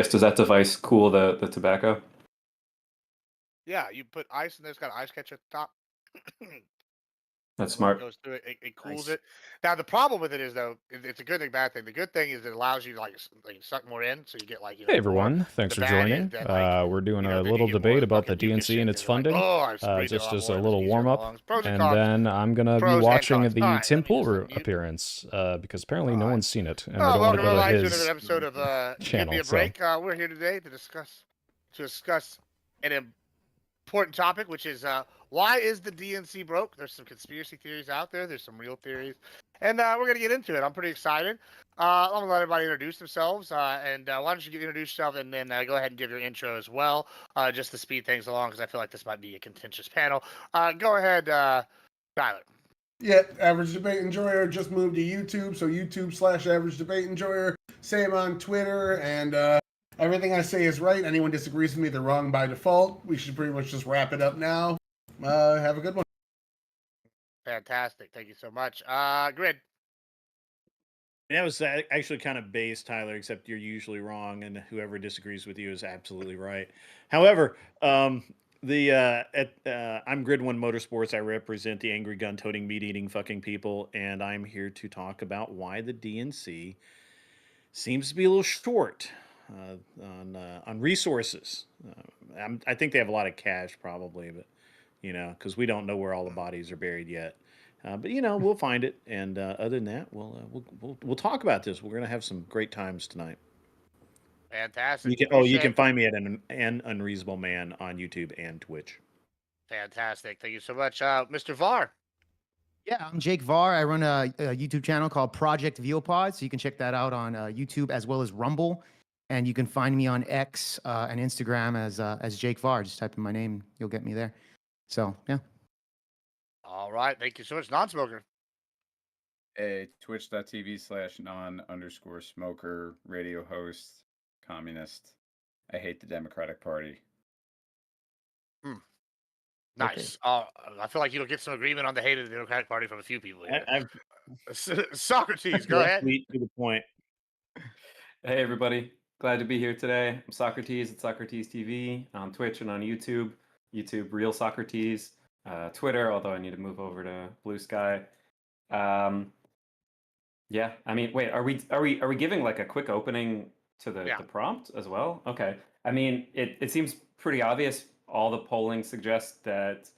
guess, does that device cool the tobacco? Yeah, you put ice in there. It's got an ice catcher at the top. That's And when it smart. goes through it, it cools Nice. it. Now the problem with it is though, it's a good thing, bad thing. The good thing is it allows you to like suck more in, so you get like Hey more. everyone, thanks The for bad is joining. that like We're doing a then you little get more debate about the fucking mucus DNC and shit its because you're like, funding, oh, I just breathed a just lot as a more. It was little easier on warm the up. lungs. Pros and And cons. then I'm gonna be Pros and watching cons. the All right, Tim let me just Pool unmute. appearance because apparently All no right. one's seen it, and I Oh, don't want to welcome go to everybody to another his episode of Give Me channel. a So Break. We're here today to discuss an important topic, which is why is the DNC broke? There's some conspiracy theories out there. There's some real theories, and we're gonna get into it. I'm pretty excited. I'm gonna let everybody introduce themselves, and why don't you introduce yourself and then go ahead and give your intro as well, just to speed things along because I feel like this might be a contentious panel. Go ahead, Tyler. Yeah, Average Debate Enjoyer just moved to YouTube, so YouTube/Average Debate Enjoyer. Same on Twitter, and everything I say is right. Anyone disagrees with me, they're wrong by default. We should pretty much just wrap it up now. Have a good one. Fantastic. Thank you so much. Grid. That was actually kind of base, Tyler, except you're usually wrong, and whoever disagrees with you is absolutely right. However, I'm Grid One Motorsports. I represent the angry gun-toting, meat-eating fucking people, and I'm here to talk about why the DNC seems to be a little short on resources. I think they have a lot of cash, probably, but because we don't know where all the bodies are buried yet. But we'll find it, and other than that, we'll talk about this. We're gonna have some great times tonight. Fantastic. You can find me at an Unreasonable Man on YouTube and Twitch. Fantastic. Thank you so much, Mr. VAR. Yeah, I'm Jake Var. I run a YouTube channel called Project Veopod, so you can check that out on YouTube as well as Rumble, and you can find me on X and Instagram as Jake Var. Just type in my name, you'll get me there. So yeah. All right. Thank you so much, non-smoker. Hey, twitch.tv/non_smoker, radio host, communist. I hate the Democratic Party. Nice. I feel like you'll get some agreement on the hate of the Democratic Party from a few people here. Socrates, go ahead. To the point. Hey everybody, glad to be here today. I'm Socrates at Socrates TV on Twitch and on YouTube. YouTube Real Socrates. Twitter, although I need to move over to Blue Sky. Yeah, I mean, wait, are we giving like a quick opening to the prompt as well? Okay. I mean, it seems pretty obvious. All the polling suggests that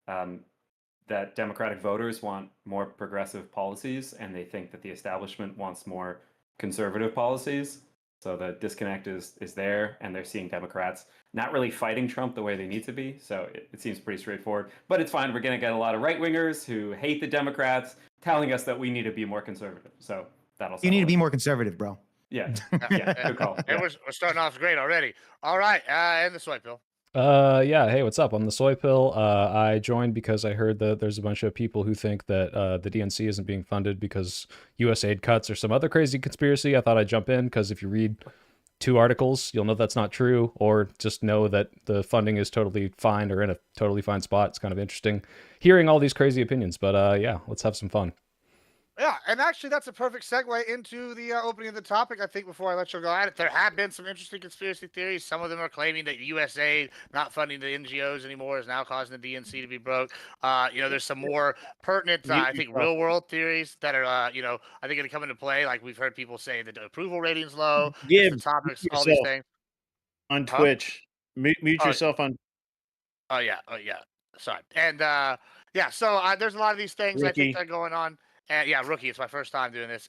that Democratic voters want more progressive policies, and they think that the establishment wants more conservative policies. So the disconnect is there, and they're seeing Democrats not really fighting Trump the way they need to be. So it seems pretty straightforward. But it's fine. We're going to get a lot of right-wingers who hate the Democrats telling us that we need to be more conservative. So that'll You need to be more conservative, bro. Yeah. Yeah. Good call. And we're starting off great already. All right. And the swipe bill. Yeah, hey, what's up? I'm the Soy Pill. I joined because I heard that there's a bunch of people who think that the DNC isn't being funded because US aid cuts or some other crazy conspiracy. I thought I'd jump in because if you read 2 articles, you'll know that's not true, or just know that the funding is totally fine or in a totally fine spot. It's kind of interesting hearing all these crazy opinions, but yeah, let's have some fun. Yeah, and actually that's a perfect segue into the opening of the topic. I think before I let you go at it, there have been some interesting conspiracy theories. Some of them are claiming that USA not funding the NGOs anymore is now causing the DNC to be broke. There's some more pertinent, I think, real world theories that are, I think going to come into play. Like we've heard people say the approval rating's low. Yeah, the topics, all these things. On Twitch. Mute yourself on. Oh yeah. Sorry. And so there's a lot of these things I think that are going on. Rookie. It's my first time doing this.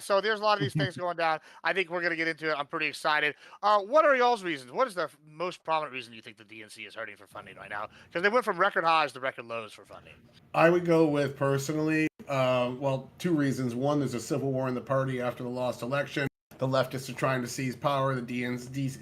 So there's a lot of these things going down. I think we're going to get into it. I'm pretty excited. What are y'all's reasons? What is the most prominent reason you think the DNC is hurting for funding right now? Because they went from record highs to record lows for funding. I would go with, personally, 2 reasons. One, there's a civil war in the party after the lost election. The leftists are trying to seize power. The DNC,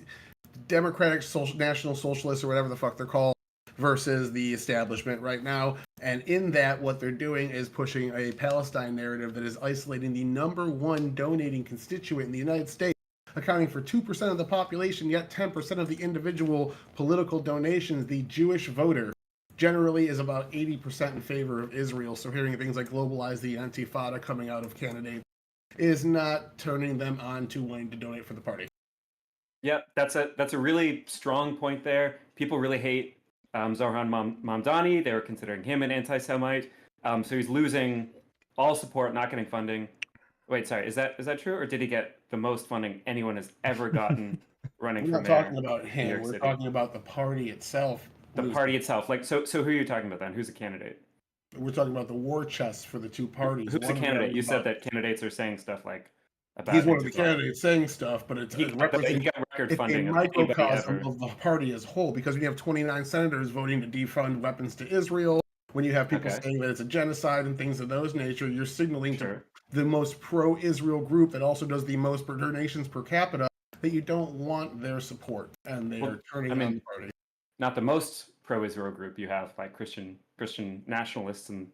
Democratic National Socialists, or whatever the fuck they're called, versus the establishment right now. And in that, what they're doing is pushing a Palestine narrative that is isolating the #1 donating constituent in the United States, accounting for 2% of the population, yet 10% of the individual political donations. The Jewish voter generally is about 80% in favor of Israel. So hearing things like globalize the Antifada coming out of candidates is not turning them on to wanting to donate for the party. Yeah, that's a really strong point there. People really hate Zohran Mamdani. They were considering him an anti-Semite. So he's losing all support, not getting funding. Wait, sorry, is that true, or did he get the most funding anyone has ever gotten running We're for not mayor talking about in New him. York We're City? talking about the party itself. The losing. party itself. Like, so who are you talking about then? Who's a candidate? We're talking about the war chest for the two parties. Who's a One candidate? You said about- that candidates are saying stuff like about He's one of the Antifa. candidates saying stuff, but it's He got record it's a funding of anybody microcosm ever. of the party as a whole, because when you have 29 senators voting to defund weapons to Israel, when you have people Okay. saying that it's a genocide and things of those nature, you're signaling Sure. to the most pro-Israel group that also does the most per donations per capita that you don't want their support, and they are turning on the party. Not the most pro-Israel group. You have like Christian nationalists and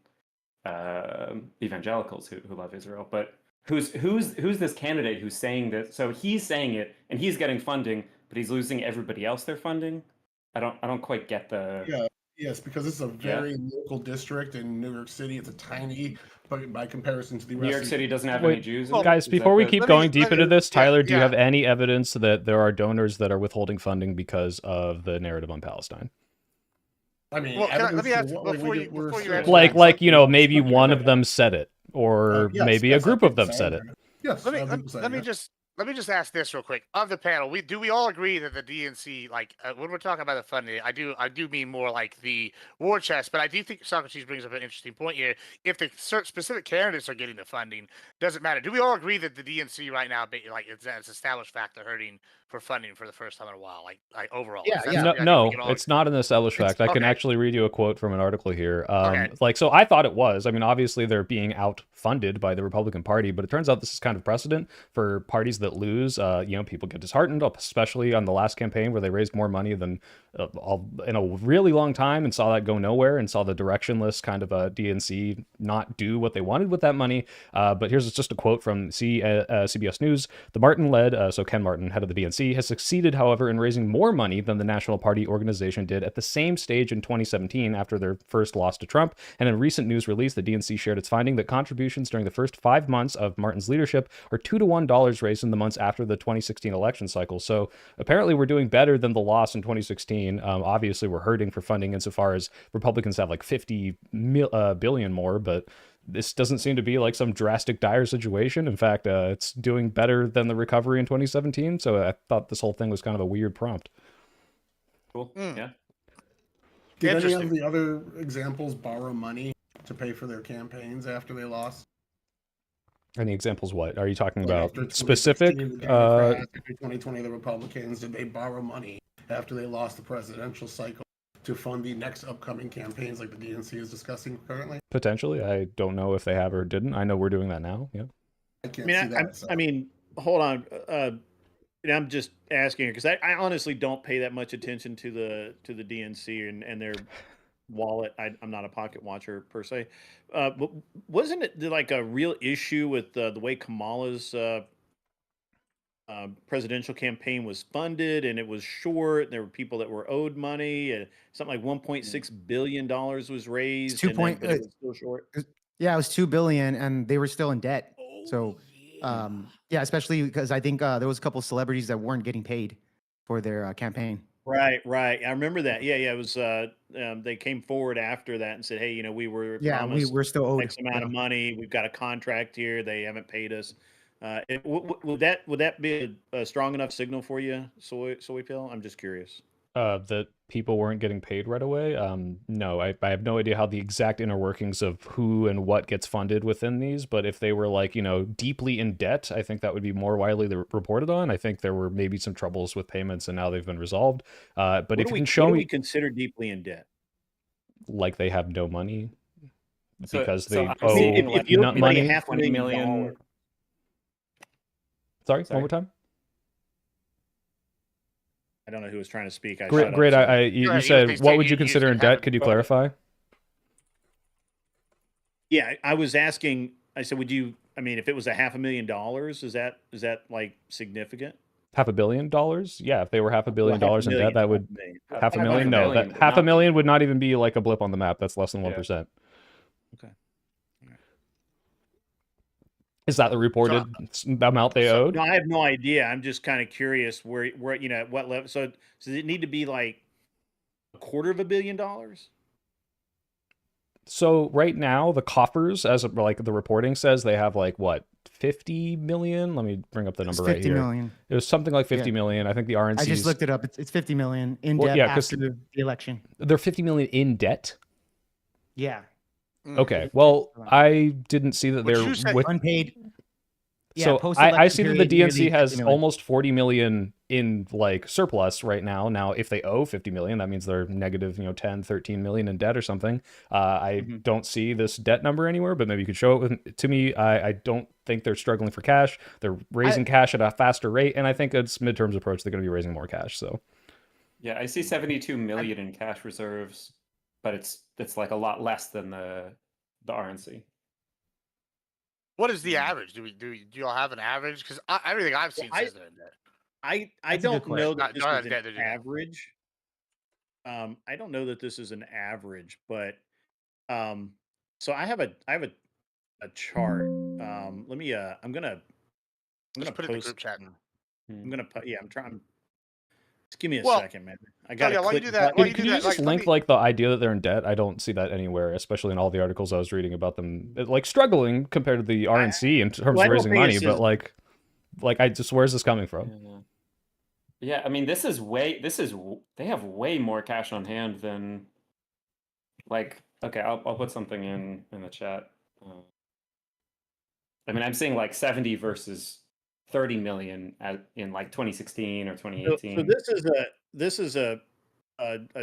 evangelicals who love Israel, but who's this candidate who's saying this? So he's saying it and he's getting funding, but he's losing everybody else their funding. I don't quite get the. Yeah, yes, because it's a very local district in New York City. It's a tiny, but by comparison to the rest New York of City doesn't have Wait, any Jews. In it? Guys, Is before that we the- keep Let me- going deep let into me- this, Tyler, do you yeah. have any evidence that there are donors that are withholding funding because of the narrative on Palestine? I mean, Well, let me ask before you answer Like maybe one of them said it, or Yes, maybe yes, a group I of them think said it. Yes, Let me I think so, let me yeah. just ask this real quick of the panel. Do we all agree that the DNC, like when we're talking about the funding, I do mean more like the war chest, but I do think Socrates brings up an interesting point here. If the specific candidates are getting the funding, doesn't matter. Do we all agree that the DNC right now, like it's established fact, they're hurting for funding for the first time in a while, like overall? Yeah, Is that yeah. something I think No, we can all it's not an established fact. I can okay. actually read you a quote from an article here. Okay. So I thought it was. I mean, obviously they're being outfunded by the Republican Party, but it turns out this is kind of precedent for parties that lose. People get disheartened, especially on the last campaign where they raised more money than in a really long time and saw that go nowhere and saw the directionless kind of DNC not do what they wanted with that money. But here's just a quote from CBS News. The Martin-led, so Ken Martin, head of the DNC, has succeeded, however, in raising more money than the National Party organization did at the same stage in 2017 after their first loss to Trump. And in a recent news release, the DNC shared its finding that contributions during the first 5 months of Martin's leadership are $2 to $1 raised in the months after the 2016 election cycle. So apparently we're doing better than the loss in 2016. Obviously, we're hurting for funding insofar as Republicans have like 50 billion more, but this doesn't seem to be like some drastic dire situation. In fact, it's doing better than the recovery in 2017. So I thought this whole thing was kind of a weird prompt. Cool. Yeah. Did any Interesting. of the other examples borrow money to pay for their campaigns after they lost? Any examples? What are you talking Like about? after 2016, Specific? the Democrats, after 2020, the Republicans, did they borrow money after they lost the presidential cycle to fund the next upcoming campaigns like the DNC is discussing currently? Potentially. I don't know if they have or didn't. I know we're doing that now. Yeah. I can't see that. I mean, hold on. And I'm just asking because I honestly don't pay that much attention to the DNC and their wallet. I'm not a pocket watcher per se, but wasn't it like a real issue with the way Kamala's presidential campaign was funded, and it was short, and there were people that were owed money, and something like $1.6 billion was raised, Two and then, point- but it was still short. Yeah, it was $2 billion, and they were still in debt. So, yeah, especially because I think there was a couple of celebrities that weren't getting paid for their campaign. Right. I remember that. Yeah. It was. They came forward after that and said, "Hey, we were promised we're still owed X amount of money. We've got a contract here. They haven't paid us." Would that be a strong enough signal for you, Soy Pill? I'm just curious. That people weren't getting paid right away. No, I have no idea how the exact inner workings of who and what gets funded within these, but if they were like, deeply in debt, I think that would be more widely reported on. I think there were maybe some troubles with payments and now they've been resolved. But if you can show what do me, we consider deeply in debt? like they have no money because So they I'm owe seeing, if you not don't money, money. half a million dollars. Sorry, Sorry. one more time. I don't know who was trying to speak. Great. You said, what would you consider in debt? Could you clarify? Yeah, I was asking. I said, would you? I mean, if it was $500,000, is that like significant? $500 million? Yeah, if they were $500 million in debt, that would half a million. No, million that would half a not million would not even be like a blip on the map. That's less than 1%. Okay. Is that the reported amount they owed? No, I have no idea. I'm just kind of curious where at what level. So does it need to be like $250 million? So right now, the coffers, as of, like the reporting says, they have like what 50 million. Let me bring up the number right here. 50 million. It was something like 50 million. I think the RNC. I just looked it up. It's 50 million in debt after the election. They're 50 million in debt. Yeah. Okay. Well, I didn't see that they're with unpaid. Yeah, so I see that the DNC has almost 40 million in like surplus right now. Now, if they owe 50 million, that means they're negative, 10, 13 million in debt or something. I don't see this debt number anywhere, but maybe you could show it to me. I don't think they're struggling for cash. They're raising cash at a faster rate, and I think it's midterms approach. They're going to be raising more cash. So, yeah, I see 72 million in cash reserves, but it's like a lot less than the RNC. What is the average? Do you all have an average? Because everything I've seen says they're in debt. I don't know that this is an average. I don't know that this is an average, but so I have a chart. Let me I'm gonna put it in the group chat. I'm gonna put I'm trying. Just give me a second, man. I got to while you do that. While you Can you just link like the idea that they're in debt? I don't see that anywhere, especially in all the articles I was reading about them, like struggling compared to the RNC in terms of raising money. But like I just, where's this coming from? Yeah, I mean, they have way more cash on hand than like. Okay, I'll put something in the chat. I mean, I'm seeing like 70 versus 30 million in like 2016 or 2018. So this is a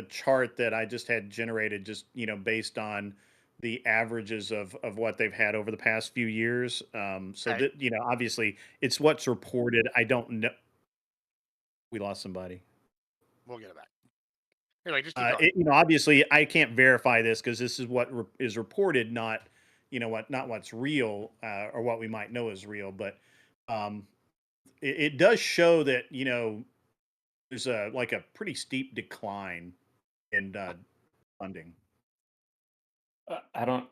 chart that I just had generated, just based on the averages of what they've had over the past few years. So that obviously it's what's reported. I don't know. We lost somebody. We'll get it back. Anyway, just obviously I can't verify this because this is what is reported, not not what's real or what we might know is real, but it does show that there's a pretty steep decline in funding. I don't.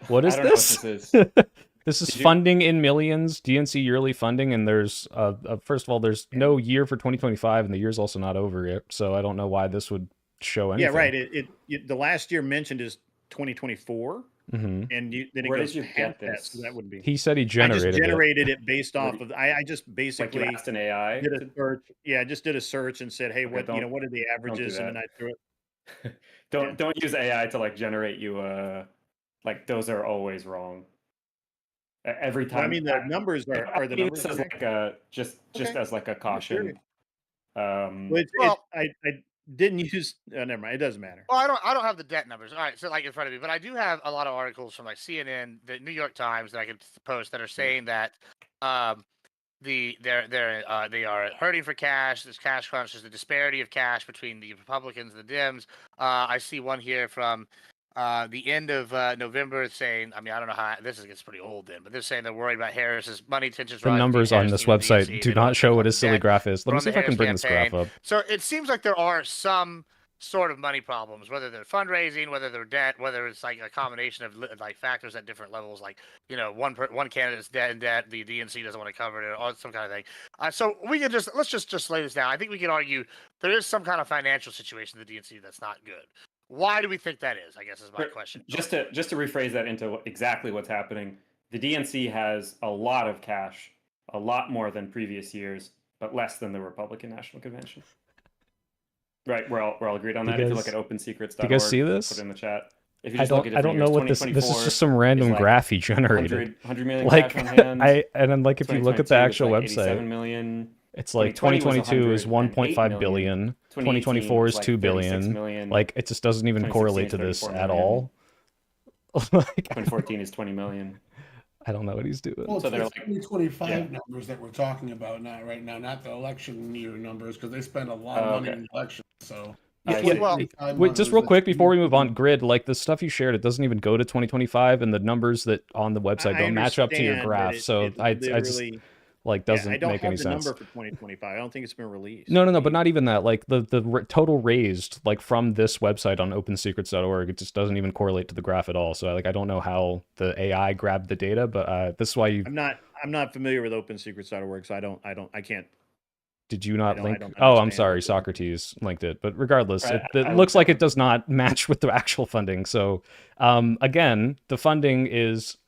What is this? This is funding in millions, DNC yearly funding, and there's first of all, there's no year for 2025, and the year's also not over yet, so I don't know why this would show anything. Yeah, right. The last year mentioned is 2024. Mm-hmm. And then it goes past that, so that would be. He said he generated it based off of. I just basically asked an AI. Did a search. Yeah, I just did a search and said, hey, what what are the averages, and then I threw it. Don't use AI to like generate you. Like those are always wrong. Every time. Well, I mean, the numbers are the numbers. This is like just as like a caution. I didn't use. Never mind. It doesn't matter. Well, I don't have the debt numbers. All right, so like in front of me, but I do have a lot of articles from like CNN, the New York Times that I can post that are saying that they are hurting for cash. There's cash crunch. There's the disparity of cash between the Republicans and the Dems. I see one here from the end of November saying, I mean, I don't know how this gets pretty old then, but they're saying they're worried about Harris's money intentions. The numbers on this website do not show what his silly graph is. Let me see if I can bring this graph up. So it seems like there are some sort of money problems, whether they're fundraising, whether they're debt, whether it's like a combination of like factors at different levels, like one candidate's debt, the DNC doesn't want to cover it, or some kind of thing. So we can let's just lay this down. I think we can argue there is some kind of financial situation in the DNC that's not good. Why do we think that is? I guess is my question. Just to rephrase that into exactly what's happening, the DNC has a lot of cash, a lot more than previous years, but less than the Republican National Convention. Right, we're all agreed on that. If you look at opensecrets.org, do you guys see this? Put it in the chat. If you I don't know what this is. Just some random graph he generated. 100 million like cash on hand. And then like if you look at the actual website, 87 million. It's like 2022 is 1.5 billion, 2024 is 2 billion. Million, like it just doesn't even correlate to this at all. Like, 2014 is 20 million. I don't know what he's doing. Well, so they're like 2025 numbers that we're talking about right now, not the election year numbers, because they spend a lot of money in elections. So wait, just real quick before we move on, Grid, like the stuff you shared, it doesn't even go to 2025, and the numbers that on the website don't match up to your graph. So I just Like, doesn't I don't make have any the sense. number for 2025. I don't think it's been released. No, but not even that. Like the total raised like from this website on opensecrets.org, it just doesn't even correlate to the graph at all. So like I don't know how the AI grabbed the data, but this is why you. I'm not familiar with opensecrets.org, so I can't. Did you not link? don't Oh, I'm understand sorry, what they're doing. Socrates linked it. But regardless, Right, it I looks looked like at it does not match with the actual funding. So again, the funding is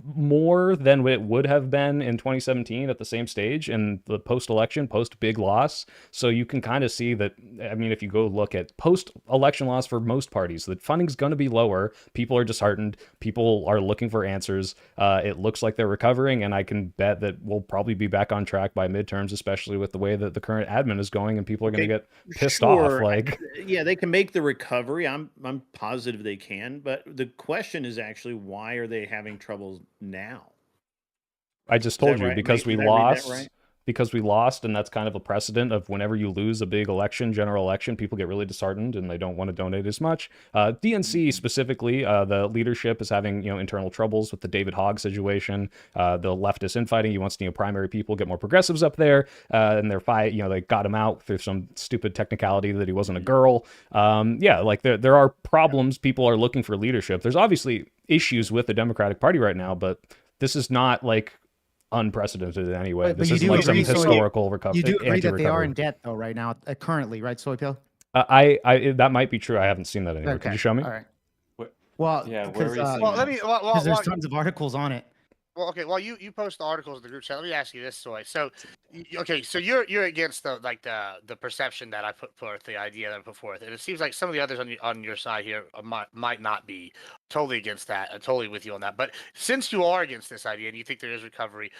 more than it would have been in 2017 at the same stage in the post-election, post-big loss. So you can kind of see that, I mean, if you go look at post-election loss for most parties, the funding's going to be lower. People are disheartened. People are looking for answers. It looks like they're recovering, and I can bet that we'll probably be back on track by midterms, especially with the way that the current admin is going, and people are going to get pissed off. Like, yeah, they can make the recovery. I'm positive they can, but the question is actually, why are they having trouble now? I just told you, right? because we Did I read that lost. right? Because we lost, and that's kind of a precedent of whenever you lose a big election, general election, people get really disheartened and they don't want to donate as much. DNC specifically, the leadership is having internal troubles with the David Hogg situation. The leftist infighting. He wants primary people, get more progressives up there, and their fight. They got him out through some stupid technicality that he wasn't a girl. Like there are problems. People are looking for leadership. There's obviously issues with the Democratic Party right now, but this is not like unprecedented in any way. But This you is do like some agree, so historical recovery. You do agree that they are in debt, though, right now, currently, right, Soypill? I that might be true. I haven't seen that anywhere. Okay. Could you show me? All right. What- Well, Yeah, where because were you seeing Well, that? let me. because there's tons of articles on it. Well, okay. Well, you post the articles in the group chat. Let me ask you this, Soy. So, okay, so you're against the perception that I put forth, the idea that I put forth, and it seems like some of the others on your side here might not be totally against that, totally with you on that. But since you are against this idea and you think there is recovery,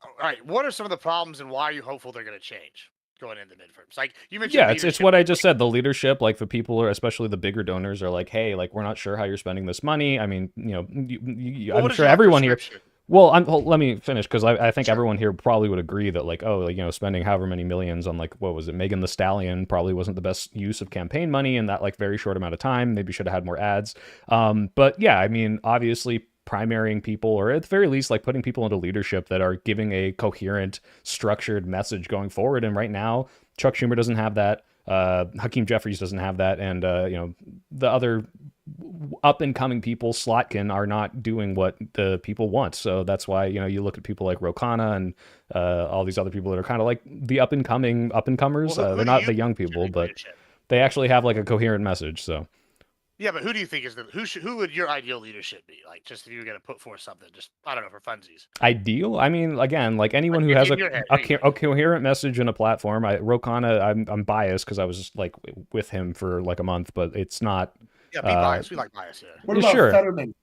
all right, what are some of the problems and why are you hopeful they're going to change going into midterms? Like you mentioned, yeah, it's what I just said. The leadership, like the people, are especially the bigger donors, are like, hey, like we're not sure how you're spending this money. I mean, I'm sure everyone here. Well, let me finish, because I think everyone here probably would agree that, like, spending however many millions on, like, what was it, Megan the Stallion probably wasn't the best use of campaign money in that, like, very short amount of time. Maybe should have had more ads. But yeah, I mean, obviously primarying people, or at the very least, like, putting people into leadership that are giving a coherent, structured message going forward. And right now, Chuck Schumer doesn't have that. Hakeem Jeffries doesn't have that. And, the other up and coming people, Slotkin, are not doing what the people want. So that's why, you look at people like Ro Khanna and all these other people that are kind of like the up and comers. Well, they're not the young people, but they actually have like a coherent message. So yeah, but who do you think is who would your ideal leadership be? Like, just if you were going to put forth something, just I don't know, for funsies. Ideal? I mean, again, like anyone who has a coherent message and a platform. Ro Khanna, I'm biased because I was just like with him for like a month, but it's not. Yeah, be biased. We like bias here. What about Fetterman?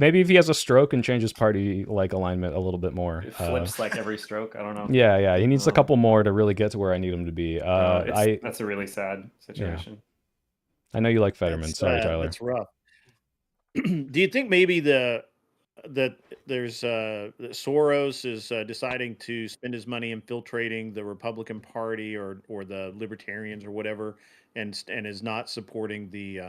Maybe if he has a stroke and changes party like alignment a little bit more. It flips like every stroke. I don't know. Yeah. He needs a couple more to really get to where I need him to be. That's a really sad situation. Yeah. I know you like Fetterman. Sorry, Tyler. That's rough. Do you think maybe that there's that Soros is deciding to spend his money infiltrating the Republican Party or the Libertarians or whatever, and is not supporting the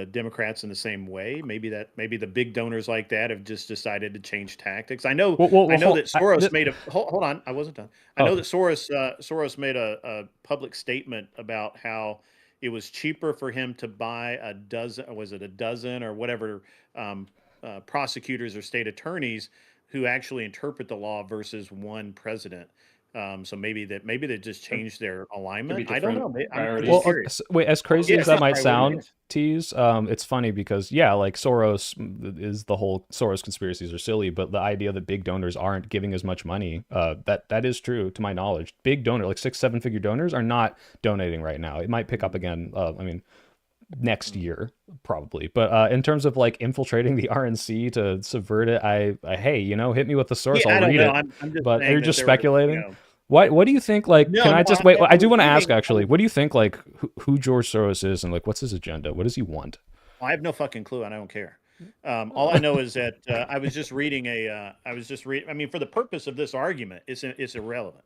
Democrats in the same way? Maybe the big donors like that have just decided to change tactics. I know. I know that Soros made a hold on. I wasn't done. I know that Soros made a public statement about how it was cheaper for him to buy a dozen or whatever prosecutors or state attorneys who actually interpret the law versus one president. So maybe they just changed their alignment. I don't know. Wait, as crazy as that might sound, Tease, it's funny because like Soros is the whole Soros conspiracies are silly, but the idea that big donors aren't giving as much money, that is true to my knowledge. Big donor, like 6-7 figure donors, are not donating right now. It might pick up again. Next year probably, but in terms of like infiltrating the RNC to subvert it, I hit me with the source. I'll read it. But you're just speculating. What do you think? Like, I do want to ask actually. What do you think? Like, who George Soros is, and like, what's his agenda? What does he want? I have no fucking clue, and I don't care. All I know is that I was just reading I mean, for the purpose of this argument, it's irrelevant.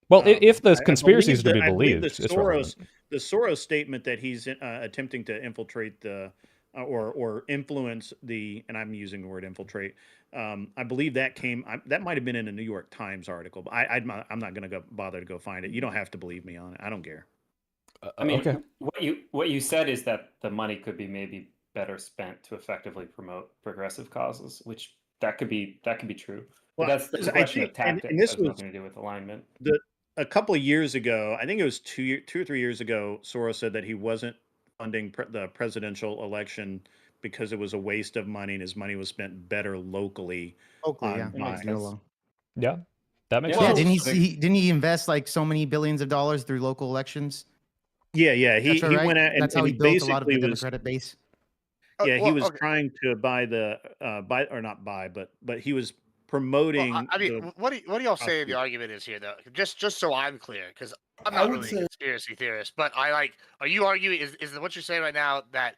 If the conspiracy is to be believed, the Soros statement that he's attempting to infiltrate the or influence and I'm using the word infiltrate. I believe that that might have been in a New York Times article, but I'm not going to bother to go find it. You don't have to believe me on it. I don't care. I mean, Okay. what you said is that the money could be maybe better spent to effectively promote progressive causes, which that could be true. But Well, that's a question of and tactics. this Has was nothing to do with alignment. a couple of years ago. I think it was 2 or 3 years ago. Soros said that he wasn't funding the presidential election because it was a waste of money, and his money was spent better locally. Hopefully, yeah. That makes by- sense. Yeah, that makes Yeah, Yeah, sense. didn't he, so didn't he invest like so many billions of dollars through local elections? yeah. That's He right. went out That's and how he he built a lot of the basically was Democratic base. yeah, he Well, was okay. trying to buy the buy or not buy, but he was Well, promoting I mean, the what do y'all say the prosecution. argument is here, though? Just so I'm clear, because I'm I not would really a say conspiracy theorist, but I like. Are you arguing? Is what you're saying right now that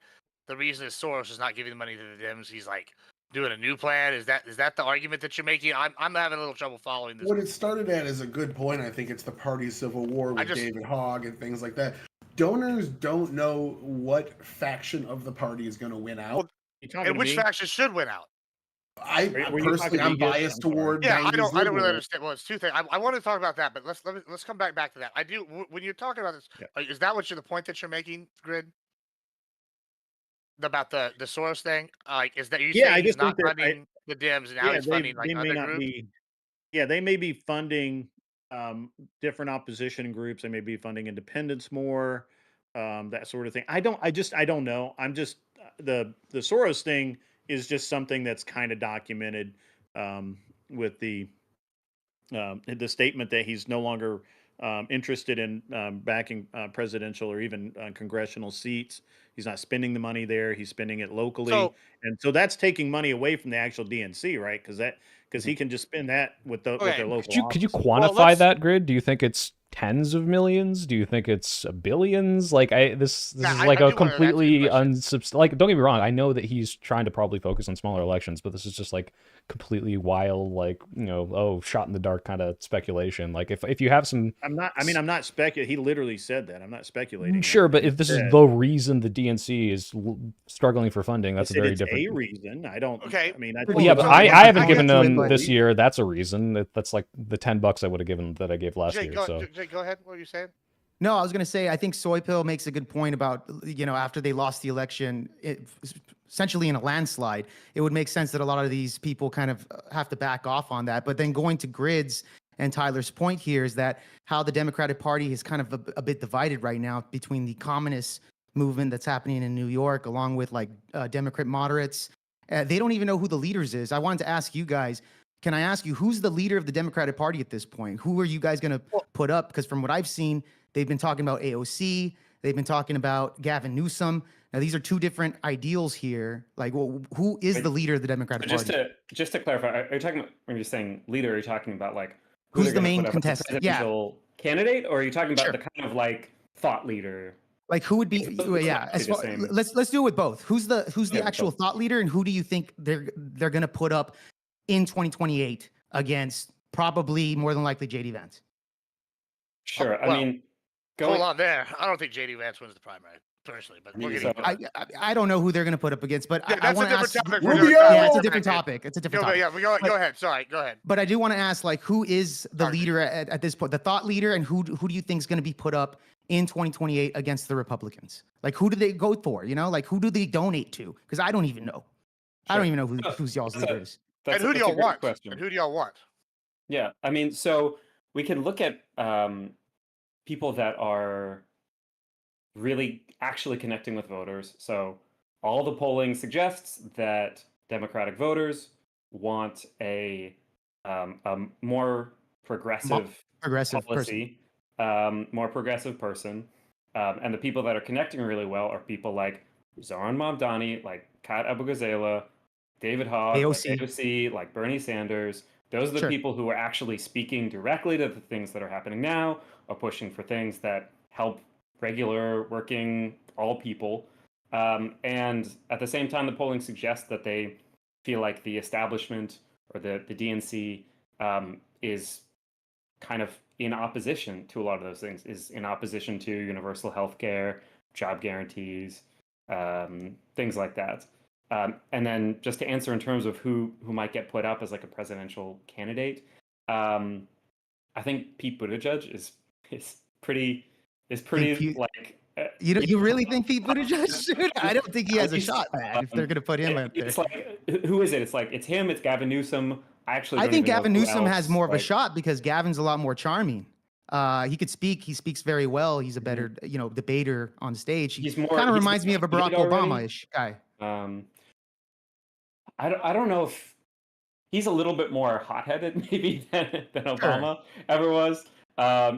the reason is Soros is not giving the money to the Dems? He's like doing a new plan. Is that the argument that you're making? I'm having a little trouble following this. what it started at is a good point. I think it's the party civil war I with just David Hogg and things like that. Donors don't know what faction of the party is going to win out. well, You talking and to which me? faction should win out? Were you Personally, talking to I'm me, Gibbs? biased I'm sorry. toward Yeah, I 90s don't really liberal. understand. Well, it's two things. I want to talk about that, but let's come back to that. I do when you're talking about this. Yeah. Is that the point that you're making, Grid? About the Soros thing? Like, is that you Yeah, I saying he's just think not that funding the Dems and now yeah, he's funding like they may other not groups? be yeah, they may be funding different opposition groups. They may be funding independents more, that sort of thing. I don't know. I'm just the Soros thing is just something that's kind of documented with the statement that he's no longer interested in backing presidential or even congressional seats. He's not spending the money there. He's spending it locally, So and so that's taking money away from the actual DNC, right? Because he can just spend that with their okay, local Could you offices. well, quantify let's. that, Grid? Do you think it's tens of millions? Do you think it's billions? Like this Yeah, is like I a do want to answer your completely question. like, don't get me wrong, I know that he's trying to probably focus on smaller elections, but this is just like completely wild, like, shot in the dark kind of speculation. Like if you have some I'm not speculating. He literally said that. I'm not speculating. sure, but He if this is said, the reason the DNC is struggling for funding, I that's a said very it's different. a reason. I don't. Okay. I mean, I Well, Well, yeah, but so I I haven't get given to it, them but- this year. That's a reason. That's like the $10 I would have given that I gave last Jay, year. go, So Jay, go ahead. What were you saying? No, I was going to say, I think Soy Pill makes a good point about, after they lost the election, essentially in a landslide, it would make sense that a lot of these people kind of have to back off on that. But then going to Grid's and Tyler's point here is that how the Democratic Party is kind of a bit divided right now between the communist movement that's happening in New York, along with like Democrat moderates. They don't even know who the leaders is. I wanted to ask you guys, can I ask you, who's the leader of the Democratic Party at this point? Who are you guys going to put up? Because from what I've seen, they've been talking about AOC. They've been talking about Gavin Newsom. Now, these are two different ideals here. Like, well, who is the leader of the Democratic Party? Just to clarify, are you talking about, when you're saying leader, are you talking about like who Who's they're the going to main put up as the contestant? Yeah. presidential candidate, or are you talking about Sure. the kind of like thought leader? Like, who would be? Those well, might yeah. be As the far, same. let's do it with both. Who's the Yeah, actual both. thought leader, and who do you think they're going to put up in 2028 against probably more than likely JD Vance? Sure. well, I mean, Hold on there. I don't think JD Vance wins the primary personally, but we'll get so- into that. I don't know who they're going to put up against, but Yeah, I that's a want to different ask. topic. Rubio! Yeah, it's a different topic. It's a different topic. Yeah, go ahead. Sorry, go ahead. But I do want to ask, like, who is the Sorry. leader at this point, the thought leader, and who do you think is going to be put up in 2028 against the Republicans? Like, who do they go for? Like, who do they donate to? Because I don't even know. I don't Sure. even know who's y'all's That's a- leader is. And who do that's a y'all great want? question. And who do y'all want? Yeah, I mean, so we can look at people that are really actually connecting with voters. So all the polling suggests that Democratic voters want a more progressive Progressive person. policy, more progressive person. And the people that are connecting really well are people like Zoran Mamdani, like Kat Abou-Gazela, David Hogg, AOC. like AOC, like Bernie Sanders. Those are the Sure. people who are actually speaking directly to the things that are happening now, or pushing for things that help regular working all people. And at the same time, the polling suggests that they feel like the establishment or the DNC is kind of in opposition to a lot of those things, is in opposition to universal health care, job guarantees, things like that. And then just to answer in terms of who might get put up as like a presidential candidate, I think Pete Buttigieg is pretty like. You really think Pete Buttigieg should? I don't think he has a shot, man. If they're going to put him out there, it's like, who is it? It's him. It's Gavin Newsom. I think Gavin Newsom has more of a shot because Gavin's a lot more charming. He could speak. He speaks very well. He's a better, debater on stage. He kind of reminds me of a Barack Obama-ish guy. I don't know if he's a little bit more hot-headed maybe than Obama ever was.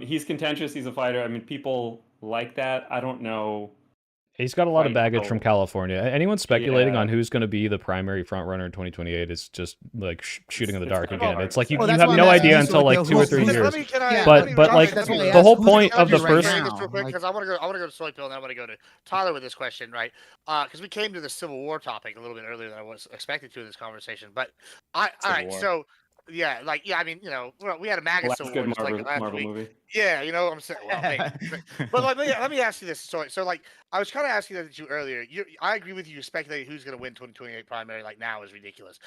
He's contentious. He's a fighter. I mean, people like that. I don't know. He's got a lot of baggage from California. Anyone speculating on who's going to be the primary front runner in 2028 is just like shooting in the dark again. It's like you have no idea until like 2 or 3 years. But like the whole point of the first. Because I want to go to Soy Pill, and I want to go to Tyler with this question, right? Because we came to the Civil War topic a little bit earlier than I was expected to in this conversation. But all right, so. Yeah, I mean, we had a MAGA Civil War like last week. Movie. Yeah, I'm saying. Well, but let me ask you this. So like, I was kind of asking that to you earlier. I agree with you. Speculating who's going to win 2028 primary like now is ridiculous.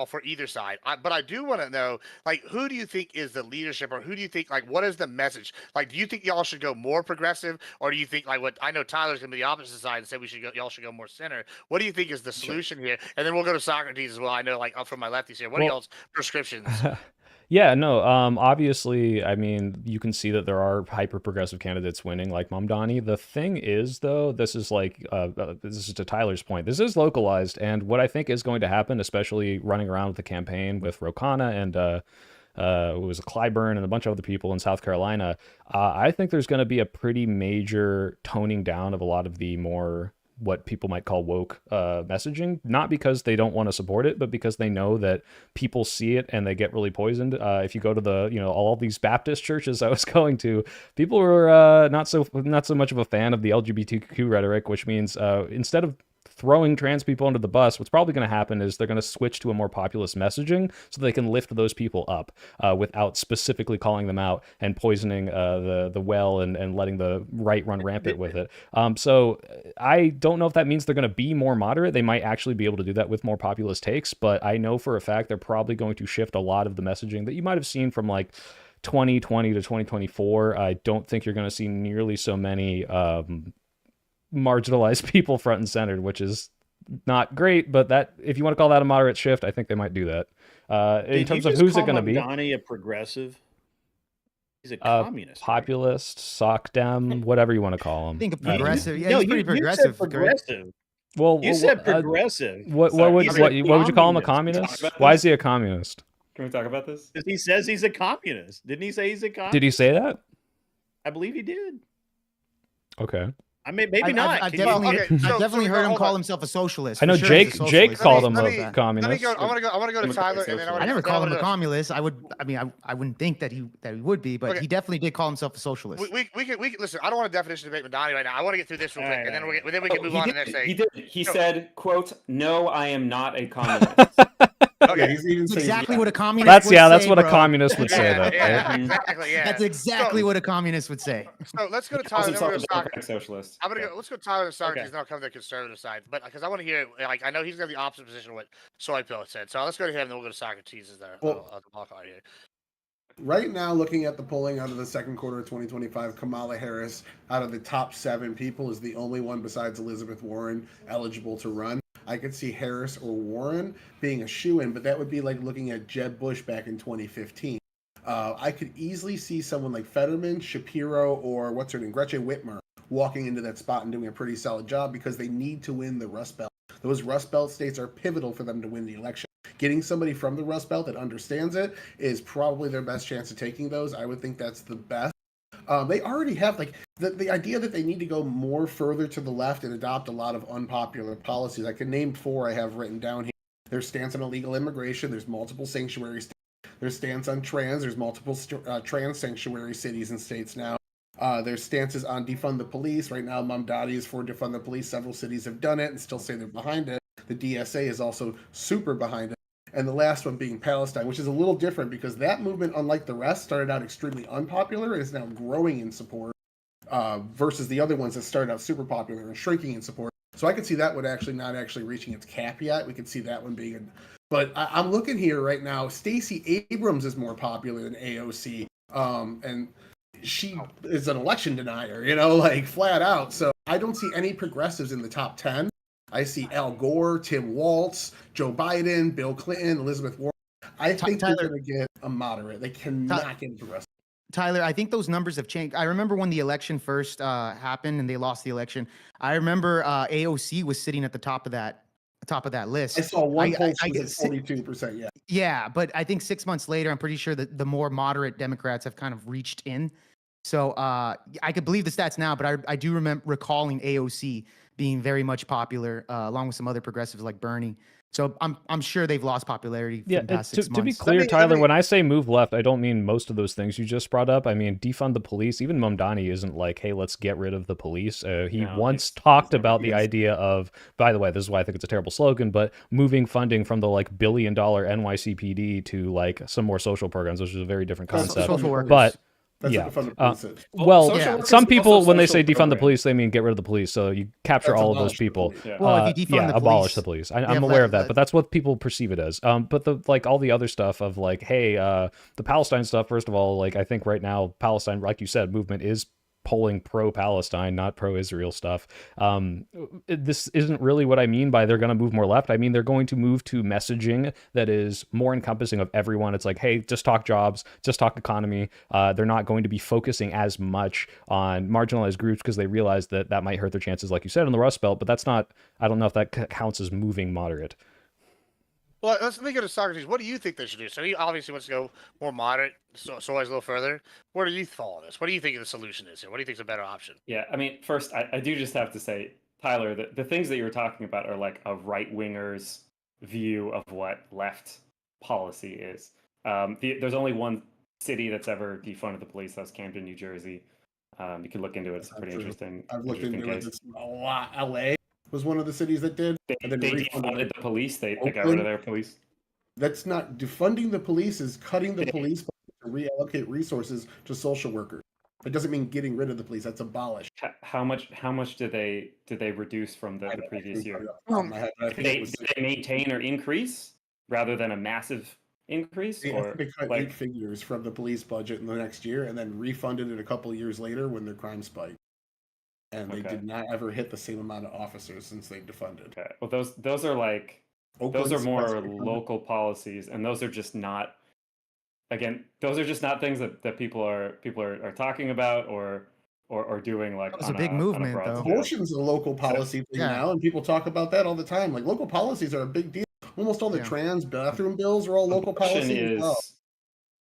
For either side. But I do want to know, like, who do you think is the leadership, or who do you think, like, what is the message? Like, do you think y'all should go more progressive, or do you think, like, what I know Tyler's going to be the opposite side and say y'all should go more center? What do you think is the solution here? And then we'll go to Socrates as well. I know, like, from my lefties here. What are y'all's prescriptions? Yeah, no, obviously, I mean, you can see that there are hyper-progressive candidates winning, like Mamdani. The thing is, though, this is like, this is to Tyler's point, this is localized, and what I think is going to happen, especially running around with the campaign with Ro Khanna and it was Clyburn and a bunch of other people in South Carolina, I think there's going to be a pretty major toning down of a lot of the more what people might call woke messaging, not because they don't want to support it, but because they know that people see it and they get really poisoned. If you go to the, all these Baptist churches I was going to, people were not so much of a fan of the LGBTQ rhetoric, which means instead of throwing trans people under the bus, what's probably going to happen is they're going to switch to a more populist messaging so they can lift those people up without specifically calling them out and poisoning the well and letting the right run rampant with it. So I don't know if that means they're going to be more moderate. They might actually be able to do that with more populist takes, but I know for a fact they're probably going to shift a lot of the messaging that you might have seen from like 2020 to 2024. I don't think you're going to see nearly so many marginalized people front and centered, which is not great, but that, if you want to call that a moderate shift, I think they might do that. In terms of who's it going to be, Donnie a progressive? He's a communist, populist, sock dem, whatever you want to call him. I think a progressive. Yeah, he's pretty progressive. You said progressive. Well, you said progressive. What would you call him? A communist? Why is he a communist? Can we talk about this? Because he says he's a communist. Didn't he say he's a communist? Did he say that? I believe he did. Okay. I mean, maybe not. I definitely heard him call himself a socialist. I know Jake called him a communist. I want to go to Tyler, and then I never called him a communist. I wouldn't think that he would be, but he definitely did call himself a socialist. We can listen. I don't want a definition debate with Donnie right now. I want to get through this real quick, and then we can move on to the next thing. He did. He said, "quote No, I am not a communist." Okay, he's even saying exactly what a communist would say. That's what a communist would say. Exactly. Yeah. That's exactly what a communist would say. So let's go to Tyler. Socialist. Let's go to Tyler and Socrates, and I'll come to the conservative side. But because I want to hear, like, I know he's got the opposite position of what Soy Pill said. So let's go to him, and then we'll go to Socrates. Is there? Right now, looking at the polling out of the second quarter of 2025, Kamala Harris, out of the top 7 people, is the only one besides Elizabeth Warren eligible to run. I could see Harris or Warren being a shoo-in, but that would be like looking at Jeb Bush back in 2015. I could easily see someone like Fetterman, Shapiro, or what's her name, Gretchen Whitmer, walking into that spot and doing a pretty solid job because they need to win the Rust Belt. Those Rust Belt states are pivotal for them to win the election. Getting somebody from the Rust Belt that understands it is probably their best chance of taking those. I would think that's the best. They already have, like, the idea that they need to go more further to the left and adopt a lot of unpopular policies. I can name 4 I have written down here. Their stance on illegal immigration. There's multiple sanctuary states. Their stance on trans. There's multiple trans sanctuary cities and states now. Their stances on defund the police. Right now, Mamdani is for defund the police. Several cities have done it and still say they're behind it. The DSA is also super behind it. And the last one being Palestine, which is a little different because that movement, unlike the rest, started out extremely unpopular and is now growing in support versus the other ones that started out super popular and shrinking in support. So I could see that one actually not actually reaching its cap yet. We could see that one being but I'm looking here right now. Stacey Abrams is more popular than AOC. And she is an election denier, like flat out. So I don't see any progressives in the top 10. I see Al Gore, Tim Walz, Joe Biden, Bill Clinton, Elizabeth Warren. I think they're going to get a moderate. They cannot get progressive. Tyler, I think those numbers have changed. I remember when the election first happened and they lost the election. I remember AOC was sitting at the top of that list. I saw one poll was at 42%. Yeah. Yeah, but I think 6 months later, I'm pretty sure that the more moderate Democrats have kind of reached in. So I could believe the stats now, but I do remember recalling AOC being very much popular, along with some other progressives like Bernie. So I'm sure they've lost popularity for the past 6 months. To be clear, Tyler, when I say move left, I don't mean most of those things you just brought up. I mean defund the police. Even Mamdani isn't like, hey, let's get rid of the police. He once talked about the idea of, by the way, this is why I think it's a terrible slogan, but moving funding from the like $1 billion NYCPD to like some more social programs, which is a very different concept. Social workers. But that's yeah. what defund the police is. Some people, when they say defund the police, they mean get rid of the police. So you capture all of those people. Well, if you defund the police, abolish the police. I'm aware of that, but that's what people perceive it as. But all the other stuff of like, hey, the Palestine stuff. First of all, like I think right now Palestine, like you said, movement is polling pro-Palestine, not pro-Israel stuff. This isn't really what I mean by they're going to move more left. I mean, they're going to move to messaging that is more encompassing of everyone. It's like, hey, just talk jobs, just talk economy. They're not going to be focusing as much on marginalized groups because they realize that might hurt their chances, like you said, in the Rust Belt. But that's not, I don't know if that counts as moving moderate. Well, let me go to Socrates. What do you think they should do? So he obviously wants to go more moderate, so always a little further. Where do you fall on this? What do you think the solution is here? What do you think is a better option? Yeah, I mean, first, I do just have to say, Tyler, the things that you were talking about are like a right-winger's view of what left policy is. There's only one city that's ever defunded the police. That's Camden, New Jersey. You can look into it. It's pretty interesting. I've looked into it. It's a lot. LA was one of the cities that did. They defunded the police. They got rid of their police. That's not defunding the police. Is cutting the police to reallocate resources to social workers. It doesn't mean getting rid of the police. That's abolished. How much did they reduce from the previous year? Did they maintain or increase rather than a massive increase? Or they cut 8 figures from the police budget in the next year and then refunded it a couple of years later when their crime spiked. And they did not ever hit the same amount of officers since they defunded. Okay. Well, those are like those are more local policies, and those are just not. Again, those are just not things that people are talking about or doing like. It's a big movement, though. Abortion's a local policy thing now, and people talk about that all the time. Like local policies are a big deal. Almost all the trans bathroom bills are all local policies.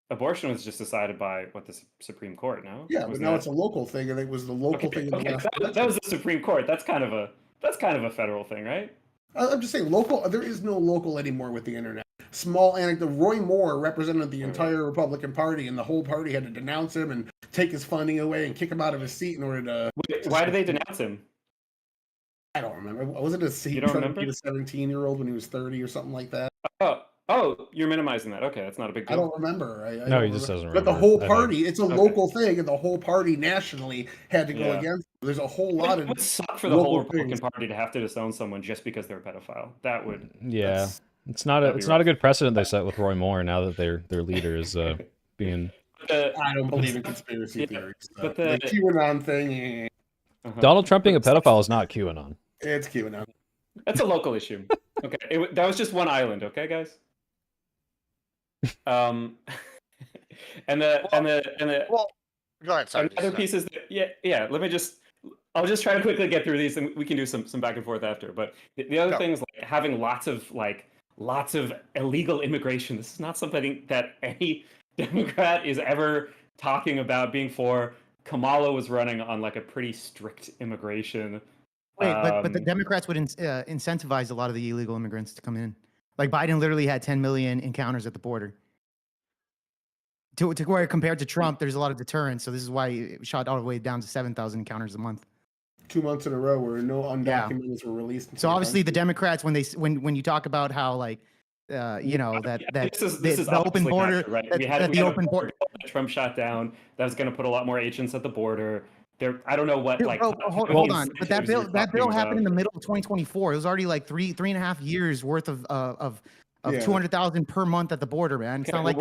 Abortion was just decided by the Supreme Court, no? Yeah, but now it's a local thing, and it was the local thing. That was the Supreme Court. That's kind of a federal thing, right? I'm just saying, local. There is no local anymore with the internet. Small anecdote: Roy Moore represented the entire Republican Party, and the whole party had to denounce him and take his funding away and kick him out of his seat in order to. Why did they denounce him? I don't remember. Was it a seat? You don't remember? A 17-year-old when he was 30 or something like that. Oh, you're minimizing that. Okay, that's not a big deal. I don't remember. No, he just doesn't remember. But the whole party, it's a local thing, and the whole party nationally had to go against. There's a whole lot of. It would suck for the whole Republican Party to have to disown someone just because they're a pedophile. That would. Yeah, it's not a good precedent they set with Roy Moore now that their leader is being. I don't believe in conspiracy theories. But the QAnon thing. Donald Trump being a pedophile is not QAnon. It's QAnon. That's a local issue. Okay, that was just one island. Okay, guys. And the well, go ahead. Sorry, other pieces. I'll just try to quickly get through these, and we can do some back and forth after. But the other thing is like having lots of illegal immigration. This is not something that any Democrat is ever talking about being for. Kamala was running on like a pretty strict immigration. Wait, but the Democrats would incentivize a lot of the illegal immigrants to come in. Like Biden literally had 10 million encounters at the border. To where compared to Trump, there's a lot of deterrence. So this is why it shot all the way down to 7,000 encounters a month. 2 months in a row where no undocumented were released. So obviously the Democrats, when you talk about how like this is the open border, right? We had the open border that Trump shot down. That was going to put a lot more agents at the border. I don't know what like. Bro, hold on, but that bill talking happened in about. the middle of 2024. It was already like 3.5 years worth of Yeah. 200,000 per month at the border, man. It's Okay, not like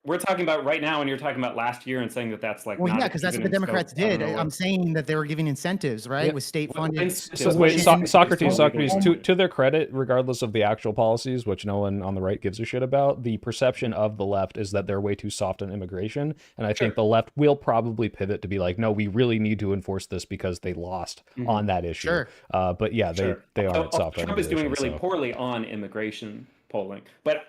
we're talking about right now, and you're talking about last year and saying that that's like. Well, not yeah, because that's what even the in scope. Democrats I don't did. know what- I'm saying that they were giving incentives, right, Yeah. with state funded. incentives? So wait, Tuition is Socrates, still legal Socrates. in To Norway. their credit, regardless of the actual policies, which no one on the right gives a shit about, the perception of the left is that they're way too soft on immigration, and I think the left will probably pivot to be like, no, we really need to enforce this because they lost on that issue. Sure. But yeah, they aren't soft on Trump is doing immigration. really poorly on immigration polling, but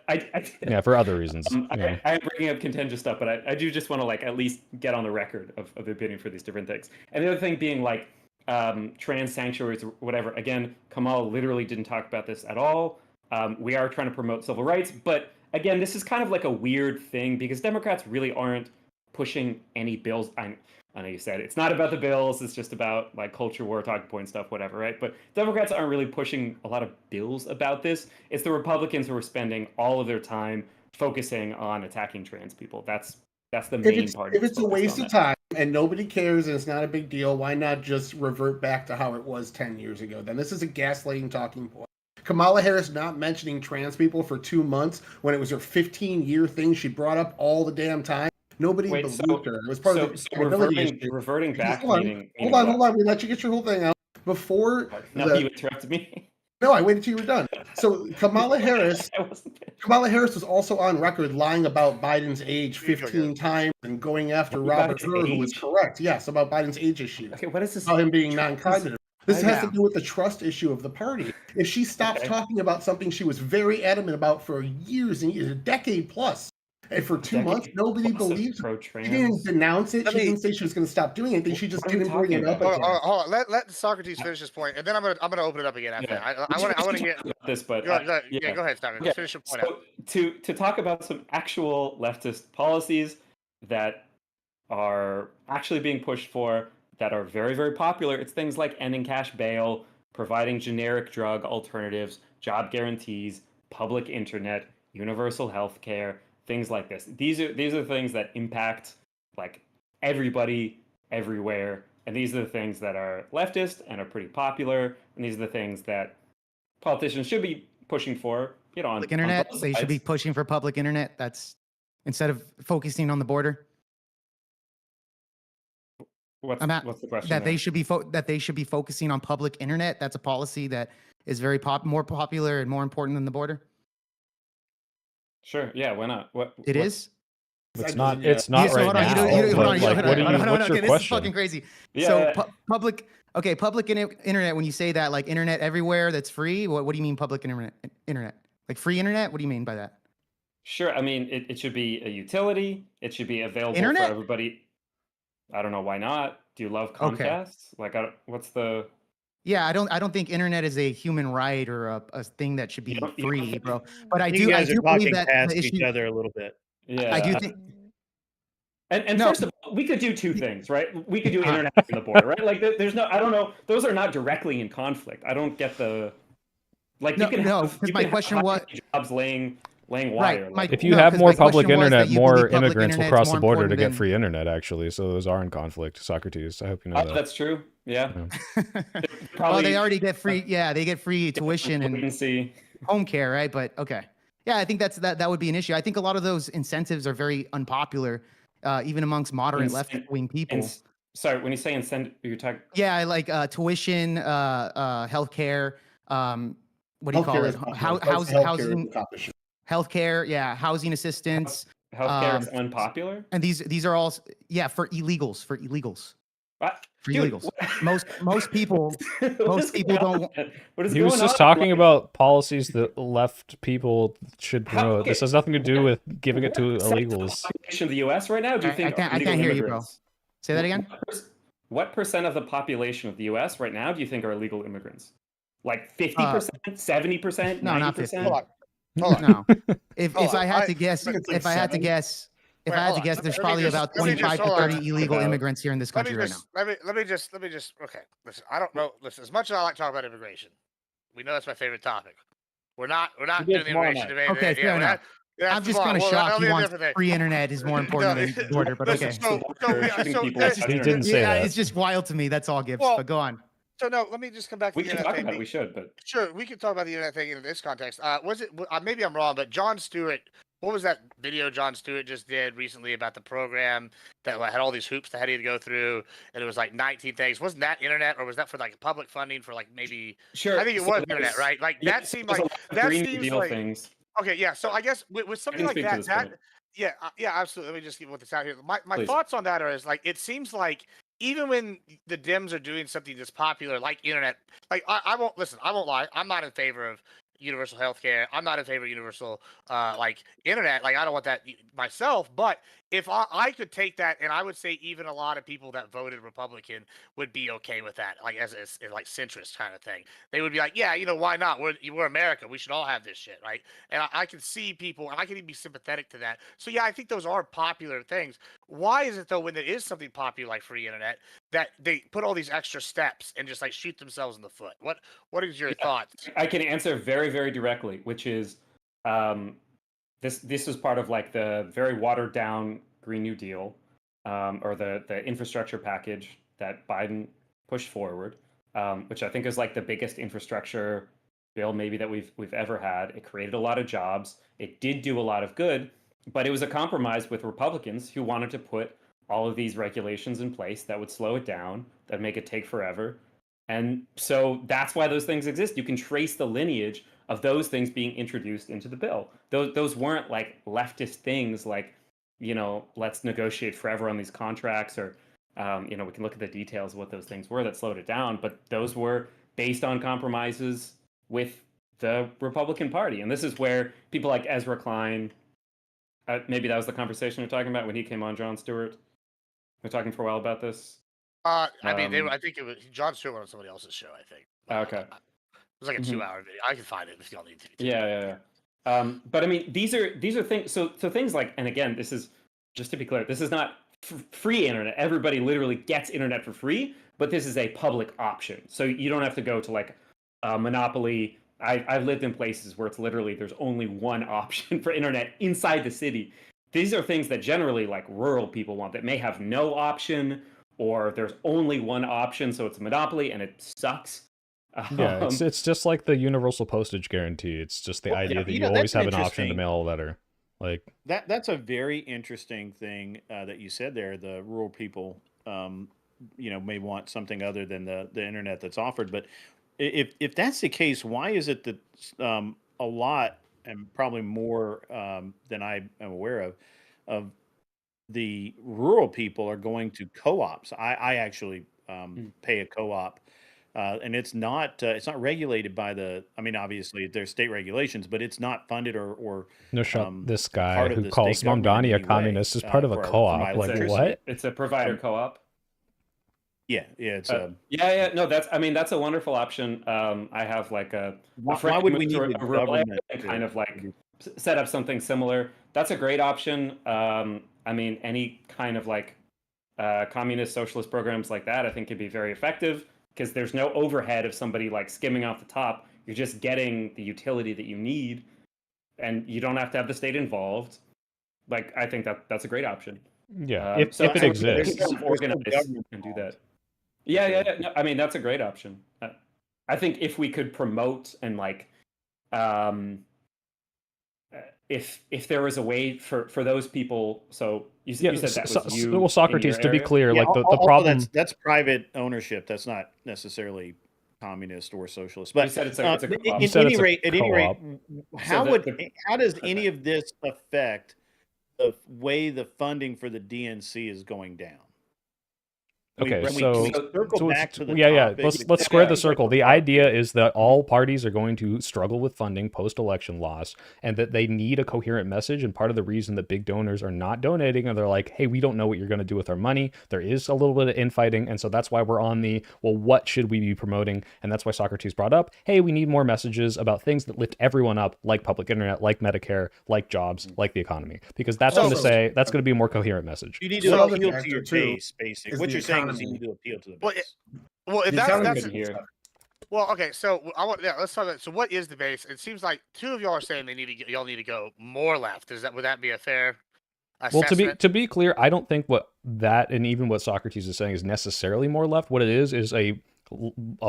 Yeah, for other reasons. I am bringing up contentious stuff, but I do just want to like at least get on the record of bidding for these different things. And the other thing being like trans sanctuaries or whatever. Again, Kamal literally didn't talk about this at all. We are trying to promote civil rights, but again, this is kind of like a weird thing because Democrats really aren't pushing any bills. I know you said it's not about the bills, it's just about like culture war, talking point stuff, whatever, right? But Democrats aren't really pushing a lot of bills about this. It's the Republicans who are spending all of their time focusing on attacking trans people. That's the main part. If it's a waste of time and nobody cares and it's not a big deal, why not just revert back to how it was 10 years ago? Then this is a gaslighting talking point. Kamala Harris not mentioning trans people for 2 months when it was her 15-year thing she brought up all the damn time. Nobody believed her. It was part of the reverting back. Hold on. We let you get your whole thing out before. No, you interrupted me. No, I waited till you were done. So Kamala Harris was also on record lying about Biden's age 15 times and going after Robert Hur, who was correct. Yes, about Biden's age issue. Okay, what is this? About him being non-cognitive. This has to do with the trust issue of the party. If she stops talking about something she was very adamant about for years and years, a decade plus, and for 2 months, nobody believed her. She didn't denounce it. She didn't say she was going to stop doing anything. She just didn't bring it up again. Hold on. Let Socrates finish this point, and then I'm gonna open it up again after. I want to hear this, but go ahead, Socrates. Finish your point. To talk about some actual leftist policies that are actually being pushed for, that are very, very popular, it's things like ending cash bail, providing generic drug alternatives, job guarantees, public internet, universal health care. Things like this. These are things that impact like everybody everywhere, and these are the things that are leftist and are pretty popular, and these are the things that politicians should be pushing for. You know, on public internet. On they should be pushing for public internet. That's instead of focusing on the border. What's the question? That they should be focusing on public internet. That's a policy that is very more popular and more important than the border. Sure. Yeah. Why not? It is. It's not. It's not right now. What's your question? This is fucking crazy. Yeah. So public internet. When you say that, like internet everywhere that's free, what do you mean public internet? Internet, like free internet? What do you mean by that? Sure. I mean, it should be a utility. It should be available for everybody. I don't know why not. Do you love Comcast? Like, what's the? Yeah, I don't think internet is a human right or a thing that should be free, bro. But I do believe that past each other a little bit. Yeah, I do think. And first of all, we could do two things, right? We could do internet on the border, right? Like, there's no. I don't know. Those are not directly in conflict. I don't get the. Like, you can because my question was jobs laying wire. Right. If you have more public internet, more immigrants will cross the border to get free internet, actually. So those are in conflict, Socrates. I hope you know that. That's true. Yeah. Well, they already get free. Yeah, they get free tuition and home care, right? But okay. Yeah, I think that would be an issue. I think a lot of those incentives are very unpopular, even amongst moderate left-wing people. Sorry, when you say incentive, you're talking. Yeah, like tuition, healthcare. What do you call it? Housing. Healthcare, yeah, housing assistance. Healthcare is unpopular, and these are all for illegals. What? For illegals. Most people don't. He was just talking about policies that left people should promote. This has nothing to do with giving it to illegals. Population of the U.S. right now? Do you think? I can't hear you, bro. Say that again. What percent of the population of the U.S. right now do you think are illegal immigrants? Like 50%, 70%, 90%? No, not 50. Hold on. No. If I had to guess, there's probably about 25 to 30 illegal immigrants here in this country right now. Let me just. Okay, listen. I don't know. Listen, as much as I like talking about immigration, we know that's my favorite topic. We're not doing the immigration debate. Okay, fair enough. Yeah, I'm just fine. kind of Well, shocked that'll he be a wants different thing. free internet is more important No, than border, but listen, okay. Shooting people that's on He the didn't internet. say Yeah, that. it's just wild to me. That's all, Gibbs. Well, But go on. So no, let me just come back to We the can internet talk thing. about it. We should, but Sure, we can talk about the internet thing in this context. Was it? Maybe I'm wrong, but Jon Stewart. What was that video Jon Stewart just did recently about the program that had all these hoops that had to go through, and it was like 19 things. Wasn't that internet, or was that for like public funding for like maybe? sure. I think it so was there's- internet, right? Like yeah, that seemed there's a like lot of that Green New seems Deal like things. okay, yeah. So I guess with I something can like speak to that, this point. yeah, yeah, absolutely. Let me just get this out here. My Please. thoughts on that are is like it seems like even when the Dems are doing something that's popular like internet, like I won't listen. I won't lie. I'm not in favor of universal health care. I'm not in favor of universal like internet. Like I don't want that myself. But if I could take that, and I would say even a lot of people that voted Republican would be okay with that, like as like centrist kind of thing. They would be like, yeah, why not? We're America. We should all have this shit, right? And I can see people, and I can even be sympathetic to that. So yeah, I think those are popular things. Why is it though when there is something popular like free internet that they put all these extra steps and just like shoot themselves in the foot? What is your thoughts? I can answer very, very directly, which is this is part of like the very watered down Green New Deal, or the infrastructure package that Biden pushed forward, which I think is like the biggest infrastructure bill maybe that we've ever had. It created a lot of jobs. It did do a lot of good, but it was a compromise with Republicans who wanted to put all of these regulations in place that would slow it down, that make it take forever. And so that's why those things exist. You can trace the lineage of those things being introduced into the bill. Those weren't like leftist things like, let's negotiate forever on these contracts, or, we can look at the details of what those things were that slowed it down. But those were based on compromises with the Republican Party. And this is where people like Ezra Klein, maybe that was the conversation we're talking about when he came on, Jon Stewart. We're talking for a while about this. I mean, I think it was Jon Stewart on somebody else's show. I think. Okay. It was like a 2-hour video. I can find it if y'all need to. Yeah. But I mean, these are things. So things like, and again, this is just to be clear, this is not free internet. Everybody literally gets internet for free, but this is a public option. So you don't have to go to like a monopoly. I've lived in places where it's literally there's only one option for internet inside the city. These are things that generally like rural people want that may have no option, or there's only one option, so it's a monopoly and it sucks. Yeah, it's just like the universal postage guarantee. It's just the idea that you always have an option to mail a letter. Like that's a very interesting thing that you said there. The rural people, may want something other than the internet that's offered. But if that's the case, why is it that a lot, and probably more than I am aware of the rural people are going to co-ops? I actually pay a co-op. And it's not regulated by obviously there's state regulations, but it's not funded or no shot. This guy who calls Mamdani a communist is part of a co-op. Like what? It's a provider co-op. Yeah, it's yeah. No, that's a wonderful option. I have like a why would we need a rural area and kind of like set up something similar. That's a great option. Any kind of like communist socialist programs like that, I think could be very effective, because there's no overhead of somebody like skimming off the top. You're just getting the utility that you need, and you don't have to have the state involved. Like, I think that's a great option. Yeah, if it exists. Organize and do that. Yeah. No, that's a great option. I think if we could promote and like, if there was a way for those people, so you said that was you. Well, Socrates, to be clear, yeah, like the problem that's private ownership. That's not necessarily communist or socialist. But you said it's a co-op. At any rate, how does any of this affect the way the funding for the DNC is going down? Okay, circle back to the topic. Let's square the circle. The idea is that all parties are going to struggle with funding post-election loss, and that they need a coherent message. And part of the reason that big donors are not donating, and they're like, hey, we don't know what you're going to do with our money. There is a little bit of infighting, and so that's why we're on what should we be promoting? And that's why Socrates brought up, hey, we need more messages about things that lift everyone up, like public internet, like Medicare, like jobs, like the economy, because that's going to be a more coherent message. You need to appeal to your base, basically. What you're saying is you need to appeal to the base. Well, if that's here. Well, okay, so let's talk about. So, what is the base? It seems like two of y'all are saying y'all need to go more left. Would that be a fair Well, assessment? to be clear, I don't think what that and even what Socrates is saying is necessarily more left. What it is a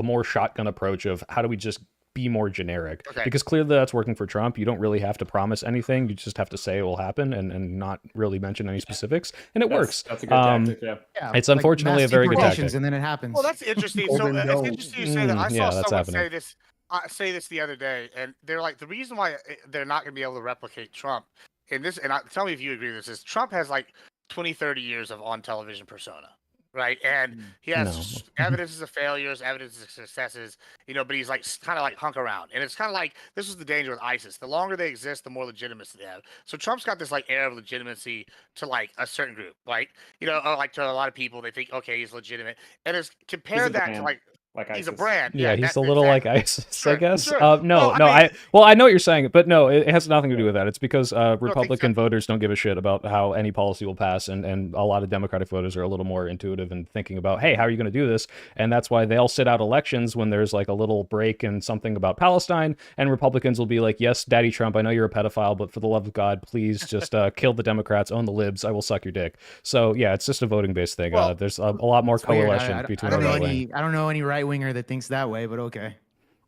more shotgun approach of how do we just be more generic? Okay. Because clearly that's working for Trump. You don't really have to promise anything. You just have to say it will happen and not really mention any specifics, and it works. That's a good tactic. Yeah. Yeah, It's unfortunately a very good predictions, tactic. and then it happens. Well, that's interesting. So Golden it's Dome. interesting you say that. I saw that's someone happening. say this the other day, and they're like, the reason why they're not going to be able to replicate Trump in this, and tell me if you agree with this, is Trump has like 20, 30 years of on television persona, right? And he has evidences of failures, evidences of successes, but he's like kind of like hunk around. And it's kind of like this is the danger with ISIS. The longer they exist, the more legitimacy they have. So Trump's got this like air of legitimacy to like a certain group, like like to a lot of people, they think okay, he's legitimate, and it's compared that to like he's a ISIS. brand. Yeah, he's a little like ISIS, I guess. Sure. No, I know what you're saying, but no, it has nothing to do with that. It's because Republican voters don't give a shit about how any policy will pass, and a lot of Democratic voters are a little more intuitive and thinking about, hey, how are you going to do this? And that's why they'll sit out elections when there's like a little break and something about Palestine, and Republicans will be like, yes, Daddy Trump, I know you're a pedophile, but for the love of God, please just kill the Democrats, own the libs, I will suck your dick. So yeah, it's just a voting-based thing. Well, there's a lot more coalition I between don't the know right any. wing. I don't know any right winger that thinks that way, but okay.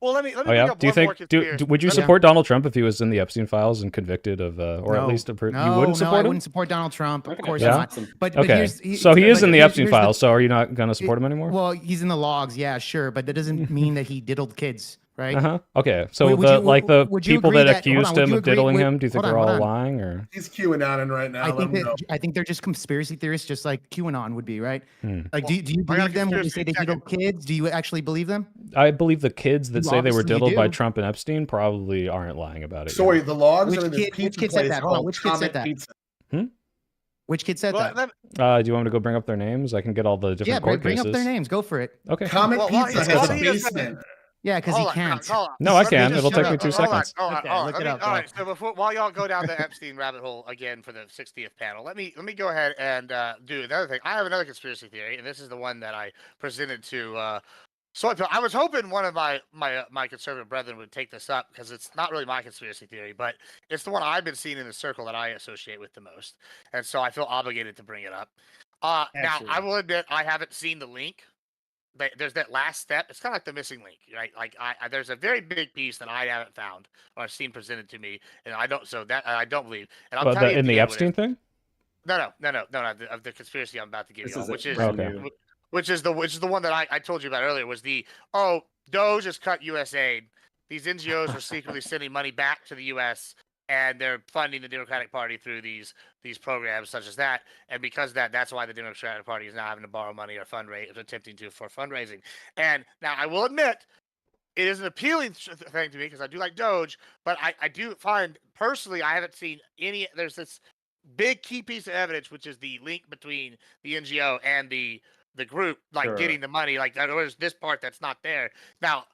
Well, let me Oh bring yeah. up Do you one more think? conspiracy. Would you support Donald Trump if he was in the Epstein files and convicted of, or at least you wouldn't support I him? wouldn't support Donald Trump. Of course Yeah? not. But Okay. So he is in the Epstein files. So are you not going to support him anymore? Well, he's in the logs. Yeah, sure, but that doesn't mean that he diddled kids, right? Okay. So would you people agree that that- accused hold on, him would of you agree diddling with- him, do you think hold they're on, all hold on. lying or? He's QAnon right now. I think they're just conspiracy theorists, just like QAnon would be, right? Like, do you I got believe them when they conspiracy say they second. diddled kids? Do you actually believe them? I believe the kids that You say they were obviously diddled by do. Trump and Epstein probably aren't lying about it. Sorry, the logs Which are in this kid- which pizza kid said place that? Hold on, called which kid said Comet that? Pizza. Which kid said Well, that? Do you want me to go bring up their names? I can get all the different Yeah, court bring cases. up their names. Go for it. Okay. Comet Well, Pizza well, has a he just- basement. Yeah, because he Hold on, can't. hold on. No, I Let me can. just- It'll take me hold 2 on, seconds. Hold on, Okay, hold on. look it Let me- up, all bro. right, so while y'all go down the Epstein rabbit hole again for the 60th panel, let me go ahead and do another thing. I have another conspiracy theory, and this is the one that I presented to. So I was hoping one of my conservative brethren would take this up because it's not really my conspiracy theory, but it's the one I've been seeing in the circle that I associate with the most, and so I feel obligated to bring it up. Now Absolutely. I will admit I haven't seen the link. There's that last step. It's kind of like the missing link, right? Like there's a very big piece that I haven't found or I've seen presented to me, and I don't. So that I don't believe. And I'll But tell you in the again what it Epstein is. thing? No, of the conspiracy I'm about to give This you, is which it, is brand Okay. new. which is the one that I told you about earlier. Was Doge has cut U.S. aid. These NGOs were secretly sending money back to the U.S. and they're funding the Democratic Party through these programs such as that. And because of that, that's why the Democratic Party is now having to borrow money or attempting to for fundraising. And now I will admit, it is an appealing thing to me because I do like Doge, but I do find personally I haven't seen any. There's this big key piece of evidence, which is the link between the NGO and the group, like Sure. getting the money. Like there's this part that's not there. Now,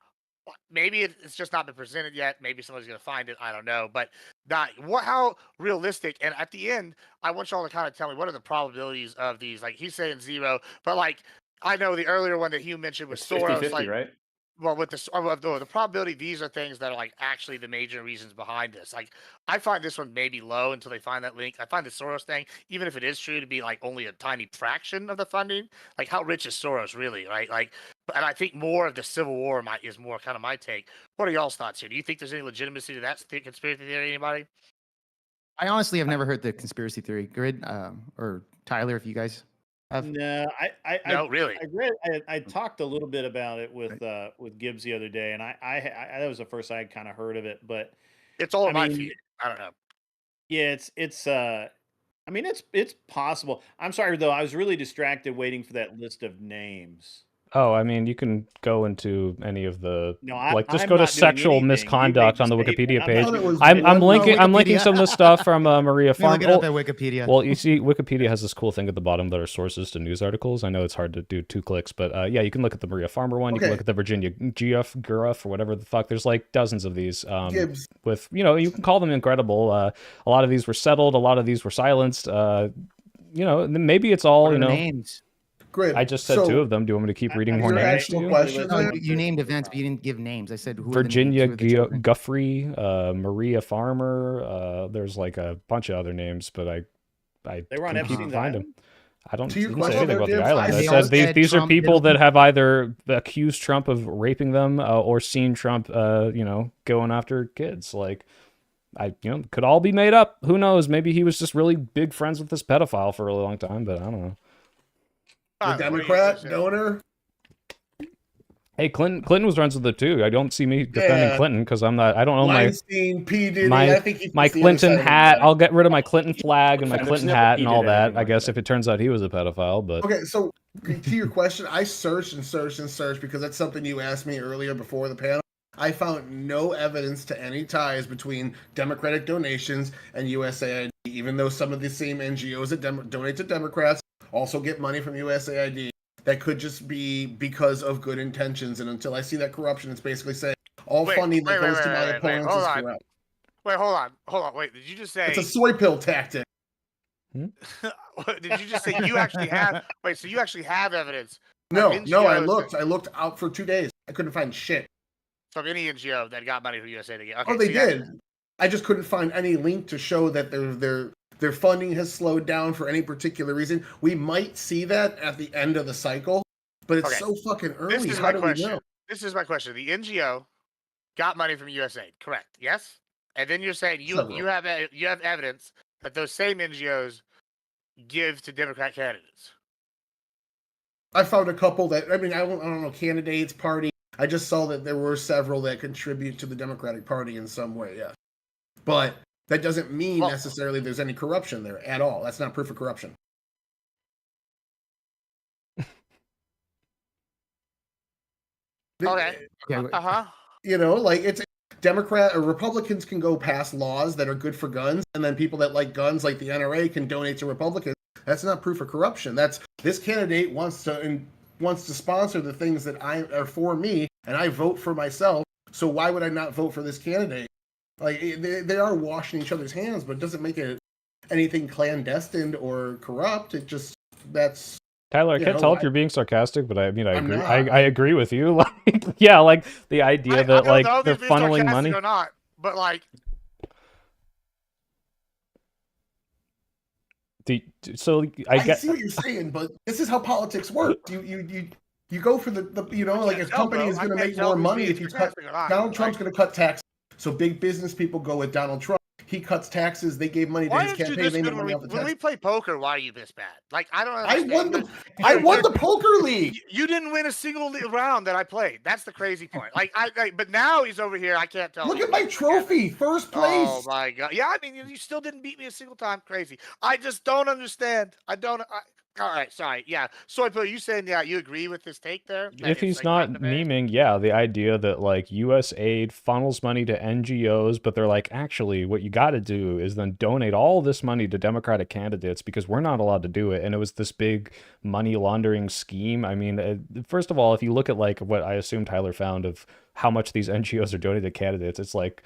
maybe it's just not been presented yet. Maybe somebody's gonna find it. I don't know. But how realistic? And at the end, I want y'all to kind of tell me what are the probabilities of these. Like he's saying 0, but like I know the earlier one that Hugh mentioned was It's Soros. 50-50, Like, right? well, with the probability, these are things that are like actually the major reasons behind this. Like, I find this one maybe low until they find that link. I find the Soros thing, even if it is true, to be like only a tiny fraction of the funding. Like, how rich is Soros really, right? Like, and I think more of the Civil War is more kind of my take. What are y'all's thoughts here? Do you think there's any legitimacy to that conspiracy theory? Anybody? I honestly have never heard the conspiracy theory. Grid or Tyler, if you guys have. No, No, really. I talked a little bit about it with Gibbs the other day, and I that was the first I had kind of heard of it, but It's all I in my mean, feed. I don't know. yeah, I mean, it's possible. I'm sorry though, I was really distracted waiting for that list of names. Oh, I mean, you can go into any of the No, just I'm go to not doing sexual anything. You misconduct made on the the statement. Wikipedia I'm page. not doing I'm anything. linking Wikipedia. some of the stuff from Maria Let me look Farm. it up at Wikipedia. Well, you see, Wikipedia has this cool thing at the bottom that are sources to news articles. I know it's hard to do 2 clicks, but yeah, you can look at the Maria Farmer one. You can Okay. look at the Virginia Guruff or whatever the fuck. There's like dozens of these. Gibbs. With you can call them incredible. A lot of these were settled. A lot of these were silenced. Maybe it's all What are the you know. names? Grid. I just said two of them. Do you want me to keep reading more your names to actual you? question No, there? you named events, but you didn't give names. I said who Virginia are the names, who are the children? Guffrey, Maria Farmer. There's like a bunch of other names, but I They were on couldn't Epstein's find Island? them. I don't To your didn't say question, anything about the Dibs, island. I They said all these said these are Trump people middle- that have either accused Trump of raping them or seen Trump, going after kids. Like, could all be made up. Who knows? Maybe he was just really big friends with this pedophile for a really long time, but I don't know. The Tyler, what are you Democrat gonna say? donor. Hey, Clinton was friends with it too. I don't see me defending Yeah. Clinton because I'm not. I don't own Weinstein, P. Diddy. my I think he my puts the other Clinton side of the hat. medal. I'll get rid of my Clinton flag and my There's Clinton never hat and all heated that. anything I like guess that. if it turns out he was a pedophile, but Okay, so to your question, I searched and searched and searched because that's something you asked me earlier before the panel. I found no evidence to any ties between Democratic donations and USAID, even though some of the same NGOs that donate to Democrats also get money from USAID. That could just be because of good intentions, and until I see that corruption, it's basically saying all funding that goes to my opponents is corrupt. Wait, hold on. Wait, did you just say? It's a soy pill tactic. Did you just say you actually have? Wait, so you actually have evidence? No, of no, I NGOs looked. I looked out for 2 days. I couldn't find shit. from any NGO that got money from USAID. Okay, Oh, they so you got- did. I just couldn't find any link to show that their funding has slowed down for any particular reason. We might see that at the end of the cycle, but it's Okay. so fucking early. This is How my do question. we know? This is my question. The NGO got money from USAID, correct? Yes. And then you're saying you have evidence that those same NGOs give to Democrat candidates. I found a couple that I don't know candidates, party. I just saw that there were several that contribute to the Democratic Party in some way. Yeah, but that doesn't mean Well- necessarily there's any corruption there at all. That's not proof of corruption. Okay. Like it's Democrat or Republicans can go pass laws that are good for guns, and then people that like guns, like the NRA, can donate to Republicans. That's not proof of corruption. That's this candidate wants to sponsor the things that are for me, and I vote for myself. So why would I not vote for this candidate? Like they are washing each other's hands, but it doesn't make it anything clandestine or corrupt. It just that's. Tyler, I You can't know, tell if you're being sarcastic, but I agree. not. I agree with you. Like, yeah, like the idea that I don't know if they're it's being funneling sarcastic money. or not, but like, So I get. see what you're saying, but this is how politics work. You go for the like a tell, company bro. is I going to can't make tell more who's money being if you cut. sarcastic or not. Donald Trump's Like- going to cut taxes, so big business people go with Donald Trump. He cuts taxes. They gave money to Why his aren't you campaign. this They good made when money we, off the when we tax. play poker? Why are you this bad? Like, I don't I understand. won the poker league. You didn't win a single round that I played. That's the crazy part. But now he's over here. I can't tell. Look if at my he's trophy, first place. Oh my god! Yeah, I mean, you still didn't beat me a single time. Crazy. I just don't understand. All right, sorry. Yeah, Soypo, you saying you agree with this take there? That If it's, he's like, not the best? memeing, yeah, the idea that like US aid funnels money to NGOs, but they're like, actually, what you got to do is then donate all this money to Democratic candidates because we're not allowed to do it. And it was this big money laundering scheme. I mean, first of all, if you look at like what I assume Tyler found of how much these NGOs are donating to candidates, it's like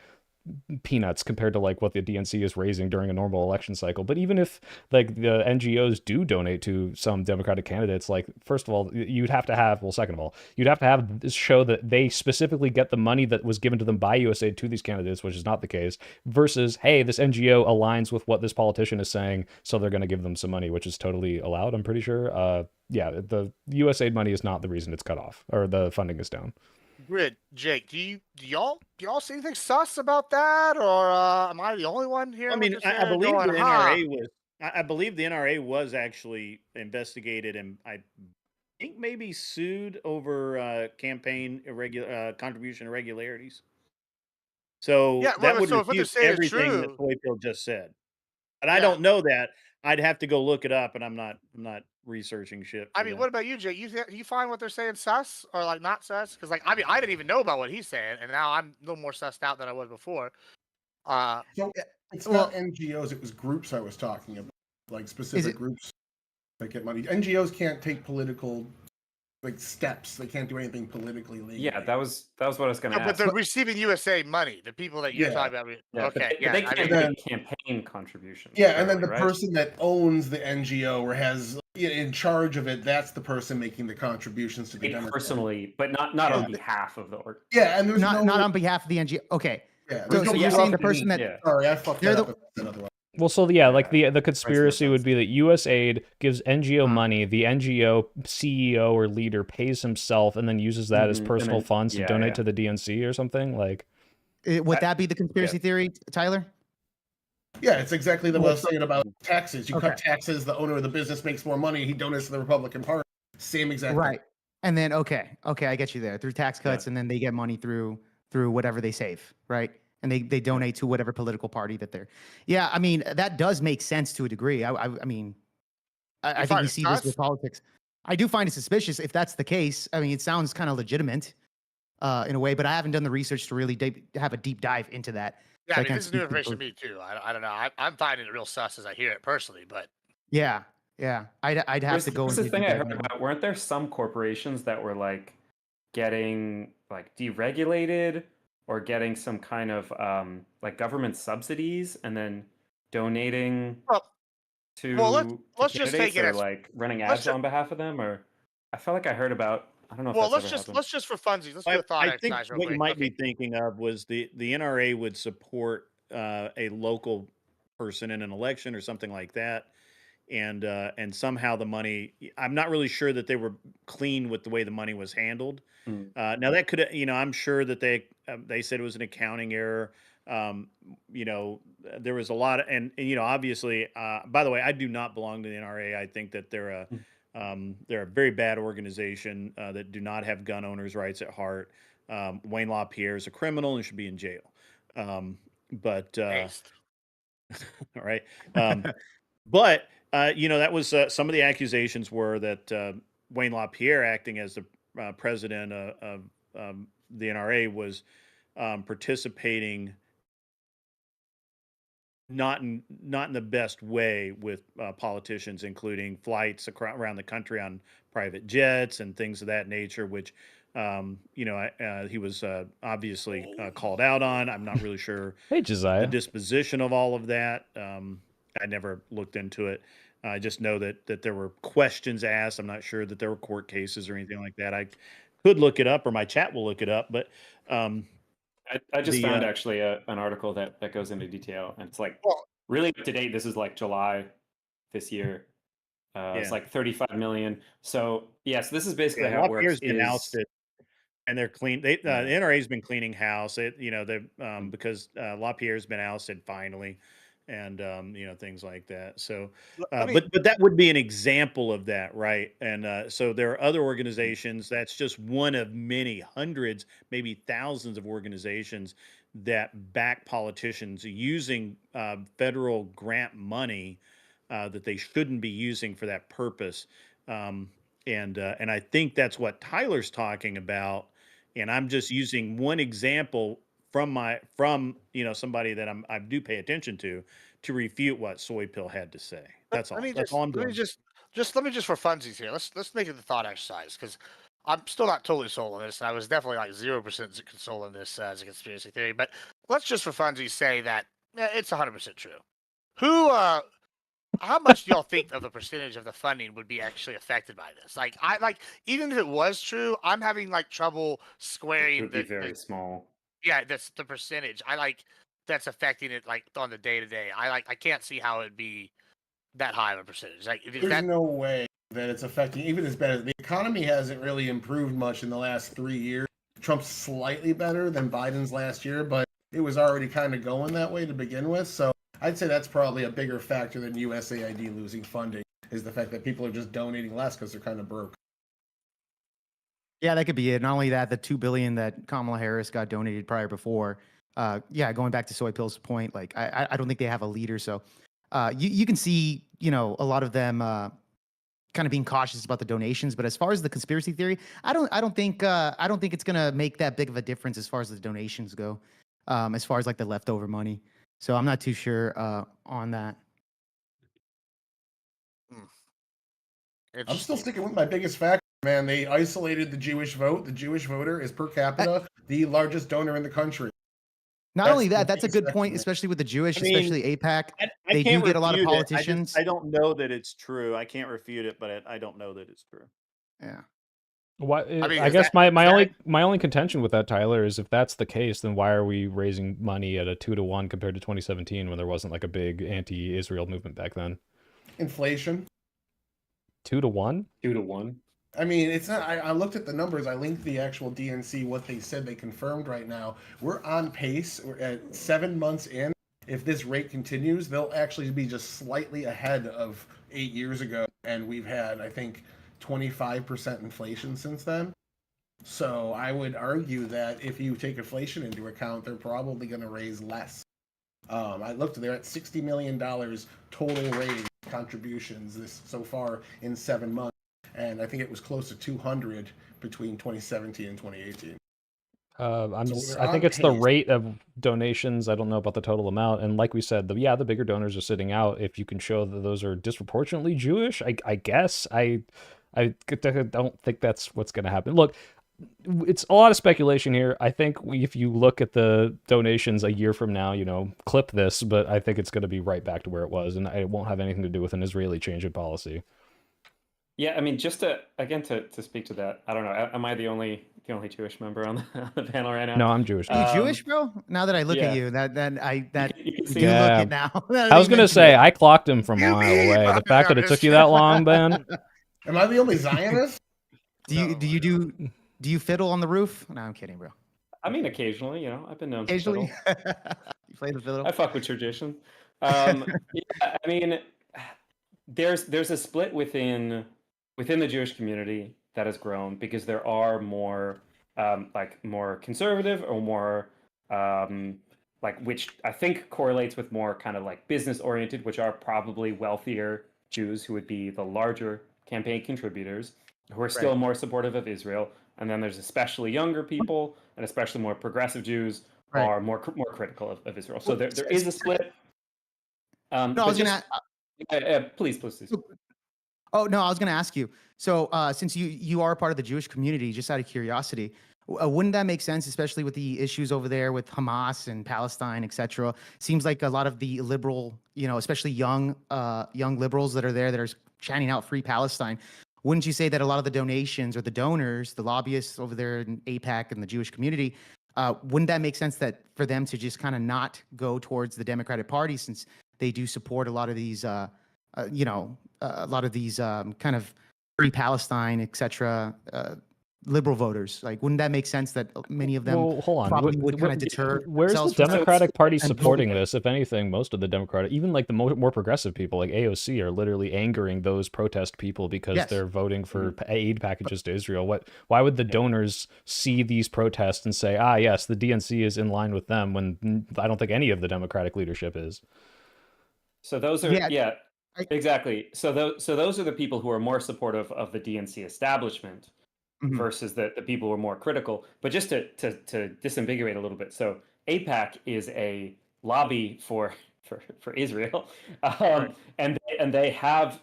peanuts compared to like what the DNC is raising during a normal election cycle. But even if like the NGOs do donate to some Democratic candidates, like first of all, you'd have to have, well, second of all, you'd have to have this show that they specifically get the money that was given to them by USAID to these candidates, which is not the case, versus, hey, this NGO aligns with what this politician is saying, so they're going to give them some money, which is totally allowed, I'm pretty sure. Yeah, the USAID money is not the reason it's cut off or the funding is down. Grid, Jake, do y'all see anything sus about that, or am I the only one here? I mean, I believe the NRA was. I believe the NRA was actually investigated, and I think maybe sued over campaign contribution irregularities. So Yeah, that would so if what they're refute saying is everything that true- Soyfield just said. But I Yeah. don't know that. I'd have to go look it up, and I'm not researching shit. I for mean, that. what about you, Jake? You find what they're saying sus or like not sus? Because I didn't even know about what he's saying, and now I'm a little more sussed out than I was before. So it's not NGOs; it was groups I was talking about, like specific groups that get money. NGOs can't take political like steps. They can't do anything politically legally. Yeah, that was what I was going to But ask. they're receiving USA money. The people that you're talking about. Yeah, Okay, but they I can't mean, make campaign contributions. Yeah, and then clearly, the right? person that owns the NGO or has in charge of it, that's the person making the contributions to the They Democrat. personally, but not on behalf of the org. Yeah, and there's not on behalf of the NGO. Okay. Yeah, So, there's no you're saying the corruption person that Yeah. sorry, I fucked they're that the up. If I said otherwise. Well, so yeah, like the Makes no conspiracy would sense. be that USAID gives NGO money, the NGO CEO or leader pays himself and then uses that as Mhm, and personal then- funds to yeah, donate yeah. to the DNC or something. Like, would that be the conspiracy theory, Tyler? Yeah, it's exactly what I was saying about taxes. You Okay. cut taxes, the owner of the business makes more money, he donates to the Republican Party. Same exact Right. thing. And then okay, I get you there through tax cuts, and then they get money through whatever they save, right? And they donate to whatever political party that they're. Yeah, I mean that does make sense to a degree. I mean, I think find we it see this sus? with politics. I do find it suspicious if that's the case. I mean, it sounds kind of legitimate in a way, but I haven't done the research to really have a deep dive into that. Yeah, So I mean, can't this is new speak to the information to proof. me too. I don't know. I'm finding it real sus as I hear it personally, but Yeah, I'd have to go There's into this thing deep I dive heard on that. about. Weren't there some corporations that were like getting like deregulated or getting some kind of like government subsidies and then donating Well, to let's just candidates take it or as like running let's ads ju- on behalf of them? Or I felt like I heard about. I don't know if well, that's ever happened. let's just for funsies, let's do a thought I think exercise real what you quick. might Okay, be thinking of was the NRA would support a local person in an election or something like that, and somehow the money. I'm not really sure that they were clean with the way the money was handled. Mm. Now that could, I'm sure that they said it was an accounting error. There was a lot of, and obviously, by the way, I do not belong to the NRA. I think that they're a very bad organization that do not have gun owners' rights at heart. Wayne LaPierre is a criminal and should be in jail. But based. all right. But that was some of the accusations were that Wayne LaPierre, acting as the president of the NRA, was participating not in the best way with politicians, including flights around the country on private jets and things of that nature, which he was obviously called out on. I'm not really sure hey, the Josiah. disposition of all of that. I never looked into it. I just know that there were questions asked. I'm not sure that there were court cases or anything like that. I could look it up, or my chat will look it up. But I just found actually an article that goes into detail, and it's like really up to date. This is like July this year. It's like 35 million. So yes, this is basically how it works. LaPierre's been ousted, and they're clean. The NRA's been cleaning house. Because LaPierre's been ousted finally, and things like that. So, but that would be an example of that, right? And so there are other organizations. That's just one of many hundreds, maybe thousands of organizations that back politicians using federal grant money that they shouldn't be using for that purpose. And I think that's what Tyler's talking about. And I'm just using one example from somebody that I do pay attention to refute what Soy Pill had to say. That's all. That's all I'm doing. Let me just for funsies here. Let's make it the thought exercise because I'm still not totally sold on this, and I was definitely like 0% sold on this as a conspiracy theory. But let's just for funsies say that it's 100% true. How much do y'all think of the percentage of the funding would be actually affected by this? Like, even if it was true, I'm having like trouble squaring. It would be very small. Yeah, that's the percentage. That's affecting it like on the day to day. I can't see how it'd be that high of a percentage. Like, There's no way that it's affecting even as bad as the economy hasn't really improved much in the last 3 years. Trump's slightly better than Biden's last year, but it was already kind of going that way to begin with. So I'd say that's probably a bigger factor than USAID losing funding is the fact that people are just donating less because they're kind of broke. Yeah, that could be it. Not only that, the $2 billion that Kamala Harris got donated prior before. Going back to Soy Pill's point, like I don't think they have a leader. So you can see, a lot of them kind of being cautious about the donations. But as far as the conspiracy theory, I don't think it's gonna make that big of a difference as far as the donations go. As far as like the leftover money. So I'm not too sure on that. I'm still sticking with my biggest factor. Man, they isolated the Jewish vote. The Jewish voter is per capita the largest donor in the country. Not That's only the that, that's a biggest good section point, of it. especially with the Jewish, I mean, especially APAC. I They can't do get a lot of refute it. politicians. I don't know that it's true. I can't refute it, but I don't know that it's true. Yeah. Why, I mean, I is guess that- my only contention with that, Tyler, is if that's the case, then why are we raising money at a 2-to-1 compared to 2017 when there wasn't like a big anti-Israel movement back then? Inflation. 2-to-1? 2-to-1. I mean, it's not. I looked at the numbers. I linked the actual DNC, what they said they confirmed right now. We're on pace. We're at 7 months in. If this rate continues, they'll actually be just slightly ahead of 8 years ago. And we've had, I think, 25% inflation since then. So I would argue that if you take inflation into account, they're probably going to raise less. I looked, they're at $60 million total raise contributions this so far in 7 months. And I think it was close to 200 between 2017 and 2018. I think it's the rate of donations. I don't know about the total amount. And like we said, the bigger donors are sitting out. If you can show that those are disproportionately Jewish, I guess I don't think that's what's going to happen. Look, it's a lot of speculation here. I think if you look at the donations a year from now, clip this, but I think it's going to be right back to where it was, and it won't have anything to do with an Israeli change in policy. Yeah, I mean, just to speak to that, I don't know. Am I the only Jewish member on the panel right now? No, I'm Jewish. Are you Jewish, bro? Now that I look at yeah. you, You can see you Yeah. look it now. I was gonna say I clocked him from a mile away. The fact that it took you that long, Ben. Am I the only Zionist? Do you fiddle on the roof? No, I'm kidding, bro. I mean, occasionally, I've been known to Occasionally, fiddle. you play the fiddle. I fuck with tradition. Yeah, I mean, there's a split within the Jewish community that has grown because there are more more conservative or more which I think correlates with more kind of like business oriented, which are probably wealthier Jews who would be the larger campaign contributors who are still more supportive of Israel. And then there's especially younger people and especially more progressive Jews who are more critical of Israel. So there is a split. No, I was gonna. Please. Oh no, I was going to ask you. So since you are part of the Jewish community, just out of curiosity, wouldn't that make sense, especially with the issues over there with Hamas and Palestine, etc.? Seems like a lot of the liberal, especially young liberals that are there that are chanting out free Palestine. Wouldn't you say that a lot of the donations or the donors, the lobbyists over there in APAC and the Jewish community, wouldn't that make sense that for them to just kind of not go towards the Democratic Party since they do support a lot of these, a lot of these kind of free Palestine, etc. Liberal voters? Like, wouldn't that make sense that many of them hold on. probably would kind of deter? Where's the themselves from Democratic Party and supporting voting? this? If anything, most of the Democratic, even like the more progressive people, like AOC, are literally angering those protest people because they're voting for aid packages to Israel. Why would the donors see these protests and say, yes, the DNC is in line with them, when I don't think any of the Democratic leadership is? So those are exactly. So those are the people who are more supportive of the DNC establishment versus the people who are more critical. But just to disambiguate a little bit, so AIPAC is a lobby for Israel, and they have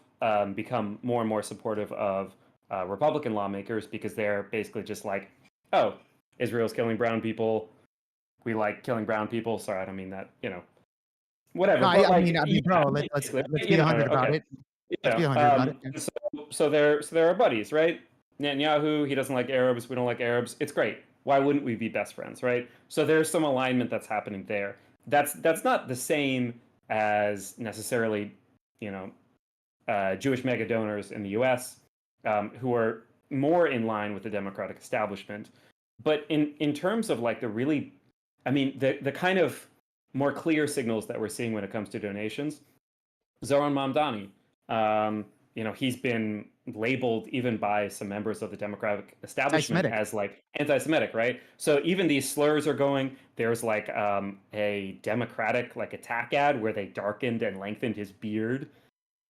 become more and more supportive of Republican lawmakers because they're basically just like, oh, Israel's killing brown people. We like killing brown people. Sorry, I don't mean that. Whatever. No, I mean, bro, let's be 100 about it. Let's be 100 about it. So they're our buddies, right? Netanyahu, he doesn't like Arabs, we don't like Arabs. It's great. Why wouldn't we be best friends, right? So there's some alignment that's happening there. That's not the same as necessarily, Jewish mega donors in the U.S. Who are more in line with the Democratic establishment. But in terms of like the kind of more clear signals that we're seeing when it comes to donations, Zoran Mamdani, he's been labeled even by some members of the Democratic establishment as like anti-Semitic, right? So even these slurs are going. There's like a Democratic like attack ad where they darkened and lengthened his beard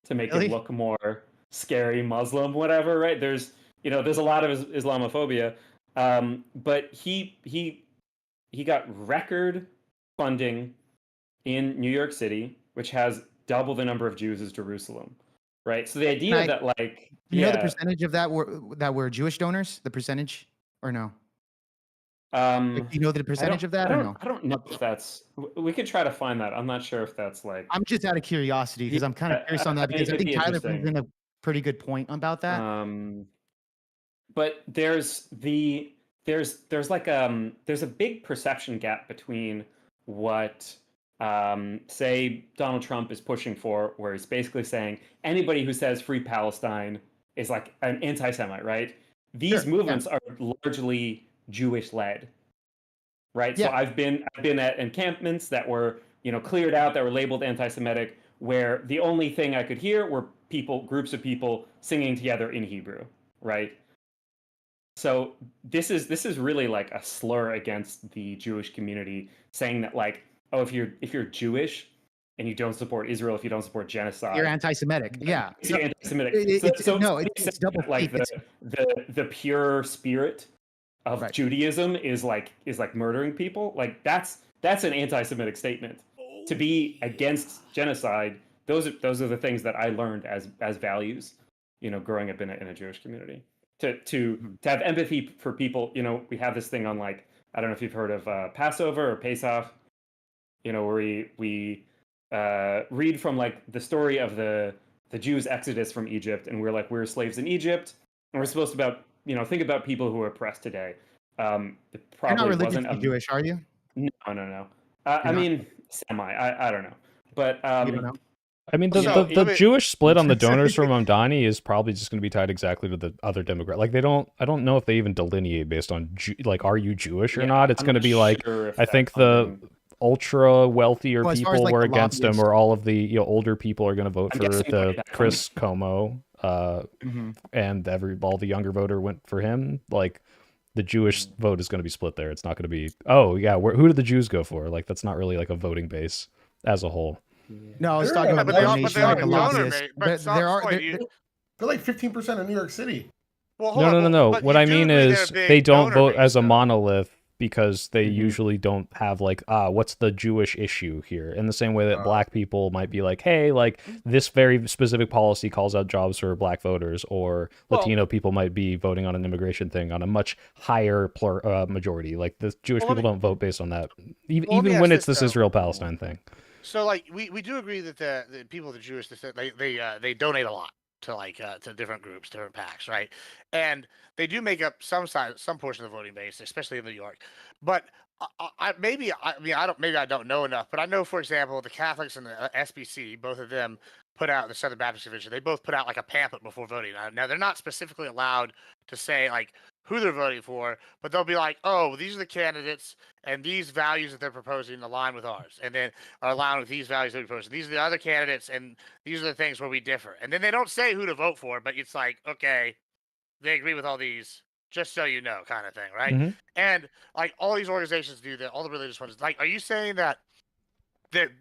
to make it look more scary Muslim, whatever, right? There's a lot of Islamophobia, but he got record funding in New York City, which has double the number of Jews as Jerusalem. right? So the idea that like, you know the percentage of that were Jewish donors, the percentage, or no? Do you know the percentage of that or no? I don't know if that's. We could try to find that. I'm not sure if that's like. I'm just out of curiosity because I'm kind of curious on that because I it'd think be Tyler brings interesting. in a pretty good point about that. But there's like there's a big perception gap between what say Donald Trump is pushing for, where he's basically saying anybody who says free Palestine is like an anti-Semite, right? These movements are largely Jewish led, right? Yeah. So I've been at encampments that were, you know, cleared out, that were labeled anti-Semitic, where the only thing I could hear were groups of people singing together in Hebrew, right? So this is really like a slur against the Jewish community, saying that like, oh, if you're Jewish and you don't support Israel, if you don't support genocide, you're anti-Semitic. Yeah, you're anti-Semitic. It's double like the pure spirit of Judaism is like murdering people. Like that's an anti-Semitic statement. To be against genocide, those are the things that I learned as values, you know, growing up in a Jewish community. To have empathy for people, you know, we have this thing on like, I don't know if you've heard of Passover or Pesach, you know, where we read from like the story of the Jews' exodus from Egypt, and we're slaves in Egypt, and we're supposed to think about people who are oppressed today. It probably You're not wasn't religiously Jewish, are you? No. I mean, semi. I don't know, but you don't know. I mean, the Jewish split on the donors from Mamdani is probably just going to be tied exactly to the other demographic. Like I don't know if they even delineate based on like, are you Jewish or not? It's going to be like, I think the ultra wealthier people were against him, or all of the older people are going to vote for the Chris Como, and all the younger voter went for him. Like the Jewish vote is going to be split there. It's not going to be, oh yeah, who did the Jews go for? Like that's not really like a voting base as a whole. No, I was talking about donation, like a lobbyist. They're like 15% of New York City. Well, no. What I mean is they don't vote as a monolith because they usually don't have like, what's the Jewish issue here? In the same way that black people might be like, hey, like this very specific policy calls out jobs for black voters, or Latino people might be voting on an immigration thing on a much higher majority. Like the Jewish people don't vote based on that, even when it's this Israel-Palestine thing. So like we do agree that the people of the Jewish they donate a lot to different groups, different PACs, right? And they do make up some portion of the voting base, especially in New York. But I don't know enough, but I know, for example, the Catholics and the SBC, both of them put out, the Southern Baptist Convention, they both put out like a pamphlet before voting. Now they're not specifically allowed to say like who they're voting for, but they'll be like, oh, these are the candidates and these values that they're proposing align with ours, and then are aligned with these values that we're proposing. These are the other candidates, and these are the things where we differ. And then they don't say who to vote for, but it's like, okay, they agree with all these, just so you know, kind of thing, right? Mm-hmm. And like all these organizations do that, all the religious ones. Like, are you saying that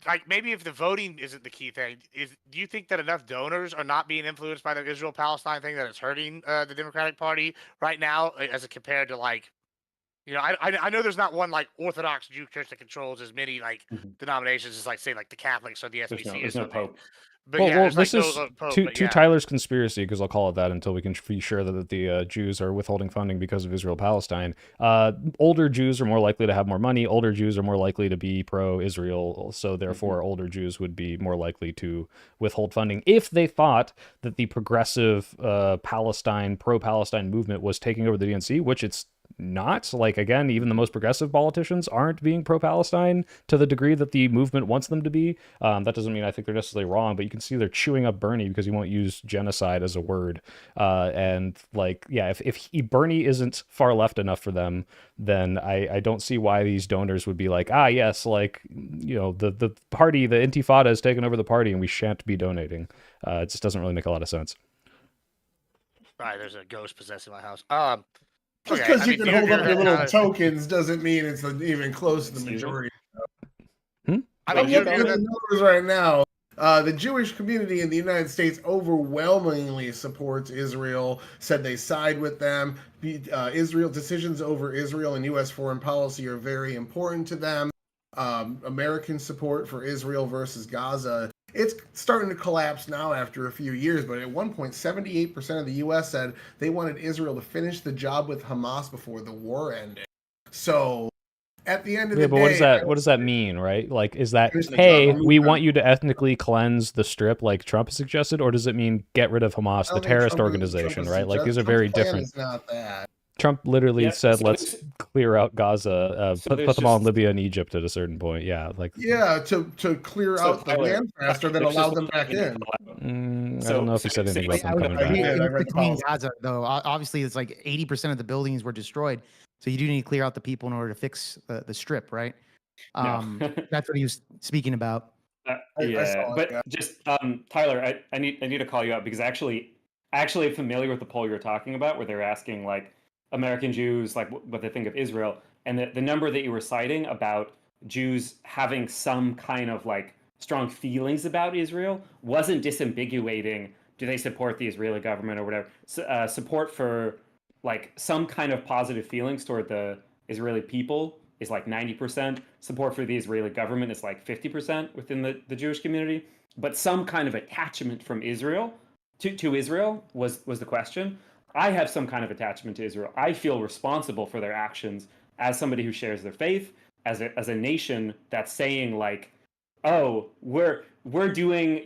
like maybe if the voting isn't the key thing, do you think that enough donors are not being influenced by the Israel-Palestine thing that it's hurting the Democratic Party right now, as compared to like, you know, I know there's not one like Orthodox Jew church that controls as many like denominations as like say like the Catholics or the SBC or something. Pope. But well, this is to Tyler's conspiracy, because I'll call it that until we can be sure that the Jews are withholding funding because of Israel-Palestine. Older Jews are more likely to have more money. Older Jews are more likely to be pro-Israel. So therefore, older Jews would be more likely to withhold funding if they thought that the progressive pro-Palestine movement was taking over the DNC, which it's not. Like, again, even the most progressive politicians aren't being pro-Palestine to the degree that the movement wants them to be. That doesn't mean I think they're necessarily wrong, but you can see they're chewing up Bernie because he won't use genocide as a word. And like, yeah, if Bernie isn't far left enough for them, then I don't see why these donors would be like, yes, like, you know, the party, the Intifada has taken over the party and we shan't be donating. It just doesn't really make a lot of sense. Right, there's a ghost possessing my house. Just because you can hold up your little tokens doesn't mean it's even close to the majority. I'm looking at the numbers right now. The Jewish community in the United States overwhelmingly supports Israel, said they side with them. Decisions over Israel and U.S. foreign policy are very important to them. American support for Israel versus Gaza It's starting to collapse now after a few years, but at one point, 78% of the U.S. said they wanted Israel to finish the job with Hamas before the war ended. So, at the end of Yeah, the but day, what does that mean, right? Like, is that, finish the job hey, and move we on. want you to ethnically cleanse the strip like Trump has suggested, or does it mean get rid of Hamas, I the don't think terrorist Trump organization, is right? Like, these are Trump's very plan different. is not that. Trump literally Yeah, said, so let's there's clear out Gaza, so put there's them all in just Libya and Egypt at a certain point. Yeah, like, Yeah, to clear so out the Tyler, land faster than there's allow just them one back thing to in. call out. I don't know if he So said anything say about them I would coming agree. back. did. I It's read the between policy. Gaza, though. Obviously, it's like 80% of the buildings were destroyed. So you do need to clear out the people in order to fix the strip, right? no. That's what he was speaking about. I Yeah, saw it. but Yeah. just Tyler, I need to call you out because actually I'm familiar with the poll you're talking about, where they're asking like American Jews like what they think of Israel, and the number that you were citing about Jews having some kind of like strong feelings about Israel wasn't disambiguating. Do they support the Israeli government or whatever? Support for like some kind of positive feelings toward the Israeli people is like 90%. Support for the Israeli government is like 50% within the Jewish community. But some kind of attachment from Israel to Israel was the question. I have some kind of attachment to Israel. I feel responsible for their actions as somebody who shares their faith, as a nation that's saying like, oh, we're doing,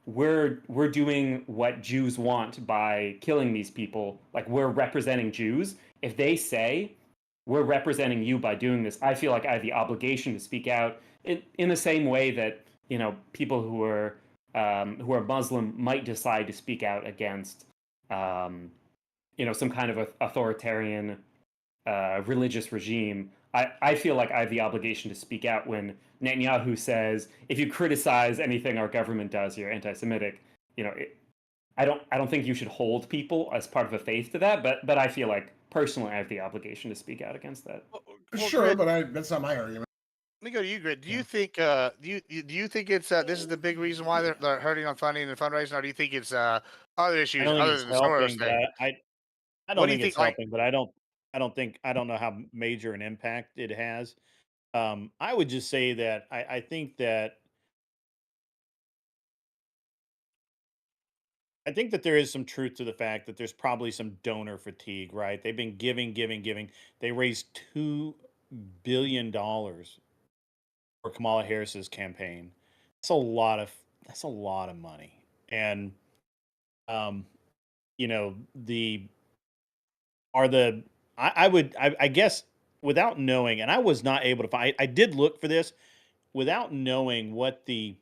we're doing what Jews want by killing these people. Like we're representing Jews. If they say we're representing you by doing this, I feel like I have the obligation to speak out in the same way that people who are Muslim might decide to speak out against some kind of authoritarian religious regime. I feel like I have the obligation to speak out when Netanyahu says, if you criticize anything our government does, you're anti-Semitic. I don't think you should hold people as part of a faith to that, but I feel like personally I have the obligation to speak out against that. Well, Sure, Grid, but that's not my argument. let me go to you, Grid. Do you think do you think it's this is the big reason why they're hurting on funding and fundraising, or do you think it's other I issues don't think other it's than the Soros helping, but thing? I What don't do you think think? it's Like, helping, but I don't know how major an impact it has. I would just say that I think that there is some truth to the fact that there's probably some donor fatigue, right? They've been giving. They raised $2 billion for Kamala Harris's campaign. That's a lot of money, and um, the are the I guess without knowing, and I was not able to find. I did look for this without knowing what the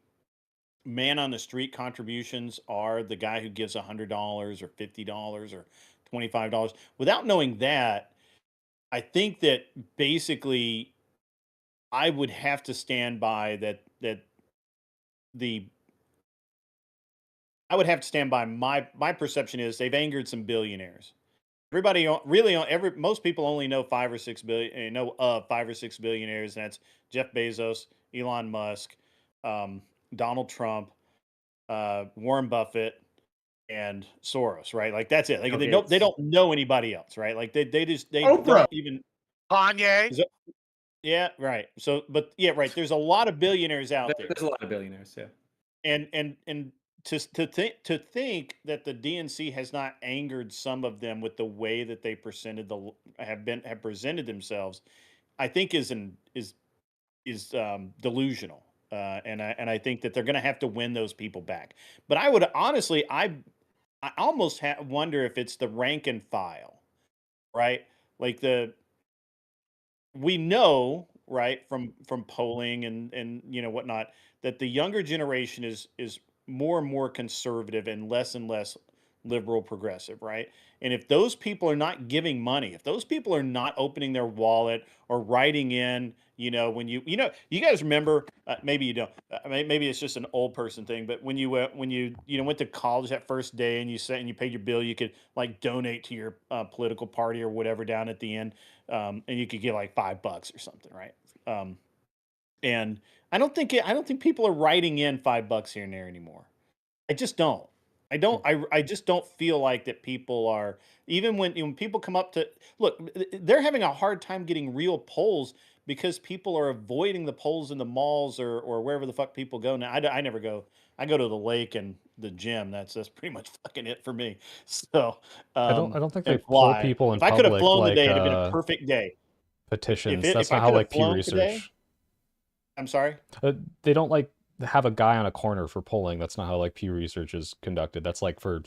man on the street contributions are, the guy who gives $100 or $50 or $25. Without knowing that, I think that basically I would have to stand by the I would have to stand by my perception is they've angered some billionaires. Everybody really most people only know 5 or 6 billionaires. And that's Jeff Bezos, Elon Musk, Donald Trump, Warren Buffett, and Soros, right? Like that's it. Like Bill they Gates. don't know anybody else, right? Like they Oprah. don't even. Kanye. Yeah, right. So, but yeah, right. There's a lot of billionaires out there, There's a lot of billionaires, yeah. and to think that the DNC has not angered some of them with the way that they have presented themselves, I think is delusional. And I think that they're going to have to win those people back. But I would honestly, I almost wonder if it's the rank and file, right? Like we know, right, from polling and whatnot, that the younger generation is more and more conservative and less liberal progressive, right? And if those people are not giving money, if those people are not opening their wallet or writing in, when you guys remember, maybe you don't, maybe it's just an old person thing, but when you went to college that first day and you paid your bill, you could like donate to your political party or whatever down at the end, and you could get like $5 or something, right? And I don't think people are writing in $5 here and there anymore. I just don't. I just don't feel like that people are, even when people come up to look, they're having a hard time getting real polls because people are avoiding the polls in the malls or wherever the fuck people go now. I never go. I go to the lake and the gym. That's pretty much fucking it for me. So I don't think they and poll fly. people in If I could have public flown like today, it'd have been a perfect day. petitions. If That's I not how could have like Pew flown today, Research. I'm sorry. They don't like have a guy on a corner for polling. That's not how like Pew Research is conducted. That's like for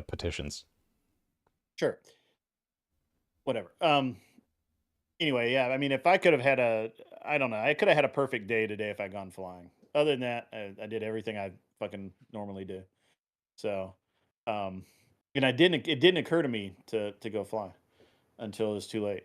petitions. Sure. Whatever. Anyway, yeah. I mean, if I could have had I don't know. I could have had a perfect day today if I'd gone flying. Other than that, I did everything I fucking normally do. So, and it didn't occur to me to go fly until it was too late.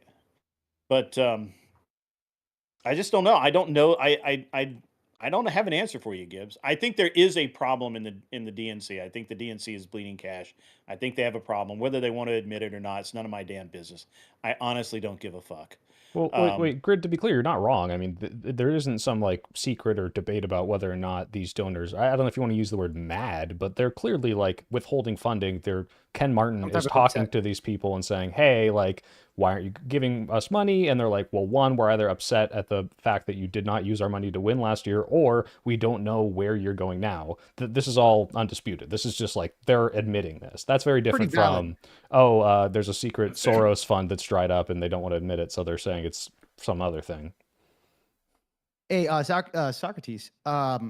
But I just don't know. I don't know. I don't have an answer for you, Gibbs. I think there is a problem in the DNC. I think the DNC is bleeding cash. I think they have a problem. Whether they want to admit it or not, it's none of my damn business. I honestly don't give a fuck. Well, wait, Grid, to be clear, you're not wrong. I mean, there isn't some like secret or debate about whether or not these donors, I don't know if you want to use the word mad, but they're clearly like withholding funding. Ken Martin is talking to these people and saying, hey, like, why aren't you giving us money? And they're like, well, one, we're either upset at the fact that you did not use our money to win last year, or we don't know where you're going now. This is all undisputed. This is just like, they're admitting this. That's very different from, there's a secret Soros fund that's dried up and they don't want to admit it, so they're saying it's some other thing. Hey, Socrates.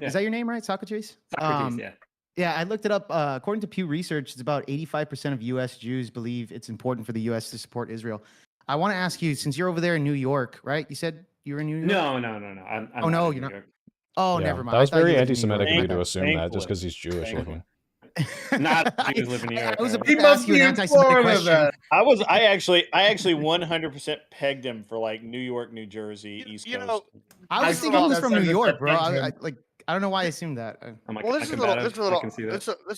Is that your name, right? Socrates? Socrates, yeah. Yeah, I looked it up. According to Pew Research, it's about 85% of U.S. Jews believe it's important for the U.S. to support Israel. I want to ask you, since you're over there in New York, right? You said you were in New York? No. I'm not in New York. Oh, Yeah, never mind. That was very anti-Semitic of you to assume that just because he's Jewish looking. Not Jews live in New York. I was right? about to ask you an anti-Semitic question. I actually 100% pegged him for like New York, New Jersey, East Coast. I was thinking he was from New York, bro. I don't know why I assumed that. Well, this is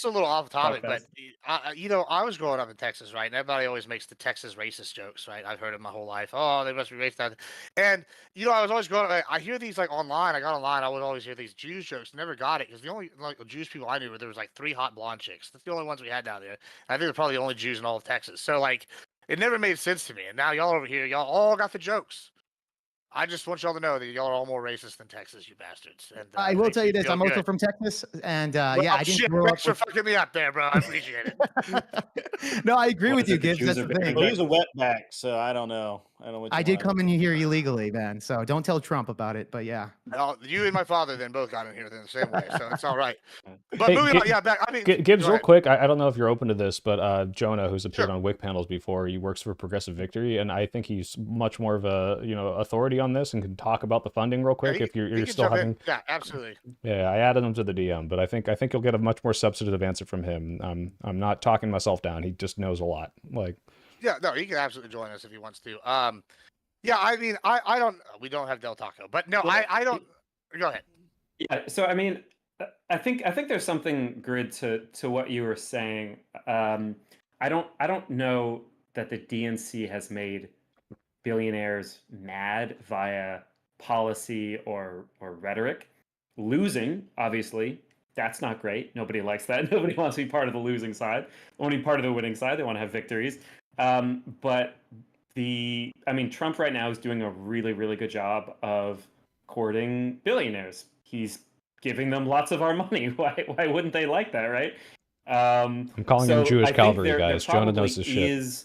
a little off topic, but I was growing up in Texas, right? And everybody always makes the Texas racist jokes, right? I've heard it my whole life. Oh, they must be racist. And I was always growing up. I hear these like online. I got online. I would always hear these Jews jokes. Never got it because the only like Jewish people I knew were there was like 3 hot blonde chicks. That's the only ones we had down there. And I think they're probably the only Jews in all of Texas. So like, it never made sense to me. And now y'all over here, y'all all got the jokes. I just want y'all to know that y'all are all more racist than Texas, you bastards. And I will tell you this: I'm also from Texas, and I didn't grow up. Thanks for fucking me up there, bro. I appreciate it. No, I agree with you, Gibbs. That's the thing. Well, he's a wetback, so I don't know. I did come in here illegally, man. So don't tell Trump about it. But yeah, you and my father then both got in here the same way, so it's all right. But moving on, back. I mean, Gibbs, real quick. I don't know if you're open to this, but Jonah, who's appeared on WIC panels before, he works for Progressive Victory, and I think he's much more of a authority on this and can talk about the funding real quick. If you're still having, yeah, absolutely. Yeah, I added him to the DM, but I think you'll get a much more substantive answer from him. I'm not talking myself down. He just knows a lot. Yeah, no, he can absolutely join us if he wants to. Yeah, I mean, I don't. We don't have Del Taco, but no, I don't. Go ahead. Yeah, so I mean, I think there's something, Grid, to what you were saying. I don't know that the DNC has made billionaires mad via policy or rhetoric. Losing, obviously, that's not great. Nobody likes that. Nobody wants to be part of the losing side. Only part of the winning side. They want to have victories. But Trump right now is doing a really, really good job of courting billionaires. He's giving them lots of our money. Why wouldn't they like that, right? I'm calling him Jewish Calvary, guys. Jonah knows this shit.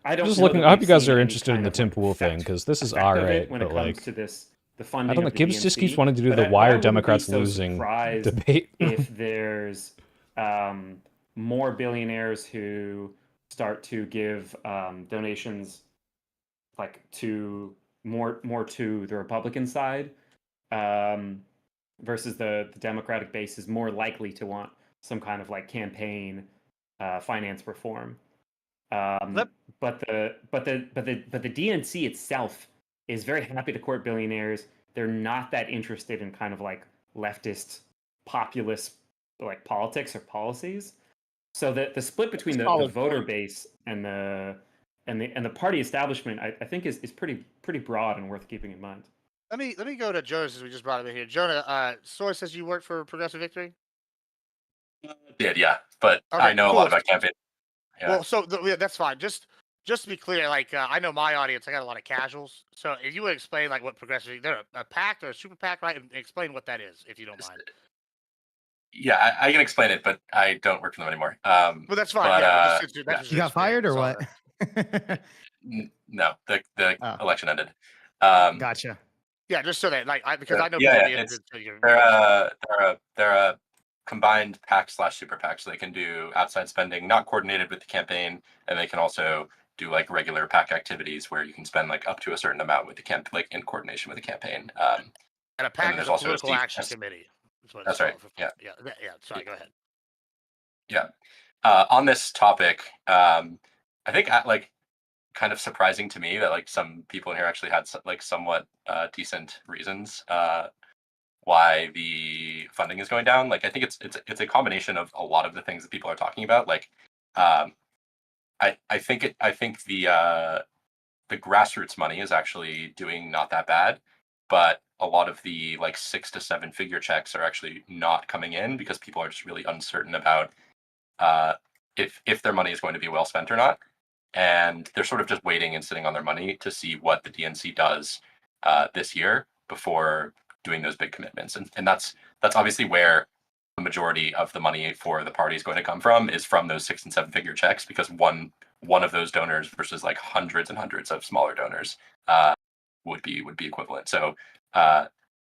I just looking. I hope you guys are interested in the Tim Pool thing, because this is all right. When it comes to this, the funding. I don't know. Gibbs just keeps DNC, wanting to do the why are Democrats so losing debate. If there's more billionaires who start to give donations, like to more to the Republican side, versus the Democratic base is more likely to want some kind of like campaign finance reform. But the DNC itself is very happy to court billionaires. They're not that interested in kind of like leftist populist like politics or policies. So the split between the voter base and the party establishment, I think is pretty broad and worth keeping in mind. Let me go to Jonah since we just brought him in here. Jonah, Soy says you work for Progressive Victory. Did, yeah, but okay, I know a lot about campaign. Yeah. Well, so that's fine. Just just to be clear, like I know my audience, I got a lot of casuals. So if you would explain like what progressive, they're a PAC or a super PAC, right? And explain what that is, if you don't mind. Yeah, I can explain it, but I don't work for them anymore. Well, that's fine. But Yeah, but just, yeah, that's You got fired or what? no, the Oh. election ended. Gotcha. Yeah, just so that like because I know yeah, people yeah, be it's interested. So you're, they're a combined PAC / super PAC, so they can do outside spending, not coordinated with the campaign, and they can also do like regular PAC activities where you can spend like up to a certain amount with the camp, like in coordination with the campaign. and a PAC is there's a also political action committee. That's what it's That's right. called. Yeah. Yeah. Sorry, go ahead. Yeah. On this topic, I think like kind of surprising to me that like some people in here actually had like somewhat decent reasons why the funding is going down. Like I think it's a combination of a lot of the things that people are talking about. Like I think the grassroots money is actually doing not that bad, but a lot of the like 6 to 7 figure checks are actually not coming in because people are just really uncertain about uh, if their money is going to be well spent or not, and they're sort of just waiting and sitting on their money to see what the DNC does this year before doing those big commitments, and that's obviously where the majority of the money for the party is going to come from, is from those 6 and 7 figure checks, because one of those donors versus like hundreds and hundreds of smaller donors would be equivalent. So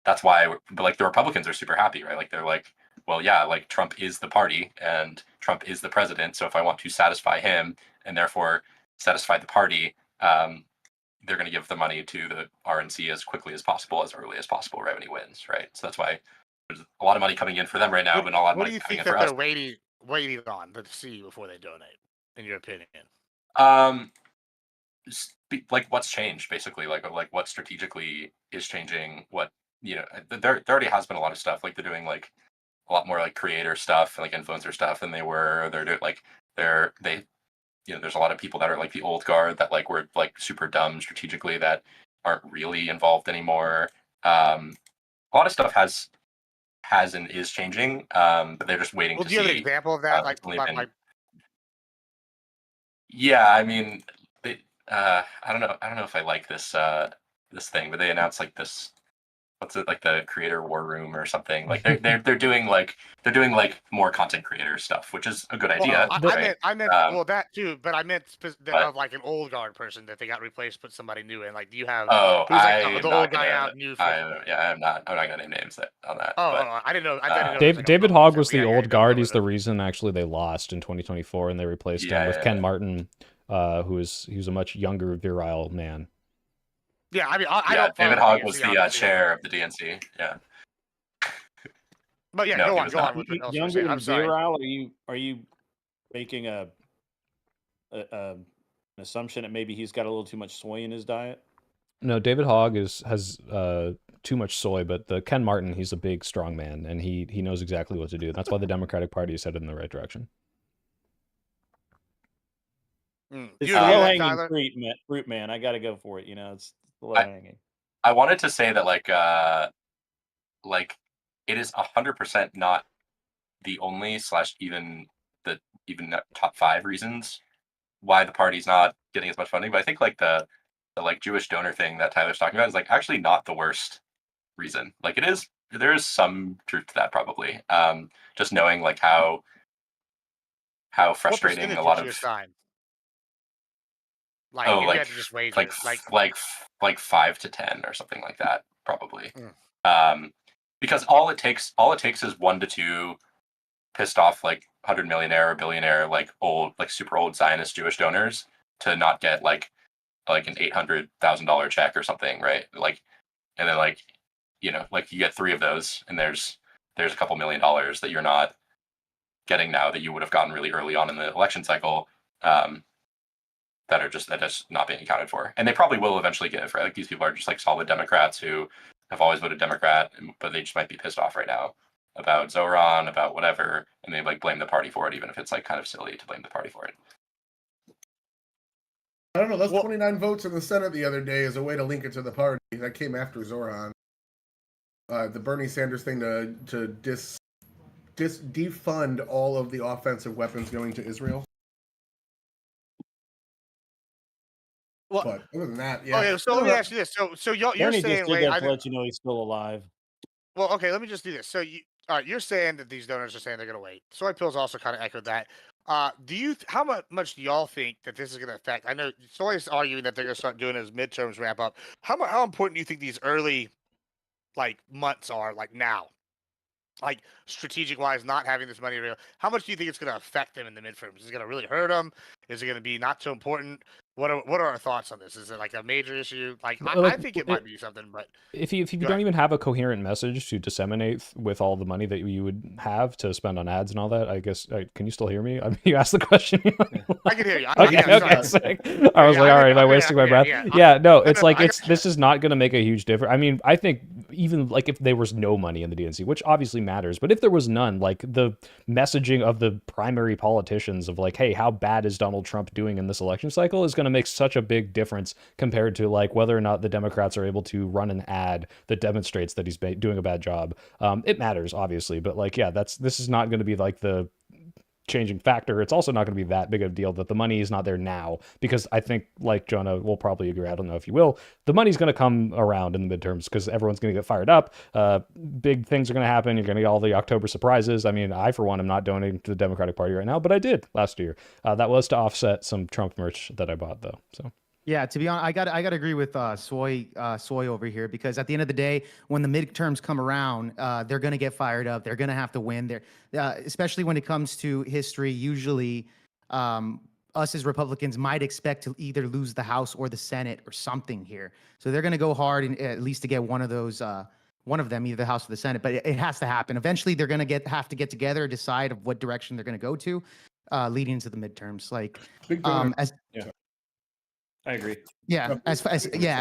that's why, but like the Republicans are super happy, right? Like they're like, well, yeah, like Trump is the party and Trump is the president. So if I want to satisfy him and therefore satisfy the party, they're going to give the money to the RNC as quickly as possible, as early as possible, right when he wins, right? So that's why there's a lot of money coming in for them right now, but not a lot of What do money you coming think in that for us. they're waiting on to see before they donate, in your opinion? Like what's changed, basically, like what strategically is changing. What, there already has been a lot of stuff, like they're doing like a lot more like creator stuff, like influencer stuff than they were. They're doing like they there's a lot of people that are like the old guard that like were like super dumb strategically that aren't really involved anymore. A lot of stuff has and is changing, but they're just waiting Well, to do you have an see. example of that? Like, Yeah, I mean, I don't know if I like this thing, but they announced like this, what's it, like the creator war room or something. Like they're doing like more content creator stuff, which is a good idea. I meant well, that too, but I meant of like an old guard person that they got replaced, put somebody new in. Like, do you have who's like the old guy out new? I'm not gonna name names on that. I didn't know. I didn't know. David Hogg was the old guard. He's the reason actually they lost in 2024, and they replaced him with Ken Martin, who's a much younger, virile man. Yeah, I mean, I don't. David Hogg was the chair of the DNC. Yeah. But yeah, go on with what else you're saying. I'm sorry. Virile, are you making an assumption that maybe he's got a little too much soy in his diet? No, David Hogg has too much soy, but the Ken Martin, he's a big, strong man, and he knows exactly what to do. That's why the Democratic Party is headed in the right direction. It's low-hanging fruit, man. I got to go for it. It's low-hanging. I wanted to say that like it is 100% not the only / even top 5 reasons why the party's not getting as much funding. But I think like the like Jewish donor thing that Tyler's talking about is like actually not the worst reason. Like there is some truth to that, probably. Just knowing like how frustrating a lot of sign? Like, if you like had to just wager, like 5 to 10 or something like that, probably. Because all it takes is 1 to 2 pissed off like 100 millionaire or billionaire like old, like super old Zionist Jewish donors to not get like an $800,000 check or something, right? Like, and then like like you get 3 of those, and there's a couple $1 million that you're not getting now that you would have gotten really early on in the election cycle. That are just not being accounted for, and they probably will eventually give, right? Like these people are just like solid Democrats who have always voted Democrat, but they just might be pissed off right now about Zoran, about whatever, and they like blame the party for it, even if it's like kind of silly to blame the party for it. I don't know. Those 29 votes in the Senate the other day is a way to link it to the party. That came after Zoran. The Bernie Sanders thing to defund all of the offensive weapons going to Israel. Well, But other than that, yeah. okay, so let me ask you this. So you're Bernie just saying, did wait, that to let you know he's still alive. well, okay, let me just do this. So all right, you're saying that these donors are saying they're going to wait. Soy Pills also kind of echoed that. How much do y'all think that this is going to affect? I know Soy's arguing that they're going to start doing as midterms wrap up. How important do you think these early like months are, like now? Like strategic wise, not having this money real. How much do you think it's going to affect them in the midterms? Is it going to really hurt them? Is it going to be not so important? What are our thoughts on this? Is it like a major issue? Like I think it might be something, but if you go don't ahead. even have a coherent message to disseminate with all the money that you would have to spend on ads and all that, I guess, can you still hear me? I mean, you asked the question. I can hear you. Okay, Yeah, okay, sorry. sick. I was like, all right, am I wasting my breath? Yeah. Yeah, no, No, it's no, like I got you. this is not going to make a huge difference. I mean, I think even like if there was no money in the DNC, which obviously matters, but if there was none, like the messaging of the primary politicians of like, hey, how bad is Donald Trump doing in this election cycle is going to make such a big difference compared to like whether or not the Democrats are able to run an ad that demonstrates that he's doing a bad job. It matters obviously, but like, yeah, this is not going to be like the changing factor. It's also not going to be that big of a deal that the money is not there now, because I think, like Jonah will probably agree, I don't know if you will, the money's going to come around in the midterms because everyone's going to get fired up. Big things are going to happen. You're going to get all the October surprises. I mean, I, for one, am not donating to the Democratic Party right now, but I did last year. That was to offset some Trump merch that I bought, though. So. Yeah, to be honest, I got to agree with Soy over here, because at the end of the day, when the midterms come around, they're going to get fired up. They're going to have to win. Especially when it comes to history. Usually, us as Republicans might expect to either lose the House or the Senate or something here. So they're going to go hard at least to get one of those. One of them, either the House or the Senate, but it has to happen. Eventually, they're going to have to get together, decide of what direction they're going to go to, leading into the midterms. Like, I agree. Yeah, as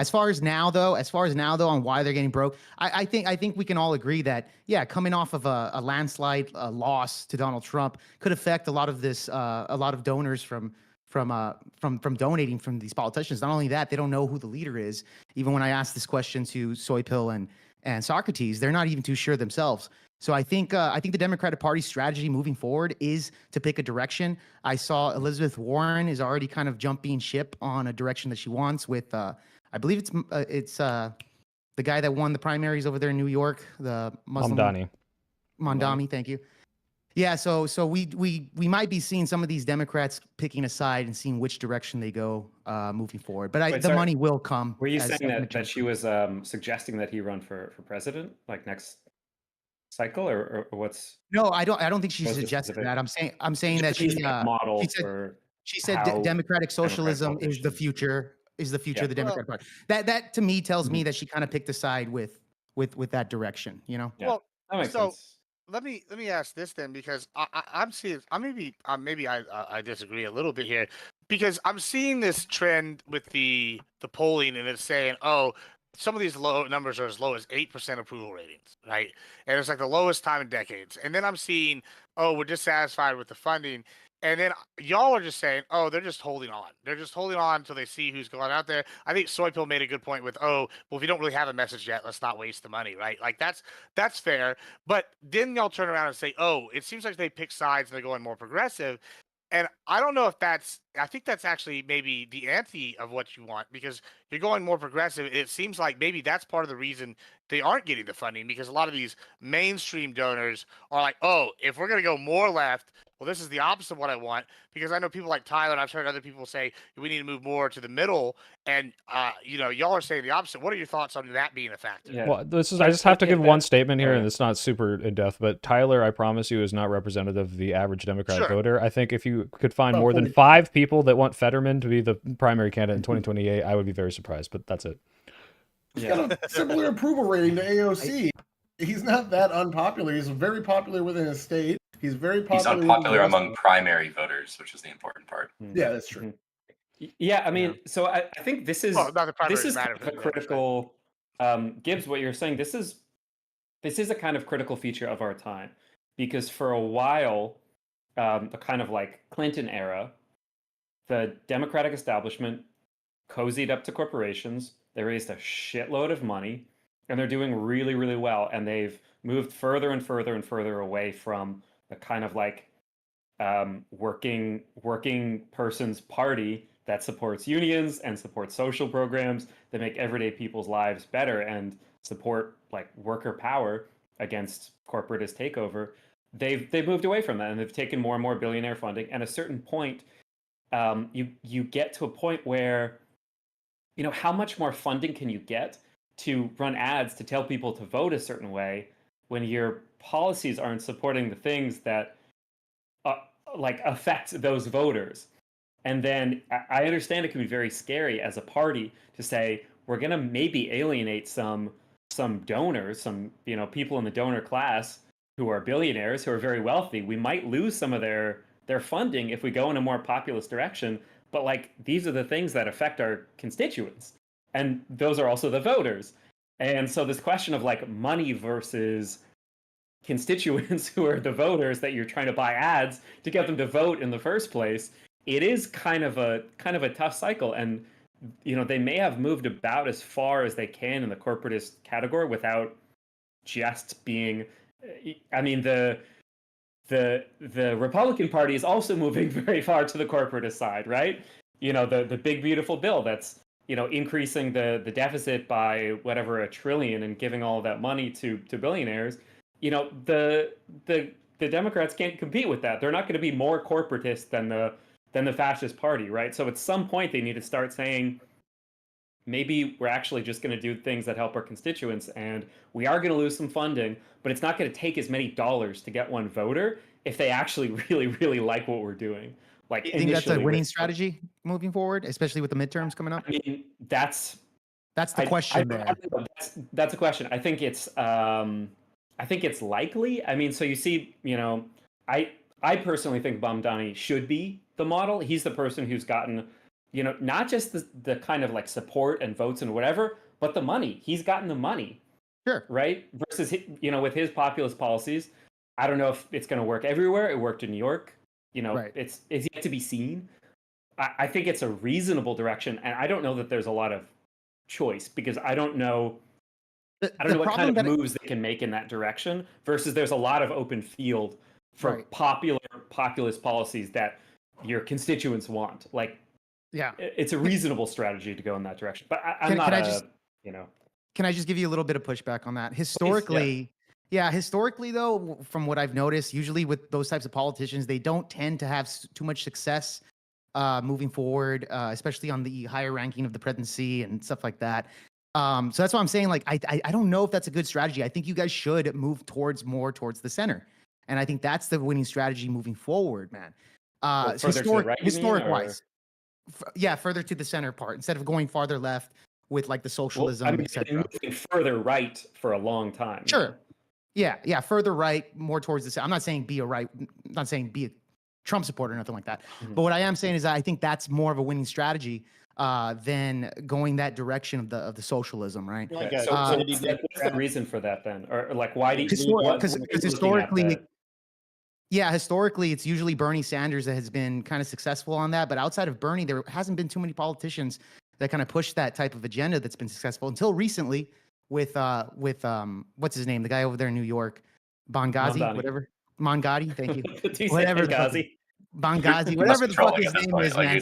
far as now though, on why they're getting broke, I think we can all agree that coming off of a landslide loss to Donald Trump could affect a lot of donors from donating from these politicians. Not only that, they don't know who the leader is. Even when I asked this question to Soy Pill and Socrates, they're not even too sure themselves. So I think the Democratic Party's strategy moving forward is to pick a direction. I saw Elizabeth Warren is already kind of jumping ship on a direction that she wants with, I believe it's the guy that won the primaries over there in New York, the Muslim Mamdani. Thank you. Yeah, so we might be seeing some of these Democrats picking a side and seeing which direction they go moving forward. But the money will come. Were you saying that she was suggesting that he run for president like next cycle, or what's? No, I don't think she suggested that. I'm saying that she said democratic socialism is the future of the Democratic Party. That to me tells me that she kind of picked a side with that direction, you know? Yeah. Well, that makes sense. Let me ask this then, because I'm seeing maybe I disagree a little bit here, because I'm seeing this trend with the polling, and it's saying, oh, some of these low numbers are as low as 8% approval ratings, right? And it's like the lowest time in decades. And then I'm seeing, oh, we're dissatisfied with the funding. And then y'all are just saying, oh, they're just holding on. They're just holding on until they see who's going out there. I think Soy Pill made a good point with, oh, well, if you don't really have a message yet, let's not waste the money, right? Like that's fair. But then y'all turn around and say, oh, it seems like they pick sides and they're going more progressive. And I don't know if I think that's actually maybe the anti of what you want, because you're going more progressive. It seems like maybe that's part of the reason they aren't getting the funding, because a lot of these mainstream donors are like, oh, if we're going to go more left, well, this is the opposite of what I want. Because I know people like Tyler, and I've heard other people say we need to move more to the middle. And, y'all are saying the opposite. What are your thoughts on that being a factor? Yeah. Well, I just have to give one statement here, and it's not super in depth, but Tyler, I promise you, is not representative of the average Democratic voter. I think if you could find more than 5 people that want Fetterman to be the primary candidate in 2028, I would be very surprised, but that's it. He's got a similar approval rating to AOC. He's not that unpopular. He's very popular within his state. He's very popular. He's unpopular among primary voters, which is the important part. Yeah, that's true. Yeah, I mean, so I think this is kind of a critical. Gibbs, what you're saying, this is a kind of critical feature of our time, because for a while, the kind of like Clinton era, the Democratic establishment cozied up to corporations. They raised a shitload of money, and they're doing really, really well. And they've moved further and further and further away from the kind of like working person's party that supports unions and supports social programs that make everyday people's lives better and support like worker power against corporatist takeover, they've moved away from that, and they've taken more and more billionaire funding. And at a certain point, you get to a point where, you know, how much more funding can you get to run ads to tell people to vote a certain way when your policies aren't supporting the things that like affect those voters? And then I understand it can be very scary as a party to say we're going to maybe alienate some donors, some, you know, people in the donor class who are billionaires, who are very wealthy. We might lose some of their funding if we go in a more populist direction. But like, these are the things that affect our constituents, and those are also the voters. And so this question of like money versus constituents who are the voters that you're trying to buy ads to get them to vote in the first place, it is kind of a tough cycle. And you know, they may have moved about as far as they can in the corporatist category without just being, I mean, the Republican Party is also moving very far to the corporatist side, right? You know, the big beautiful bill that's, you know, increasing the deficit by whatever $1 trillion and giving all of that money to billionaires. You know, the Democrats can't compete with that. They're not going to be more corporatist than the fascist party, right? So at some point they need to start saying, maybe we're actually just going to do things that help our constituents, and we are going to lose some funding, but it's not going to take as many dollars to get one voter if they actually really, really like what we're doing. Like, you think that's a winning strategy moving forward, especially with the midterms coming up? I mean, that's the question there. That's a question. I think it's likely. I mean, so you see, you know, I personally think Bamdani should be the model. He's the person who's gotten, you know, not just the kind of like support and votes and whatever, but the money. He's gotten the money. Sure. Right? Versus, you know, with his populist policies, I don't know if it's going to work everywhere. It worked in New York. You know, right. It's yet to be seen. I think it's a reasonable direction, and I don't know that there's a lot of choice, because I don't know what kind of moves they can make in that direction, versus there's a lot of open field for populist policies that your constituents want. Like, yeah, it's a reasonable strategy to go in that direction. But I'm not, you know. Can I just give you a little bit of pushback on that? Historically, historically though, from what I've noticed, usually with those types of politicians, they don't tend to have too much success moving forward, especially on the higher ranking of the presidency and stuff like that. So that's why I'm saying, like, I don't know if that's a good strategy. I think you guys should move more towards the center, and I think that's the winning strategy moving forward, man. Historic wise, further to the center part instead of going farther left with like the socialism. Well, I mean, they've been moving further right for a long time. Sure. Yeah, further right, more towards the center. I'm not saying be a Trump supporter or nothing like that. Mm-hmm. But what I am saying is that I think that's more of a winning strategy than going that direction of the socialism, right? Okay. So what's the reason for that then? Or like, why do you? Because historically, historically, it's usually Bernie Sanders that has been kind of successful on that. But outside of Bernie, there hasn't been too many politicians that kind of push that type of agenda that's been successful until recently with what's his name, the guy over there in New York, Benghazi, whatever. Mangadi, thank you. Whatever Benghazi, whatever the fuck his name is, man.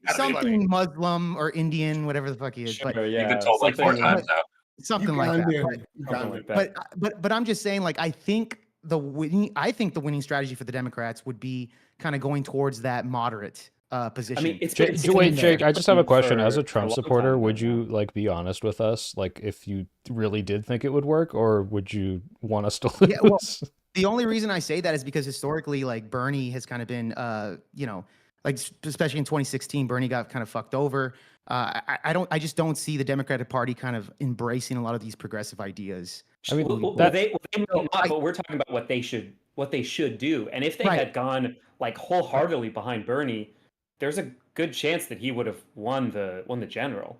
Something Muslim or Indian, whatever the fuck he is. Sure, but you've been told like 4 times now. Something like that. But I'm just saying, like, I think the winning strategy for the Democrats would be kind of going towards that moderate position. I mean, Jake, I just have a question. As a Trump supporter, would you like be honest with us? Like, if you really did think it would work, or would you want us to lose? Yeah, well, the only reason I say that is because historically, like, Bernie has kind of been, you know, like, especially in 2016, Bernie got kind of fucked over. I just don't see the Democratic Party kind of embracing a lot of these progressive ideas. I mean, they may not, but we're talking about what they should do. And if they had gone like wholeheartedly behind Bernie, there's a good chance that he would have won the general.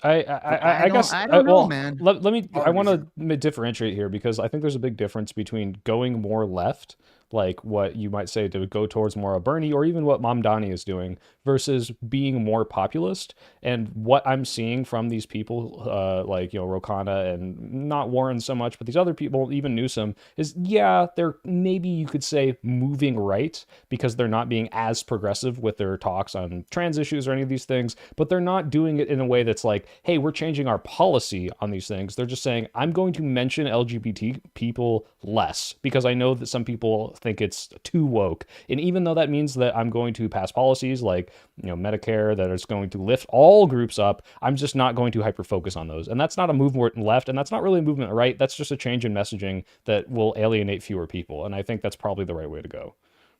I guess I don't know, man. Let me. I want to differentiate here, because I think there's a big difference between going more left, like what you might say to go towards more of Bernie, or even what Mamdani is doing, versus being more populist. And what I'm seeing from these people, like, you know, Ro Khanna and not Warren so much, but these other people, even Newsom, is, yeah, they're maybe you could say moving right because they're not being as progressive with their talks on trans issues or any of these things, but they're not doing it in a way that's like, hey, we're changing our policy on these things. They're just saying, I'm going to mention LGBT people less because I know that some people think it's too woke. And even though that means that I'm going to pass policies like, you know, Medicare that is going to lift all groups up, I'm just not going to hyper focus on those. And that's not a movement left, and that's not really a movement right. That's just a change in messaging that will alienate fewer people. And I think that's probably the right way to go.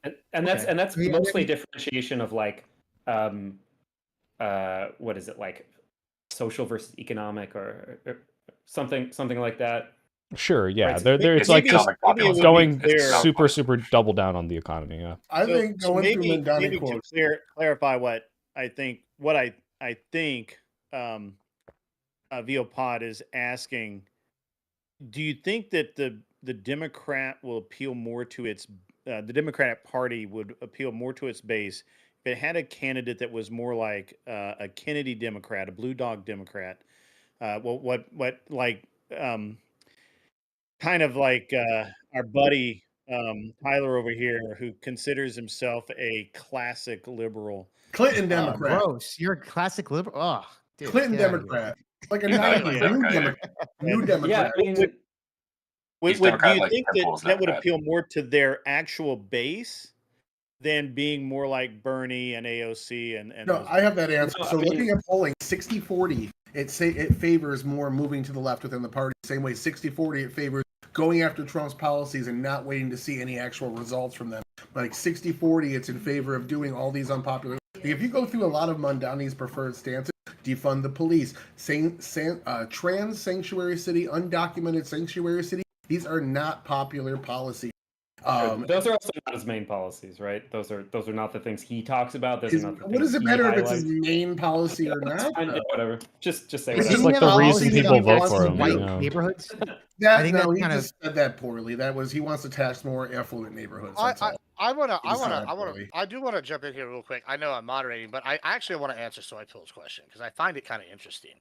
And Okay. that's Yeah, mostly differentiation of like what is it, like social versus economic, or something like that. Sure, yeah. Right. They're it's Maybe like just economic populism going is economic super populism. double down on the economy. Yeah. I think going through Mandani maybe quotes. to clarify what I think Viopod is asking, do you think that the Democrat will appeal more to its the Democratic Party would appeal more to its base if it had a candidate that was more like a Kennedy Democrat, a Blue Dog Democrat, what like kind of like our buddy Tyler over here, who considers himself a classic liberal. Clinton Democrat. Gross. You're a classic liberal. Oh, dude, Clinton get out of here. Democrat. Like a He's not 90s like new that guy. Democrat. New Yeah, Democrat. I mean, He's Do Democrat you like think Temple is that would Democrat. appeal more to their actual base than being more like Bernie and AOC and No, those I have that answer. No, So I mean- looking at polling, 60-40, it favors more moving to the left within the party. Same way, 60-40, it favors going after Trump's policies and not waiting to see any actual results from them. Like 60-40, it's in favor of doing all these unpopular. If you go through a lot of Mondani's preferred stances, defund the police, trans sanctuary city, undocumented sanctuary city, these are not popular policies. those are also not his main policies, right? Those are not the things he talks about. Those are not the what things does it he matter if it's his highlights. main policy or not? Fine, yeah, whatever. Just say Is whatever. It's he like have the a reason policy people that vote wants for to him, white you know. neighborhoods? I That think no, that's he kind of- just said that poorly. That was he wants to tax more affluent neighborhoods. That's all. I do want to jump in here real quick. I know I'm moderating, but I actually want to answer Soy Pill's question because I find it kind of interesting.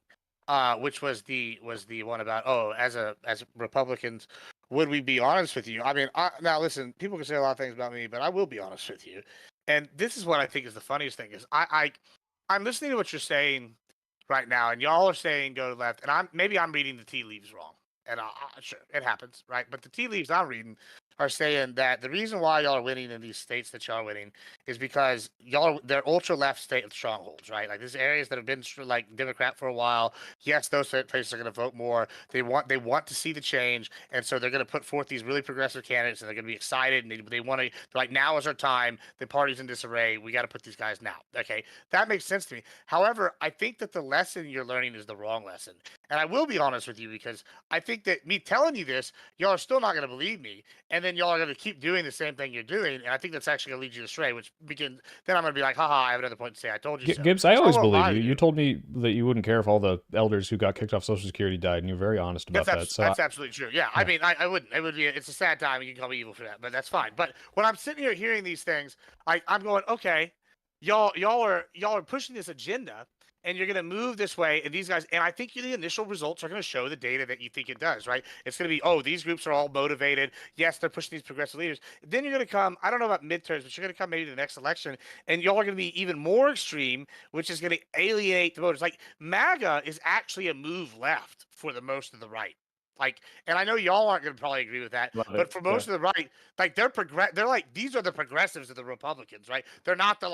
Which was the one about, as Republicans, would we be honest with you? I mean, now listen, people can say a lot of things about me, but I will be honest with you. And this is what I think is the funniest thing is I'm listening to what you're saying right now, and y'all are saying go left, and I'm reading the tea leaves wrong, and sure, it happens, right? But the tea leaves I'm reading are saying that the reason why y'all are winning in these states that y'all are winning is because they're ultra left state strongholds, right? Like these areas that have been like Democrat for a while. Yes, those places are going to vote more. They want to see the change, and so they're going to put forth these really progressive candidates, and they're going to be excited, and they want to. Like, now is our time. The party's in disarray. We got to put these guys now. Okay, that makes sense to me. However, I think that the lesson you're learning is the wrong lesson, and I will be honest with you because I think that me telling you this, y'all are still not going to believe me, and then y'all are going to keep doing the same thing you're doing, and I think that's actually going to lead you astray, which begins. Then I'm going to be like, haha, I have another point to say. I told you so. Gibbs, I So always won't lie believe to you. You told me that you wouldn't care if all the elders who got kicked off Social Security died, and you're very honest about that. So that's absolutely true. Yeah, I mean, I wouldn't. It would be. It's a sad time. You can call me evil for that, but that's fine. But when I'm sitting here hearing these things, I'm going, okay, y'all are pushing this agenda, and you're going to move this way, and these guys, and I think the initial results are going to show the data that you think it does, right? It's going to be, these groups are all motivated. Yes, they're pushing these progressive leaders. Then you're going to come, I don't know about midterms, but you're going to come maybe to the next election, and y'all are going to be even more extreme, which is going to alienate the voters. Like, MAGA is actually a move left for the most of the right. Like, and I know y'all aren't going to probably agree with that, but for most of the right, like they're like, these are the progressives of the Republicans, right? They're not the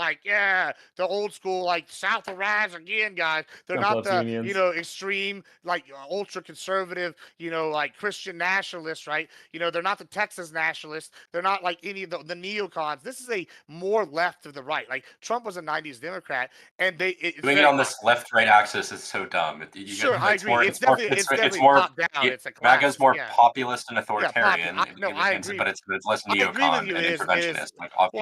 the old school, like South of Rise again guys. They're Trump not the, unions. Extreme, like ultra conservative, like Christian nationalists, right? They're not the Texas nationalists. They're not like any of the neocons. This is a more left of the right. Like Trump was a 90s Democrat, and doing it on this left-right axis is so dumb. Sure, I agree. It's definitely more top down. It's a MAGA is more yeah. populist and authoritarian. I agree. But it's less I agree with neocon you. and It is. interventionist. Like, obviously,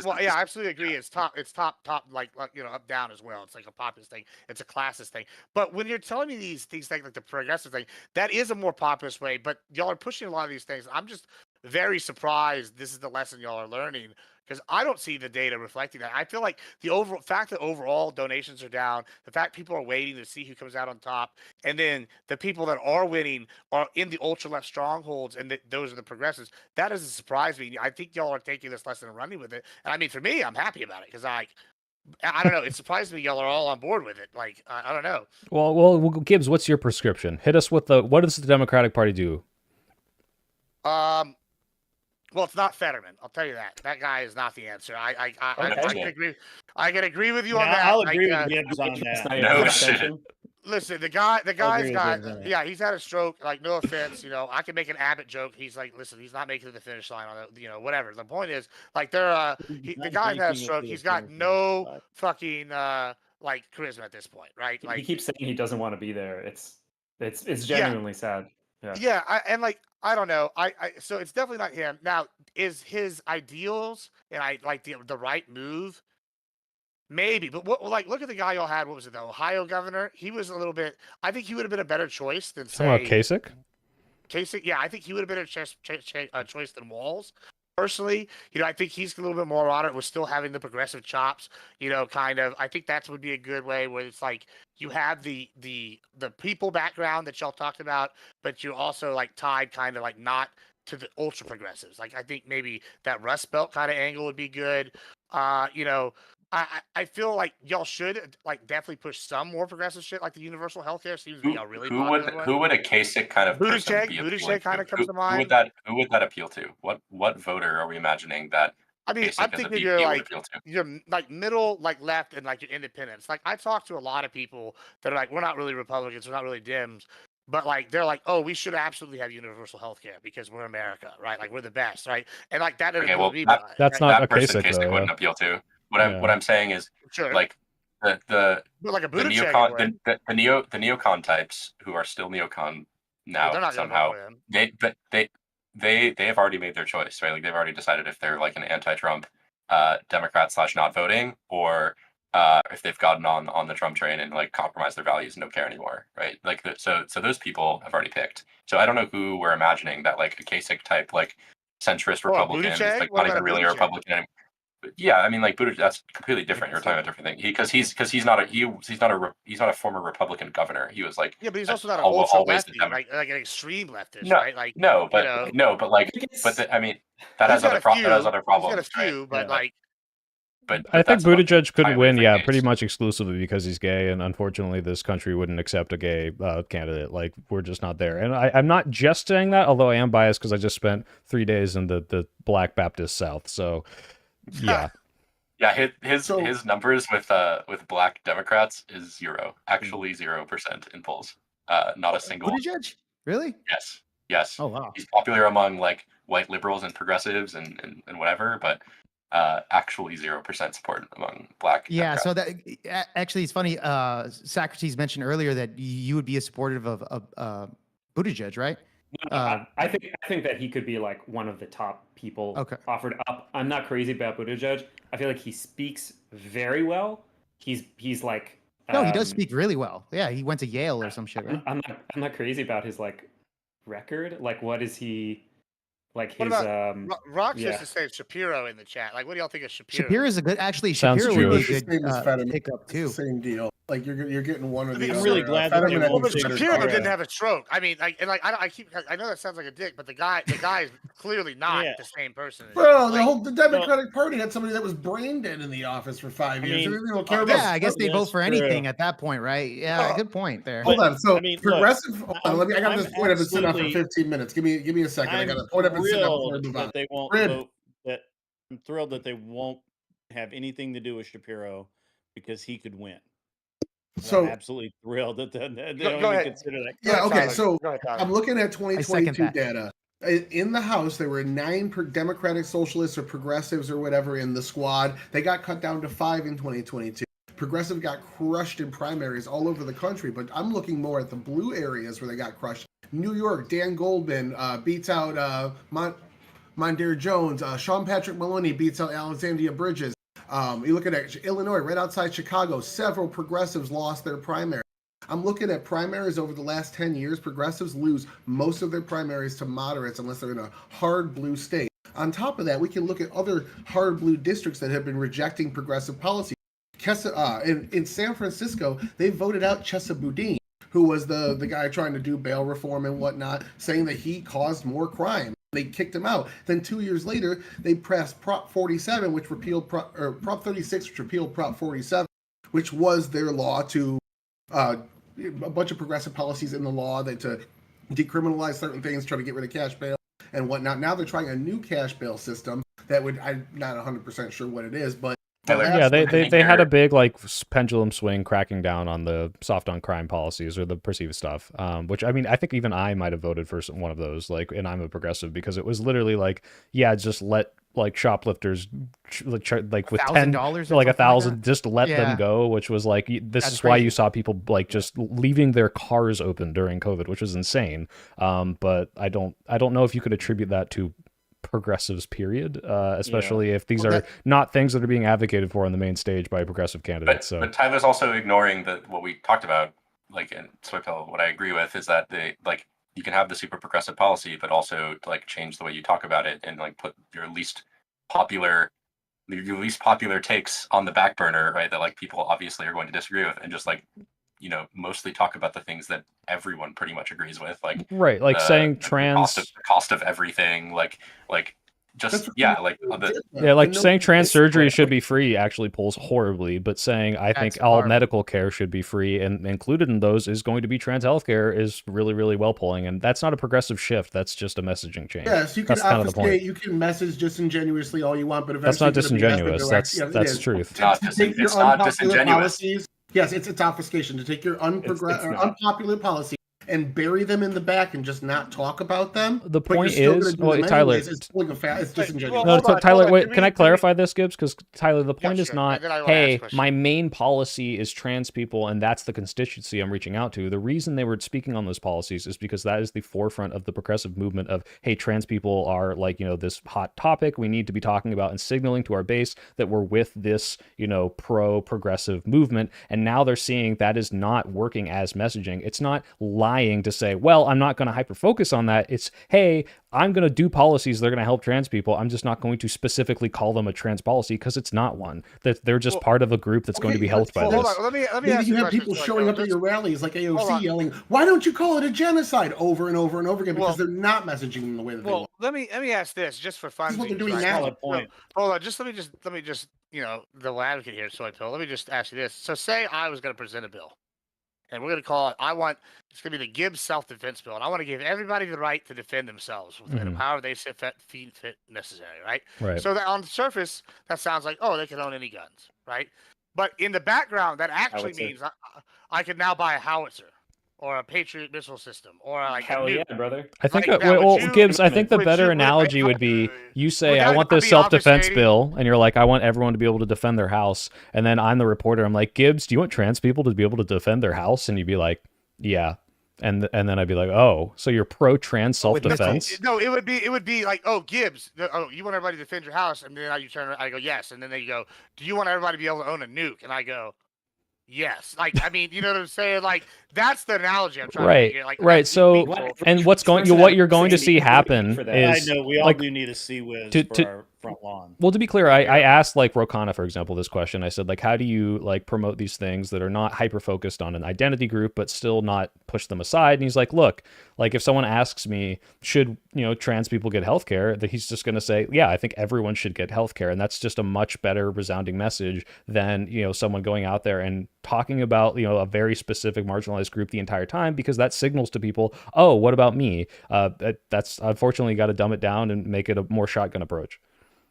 Well, I do. I absolutely agree. It's top, like up down as well. It's like a populist thing. It's a classist thing. But when you're telling me these things like the progressive thing, that is a more populist way. But y'all are pushing a lot of these things. I'm just very surprised this is the lesson y'all are learning, because I don't see the data reflecting that. I feel like the overall fact that overall donations are down, the fact people are waiting to see who comes out on top, and then the people that are winning are in the ultra left strongholds, and those are the progressives. That doesn't surprise me. I think y'all are taking this lesson and running with it. And I mean, for me, I'm happy about it, because I don't know. It surprised me y'all are all on board with it. Like, I don't know. Well, Gibbs, what's your prescription? Hit us with what does the Democratic Party do? Well, it's not Fetterman. I'll tell you that. That guy is not the answer. I can agree. I can agree with you on that. I'll agree with Gibbs on that. No shit. Listen, the guy's got, Gibbs. yeah, he's had a stroke. Like, no offense, I can make an Abbott joke. He's like, listen, he's not making it to the finish line on it, whatever. The point is, like, the guy's had a stroke. He's got no fucking like charisma at this point, right? Like, he keeps saying he doesn't want to be there. It's genuinely sad. Yeah, I don't know. So it's definitely not him. Now, is his ideals and the right move? Maybe, but look at the guy y'all had. What was it, the Ohio governor? He was a little bit. I think he would have been a better choice than Kasich. Kasich, yeah, I think he would have been a choice than Walz. Personally, I think he's a little bit more moderate with still having the progressive chops. Kind of. I think that would be a good way where it's like you have the people background that y'all talked about, but you also like tied kind of like not to the ultra progressives. Like I think maybe that Rust Belt kind of angle would be good. I feel like y'all should like definitely push some more progressive shit, like the universal healthcare seems to be a really popular one. Who would a Kasich kind of person be? Buttigieg kind of comes to mind. Who would that appeal to? What voter are we imagining that? I mean, I'm thinking you're like middle, like left, and like you're independents. Like I talk to a lot of people that are like, we're not really Republicans, we're not really Dems, but like they're like, oh, we should absolutely have universal healthcare because we're America, right? Like we're the best, right? And like that doesn't that's not a Kasich wouldn't appeal to. What I'm saying is like the neocon types who are still neocon now somehow they have already made their choice, right? Like they've already decided if they're like an anti-Trump Democrat / not voting, or if they've gotten on the Trump train and like compromised their values and don't care anymore, right? Like so those people have already picked. So I don't know who we're imagining that like a Kasich type like centrist Republican, like not even really a Republican anymore. Yeah, I mean, like Buttigieg, that's completely different. You're talking about a different thing. Because he's not a former Republican governor. He was like, yeah, but he's also not an ultra lefty, like an extreme leftist, right? Like I mean, that has other problems. He's got a few, but like. But I think Buttigieg could win, pretty much exclusively because he's gay, and unfortunately, this country wouldn't accept a gay candidate. Like, we're just not there. And I'm not just saying that, although I am biased because I just spent 3 days in the Black Baptist South, so. Yeah. Yeah, his numbers with black Democrats is 0% in polls. Not a single. Buttigieg? Really? Yes. Oh wow. He's popular among like white liberals and progressives and whatever, but actually 0% support among black. Yeah. Democrats. So that actually it's funny. Socrates mentioned earlier that you would be a supportive of Buttigieg, right? I think that he could be like one of the top people offered up. I'm not crazy about Buttigieg. I feel like he speaks very well. He's like no, he does speak really well. Yeah, he went to Yale or some shit, right? I'm not crazy about his like record. Like, what is he like? His Rox used to say Shapiro in the chat. Like, what do y'all think of Shapiro? Shapiro's a good. Actually, Sounds Shapiro would be Jewish. a good pickup too. Same deal. Like you're getting one of these. I'm really glad that they but Shapiro didn't have a stroke. I mean, like, and like I know that sounds like a dick, but the guy is clearly not the same person. Bro, the Democratic Party had somebody that was brain dead in the office for 5 years. I guess they vote for anything at that point, right? Yeah, good point there. Hold on. So progressive. I got this point. I've been sitting up for 15 minutes. Give me a second. I got a point. I've been sitting up before I move on. They won't vote. I'm thrilled that they won't have anything to do with Shapiro because he could win. So I'm absolutely thrilled that they don't even consider that. Yeah, okay. So I'm looking at 2022 data. In the House, there were 9 Democratic Socialists or progressives or whatever in the squad. They got cut down to 5 in 2022. Progressive got crushed in primaries all over the country, but I'm looking more at the blue areas where they got crushed. New York, Dan Goldman beats out Mondaire Jones. Sean Patrick Maloney beats out Alexandria Bridges. You look at Illinois, right outside Chicago, several progressives lost their primary. I'm looking at primaries over the last 10 years. Progressives lose most of their primaries to moderates unless they're in a hard blue state. On top of that, we can look at other hard blue districts that have been rejecting progressive policy. In San Francisco, they voted out Chesa Boudin, who was the guy trying to do bail reform and whatnot, saying that he caused more crime. They kicked him out. Then 2 years later, they passed Prop 47, which repealed Prop 36, which repealed Prop 47, which was their law to a bunch of progressive policies in the law that to decriminalize certain things, try to get rid of cash bail and whatnot. Now they're trying a new cash bail system that I'm not 100% sure what it is, but yeah, they had a big like pendulum swing cracking down on the soft on crime policies or the perceived stuff, which I mean I think even I might have voted for one of those, like, and I'm a progressive, because it was literally like, yeah, just let like shoplifters like with $10 like $1,000 just let them go, which was like this is why you saw people like just leaving their cars open during COVID, which was insane. But I don't know if you could attribute that to progressives, period, especially if these are not things that are being advocated for on the main stage by progressive candidates. But Tyler's also ignoring what we talked about, like in Soypill. What I agree with is that you can have the super progressive policy, but also to like change the way you talk about it and like put your least popular takes on the back burner, right? That like people obviously are going to disagree with, and just like, you know, mostly talk about the things that everyone pretty much agrees with, like saying trans, the cost of everything, like just saying trans surgery should be free actually pulls horribly, but saying I think all medical care should be free and included in those is going to be trans healthcare is really, really well pulling, and that's not a progressive shift. That's just a messaging change. Yes, you can obfuscate, you can message disingenuously all you want, but eventually that's not disingenuous. That's truth. It's not disingenuous. Yes, it's obfuscation to take your unpopular policy and bury them in the back and just not talk about them. The point is, Tyler, it's disingenuous. No, Tyler, wait, can I clarify this, Gibbs? Because Tyler, the point is not, hey, my main policy is trans people and that's the constituency I'm reaching out to. The reason they were speaking on those policies is because that is the forefront of the progressive movement of, hey, trans people are like, you know, this hot topic we need to be talking about and signaling to our base that we're with this, you know, pro-progressive movement. And now they're seeing that is not working as messaging. It's not lying to say, well, I'm not going to hyper focus on that. It's, hey, I'm going to do policies that are going to help trans people. I'm just not going to specifically call them a trans policy because it's not one. That they're just part of a group that's going to be helped by this. Let me ask you have people showing up at your rallies like AOC yelling, "Why don't you call it a genocide?" over and over and over again because they're not messaging in the way that they want. Let me ask this just for fun. This is what they're doing now. Hold on, let me just you know, the advocate here, Soypill. Let me just ask you this. So say I was going to present a bill. And we're going to call it, it's going to be the Gibbs self-defense bill. And I want to give everybody the right to defend themselves with however they see fit necessary, right? Right. So that on the surface, that sounds like, oh, they can own any guns, right? But in the background, that actually means I could now buy a howitzer or a Patriot missile system or like hell yeah, brother. I think Gibbs, I think the better analogy would be you say, I want this self-defense bill, and you're like, I want everyone to be able to defend their house. And then I'm the reporter. I'm like, Gibbs, do you want trans people to be able to defend their house? And you'd be like, yeah. And then I'd be like, oh, so you're pro-trans self-defense? No, it would be like, oh, Gibbs, you want everybody to defend your house? And then you turn around, I go, yes. And then they go, do you want everybody to be able to own a nuke? And I go, yes. Like, I mean, you know what I'm saying? Like, that's the analogy I'm trying to make here. Like, right. So, and what you're going to see happen is, I know we all do need a C-Wiz for our front lawn. Well, to be clear, I asked like Rokana, for example, this question. I said, like, how do you like promote these things that are not hyper focused on an identity group, but still not push them aside? And he's like, look, like if someone asks me, should, you know, trans people get healthcare, that he's just going to say, yeah, I think everyone should get healthcare. And that's just a much better resounding message than, you know, someone going out there and talking about, you know, a very specific marginalized group the entire time, because that signals to people, oh, what about me? That's unfortunately got to dumb it down and make it a more shotgun approach.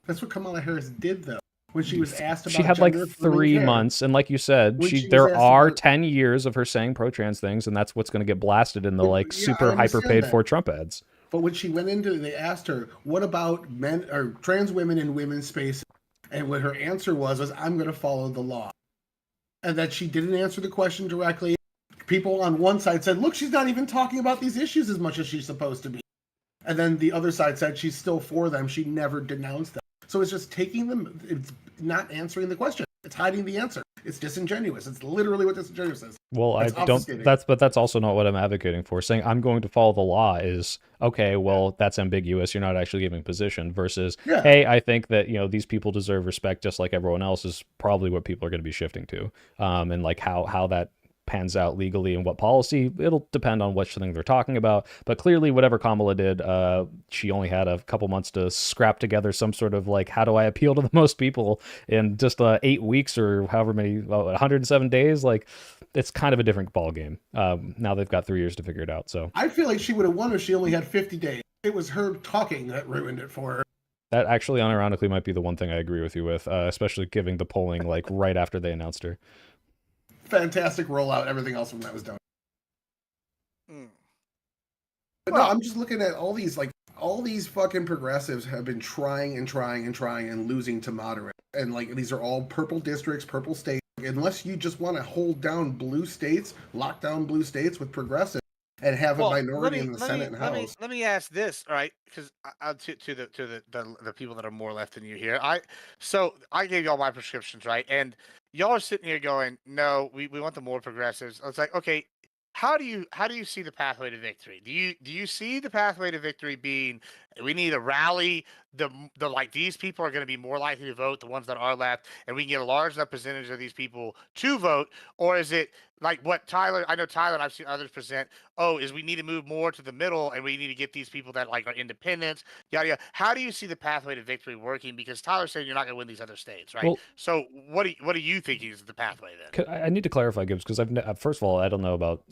That's what Kamala Harris did, though. When she was asked about, she had like 3 months, and like you said, there are 10 years of her saying pro-trans things, and that's what's going to get blasted in the like super hyper paid for Trump ads. But when she went into, they asked her, "What about men or trans women in women's space?" And what her answer was, "I'm going to follow the law," and that she didn't answer the question directly. People on one side said, "Look, she's not even talking about these issues as much as she's supposed to be," and then the other side said she's still for them. She never denounced them. So it's just taking them. It's not answering the question. It's hiding the answer. It's disingenuous. It's literally what disingenuous is. Well, That's I don't. obfuscating. But that's also not what I'm advocating for. Saying I'm going to follow the law is okay. Well, that's ambiguous. You're not actually giving position. Versus, Yeah. hey, I think that these people deserve respect just like everyone else is probably what people are going to be shifting to. And like how that pans out legally and what policy, it'll depend on which thing they're talking about. But clearly, whatever Kamala did, she only had a couple months to scrap together some sort of like, how do I appeal to the most people in just 8 weeks or however many, 107 days? Like, it's kind of a different ball game. Now they've got 3 years to figure it out. So I feel like she would have won if she only had 50 days. It was her talking that ruined it for her. that actually, unironically, might be the one thing I agree with you with, especially giving the polling like right after they announced her. Fantastic rollout. Everything else when that was done. But Well- no, I'm just looking at all these fucking progressives have been trying and losing to moderate. And like these are all purple districts, purple states. Unless you just want to hold down blue states, lock down blue states with progressive and have a minority in the Senate and House. Let me ask this, all right? Because to the people that are more left than you here, so I gave y'all my prescriptions, right? And y'all are sitting here going, no, we want the more progressives. I was like, okay, how do you see the pathway to victory? Do you see the pathway to victory being we need to rally the like these people are going to be more likely to vote, the ones that are left, and we can get a large enough percentage of these people to vote, or is it like what Tyler? I know Tyler and I've seen others present. Oh, is we need to move more to the middle, and we need to get these people that like are independents, yada yada. How do you see the pathway to victory working? Because Tyler's saying you're not going to win these other states, right? Well- So what do you think is the pathway then? I need to clarify, Gibbs, because first of all, I don't know about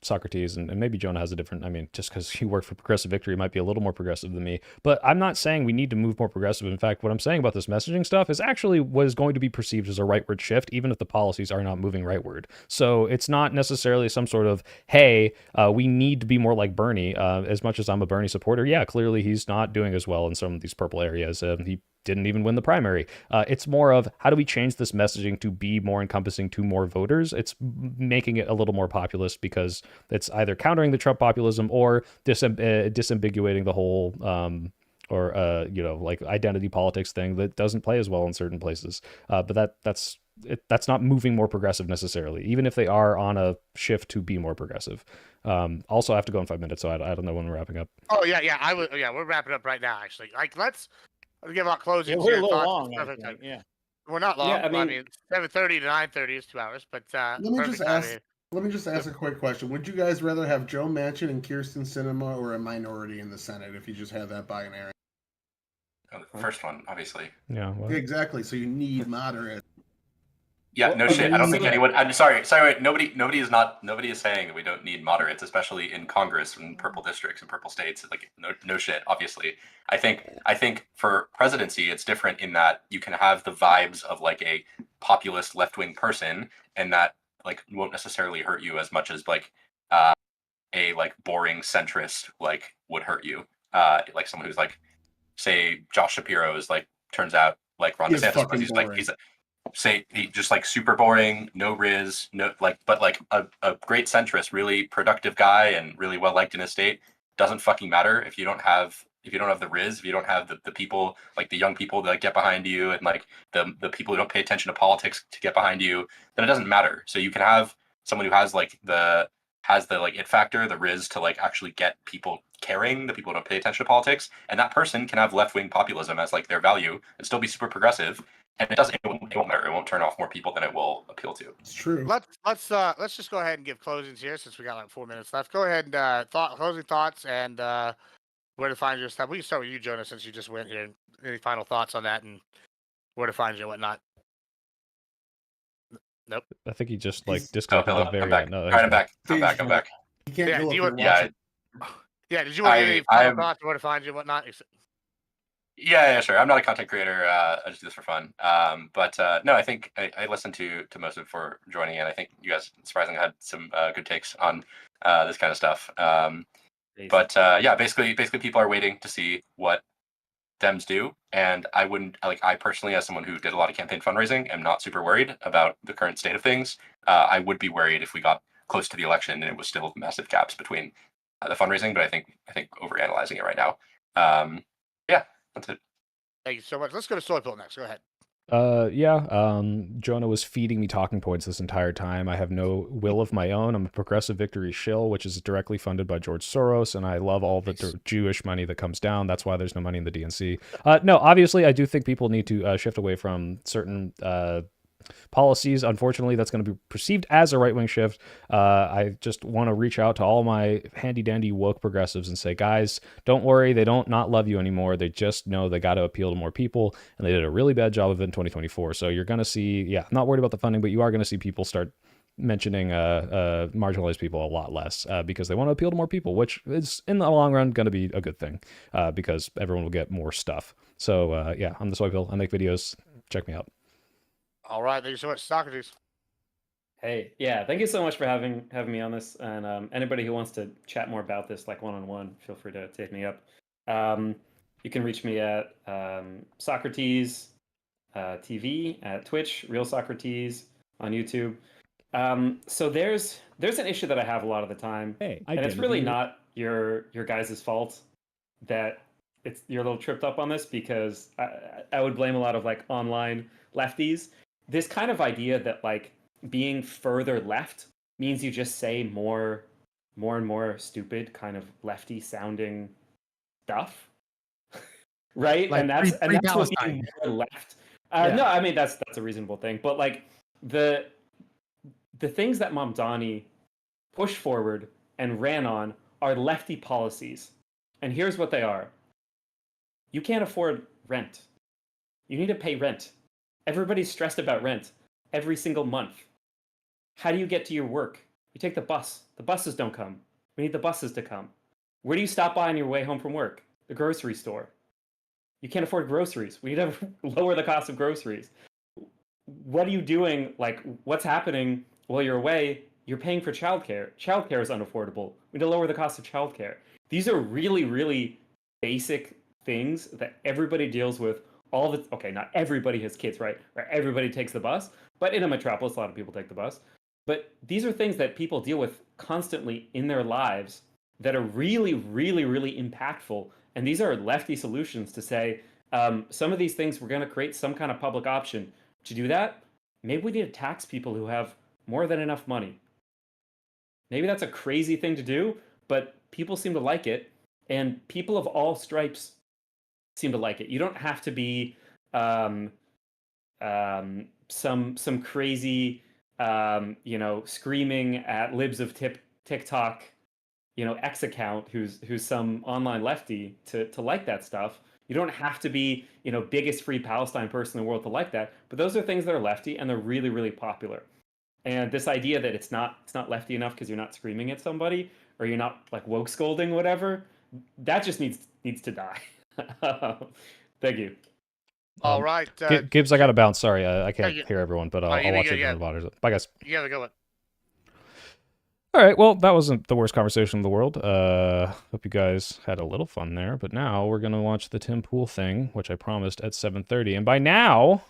Socrates, and maybe Jonah has a different. I mean, just because he worked for Progressive Victory, might be a little more progressive than me. But I'm not saying we need to move more progressive. In fact, what I'm saying about this messaging stuff is actually what is going to be perceived as a rightward shift, even if the policies are not moving rightward. So it's not necessarily some sort of, hey, we need to be more like Bernie. As much as I'm a Bernie supporter, yeah, clearly he's not doing as well in some of these purple areas. He didn't even win the primary. It's more of how do we change this messaging to be more encompassing to more voters? It's making it a little more populist because it's either countering the Trump populism or disambiguating the whole like identity politics thing that doesn't play as well in certain places. But that's not moving more progressive necessarily, even if they are on a shift to be more progressive. Also, I have to go in 5 minutes, so I don't know when we're wrapping up. Oh yeah, we're wrapping up right now. Actually, like let's give out closing. Yeah, we're a little long. I think, yeah. We're not long. Yeah, I mean 7:30 to 9:30 is 2 hours, but Let me just ask a quick question. Would you guys rather have Joe Manchin and Kirsten Sinema or a minority in the Senate if you just have that binary? The first one, obviously. Yeah. Well. Exactly. So you need moderate. Yeah, Well, no okay, shit. I don't think so- anyone. I'm sorry. Wait, nobody is saying that we don't need moderates, especially in Congress and purple districts and purple states. Like no shit. Obviously, I think for presidency, it's different in that you can have the vibes of like a populist left wing person, and that like won't necessarily hurt you as much as like a like boring centrist like would hurt you. Like someone who's like, say Josh Shapiro is like turns out like Ron He is DeSantis, fucking but he's boring. like say he just like super boring, no riz, no like, but like a great centrist, really productive guy and really well liked in his state. Doesn't fucking matter if you don't have the riz, if you don't have the people, like the young people that get behind you, and like the people who don't pay attention to politics to get behind you, then it doesn't matter. So you can have someone who has the like it factor, the riz to like actually get people caring, the people who don't pay attention to politics, and that person can have left wing populism as like their value and still be super progressive. And it won't matter. It won't turn off more people than it will appeal to. It's true. let's just go ahead and give closings here since we got like 4 minutes left. Go ahead and closing thoughts and where to find your stuff. We can start with you, Jonah, since you just went here. Any final thoughts on that and where to find you and whatnot? Nope. I think he just like He's- disconnected hello. at the very I'm back. end. No, All he's right, I'm back. back. I'm back. You can't Yeah, go do if you you're want- watching. Yeah, did you want to give any final thoughts on where to find you and whatnot? Yeah, sure. I'm not a content creator. I just do this for fun. But no, I think I listened to most of it before joining in. I think you guys surprisingly had some good takes on this kind of stuff. But yeah, basically people are waiting to see what Dems do, and I personally, as someone who did a lot of campaign fundraising, am not super worried about the current state of things. I would be worried if we got close to the election and it was still massive gaps between the fundraising. But I think overanalyzing it right now. Yeah, that's it. Thank you so much. Let's go to Soy Pill next. Go ahead. Yeah. Jonah was feeding me talking points this entire time. I have no will of my own. I'm a progressive victory shill, which is directly funded by George Soros, and I love all the Jewish money that comes down. That's why there's no money in the DNC. No, obviously, I do think people need to shift away from certain policies. Unfortunately, that's going to be perceived as a right-wing shift. I just want to reach out to all my handy-dandy woke progressives and say, guys, don't worry. They don't not love you anymore. They just know they got to appeal to more people, and they did a really bad job of it in 2024. So you're going to see, I'm not worried about the funding, but you are going to see people start mentioning marginalized people a lot less because they want to appeal to more people, which is in the long run going to be a good thing because everyone will get more stuff. So I'm the Soy Pill. I make videos. Check me out. All right, thank you so much, Socrates. Hey, yeah, thank you so much for having me on this. And anybody who wants to chat more about this, like one-on-one, feel free to take me up. You can reach me at Socrates TV at Twitch, Real Socrates on YouTube. So there's an issue that I have a lot of the time, and it's really not your guys' fault that you're a little tripped up on this, because I would blame a lot of like online lefties. This kind of idea that like being further left means you just say more and more stupid kind of lefty sounding stuff, right? Like and that's free what Palestine. being more left. Yeah. No, I mean that's a reasonable thing, but like the things that Mamdani pushed forward and ran on are lefty policies, and here's what they are. You can't afford rent. You need to pay rent. Everybody's stressed about rent every single month. How do you get to your work? You take the bus. The buses don't come. We need the buses to come. Where do you stop by on your way home from work? The grocery store. You can't afford groceries. We need to lower the cost of groceries. What are you doing? Like, what's happening while you're away? You're paying for childcare. Childcare is unaffordable. We need to lower the cost of childcare. These are really, really basic things that everybody deals with all the. Okay, not everybody has kids, right? Or everybody takes the bus, but in a metropolis, a lot of people take the bus. But these are things that people deal with constantly in their lives that are really, really, really impactful. And these are lefty solutions to say, some of these things, we're going to create some kind of public option. To do that, maybe we need to tax people who have more than enough money. Maybe that's a crazy thing to do, but people seem to like it, and people of all stripes seem to like it. You don't have to be some crazy screaming at libs of TikTok, X account who's some online lefty to like that stuff. You don't have to be, biggest free Palestine person in the world to like that, but those are things that are lefty and they're really, really popular. And this idea that it's not lefty enough because you're not screaming at somebody or you're not like woke scolding, whatever, that just needs to die. Thank you. All right, Gibbs, I got to bounce. Sorry, I can't hear everyone, but I'll watch it in the waters. Bye, guys. You have a good one. All right, well, that wasn't the worst conversation in the world. Hope you guys had a little fun there. But now we're going to watch the Tim Pool thing, which I promised at 7:30. And by now,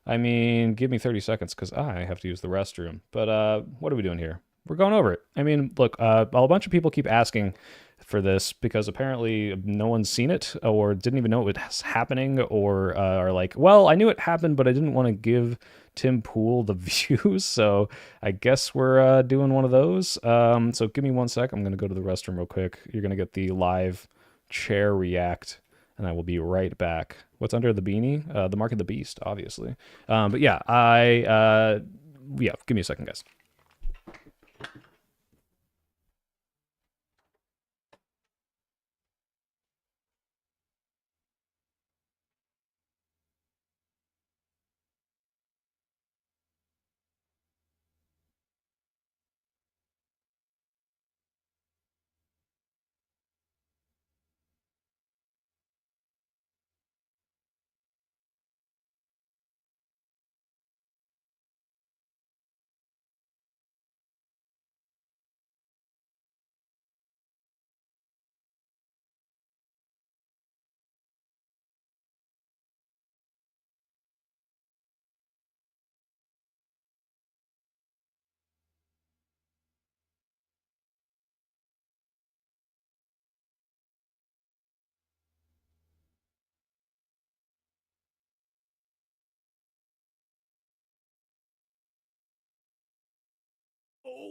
I mean, give me 30 seconds because I have to use the restroom. But what are we doing here? We're going over it. I mean, look, a bunch of people keep asking for this because apparently no one's seen it or didn't even know it was happening or are like, well, I knew it happened, but I didn't want to give Tim Pool the views, so I guess we're doing one of those. So give me 1 sec. I'm going to go to the restroom real quick. You're going to get the live chair react, and I will be right back. What's under the beanie? The Mark of the Beast, obviously. But yeah, give me a second, guys.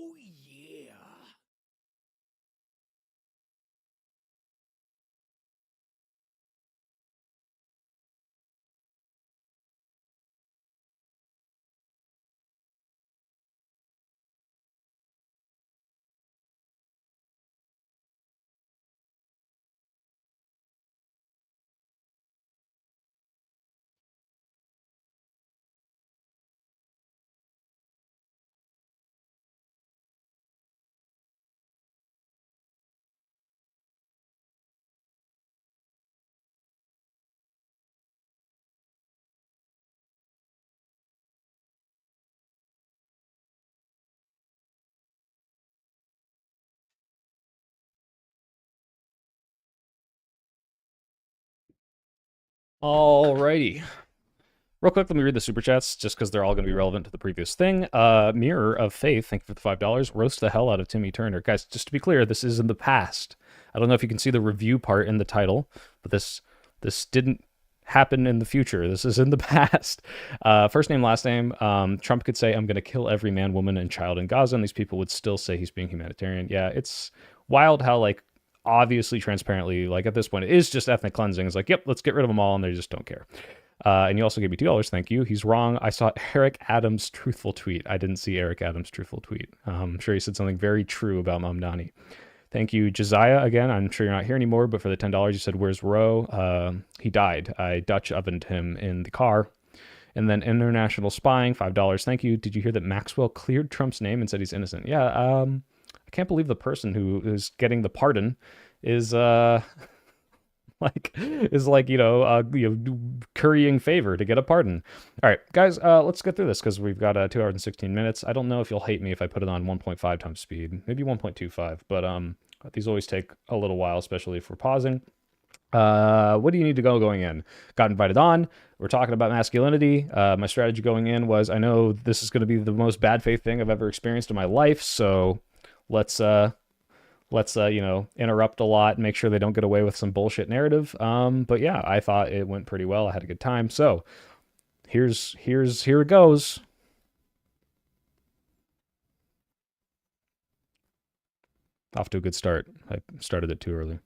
Oh, yeah. Alrighty. Real quick, let me read the super chats just because they're all going to be relevant to the previous thing. Mirror of Faith, thank you for the $5. Roast the hell out of Timmy Turner. Guys, just to be clear, this is in the past. I don't know if you can see the review part in the title, but this didn't happen in the future. This is in the past. First name, last name. Trump could say, I'm going to kill every man, woman, and child in Gaza, and these people would still say he's being humanitarian. Yeah, it's wild how, like, obviously, transparently, like, at this point, it is just ethnic cleansing. It's like, yep, let's get rid of them all, and they just don't care. And you also gave me $2. Thank you. He's wrong. I saw Eric Adams' truthful tweet. I didn't see Eric Adams' truthful tweet. I'm sure he said something very true about Mamdani. Thank you, Josiah. Again, I'm sure you're not here anymore, but for the $10, you said, where's Roe? He died. I Dutch ovened him in the car. And then international spying, $5. Thank you. Did you hear that Maxwell cleared Trump's name and said he's innocent? Yeah, I can't believe the person who is getting the pardon is currying favor to get a pardon. All right, guys, let's get through this because we've got 2 hours and 16 minutes. I don't know if you'll hate me if I put it on 1.5 times speed, maybe 1.25, but these always take a little while, especially if we're pausing. What do you need to go going in? Got invited on. We're talking about masculinity. My strategy going in was, I know this is going to be the most bad faith thing I've ever experienced in my life, so let's interrupt a lot and make sure they don't get away with some bullshit narrative. But yeah, I thought it went pretty well. I had a good time. So here it goes. Off to a good start. I started it too early.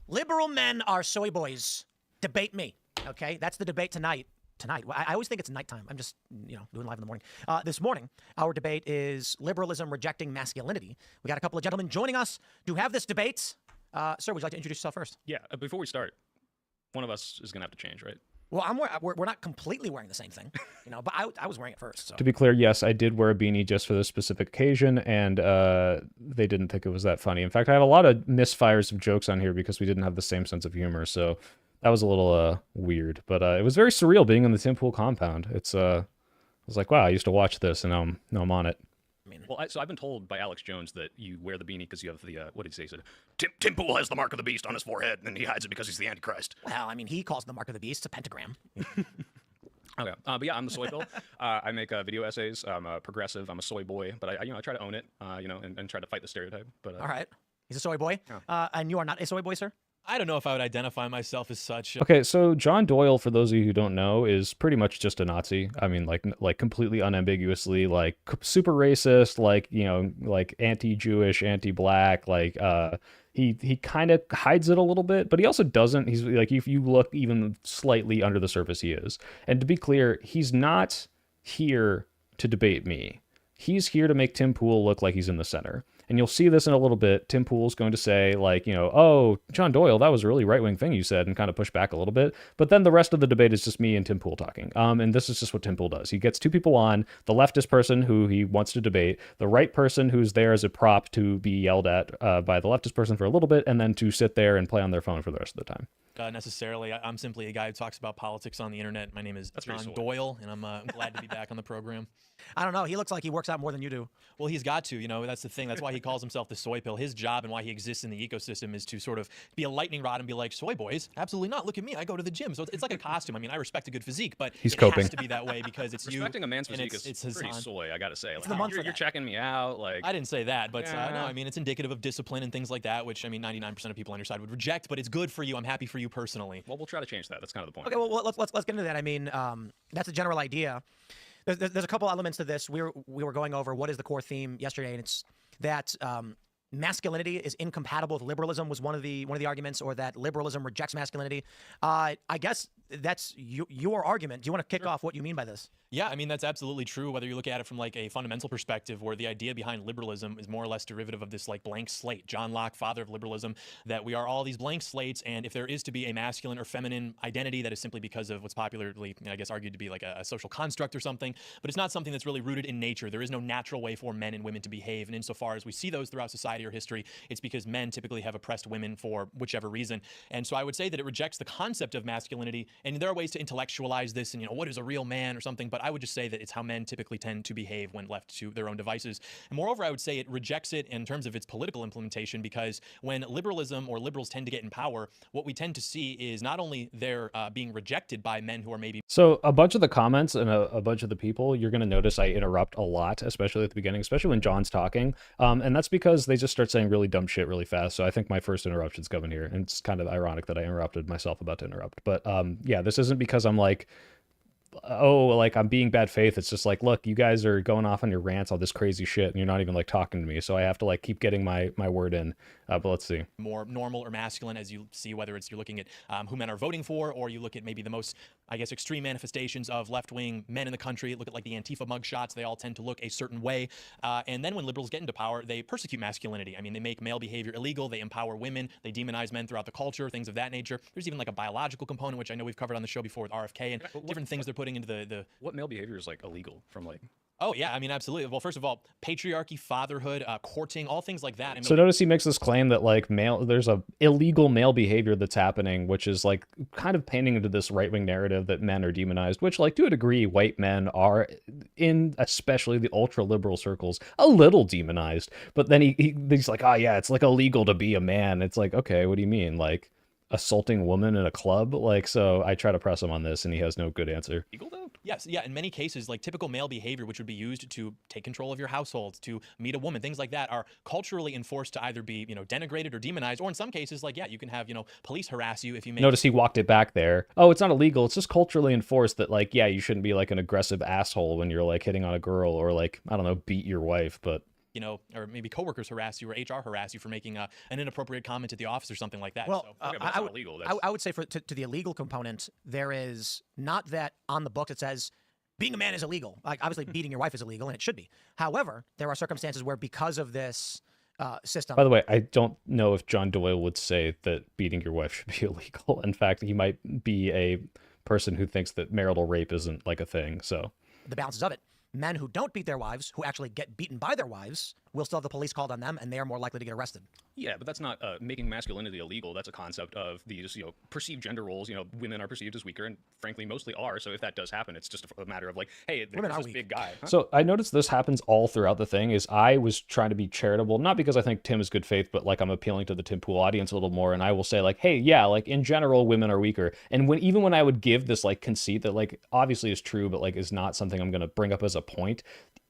Liberal men are soy boys. Debate me. Okay, that's the debate tonight. I always think it's nighttime. I'm just, doing live in the morning. This morning, our debate is liberalism rejecting masculinity. We got a couple of gentlemen joining us to have this debate. Sir, would you like to introduce yourself first? Yeah, before we start, one of us is going to have to change, right? Well, we're not completely wearing the same thing, but I was wearing it first. So. To be clear, yes, I did wear a beanie just for this specific occasion, and they didn't think it was that funny. In fact, I have a lot of misfires of jokes on here because we didn't have the same sense of humor, so that was a little weird. But it was very surreal being in the Tim Pool compound. It's I was like, wow, I used to watch this, and now I'm on it. Well, so I've been told by Alex Jones that you wear the beanie because you have the, what did he say? He said, Tim Pool has the mark of the beast on his forehead, and he hides it because he's the Antichrist. Well, he calls the mark of the beast a pentagram. Okay, but yeah, I'm the soy pill. I make video essays. I'm a progressive. I'm a soy boy, but I try to own it, and try to fight the stereotype. But all right, he's a soy boy, and you are not a soy boy, sir? I don't know if I would identify myself as such. Okay, so John Doyle, for those of you who don't know, is pretty much just a Nazi. Like completely unambiguously, like super racist, like anti-Jewish, anti-black. He kind of hides it a little bit, but he also doesn't. He's like, if you look even slightly under the surface, he is. And to be clear, he's not here to debate me. He's here to make Tim Pool look like he's in the center. And you'll see this in a little bit. Tim Pool's going to say, oh, John Doyle, that was a really right-wing thing you said, and kind of push back a little bit. But then the rest of the debate is just me and Tim Pool talking. And this is just what Tim Pool does. He gets two people on, the leftist person who he wants to debate, the right person who's there as a prop to be yelled at by the leftist person for a little bit, and then to sit there and play on their phone for the rest of the time. Necessarily. I'm simply a guy who talks about politics on the internet. My name is John Doyle, and I'm glad to be back on the program. I don't know. He looks like he works out more than you do. Well, he's got to. That's the thing. That's why he calls himself the soy pill. His job and why he exists in the ecosystem is to sort of be a lightning rod and be like, soy boys? Absolutely not. Look at me. I go to the gym. So it's like a costume. I respect a good physique, but he's it coping. has to be that way because it's you. Respecting a man's physique is it's pretty soy, I got to say. It's the month you're checking me out. Like I didn't say that, but no, it's indicative of discipline and things like that, which 99% of people on your side would reject, but it's good for you. I'm happy for you personally. Well, we'll try to change that. That's kind of the point. Okay, well, let's get into that. That's the general idea. there's a couple elements to this. We were going over what is the core theme yesterday, and it's that masculinity is incompatible with liberalism was one of the arguments, or that liberalism rejects masculinity. I guess that's your argument. Do you want to kick off what you mean by this? Yeah, I mean, that's absolutely true, whether you look at it from like a fundamental perspective, where the idea behind liberalism is more or less derivative of this like blank slate. John Locke, father of liberalism, that we are all these blank slates, and if there is to be a masculine or feminine identity, that is simply because of what's popularly, I guess, argued to be like a social construct or something, but it's not something that's really rooted in nature. There is no natural way for men and women to behave, and insofar as we see those throughout society or history, it's because men typically have oppressed women for whichever reason. And so I would say that it rejects the concept of masculinity, and there are ways to intellectualize this and, what is a real man or something, but I would just say that it's how men typically tend to behave when left to their own devices. And moreover, I would say it rejects it in terms of its political implementation, because when liberalism or liberals tend to get in power, what we tend to see is not only they're being rejected by men who are maybe... So a bunch of the comments and a bunch of the people, you're going to notice I interrupt a lot, especially at the beginning, especially when John's talking. And that's because they just start saying really dumb shit really fast. So I think my first interruption's coming here. And it's kind of ironic that I interrupted myself about to interrupt. But yeah, this isn't because I'm like, oh, like I'm being bad faith. It's just like, look, you guys are going off on your rants, all this crazy shit, and you're not even like talking to me. So I have to like keep getting my word in. But let's see. More normal or masculine, as you see, whether it's you're looking at who men are voting for, or you look at maybe the most, I guess, extreme manifestations of left-wing men in the country. Look at like the Antifa mugshots. They all tend to look a certain way. And then when liberals get into power, they persecute masculinity. I mean, they make male behavior illegal. They empower women. They demonize men throughout the culture, things of that nature. There's even like a biological component, which I know we've covered on the show before with RFK, and different things they're putting into the... What male behavior is like illegal from like... Oh, yeah, I mean, absolutely. Well, first of all, patriarchy, fatherhood, courting, all things like that. I mean, so notice he makes this claim that like there's a illegal male behavior that's happening, which is like kind of painting into this right-wing narrative that men are demonized, which like to a degree, white men are in especially the ultra-liberal circles a little demonized. But then he's like, oh yeah, it's like illegal to be a man. It's like, okay, what do you mean? Like assaulting a woman in a club? Like, so I try to press him on this and he has no good answer. Legal though? Yes, yeah, in many cases, like typical male behavior, which would be used to take control of your household, to meet a woman, things like that, are culturally enforced to either be, denigrated or demonized, or in some cases, like, yeah, you can have, police harass you if you make... Notice he walked it back there. Oh, it's not illegal. It's just culturally enforced that, like, yeah, you shouldn't be like an aggressive asshole when you're like hitting on a girl, or like, I don't know, beat your wife, but... or maybe coworkers harass you, or HR harass you for making an inappropriate comment at the office or something like that. Well, so, okay, but that's not illegal. That's... I would say to the illegal component, there is not that on the book that says being a man is illegal. Like, obviously, beating your wife is illegal, and it should be. However, there are circumstances where, because of this system... By the way, I don't know if John Doyle would say that beating your wife should be illegal. In fact, he might be a person who thinks that marital rape isn't like a thing, so... The balances of it. Men who don't beat their wives, who actually get beaten by their wives, will still have the police called on them, and they are more likely to get arrested. Yeah, but that's not making masculinity illegal. That's a concept of these, perceived gender roles. Women are perceived as weaker, and frankly, mostly are. So if that does happen, it's just a matter of like, hey, there's this big guy. Huh? So I noticed this happens all throughout the thing. Is I was trying to be charitable, not because I think Tim is good faith, but like I'm appealing to the Tim Pool audience a little more, and I will say like, hey, yeah, like in general, women are weaker. And even when I would give this like conceit that like obviously is true, but like is not something I'm going to bring up as a point,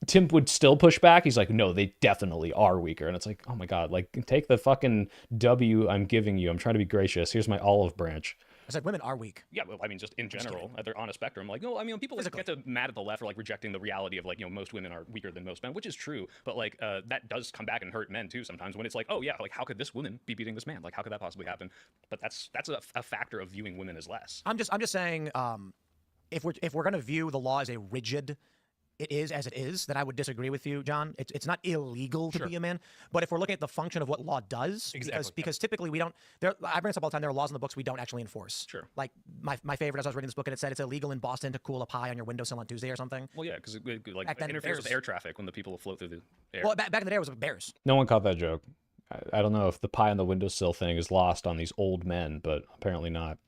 Tim would still push back. He's like, no, they definitely are weaker. And it's like, oh my God, like take the fucking W I'm giving you. I'm trying to be gracious. Here's my olive branch. I said women are weak. Yeah, well, I mean, just in general, they're on a spectrum. Like, no, I mean, people get to mad at the left for like rejecting the reality of like, most women are weaker than most men, which is true. But like, that does come back and hurt men too sometimes when it's like, oh yeah, like how could this woman be beating this man? Like, how could that possibly happen? But that's a factor of viewing women as less. I'm just saying, if we're going to view the law as a rigid, it is as it is, then I would disagree with you, John. It's not illegal to be a man, but if we're looking at the function of what law does, because typically we don't. I bring this up all the time. There are laws in the books we don't actually enforce. Sure. Like my favorite, as I was reading this book, and it said it's illegal in Boston to cool a pie on your windowsill on Tuesday or something. Well, yeah, because it like interferes with air traffic when the people float through the air. Well, back in the day, it was with bears. No one caught that joke. I don't know if the pie on the windowsill thing is lost on these old men, but apparently not.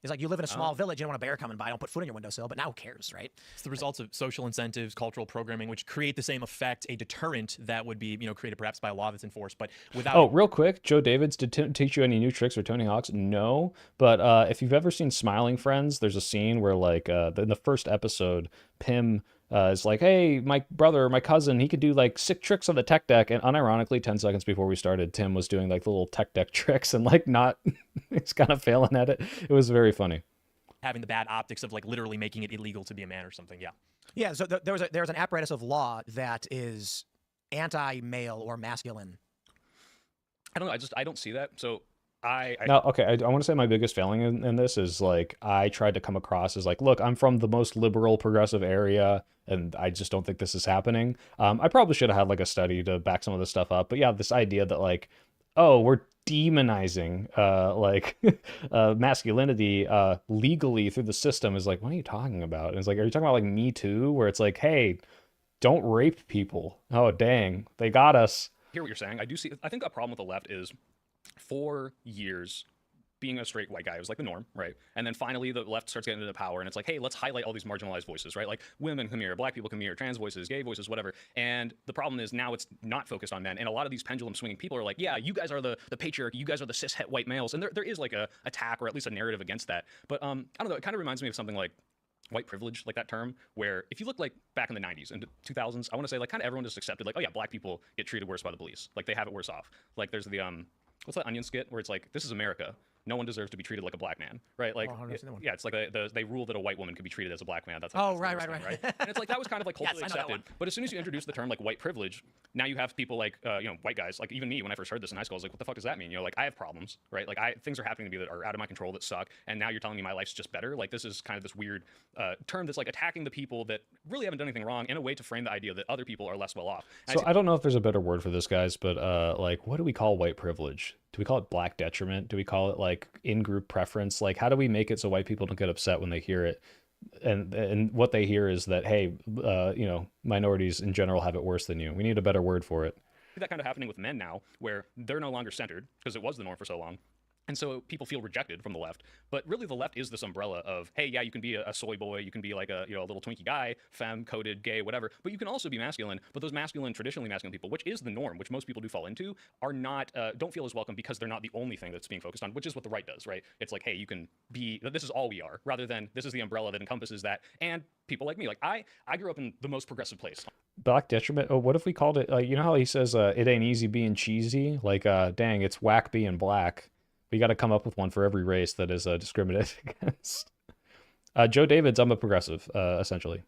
It's like you live in a small village, you don't want a bear coming by, don't put food on your windowsill, but now who cares, right? It's the results of social incentives, cultural programming, which create the same effect, a deterrent that would be, created perhaps by a law that's enforced, but without... Oh, real quick, Joe Davids, did Tim teach you any new tricks or Tony Hawk's? No, but if you've ever seen Smiling Friends, there's a scene where like in the first episode, Pim... it's like, hey, my brother, my cousin, he could do like sick tricks on the tech deck. And unironically, 10 seconds before we started, Tim was doing like the little tech deck tricks and like not, he's kind of failing at it. It was very funny. having the bad optics of like literally making it illegal to be a man or something. Yeah. Yeah. So there's an apparatus of law that is anti-male or masculine. I don't know. I don't see that. So no, okay. I want to say my biggest failing in this is like I tried to come across as like, look, I'm from the most liberal progressive area, and I just don't think this is happening. I probably should have had like a study to back some of this stuff up. But yeah, this idea that like, oh, we're demonizing masculinity legally through the system is like, what are you talking about? And it's like, are you talking about like Me Too, where it's like, hey, don't rape people? Oh, dang, they got us. I hear what you're saying. I think a problem with the left is, for years, being a straight white guy was like the norm, right? And then finally the left starts getting into power, and it's like, hey, let's highlight all these marginalized voices, right? Like women come here, black people come here, trans voices, gay voices, whatever. And the problem is now it's not focused on men. And a lot of these pendulum swinging people are like, yeah, you guys are the patriarchy, you guys are the cishet white males. And there is like a attack or at least a narrative against that. But I don't know, it kind of reminds me of something like white privilege, like that term, where if you look like back in the 90s and 2000s, I want to say like kind of everyone just accepted like, oh yeah, black people get treated worse by the police. Like they have it worse off. Like there's the what's that Onion skit where it's like, this is America, no one deserves to be treated like a black man, right? Like, yeah, it's like they rule that a white woman could be treated as a black man. That's like, right. And it's like that was kind of like culturally accepted. But as soon as you introduce the term like white privilege, now you have people like white guys, like even me when I first heard this in high school, I was like, what the fuck does that mean? Like I have problems, right? Like things are happening to me that are out of my control that suck, and now you're telling me my life's just better. Like this is kind of this weird term that's like attacking the people that really haven't done anything wrong in a way to frame the idea that other people are less well off. And so I don't know if there's a better word for this, guys, but like, what do we call white privilege? Do we call it black detriment? Do we call it like in-group preference? Like, how do we make it so white people don't get upset when they hear it? And what they hear is that, hey, minorities in general have it worse than you. We need a better word for it. That kind of happening with men now, where they're no longer centered because it was the norm for so long. And so people feel rejected from the left. But really the left is this umbrella of, hey, yeah, you can be a soy boy, you can be like a little Twinkie guy, femme-coded, gay, whatever, but you can also be masculine. But those traditionally masculine people, which is the norm, which most people do fall into, are not, don't feel as welcome because they're not the only thing that's being focused on, which is what the right does, right? It's like, hey, you can be, this is all we are, rather than this is the umbrella that encompasses that. And people like me, like I grew up in the most progressive place. Black detriment. Oh, what if we called it, you know how he says, it ain't easy being cheesy? Like, dang, it's whack being black. We got to come up with one for every race that is discriminated against. Joe Davids, I'm a progressive, essentially.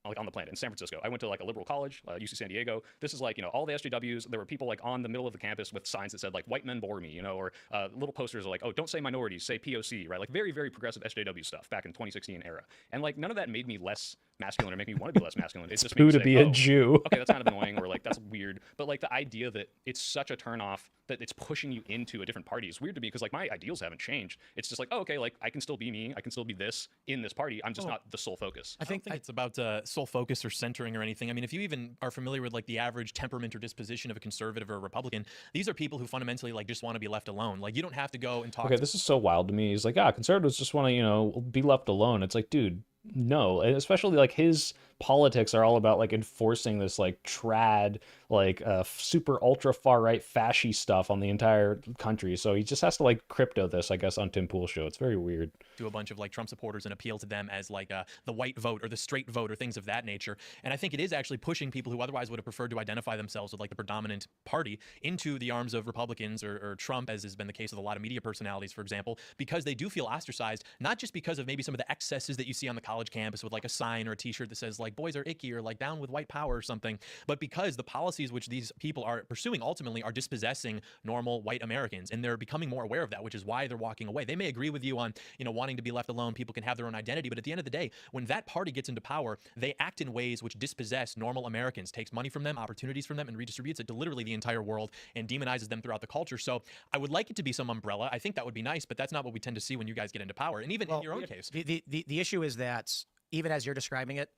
Like on the planet in San Francisco. I went to like a liberal college, UC San Diego. This is like, all the SJWs. There were people like on the middle of the campus with signs that said like white men bore me, or little posters are like, oh, don't say minorities, say POC, right? Like very, very progressive SJW stuff back in 2016 era. And like none of that made me less masculine or make me want to be less masculine. It's just made me to say, be a Jew. Okay, that's kind of annoying, or like that's weird. But like the idea that it's such a turnoff that it's pushing you into a different party is weird to me, because like my ideals haven't changed. It's just like, oh, okay, like I can still be me, I can still be this in this party. I'm just not the sole focus. I don't think it's about sole focus or centering or anything. I mean, if you even are familiar with like the average temperament or disposition of a conservative or a Republican, these are people who fundamentally like just want to be left alone. Like you don't have to go and talk. Okay, this is so wild to me. He's like, conservatives just want to, be left alone. It's like, dude, no. And especially like his politics are all about like enforcing this like trad, like super ultra far right fascy stuff on the entire country. So he just has to like crypto this, I guess, on Tim Pool's show. It's very weird. To a bunch of like Trump supporters and appeal to them as like the white vote or the straight vote or things of that nature. And I think it is actually pushing people who otherwise would have preferred to identify themselves with like the predominant party into the arms of Republicans or Trump, as has been the case with a lot of media personalities, for example, because they do feel ostracized, not just because of maybe some of the excesses that you see on the college campus with like a sign or a t-shirt that says like boys are icky or like down with white power or something, but because the policies which these people are pursuing ultimately are dispossessing normal white Americans, and they're becoming more aware of that, which is why they're walking away. They may agree with you on, wanting to be left alone, people can have their own identity, but at the end of the day, when that party gets into power, they act in ways which dispossess normal Americans, takes money from them, opportunities from them, and redistributes it to literally the entire world and demonizes them throughout the culture. So I would like it to be some umbrella. I think that would be nice, but that's not what we tend to see when you guys get into power. And even in your own case. The issue is that even as you're describing it,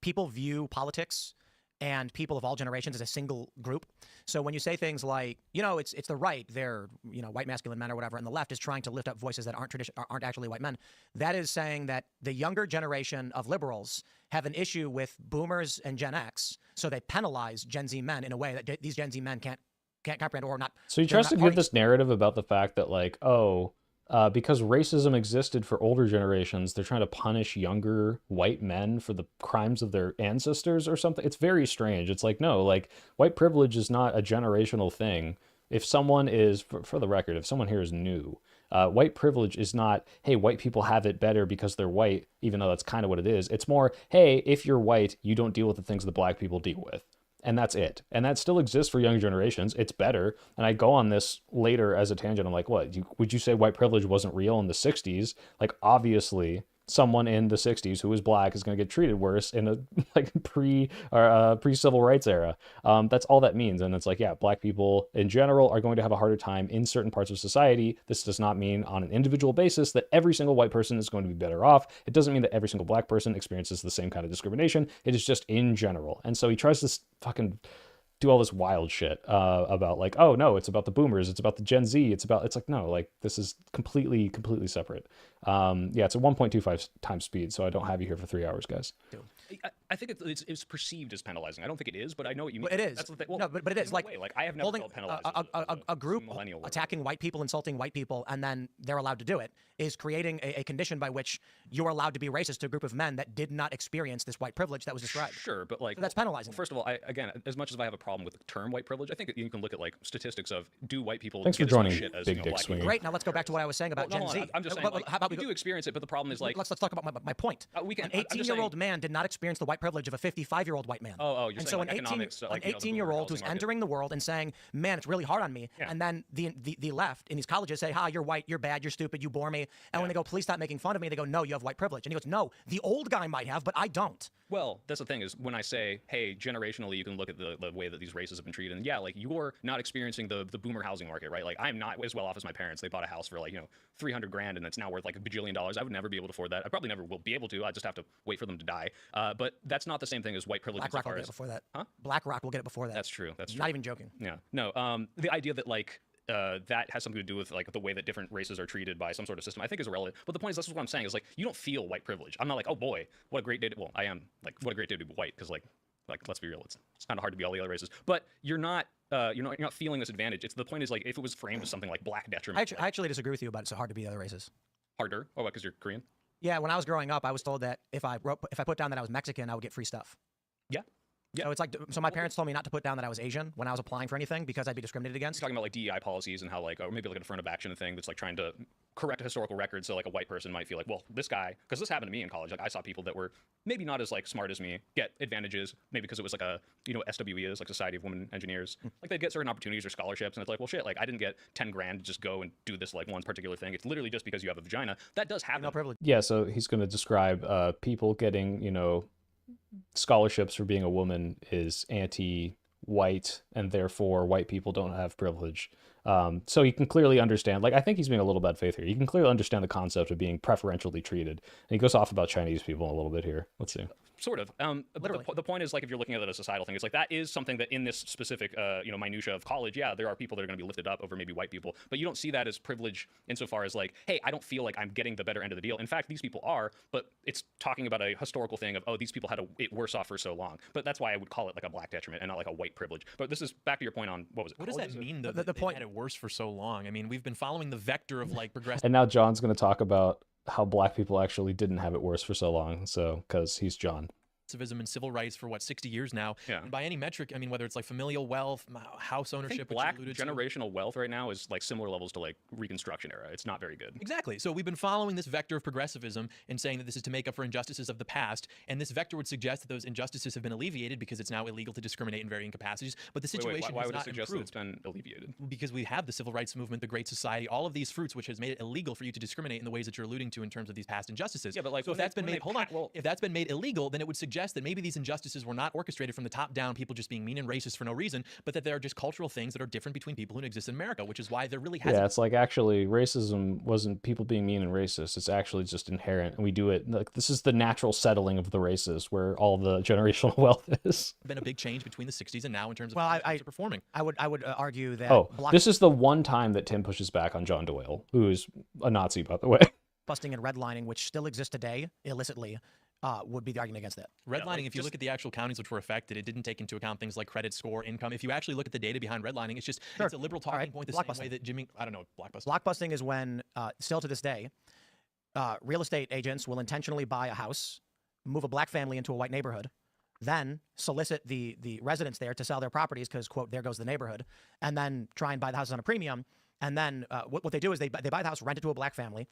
people view politics and people of all generations as a single group. So when you say things like, it's the right, they're, white masculine men or whatever, and the left is trying to lift up voices that aren't actually white men, that is saying that the younger generation of liberals have an issue with boomers and Gen X, so they penalize Gen Z men in a way that these Gen Z men can't comprehend or not. So he tries to give this narrative about the fact that like, because racism existed for older generations, they're trying to punish younger white men for the crimes of their ancestors or something. It's very strange. It's like, no, like white privilege is not a generational thing. If someone is, for the record, if someone here is new, White privilege is not, hey, white people have it better because they're white, even though that's kind of what it is. It's more, hey, if you're white, you don't deal with the things that black people deal with. And that's it. And that still exists for young generations. It's better. And I go on this later as a tangent. I'm like, what? Would you say white privilege wasn't real in the 60s? Like, obviously, someone in the 60s who is black is going to get treated worse in a like pre-civil rights era. That's all that means. And it's like, yeah, black people in general are going to have a harder time in certain parts of society. This does not mean on an individual basis that every single white person is going to be better off. It doesn't mean that every single black person experiences the same kind of discrimination. It is just in general. And so he tries to fucking do all this wild shit about like, oh no, it's about the boomers, it's about the Gen Z, it's like, no, like this is completely separate. Yeah, it's a 1.25 times speed, so I don't have you here for 3 hours, guys. I think it's perceived as penalizing. I don't think it is, but I know what you mean. Well, it is. That's the thing. Well, no, but it is. Like I have never felt penalized. A group attacking white people, insulting white people, and then they're allowed to do it, is creating a condition by which you're allowed to be racist to a group of men that did not experience this white privilege that was described. Sure, but like, so that's penalizing. First of all, again, as much as I have a problem with the term white privilege, I think that you can look at like statistics of do white people Thanks get for joining as much shit as Big Dick black Swinging. people? Great. Now let's go back to what I was saying about Gen Z. I'm just saying, like, how about we do experience it, but the problem is like let's talk about my point. We can. An 18-year-old man did not experience the white privilege of a 55-year-old white man. Oh, you're and saying so like an 18, economics, like, an 18-year-old who's entering the world and saying, "Man, it's really hard on me," and then the left in these colleges say, "Ha, you're white, you're bad, you're stupid, you bore me," and when they go, "Please stop making fun of me," they go, "No, you have white privilege," and he goes, "No, the old guy might have, but I don't." Well, that's the thing is when I say, hey, generationally, you can look at the way that these races have been treated, and yeah, like you're not experiencing the boomer housing market, right? Like I'm not as well off as my parents. They bought a house for like, 300 grand and it's now worth like $1 bajillion. I would never be able to afford that. I probably never will be able to. I just have to wait for them to die. But that's not the same thing as white privilege. BlackRock will get it before that. Huh? BlackRock will get it before that. That's true. That's true. Not even joking. Yeah. No. The idea that like that has something to do with like the way that different races are treated by some sort of system, I think is irrelevant. But the point is, that's what I'm saying is like you don't feel white privilege. I'm not like, oh boy, what a great day. Well, I am like, what a great day to be white, because like let's be real, it's kind of hard to be all the other races. But you're not feeling this advantage. It's the point is like if it was framed as something like black detriment. I actually disagree with you about it's so hard to be the other races. Harder? Oh, because you're Korean? Yeah, when I was growing up, I was told that if I put down that I was Mexican, I would get free stuff. Yeah. Yeah. So it's like, so my parents told me not to put down that I was Asian when I was applying for anything because I'd be discriminated against. You're talking about like DEI policies and how like, or maybe like an affirmative action thing that's like trying to correct a historical record. So like a white person might feel like, well, this guy, because this happened to me in college. Like I saw people that were maybe not as like smart as me get advantages, maybe because it was like a, SWE is like Society of Women Engineers. Like they'd get certain opportunities or scholarships, and it's like, well, shit, like I didn't get 10 grand to just go and do this like one particular thing. It's literally just because you have a vagina. That does happen. No privilege. Yeah, so he's going to describe people getting, scholarships for being a woman is anti-white, and therefore white people don't have privilege. So you can clearly understand, like, I think he's being a little bad faith here. You can clearly understand the concept of being preferentially treated. And he goes off about Chinese people a little bit here. Let's see. Sort of. The point is, like, if you're looking at it as a societal thing, it's like that is something that in this specific, minutia of college, yeah, there are people that are going to be lifted up over maybe white people, but you don't see that as privilege insofar as like, hey, I don't feel like I'm getting the better end of the deal. In fact, these people are, but it's talking about a historical thing of, oh, these people had it worse off for so long. But that's why I would call it like a black detriment and not like a white privilege. But this is back to your point on, what was it? What does that mean, though, the point had it worse for so long? I mean, we've been following the vector of like progressive. And now John's going to talk about how black people actually didn't have it worse for so long. So, because he's John. Civism and civil rights for 60 years now. Yeah. And by any metric, I mean, whether it's like familial wealth, house ownership, black generational wealth right now is like similar levels to like Reconstruction era. It's not very good. Exactly. So we've been following this vector of progressivism and saying that this is to make up for injustices of the past. And this vector would suggest that those injustices have been alleviated because it's now illegal to discriminate in varying capacities. But the situation why has would not it suggest improved. that it's been alleviated? Because we have the civil rights movement, the Great Society, all of these fruits, which has made it illegal for you to discriminate in the ways that you're alluding to in terms of these past injustices. Yeah, but like, so if that's been made, if that's been made illegal, then it would suggest that maybe these injustices were not orchestrated from the top down, people just being mean and racist for no reason, but that there are just cultural things that are different between people who exist in America, which is why there really hasn't. Yeah, it's like actually racism wasn't people being mean and racist. It's actually just inherent, and we do it like this is the natural settling of the races where all the generational wealth is. Been a big change between the 60s and now in terms of how performing. I would argue that. This is the one time that Tim pushes back on John Doyle, who is a Nazi, by the way. Busting and redlining, which still exists today illicitly, would be the argument against that. Redlining, if you look at the actual counties which were affected, it didn't take into account things like credit score, income. If you actually look at the data behind redlining, it's just it's a liberal talking point the same way that Jimmy, I don't know, blockbusting. Blockbusting is when, still to this day, real estate agents will intentionally buy a house, move a black family into a white neighborhood, then solicit the residents there to sell their properties because, quote, there goes the neighborhood, and then try and buy the houses on a premium. And then what they do is they buy the house, rent it to a black family,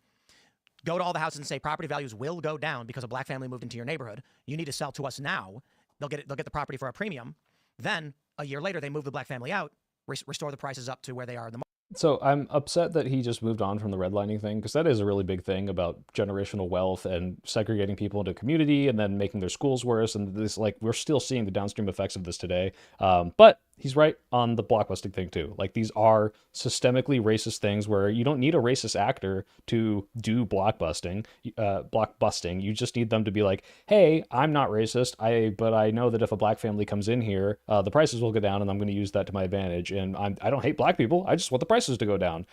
go to all the houses and say property values will go down because a black family moved into your neighborhood. You need to sell to us now. They'll get the property for a premium. Then a year later, they move the black family out, restore the prices up to where they are in the market. So I'm upset that he just moved on from the redlining thing, because that is a really big thing about generational wealth and segregating people into community and then making their schools worse. And this, like, we're still seeing the downstream effects of this today. But he's right on the blockbusting thing too. Like, these are systemically racist things where you don't need a racist actor to do blockbusting. You just need them to be like, hey, I'm not racist, but I know that if a black family comes in here, the prices will go down, and I'm going to use that to my advantage. And I don't hate black people. I just want the prices to go down.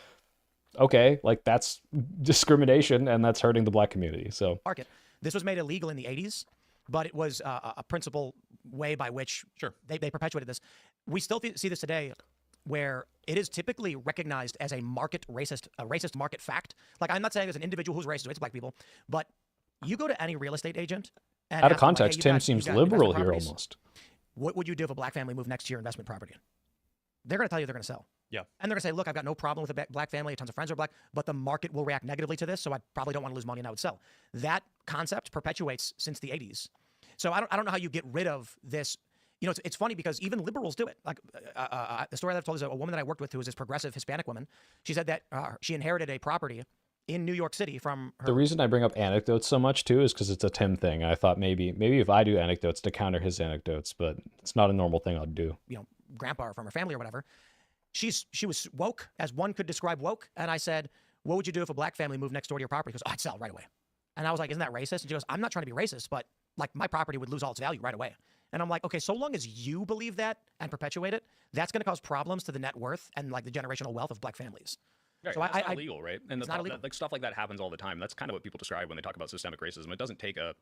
Okay, like, that's discrimination, and that's hurting the black community. So market. This was made illegal in the 80s, but it was a principal way by which they perpetuated this. We still see this today, where it is typically recognized as a racist market fact. Like, I'm not saying there's an individual who's racist against black people, but you go to any real estate agent and out of ask them, like, context, hey, Tim seems liberal here almost. What would you do if a black family moved next to your investment property? They're going to tell you they're going to sell. Yeah. And they're going to say, look, I've got no problem with a black family. Tons of friends are black, but the market will react negatively to this, so I probably don't want to lose money, and I would sell. That concept perpetuates since the 80s. So I don't know how you get rid of this. You know, it's funny because even liberals do it. Like the story that I've told is a woman that I worked with who was this progressive Hispanic woman. She said that she inherited a property in New York City from her. The reason I bring up anecdotes so much too is because it's a Tim thing. I thought maybe if I do anecdotes to counter his anecdotes, but it's not a normal thing I'd do. You know, grandpa or from her family or whatever. She was woke, as one could describe woke. And I said, what would you do if a black family moved next door to your property? She goes, oh, I'd sell right away. And I was like, isn't that racist? And she goes, I'm not trying to be racist, but like, my property would lose all its value right away. And I'm like, okay, so long as you believe that and perpetuate it, that's going to cause problems to the net worth and like the generational wealth of black families. Right, so it's not illegal, right? And it's not illegal. Like, stuff like that happens all the time. That's kind of what people describe when they talk about systemic racism. It doesn't take a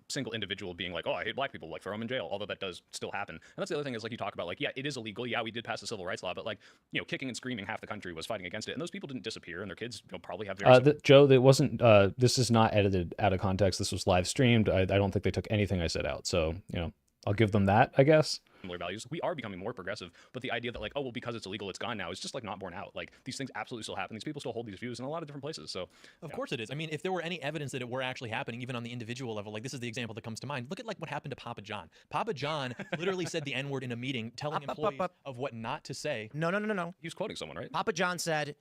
single individual being like, oh, I hate black people, like, throw them in jail, although that does still happen. And that's the other thing is, like, you talk about, like, yeah, it is illegal. Yeah, we did pass a civil rights law, but, like, you know, kicking and screaming, half the country was fighting against it. And those people didn't disappear, and their kids, you know, probably have very... Joe, that wasn't, this is not edited out of context. This was live streamed. I don't think they took anything I said out. So, you know, I'll give them that, I guess. Similar values. We are becoming more progressive, but the idea that, like, oh, well, because it's illegal, it's gone now, is just, like, not borne out. Like, these things absolutely still happen. These people still hold these views in a lot of different places. So of course it is. I mean, if there were any evidence that it were actually happening, even on the individual level, like, this is the example that comes to mind. Look at, like, what happened to Papa John. Papa John literally said the N-word in a meeting, telling employees of what not to say. No. He was quoting someone, right? Papa John said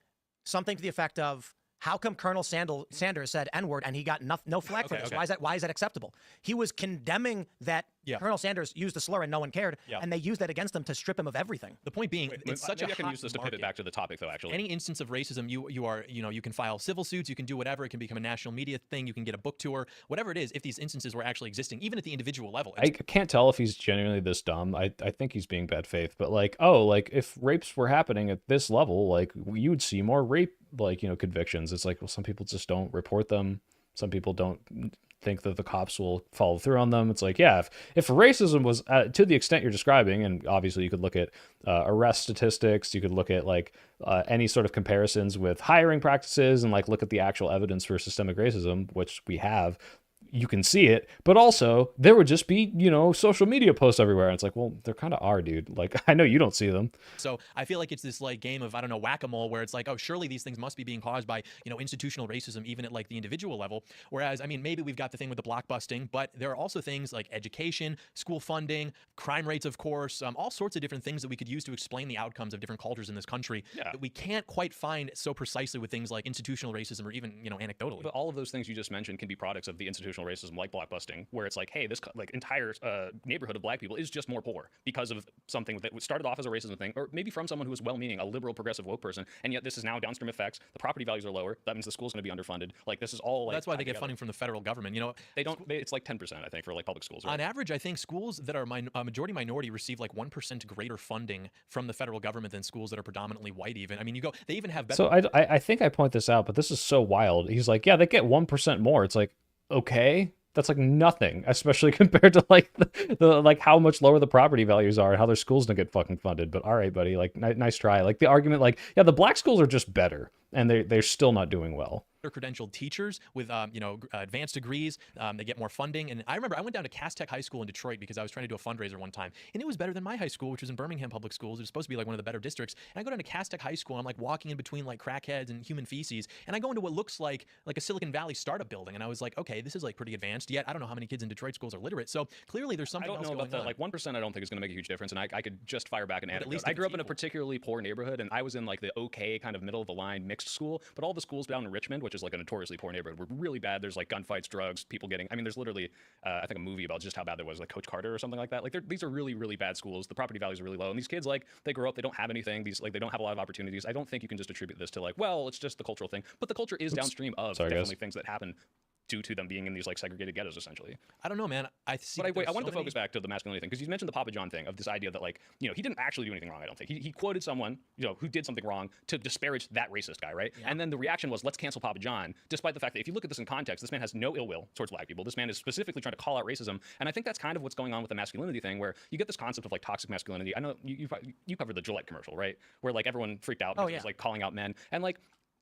something to the effect of, how come Colonel Sanders said N-word and he got no flack for this? Okay. Why is that acceptable? He was condemning that Colonel Sanders used the slur and no one cared, and they used that against him to strip him of everything. The point being, it's such a hot I can use this to pivot back to the topic, though, actually. Any instance of racism, you can file civil suits, you can do whatever, it can become a national media thing, you can get a book tour, whatever it is, if these instances were actually existing, even at the individual level. I can't tell if he's genuinely this dumb. I think he's being bad faith, but like, oh, like, if rapes were happening at this level, like, you would see more rape, like, you know, convictions. It's like, well, some people just don't report them. Some people don't think that the cops will follow through on them. It's like, yeah, if racism was to the extent you're describing, and obviously you could look at arrest statistics, you could look at like any sort of comparisons with hiring practices, and like look at the actual evidence for systemic racism, which we have. You can see it, but also there would just be, you know, social media posts everywhere. And it's like, well, there kind of are, dude. Like, I know you don't see them. So I feel like it's this like game of, I don't know, whack-a-mole, where it's like, oh, surely these things must be being caused by, you know, institutional racism, even at like the individual level. Whereas, I mean, maybe we've got the thing with the blockbusting, but there are also things like education, school funding, crime rates, of course, all sorts of different things that we could use to explain the outcomes of different cultures in this country that we can't quite find so precisely with things like institutional racism or even, you know, anecdotally. But all of those things you just mentioned can be products of the institutional racism, like blockbusting, where it's like, hey, this like entire neighborhood of black people is just more poor because of something that started off as a racism thing, or maybe from someone who was well-meaning, a liberal, progressive, woke person, and yet this is now downstream effects. The property values are lower. That means the school's going to be underfunded. Like, this is all like... That's why they get funding from the federal government. You know, it's like 10%, I think, for like public schools. Right? On average, I think schools that are majority minority receive like 1% greater funding from the federal government than schools that are predominantly white. Even, I mean, they even have better... So I think I point this out, but this is so wild. He's like, yeah, they get 1% more. It's like, okay. That's like nothing, especially compared to like the like how much lower the property values are and how their schools don't get fucking funded. But all right, buddy, like nice try. Like the argument, like, yeah, the black schools are just better and they're still not doing well. credentialed teachers with advanced degrees. They get more funding. And I remember I went down to Cass Tech High School in Detroit because I was trying to do a fundraiser one time, and it was better than my high school, which was in Birmingham Public Schools. It was supposed to be like one of the better districts. And I go down to Cass Tech High School, and I'm like walking in between like crackheads and human feces, and I go into what looks like a Silicon Valley startup building, and I was like, okay, this is like pretty advanced. Yet I don't know how many kids in Detroit schools are literate. So clearly there's something. I don't know about that. Like 1%, I don't think is going to make a huge difference. And I could just fire back an But at anecdote. least I if grew it's up in a equal. particularly poor neighborhood, and I was in like the okay kind of middle of the line mixed school. But all the schools down in Richmond, which is like a notoriously poor neighborhood, were really bad. There's like gunfights, drugs, people getting. I mean, there's literally, I think a movie about just how bad there was, like Coach Carter or something like that. Like these are really, really bad schools. The property values are really low, and these kids like they grow up, they don't have anything. These like they don't have a lot of opportunities. I don't think you can just attribute this to like, well, it's just the cultural thing. But the culture is downstream of definitely things that happen due to them being in these like segregated ghettos essentially. I don't know, man. I see. But I wanted to focus back to the masculinity thing because you mentioned the Papa John thing of this idea that like, you know, he didn't actually do anything wrong. I don't think he quoted someone, you know, who did something wrong to disparage that racist guy, right? Yeah. And then the reaction was, let's cancel Papa John, despite the fact that if you look at this in context, this man has no ill will towards black people. This man is specifically trying to call out racism, and I think that's kind of what's going on with the masculinity thing, where you get this concept of like toxic masculinity. I know you covered the Gillette commercial, right? Where like everyone freaked out because it was like calling out men, and like.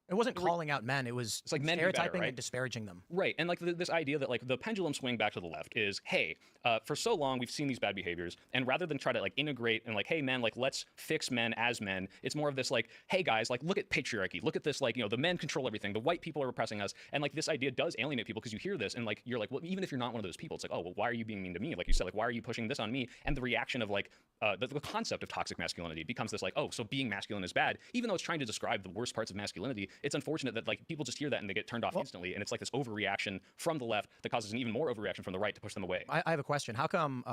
It wasn't calling out men. It was it's like men stereotyping better, right? and disparaging them. Right. And like this idea that like the pendulum swing back to the left is, hey, for so long we've seen these bad behaviors, and rather than try to like integrate and like, hey, men, like let's fix men as men, it's more of this like, hey, guys, like look at patriarchy. Look at this, like, you know, the men control everything. The white people are oppressing us. And like this idea does alienate people because you hear this and like you're like, well, even if you're not one of those people, it's like, oh, well, why are you being mean to me? Like you said, like, why are you pushing this on me? And the reaction of like the concept of toxic masculinity becomes this like, oh, so being masculine is bad, even though it's trying to describe the worst parts of masculinity. It's unfortunate that like people just hear that and they get turned off instantly, and it's like this overreaction from the left that causes an even more overreaction from the right to push them away. I have a question. How come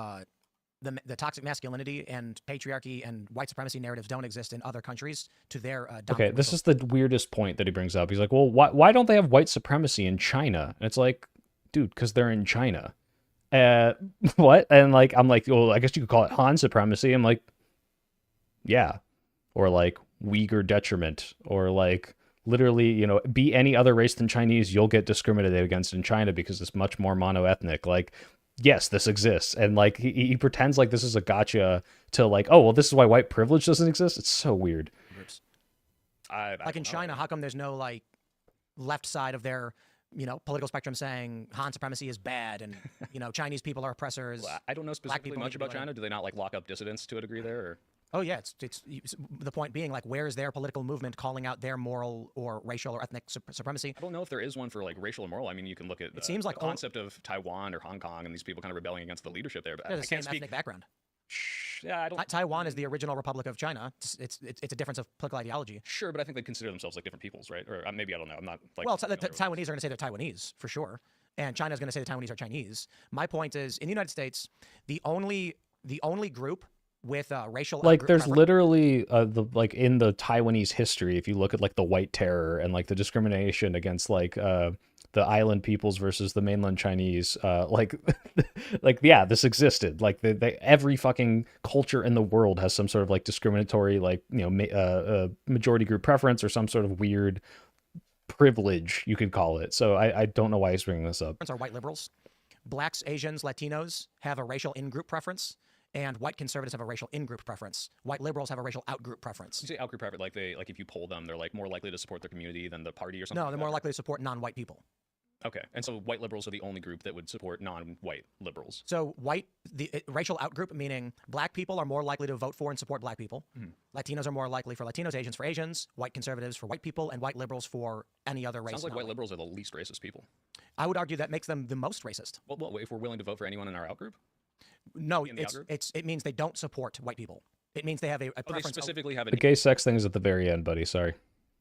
the toxic masculinity and patriarchy and white supremacy narratives don't exist in other countries to their okay, this is the weirdest point that he brings up. He's like, well, why don't they have white supremacy in China? And it's like, dude, because they're in China. What? And like, I'm like, well, I guess you could call it Han supremacy. I'm like, yeah. Or like Uyghur detriment, or like literally, you know, be any other race than Chinese, you'll get discriminated against in China because it's much more monoethnic. Like, yes, this exists. And like, he pretends like this is a gotcha to like, oh, well, this is why white privilege doesn't exist. It's so weird. Like in China, how come there's no like left side of their, you know, political spectrum saying Han supremacy is bad and, you know, Chinese people are oppressors? Well, I don't know specifically much about China. Do they not like lock up dissidents to a degree there? Or? Oh yeah, it's the point being like, where is their political movement calling out their moral or racial or ethnic supremacy? I don't know if there is one for like racial or moral. I mean, you can look at it seems like the concept of Taiwan or Hong Kong and these people kind of rebelling against the leadership there. But they're the I same can't speak. ethnic background. Yeah, I don't. Taiwan is the original Republic of China. It's a difference of political ideology. Sure, but I think they consider themselves like different peoples, right? Or maybe I don't know. I'm not like. Well, the Taiwanese are going to say they're Taiwanese for sure, and China's going to say the Taiwanese are Chinese. My point is, in the United States, the only group with racial like there's literally like in the Taiwanese history, if you look at like the White Terror and like the discrimination against like the island peoples versus the mainland Chinese, like yeah, this existed. Like every fucking culture in the world has some sort of like discriminatory, like, you know, majority group preference or some sort of weird privilege, you could call it. So I don't know why he's bringing this up. Are white liberals. Blacks, Asians, Latinos have a racial in-group preference, and white conservatives have a racial in-group preference. White liberals have a racial out-group preference. You say out-group preference, like if you poll them, they're like more likely to support their community than the party or something. No, they're more likely to support non-white people. Okay, and so white liberals are the only group that would support non-white liberals. So racial out-group, meaning black people are more likely to vote for and support black people. Mm-hmm. Latinos are more likely for Latinos, Asians for Asians, white conservatives for white people, and white liberals for any other race. Sounds like white liberals are the least racist people. I would argue that makes them the most racist. Well, if we're willing to vote for anyone in our out-group? No, it means they don't support white people. It means they have a preference. They specifically have the gay sex thing is at the very end, buddy. Sorry.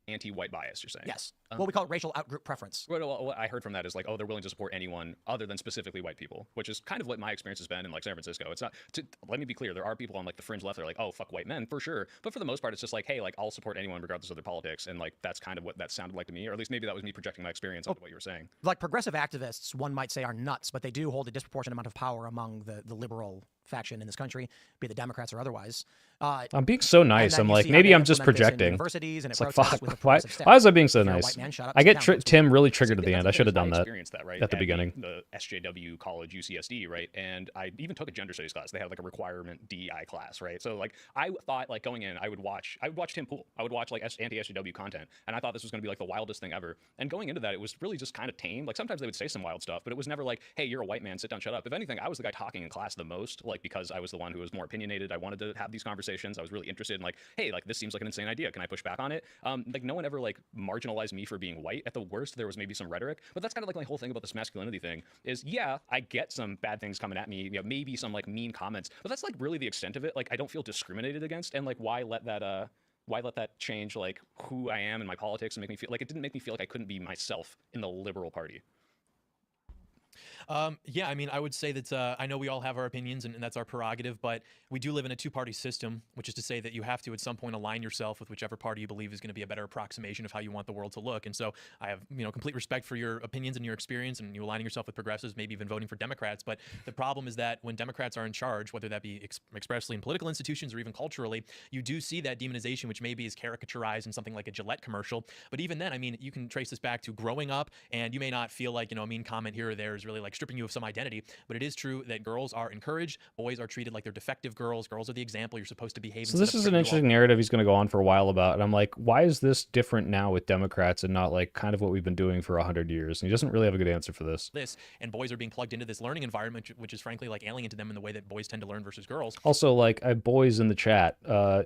Anti-white bias, you're saying? Yes. Well, we call it racial out-group preference. Well, what I heard from that is like, oh, they're willing to support anyone other than specifically white people, which is kind of what my experience has been in like San Francisco. It's not. Let me be clear. There are people on like the fringe left that are like, oh, fuck white men for sure. But for the most part, it's just like, hey, like I'll support anyone regardless of their politics, and like that's kind of what that sounded like to me, or at least maybe that was me projecting my experience onto what you were saying. Like progressive activists, one might say, are nuts, but they do hold a disproportionate amount of power among the liberal faction in this country, be it the Democrats or otherwise. I'm being so nice. I'm like, maybe I'm just projecting. It's like, fuck, why is I being so nice? I get Tim really triggered at the end. I should have done that right, at the beginning. The SJW college UCSD, right? And I even took a gender studies class. They had like a requirement DEI class, right? So like I thought like going in, I would watch Tim Pool. I would watch like anti-SJW content. And I thought this was going to be like the wildest thing ever. And going into that, it was really just kind of tame. Like sometimes they would say some wild stuff, but it was never like, hey, you're a white man, sit down, shut up. If anything, I was the guy talking in class the most, like because I was the one who was more opinionated. I wanted to have these conversations. I was really interested in like, hey, like this seems like an insane idea. Can I push back on it? Like no one ever like marginalized me for being white. At the worst, there was maybe some rhetoric, but that's kind of like my whole thing about this masculinity thing is, yeah, I get some bad things coming at me, you know, maybe some like mean comments, but that's like really the extent of it. Like I don't feel discriminated against, and like why let that change like who I am in my politics and make me feel like it didn't make me feel like I couldn't be myself in the Liberal Party. Yeah, I mean, I would say that I know we all have our opinions and that's our prerogative, but we do live in a two-party system, which is to say that you have to at some point align yourself with whichever party you believe is going to be a better approximation of how you want the world to look. And so I have, you know, complete respect for your opinions and your experience and you aligning yourself with progressives, maybe even voting for Democrats. But the problem is that when Democrats are in charge, whether that be expressly in political institutions or even culturally, you do see that demonization, which maybe is caricaturized in something like a Gillette commercial. But even then, I mean, you can trace this back to growing up, and you may not feel like, you know, a mean comment here or there is really like stripping you of some identity, but it is true that girls are encouraged, boys are treated like they're defective girls are the example you're supposed to behave. So this is an interesting narrative he's going to go on for a while about, and I'm like, why is this different now with Democrats and not like kind of what we've been doing for 100 years? And he doesn't really have a good answer for this. And boys are being plugged into this learning environment, which is frankly like alien to them in the way that boys tend to learn versus girls. Also, like, I have boys in the chat.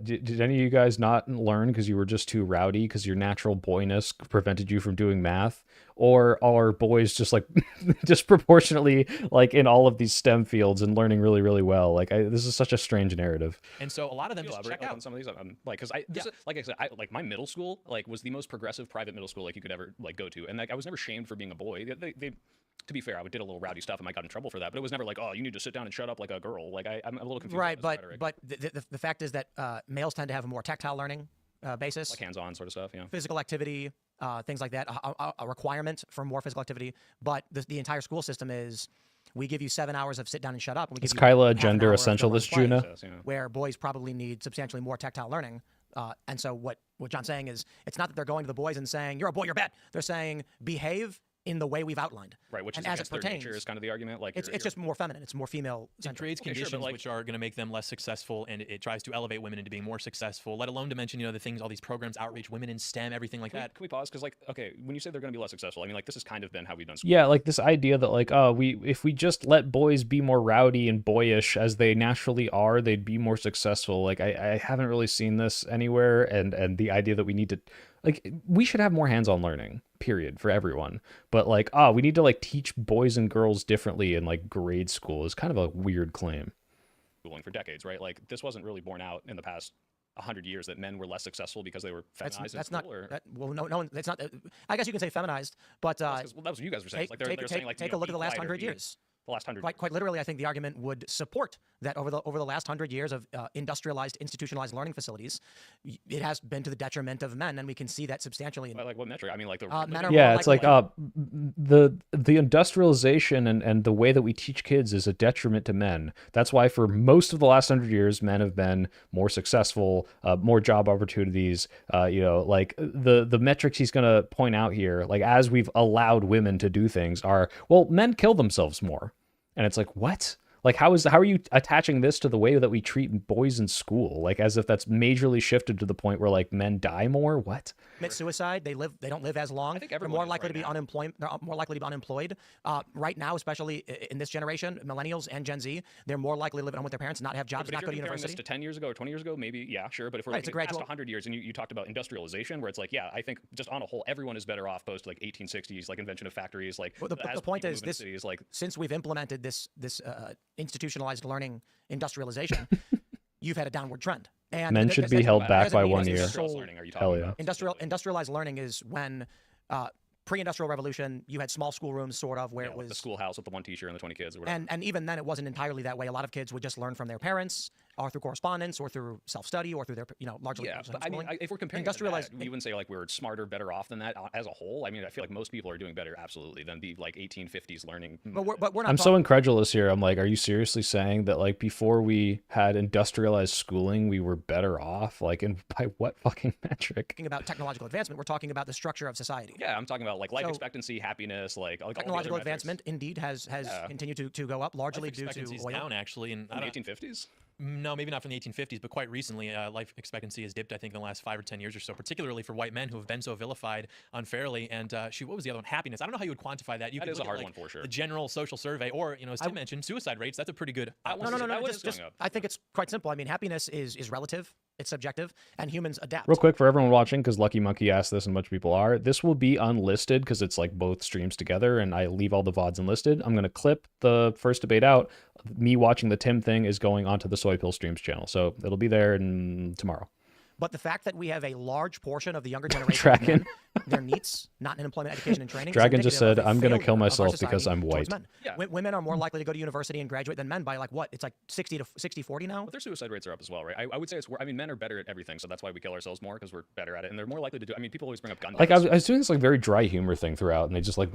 Did any of you guys not learn because you were just too rowdy because your natural boyness prevented you from doing math? Or are boys just like disproportionately like in all of these STEM fields and learning really, really well? Like this is such a strange narrative. And so a lot of them just check out on some of these, like, because like I said, like my middle school like was the most progressive private middle school like you could ever like go to, and like I was never shamed for being a boy. They to be fair, I did a little rowdy stuff and I got in trouble for that, but it was never like, oh, you need to sit down and shut up like a girl. Like I'm a little confused. Right, but the fact is that males tend to have a more tactile learning basis, like hands-on sort of stuff, yeah. Physical activity, things like that, a requirement for more physical activity. But the entire school system is, we give you 7 hours of sit down and shut up. And we is Kyla a gender essentialist, Juna? Where boys probably need substantially more tactile learning. And so what John's saying is, it's not that they're going to the boys and saying, you're a boy, you're bad. They're saying, behave in the way we've outlined. Right, which and is as it pertains, nature is kind of the argument. Like it's just more feminine. It's more female. It creates conditions which are going to make them less successful, and it tries to elevate women into being more successful. Let alone to mention, you know, the things, all these programs, outreach, women in STEM, everything like that. Can we pause? Because like, okay, when you say they're going to be less successful, I mean, like this has kind of been how we've done. Yeah, like this idea that like, oh, if we just let boys be more rowdy and boyish as they naturally are, they'd be more successful. Like I haven't really seen this anywhere, and the idea that we need to. Like, we should have more hands-on learning, period, for everyone. But, like, we need to, like, teach boys and girls differently in, like, grade school is kind of a weird claim. Schooling for decades, right? Like, this wasn't really borne out in the past 100 years that men were less successful because they were feminized. That's not. Well, no, it's not. I guess you can say feminized, but that was what you guys were saying. Take a look at the last 100 years. The last 100. Quite literally, I think the argument would support that over the last 100 years of industrialized, institutionalized learning facilities, it has been to the detriment of men, and we can see that substantially. Like what metric? I mean, like the men are it's like the industrialization and the way that we teach kids is a detriment to men. That's why for most of the last 100 years, men have been more successful, more job opportunities. You know, like the metrics he's going to point out here, like as we've allowed women to do things, are men kill themselves more. And it's like, what? Like, how are you attaching this to the way that we treat boys in school? Like, as if that's majorly shifted to the point where like men die more? What? Commit suicide. They don't live as long. I think they're more likely to be unemployed. They're more likely to be unemployed. Right now, especially in this generation, millennials and Gen Z, they're more likely to live at home with their parents, not have jobs, not go to university. This to 10 years ago or 20 years ago, maybe, yeah, sure. But if we're looking past 100 years, and you talked about industrialization, where it's like, yeah, I think just on a whole, everyone is better off post like 1860s, like invention of factories, like. Well, the point is this: cities, like, since we've implemented this institutionalized learning industrialization, you've had a downward trend. And men should be held back by 1 year. Hell yeah. Industrialized learning is when pre-industrial revolution, you had small schoolrooms, sort of, where it was the schoolhouse with the one teacher and the 20 kids or whatever. And even then, it wasn't entirely that way. A lot of kids would just learn from their parents, are through correspondence or through self-study or through their, largely. Yeah, but I mean, if we're comparing industrialized, we wouldn't say like we're smarter, better off than that as a whole. I mean, I feel like most people are doing better, absolutely, than the like 1850s learning. But we're not. I'm so incredulous here. I'm like, are you seriously saying that like before we had industrialized schooling, we were better off? Like, and by what fucking metric? Talking about technological advancement, we're talking about the structure of society. Yeah, I'm talking about like life expectancy, happiness, like technological advancement. Indeed, has continued to go up largely life due to is oil. down actually in the 1850s. No, maybe not from the 1850s, but quite recently, life expectancy has dipped, I think, in the last 5 or 10 years or so, particularly for white men who have been so vilified unfairly. And what was the other one? Happiness. I don't know how you would quantify that. That is a hard one for sure. The general social survey, or, as Tim mentioned, suicide rates. That's a pretty good. No. I think it's quite simple. I mean, happiness is relative. It's subjective, and humans adapt. Real quick for everyone watching, because Lucky Monkey asked this and much people are, this will be unlisted because it's like both streams together and I leave all the VODs unlisted. I'm going to clip the first debate out. Me watching the Tim thing is going onto the Soy Pill Streams channel. So it'll be there tomorrow. But the fact that we have a large portion of the younger generation, Dragon, their needs, not in employment, education, and training. Dragon just said, I'm going to kill myself because I'm white. Yeah. Women are more likely to go to university and graduate than men by like what? It's like 60-40 now? But their suicide rates are up as well, right? I would say men are better at everything, so that's why we kill ourselves more, because we're better at it. And they're more likely to do, people always bring up gun deaths. Like, I was doing this like very dry humor thing throughout, and they just like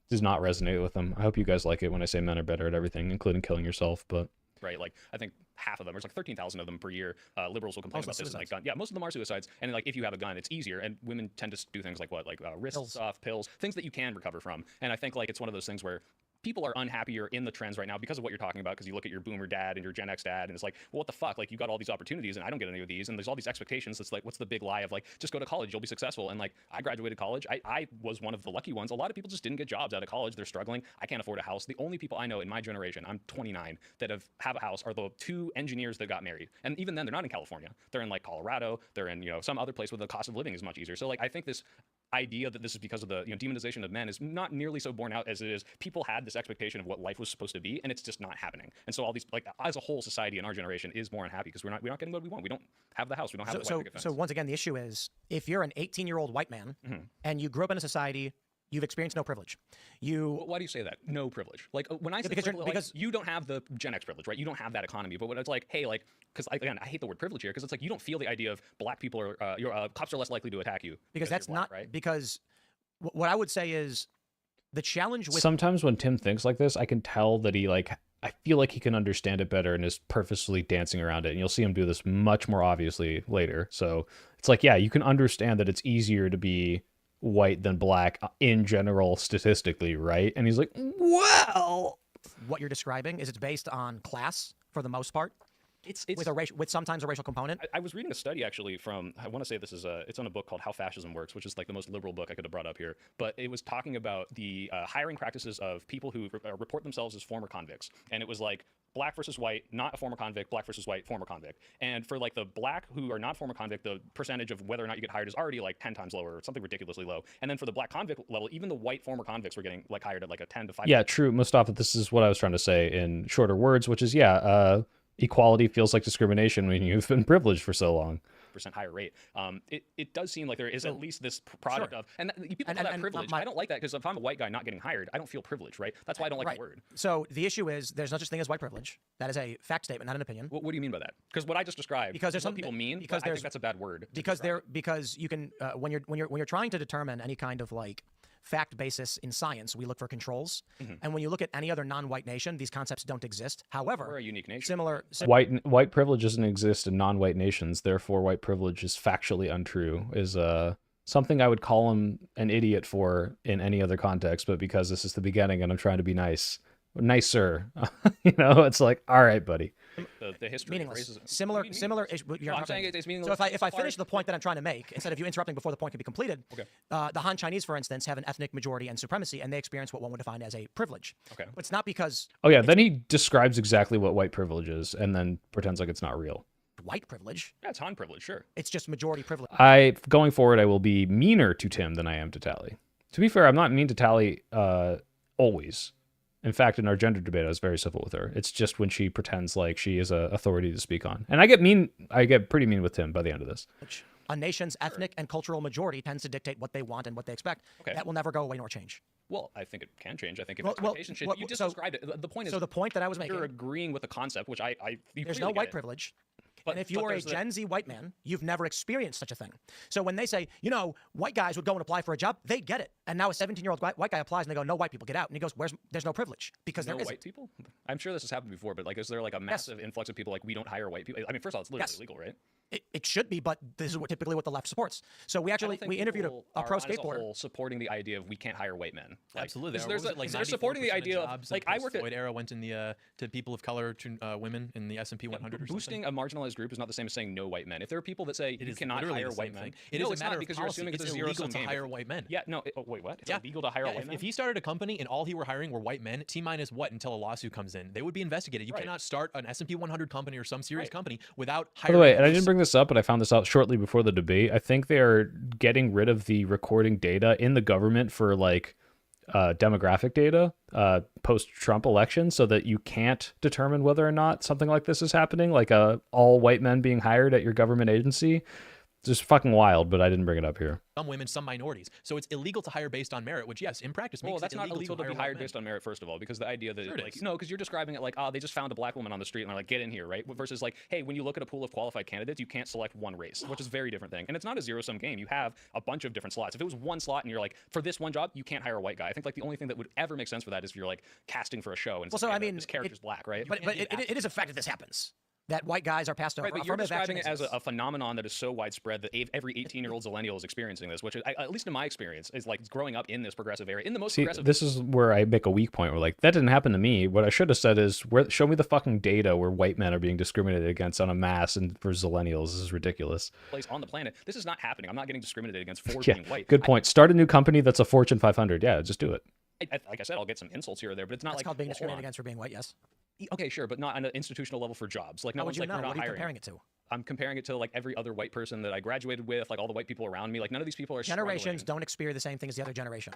does not resonate with them. I hope you guys like it when I say men are better at everything, including killing yourself, but... Right, like I think half of them, there's like 13,000 of them per year. Liberals will complain about this. Like gun. Yeah, most of them are suicides. And like if you have a gun, it's easier. And women tend to do things like what, like wrist stuff, pills, things that you can recover from. And I think like it's one of those things where people are unhappier in the trends right now because of what you're talking about, because you look at your boomer dad and your Gen X dad and it's like, well, what the fuck? Like you got all these opportunities and I don't get any of these. And there's all these expectations. It's like, what's the big lie of like, just go to college, you'll be successful. And like, I graduated college. I was one of the lucky ones. A lot of people just didn't get jobs out of college. They're struggling. I can't afford a house. The only people I know in my generation, I'm 29, that have a house are the 2 engineers that got married. And even then they're not in California. They're in like Colorado. They're in, some other place where the cost of living is much easier. So like, I think this idea that this is because of the demonization of men is not nearly so borne out as it is. People had this expectation of what life was supposed to be, and it's just not happening. And so all these, like, as a whole society in our generation is more unhappy because we're not getting what we want. We don't have the house. We don't have the white picket fence. So once again, the issue is if you're an 18-year-old white man and you grew up in a society, you've experienced no privilege. Why do you say that? No privilege. Like when I say because you don't have the Gen X privilege, right? You don't have that economy. But when it's like, hey, like, because again, I hate the word privilege here because it's like you don't feel the idea of black people are cops are less likely to attack you because that's black, not right? Because what I would say is the challenge with sometimes when Tim thinks like this, I can tell that I feel like he can understand it better and is purposely dancing around it. And you'll see him do this much more obviously later. So it's like, yeah, you can understand that it's easier to be white than black in general statistically, right? And he's like, well, what you're describing is it's based on class for the most part. It's with sometimes a racial component. I was reading a study actually from, I want to say this is it's on a book called How Fascism Works, which is like the most liberal book I could have brought up here. But it was talking about the hiring practices of people who report themselves as former convicts. And it was like black versus white, not a former convict, black versus white, former convict. And for like the black who are not former convict, the percentage of whether or not you get hired is already like 10 times lower or something ridiculously low. And then for the black convict level, even the white former convicts were getting like hired at like a 10 to 5. Yeah, true. Mustafa, this is what I was trying to say in shorter words, which is, equality feels like discrimination when you've been privileged for so long. % higher rate. It does seem like there is at least this product of, and people call that privilege. I don't like that because if I'm a white guy not getting hired, I don't feel privileged, right? That's why I don't like the word. So the issue is there's no such thing as white privilege. That is a fact statement, not an opinion. What do you mean by that? Because what I just described, because there's what people mean, because I think that's a bad word. Because you can when you're trying to determine any kind of like fact basis in science, we look for controls. And when you look at any other non-white nation, these concepts don't exist. However, we're a unique nation. Similar white privilege doesn't exist in non-white nations. Therefore, white privilege is factually untrue. Is something I would call him an idiot for in any other context, but because this is the beginning and I'm trying to be nicer, it's like, all right, buddy. The history meaningless. of racism. Similar. I'm saying it's meaningless. So if I finish the point that I'm trying to make, instead of you interrupting before the point can be completed, the Han Chinese, for instance, have an ethnic majority and supremacy, and they experience what one would define as a privilege. Okay. But it's not because. Oh yeah, then he describes exactly what white privilege is, and then pretends like it's not real. White privilege. Yeah, it's Han privilege, sure. It's just majority privilege. Going forward, I will be meaner to Tim than I am to Tally. To be fair, I'm not mean to Tally always. In fact, in our gender debate, I was very civil with her. It's just when she pretends like she is an authority to speak on. And I get pretty mean with Tim by the end of this. A nation's ethnic and cultural majority tends to dictate what they want and what they expect. Okay. That will never go away nor change. Well, I think it can change. I think if Well, expectations change, you just described it. The point is, so the point that I was making, you're agreeing with the concept, which there's no white privilege. But, and if you are a Gen Z white man, you've never experienced such a thing. So when they say, white guys would go and apply for a job, they get it. And now a 17-year-old white guy applies and they go, no white people, get out. And he goes, there's no privilege because there no isn't. white people? I'm sure this has happened before, but like, is there like a massive influx of people like we don't hire white people? I mean, first of all, it's literally illegal, right? It should be, but this is typically what the left supports. So we interviewed a pro skateboarder supporting the idea of we can't hire white men. Like, Absolutely, they're supporting the idea of like I work at Floyd era went in the to people of color to women in the S&P 100. Boosting a marginalized group is not the same as saying no white men. If there are people that say you cannot hire white men, it is it's a matter not because of you're policy. assuming It's it's a illegal zero-sum to game. hire white men. Yeah, no. Wait, what? It's illegal to hire white men? If he started a company and all he were hiring were white men, T-minus what until a lawsuit comes in? They would be investigated. You cannot start an S&P 100 company or some serious company without hiring. By the way, and I didn't bring this up, but I found this out shortly before the debate. I think they're getting rid of the recording data in the government for like demographic data post-Trump election, so that you can't determine whether or not something like this is happening, like all white men being hired at your government agency. It's just fucking wild, but I didn't bring it up here. Some women, some minorities. So it's illegal to hire based on merit, which, yes, in practice makes that's it not illegal to be hired based on merit, first of all, because the idea that, because you're describing it like, they just found a black woman on the street and they're like, get in here, right? Versus like, hey, when you look at a pool of qualified candidates, you can't select one race, which is a very different thing. And it's not a zero-sum game. You have a bunch of different slots. If it was one slot and you're like, for this one job, you can't hire a white guy. I think like the only thing that would ever make sense for that is if you're like casting for a show and this character's black, right? But it is a fact that this happens. That white guys are passed over. Right, but you're describing it as a phenomenon that is so widespread that every 18-year-old millennial is experiencing this, which, at least in my experience, is like growing up in this progressive area. In the most progressive. This is where I make a weak point. Where like that didn't happen to me. What I should have said is, show me the fucking data where white men are being discriminated against on a mass, and for millennials, this is ridiculous. Place on the planet, this is not happening. I'm not getting discriminated against for Yeah, being white. good point. Start a new company that's a Fortune 500. Yeah, just do it. Like I said, I'll get some insults here or there, but it's not That's like called being discriminated against for being white. Yes. Okay, sure, but not on an institutional level for jobs. Like, no one's like, we're not what are you hiring. comparing it to? I'm comparing it to like every other white person that I graduated with, like all the white people around me. Like none of these people are generations struggling. don't experience the same thing as the other generation.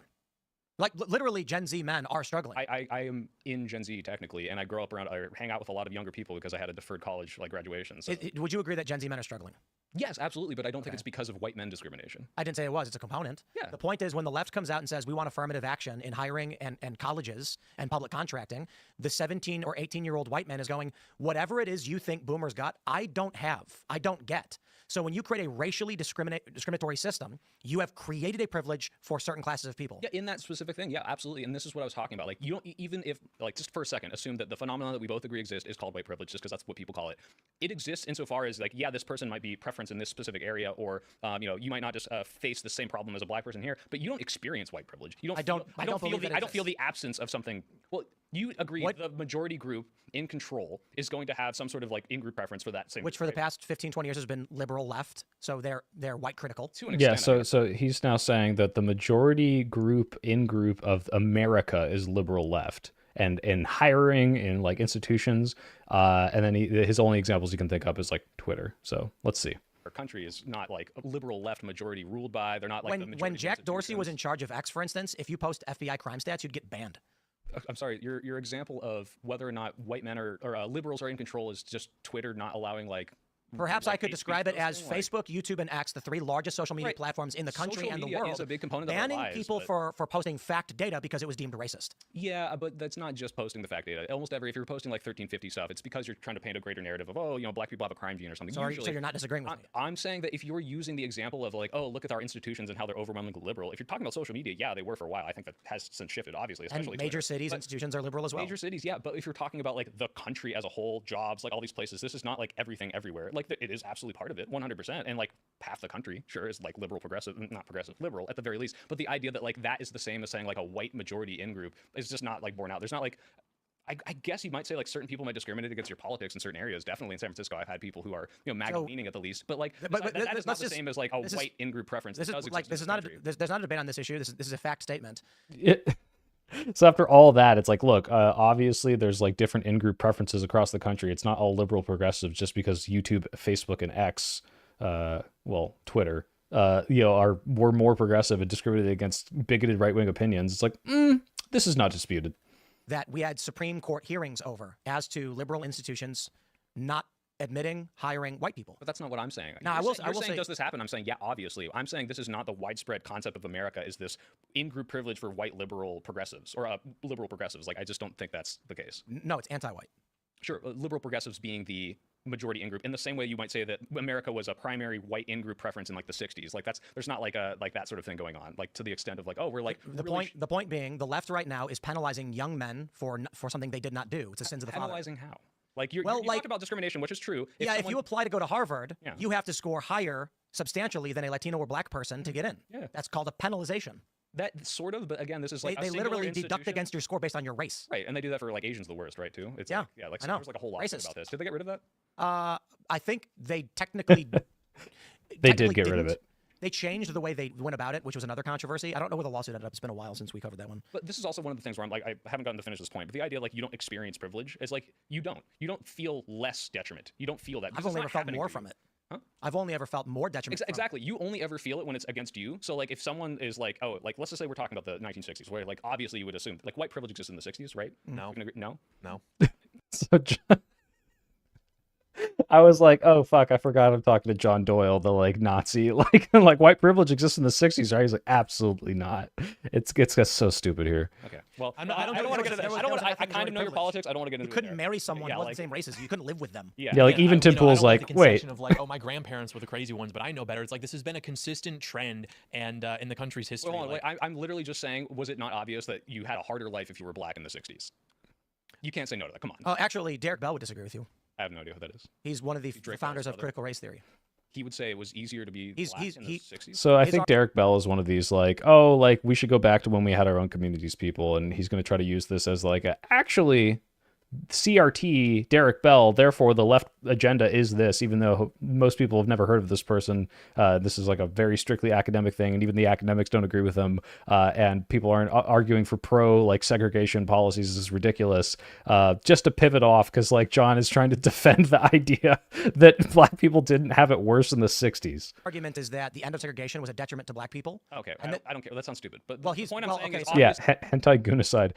Like literally, Gen Z men are struggling. I am in Gen Z technically, and I grow up around, I hang out with a lot of younger people because I had a deferred college like graduation. So. Would you agree that Gen Z men are struggling? Yes, absolutely, but I don't think it's because of white men discrimination. I didn't say it was. It's a component. Yeah. The point is when the left comes out and says we want affirmative action in hiring and colleges and public contracting, the 17 or 18-year-old white man is going, whatever it is you think boomers got, I don't have. I don't get. So when you create a racially discriminatory system, you have created a privilege for certain classes of people. Yeah, in that specific thing, yeah, absolutely. And this is what I was talking about. Like, you don't, even if, like, just for a second, assume that the phenomenon that we both agree exists is called white privilege, just because that's what people call it. It exists insofar as, like, yeah, this person might be preference in this specific area, or, you might not just face the same problem as a black person here, but you don't experience white privilege. You don't. I don't feel the absence of something. Well, you agree the majority group in control is going to have some sort of like in-group preference for that same. Which for the past 15, 20 years has been liberal left. So they're white critical. To an extent, yeah, so he's now saying that the majority group of America is liberal left. And in hiring in like institutions, and then his only examples he can think of is like Twitter. So let's see. Our country is not like a liberal left majority ruled by. They're not like the majority. When Jack Dorsey was in charge of X, for instance, if you post FBI crime stats, you'd get banned. I'm sorry, your example of whether or not white men or liberals are in control is just Twitter not allowing like. Perhaps I could describe it as Facebook, YouTube, and X, the three largest social media platforms in the country and the world, is a big component of banning our lives, people for posting fact data because it was deemed racist. Yeah, but that's not just posting the fact data. Almost if you're posting like 1350 stuff, it's because you're trying to paint a greater narrative of, black people have a crime gene or something. So you're not disagreeing with me? I'm saying that if you're using the example of like, oh, look at our institutions and how they're overwhelmingly liberal. If you're talking about social media, yeah, they were for a while. I think that has since shifted, obviously, especially and major cities, institutions are liberal as well. Major cities, yeah, but if you're talking about like the country as a whole, jobs, like all these places, this is not like everything everywhere. Like it is absolutely part of it, 100%, and like half the country sure is like liberal, progressive, not progressive, liberal at the very least. But the idea that like that is the same as saying like a white majority in group is just not like borne out. There's not like, I guess you might say like certain people might discriminate against your politics in certain areas. Definitely in San Francisco, I've had people who are MAGA leaning at the least, but like that is not the same as like a white in group preference. This is like there's not a debate on this issue. This is a fact statement. So after all that, it's like, look, obviously there's like different in-group preferences across the country. It's not all liberal progressive just because YouTube, Facebook, and X, Twitter, were more progressive and discriminated against bigoted right-wing opinions. It's like, this is not disputed. That we had Supreme Court hearings over as to liberal institutions not admitting, hiring white people. But that's not what I'm saying. Now, You're I will saying, say, does this happen? I'm saying, yeah, obviously. I'm saying this is not the widespread concept of America, is this in-group privilege for white liberal progressives, or liberal progressives. Like, I just don't think that's the case. no, it's anti-white. Sure, liberal progressives being the majority in-group, in the same way you might say that America was a primary white in-group preference in like the 60s. Like there's not like that sort of thing going on, like to the extent of like, oh, we're like the point being, the left right now is penalizing young men for something they did not do. It's the sins of the father. Penalizing how? Like you talk about discrimination, which is true. If you apply to go to Harvard, you have to score higher substantially than a Latino or black person to get in. Yeah. That's called a penalization. That sort of, but again, this is like they literally deduct against your score based on your race. Right, and they do that for like Asians the worst, right? Too. It's yeah, like I know. There's like a whole lot about this. Did they get rid of that? I think they technically they did get rid of it. They changed the way they went about it, which was another controversy. I don't know where the lawsuit ended up. It's been a while since we covered that one. But this is also one of the things where I'm like, I haven't gotten to finish this point, but the idea like you don't experience privilege is like you don't feel less detriment. You don't feel that. I've only ever felt more from it. Huh? I've only ever felt more detriment. Exactly. You only ever feel it when it's against you. So like if someone is like, oh, like let's just say we're talking about the 1960s, where like obviously you would assume like white privilege exists in the 60s, right? No. No. So I was like, oh fuck, I forgot I'm talking to John Doyle, the like Nazi, like white privilege exists in the 60s, right? He's like, absolutely not. It gets so stupid here. Okay. Well, I don't want to get into that. I kind of know your politics. I don't want to get into it. You couldn't marry someone who wasn't the same race as you. You couldn't live with them. Yeah, like even Tim Pool's like, wait. Of like, oh, my grandparents were the crazy ones, but I know better. It's like this has been a consistent trend and in the country's history. Well, I'm literally just saying, was it not obvious that you had a harder life if you were black in the 60s? You can't say no to that. Come on. Oh, actually, Derek Bell would disagree with you. I have no idea who that is. He's one of the founders of critical race theory. He would say it was easier to be black in the 60s. So I think Derek Bell is one of these like, oh, like we should go back to when we had our own communities people, and he's going to try to use this as like actually CRT, Derek Bell, therefore the left agenda is this, even though most people have never heard of this person. This is like a very strictly academic thing, and even the academics don't agree with him, and people aren't arguing for pro like segregation policies. This is ridiculous. Just to pivot off, because like John is trying to defend the idea that black people didn't have it worse in the 60s. Argument is that the end of segregation was a detriment to black people. Okay, I don't care. That sounds stupid. But well, the point I'm saying is hentai-gunocide.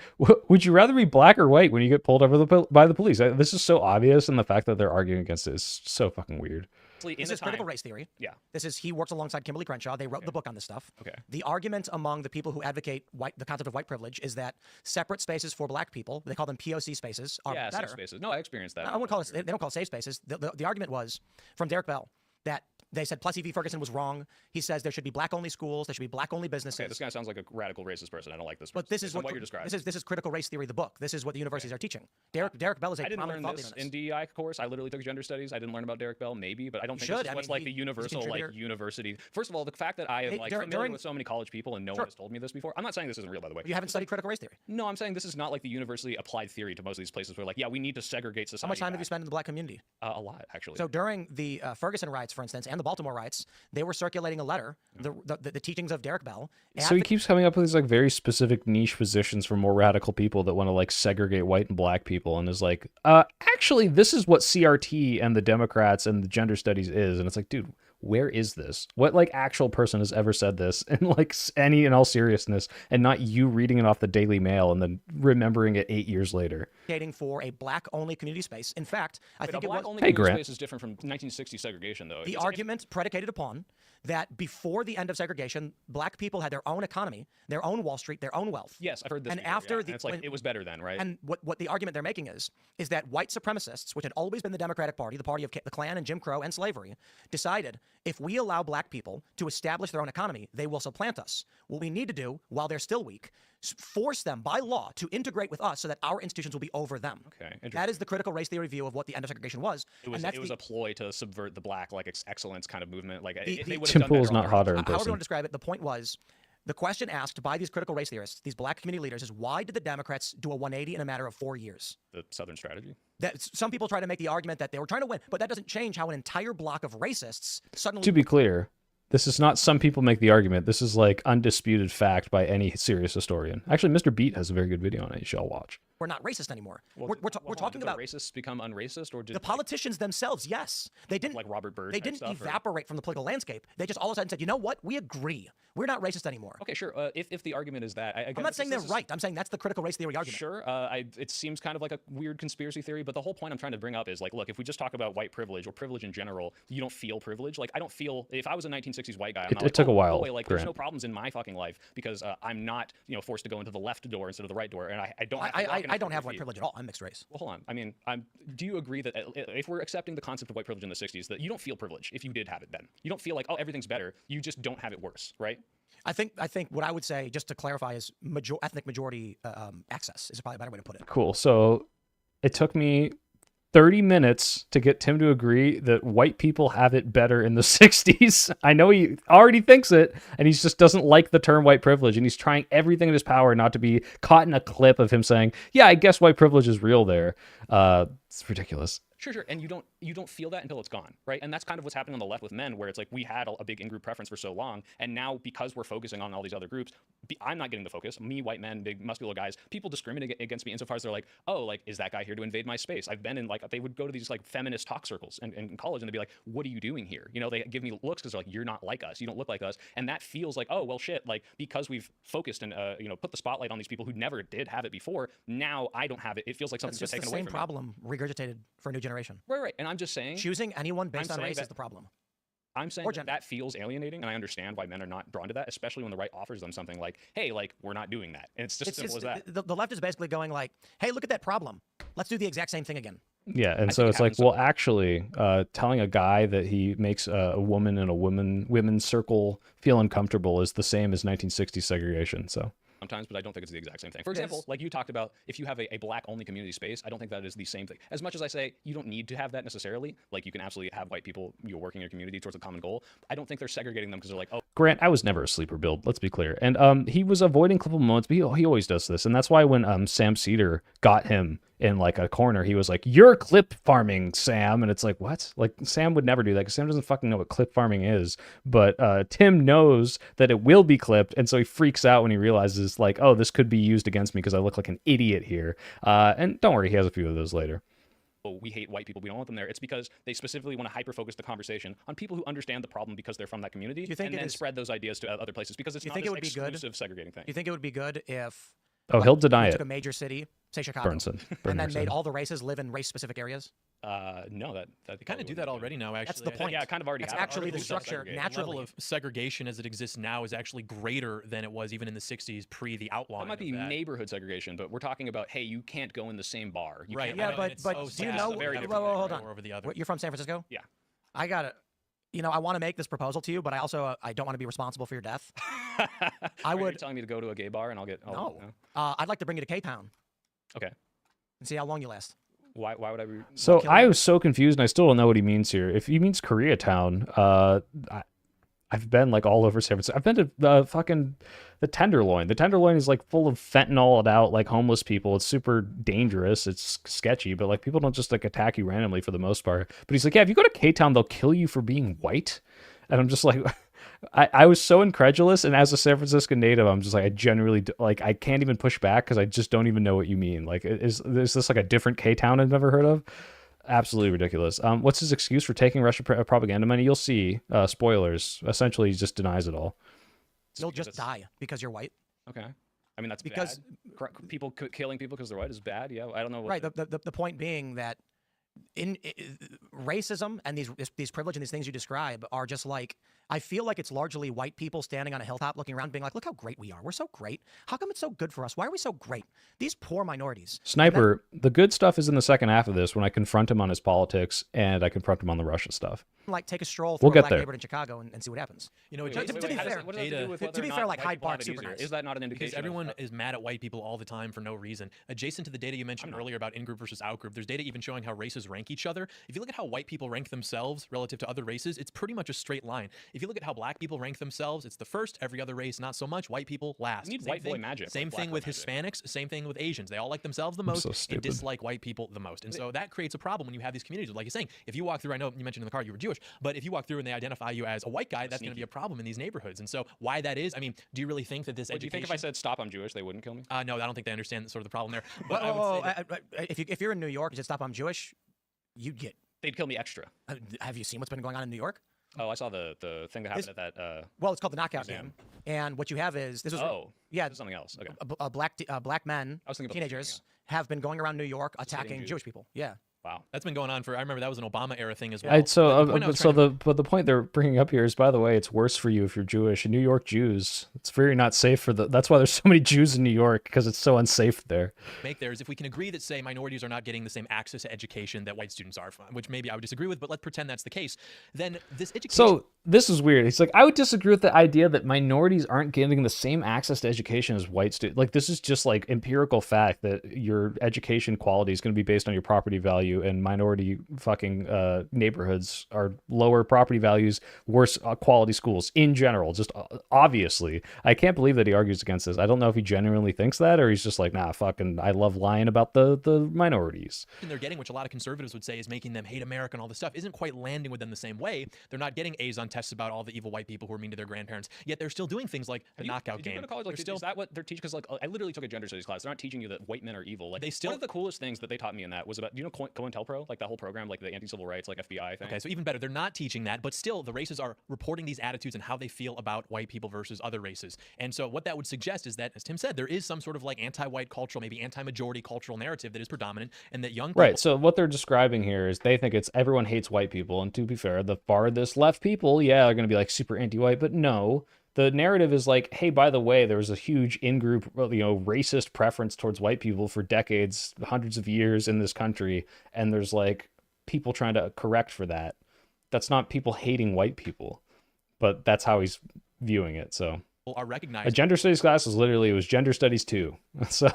Would you rather be black or white when you get pulled over by the police? This is so obvious, and the fact that they're arguing against it is so fucking weird. This is critical race theory. Yeah. He works alongside Kimberly Crenshaw. They wrote the book on this stuff. Okay. The argument among the people who advocate the concept of white privilege is that separate spaces for black people, they call them POC spaces, are better. Safe spaces. No, I experienced that. I wouldn't call it. They don't call it safe spaces. The argument was from Derek Bell that they said Plessy v. Ferguson was wrong. He says there should be black-only schools. There should be black-only businesses. Okay, this guy sounds like a radical racist person. I don't like this person. But this is what you're describing. This is critical race theory, the book. This is what the universities are teaching. Derek Bell is a prominent thought leader. I didn't learn this in DEI course. I literally took gender studies. I didn't learn about Derek Bell, maybe, but I don't think this is what's like the universal like university. First of all, the fact that I am like familiar with so many college people and no one has told me this before. I'm not saying this isn't real, by the way. You haven't studied critical race theory. No, I'm saying this is not like the universally applied theory to most of these places where like, yeah, we need to segregate society. How much time have you spent in the black community? A lot, actually. So during the Ferguson riots, for instance, and the Baltimore riots, they were circulating a letter, the teachings of Derek Bell. So he keeps coming up with these like very specific niche positions for more radical people that want to like segregate white and black people, and is like, actually, this is what CRT and the Democrats and the gender studies is, and it's like, dude, where is this? What like actual person has ever said this in like any and all seriousness, and not you reading it off the Daily Mail and then remembering it 8 years later? For a black-only community space. In fact, I think it was. Hey, Grant. Space is different from 1960 segregation, though. The argument predicated upon that before the end of segregation, black people had their own economy, their own Wall Street, their own wealth. Yes, I've heard this. And before, after it's like it was better then, right? And what the argument they're making is that white supremacists, which had always been the Democratic Party, the party of the Klan and Jim Crow and slavery, decided if we allow black people to establish their own economy, they will supplant us. What we need to do, while they're still weak, force them by law to integrate with us so that our institutions will be over them. Okay, that is the critical race theory view of what the end of segregation was. It was a ploy to subvert the black like excellence kind of movement. Like Tim Pool's not hotter in person. However you want to describe it, the point was, the question asked by these critical race theorists, these black community leaders, is why did the Democrats do a 180 in a matter of 4 years? The Southern strategy? Some people try to make the argument that they were trying to win, but that doesn't change how an entire block of racists suddenly... To be clear, this is not some people make the argument. This is like undisputed fact by any serious historian. Actually, Mr. Beat has a very good video on it. You should all watch. we're not racist anymore. Well, We're talking about racists become unracist, or did the politicians themselves. Yes, they didn't like Robert Byrd. They didn't evaporate from the political landscape. They just all of a sudden said, you know what? We agree. We're not racist anymore. Okay, sure. If the argument is that, I'm not saying they're right. I'm saying that's the critical race theory argument. Sure. It seems kind of like a weird conspiracy theory, but the whole point I'm trying to bring up is like, look, if we just talk about white privilege or privilege in general, you don't feel privilege. Like, I don't feel, if I was a 1960s white guy, I'm not like, took a while. Boy, like, there's no problems in my fucking life because I'm not, forced to go into the left door instead of the right door, and I don't. I don't have white privilege at all. I'm mixed race. Well, hold on. I mean, do you agree that if we're accepting the concept of white privilege in the 60s, that you don't feel privilege if you did have it then? You don't feel like, oh, everything's better. You just don't have it worse, right? I think what I would say, just to clarify, is ethnic majority access is probably a better way to put it. Cool. So it took me 30 minutes to get Tim to agree that white people have it better in the 60s. I know he already thinks it, and he just doesn't like the term white privilege, and he's trying everything in his power not to be caught in a clip of him saying, yeah, I guess white privilege is real there. It's ridiculous. Sure. And you don't feel that until it's gone, right? And that's kind of what's happening on the left with men, where it's like we had a big in-group preference for so long, and now because we're focusing on all these other groups, I'm not getting the focus. Me, white men, big muscular guys, people discriminate against me insofar as they're like, oh, like, is that guy here to invade my space? I've been in, like, they would go to these like feminist talk circles in college, and they'd be like, what are you doing here? They give me looks because they're like, you're not like us, you don't look like us, and that feels like, oh, well, shit, like, because we've focused and put the spotlight on these people who never did have it before, now I don't have it. It feels like something's been taken away from me. It's the same problem regurgitated for a new generation. Right. And I'm just saying, choosing anyone based on race is the problem. I'm saying that feels alienating, and I understand why men are not drawn to that, especially when the right offers them something like, hey, like, we're not doing that. And it's just simple as that. The left is basically going like, hey, look at that problem. Let's do the exact same thing again. Yeah, and so it's like, well, actually, telling a guy that he makes a woman in a women's circle feel uncomfortable is the same as 1960s segregation, so... Sometimes, but I don't think it's the exact same thing. For example, like you talked about, if you have a black-only community space, I don't think that is the same thing. As much as I say you don't need to have that necessarily, like you can absolutely have white people working in your community towards a common goal, I don't think they're segregating them because they're like, oh. Grant, I was never a sleeper build, let's be clear. And he was avoiding clippable moments, but he always does this. And that's why when Sam Cedar got him in like a corner, he was like, you're clip farming, Sam. And it's like, what? Like, Sam would never do that because Sam doesn't fucking know what clip farming is. But Tim knows that it will be clipped, and so he freaks out when he realizes, like, oh, this could be used against me because I look like an idiot here. And don't worry, he has a few of those later. We hate white people, we don't want them there. It's because they specifically want to hyper-focus the conversation on people who understand the problem because they're from that community, and then spread those ideas to other places because it's not this exclusive segregating thing. Do you think it would be good if... Oh, he'll deny it. Took a major city, say Chicago, and then made all the races live in race-specific areas? No, that they kind of do that already now. Actually, that's the point. Yeah, kind of already. That's actually the structure. Naturally, the level of segregation as it exists now is actually greater than it was even in the '60s, pre the outlawing. That might be neighborhood segregation, but we're talking about, hey, you can't go in the same bar. You right? Yeah, but do you know? Hold on. Over the other. You're from San Francisco? Yeah. I got it. I want to make this proposal to you, but I also I don't want to be responsible for your death. You're telling me to go to a gay bar and I'll get... No. I'd like to bring you to K-Town. Okay. And see how long you last. Why would I be... So I was so confused, and I still don't know what he means here. If he means Koreatown, I've been like all over San Francisco. I've been to fucking the Tenderloin. The Tenderloin is like full of fentanyl out, like homeless people. It's super dangerous. It's sketchy, but like people don't just like attack you randomly for the most part. But he's like, yeah, if you go to K-Town, they'll kill you for being white. And I'm just like, I was so incredulous. And as a San Francisco native, I'm just like, I genuinely like, I can't even push back because I just don't even know what you mean. Like, is this like a different K-Town I've never heard of? Absolutely ridiculous. What's his excuse for taking Russian propaganda money? You'll see. Spoilers. Essentially, he just denies it all. You'll just die because you're white. Okay. I mean, that's because bad. People killing people because they're white is bad. Yeah, I don't know. Right. The point being that in racism and these privilege and these things you describe are just like, I feel like it's largely white people standing on a hilltop looking around being like, look how great we are. We're so great. How come it's so good for us? Why are we so great? These poor minorities. Sniper, the good stuff is in the second half of this when I confront him on his politics and I confront him on the Russia stuff. Like, take a stroll through a black neighborhood in Chicago and see what happens. To be fair, like Hyde Park, super nice. Is that not an indication? Because everyone is mad at white people all the time for no reason. Adjacent to the data you mentioned earlier about in-group versus out-group, there's data even showing how races rank each other. If you look at how white people rank themselves relative to other races, it's pretty much a straight line. If you look at how black people rank themselves, it's the first, every other race not so much, white people last. You need Same white boy thing- magic, Same like thing with black boy magic. Hispanics, same thing with Asians. They all like themselves the most so and stupid. dislike white people the most. And so that creates a problem when you have these communities. Like you're saying, if you walk through, I know you mentioned in the car you were Jewish, but if you walk through and they identify you as a white guy, that's going to be a problem in these neighborhoods. And so why that is, I mean, do you really think that this What, do you think if I said stop, I'm Jewish, they wouldn't kill me? No, I don't think they understand sort of the problem there. But I Well, would say that, if you're in New York, you just stop. I'm Jewish. You'd get. They'd kill me extra. Have you seen what's been going on in New York? Oh, I saw the thing that happened at that. Well, it's called the knockout museum. game, and what you have is this is this is something else. Okay. black men, I was thinking about teenagers have been going around New York attacking Jews. Jewish people. Yeah. Wow. that's been going on for, I remember that was an Obama era thing as well. But the point they're bringing up here is, by the way, it's worse for you if you're Jewish. In New York, Jews, it's very not safe for that's why there's so many Jews in New York, because it's so unsafe there. Make there is if we can agree that, say, minorities are not getting the same access to education that white students are, which maybe I would disagree with, but let's pretend that's the case. Then this education. So this is weird. It's like, I would disagree with the idea that minorities aren't getting the same access to education as white students. Like, this is just like empirical fact that your education quality is going to be based on your property value, and minority fucking neighborhoods are lower property values, worse quality schools in general. Just obviously, I can't believe that he argues against this. I don't know if he genuinely thinks that, or he's just like, nah, fucking, I love lying about the minorities. They're getting, which a lot of conservatives would say is making them hate America and all this stuff, isn't quite landing with them the same way. They're not getting A's on tests about all the evil white people who are mean to their grandparents. Yet they're still doing things like the knockout Did you game. go to college? Like, They're is that what they're teaching? Because like, I literally took a gender studies class. They're not teaching you that white men are evil. Like, They still- one of the coolest things that they taught me in that was about, do you know COINTELPRO? Like that whole program, like the anti-civil rights, like FBI thing. Okay, so even better, they're not teaching that, but still the races are reporting these attitudes and how they feel about white people versus other races. And so what that would suggest is that, as Tim said, there is some sort of like anti-white cultural, maybe anti-majority cultural narrative that is predominant, and that young people... Right, so what they're describing here is they think it's everyone hates white people, and to be fair, the farthest left people, yeah, are going to be like super anti-white, but no, the narrative is like, hey, by the way, there was a huge in-group, racist preference towards white people for decades, hundreds of years in this country, and there's like people trying to correct for that. That's not people hating white people, but that's how he's viewing it. So are recognized. a gender studies class it was gender studies 2. So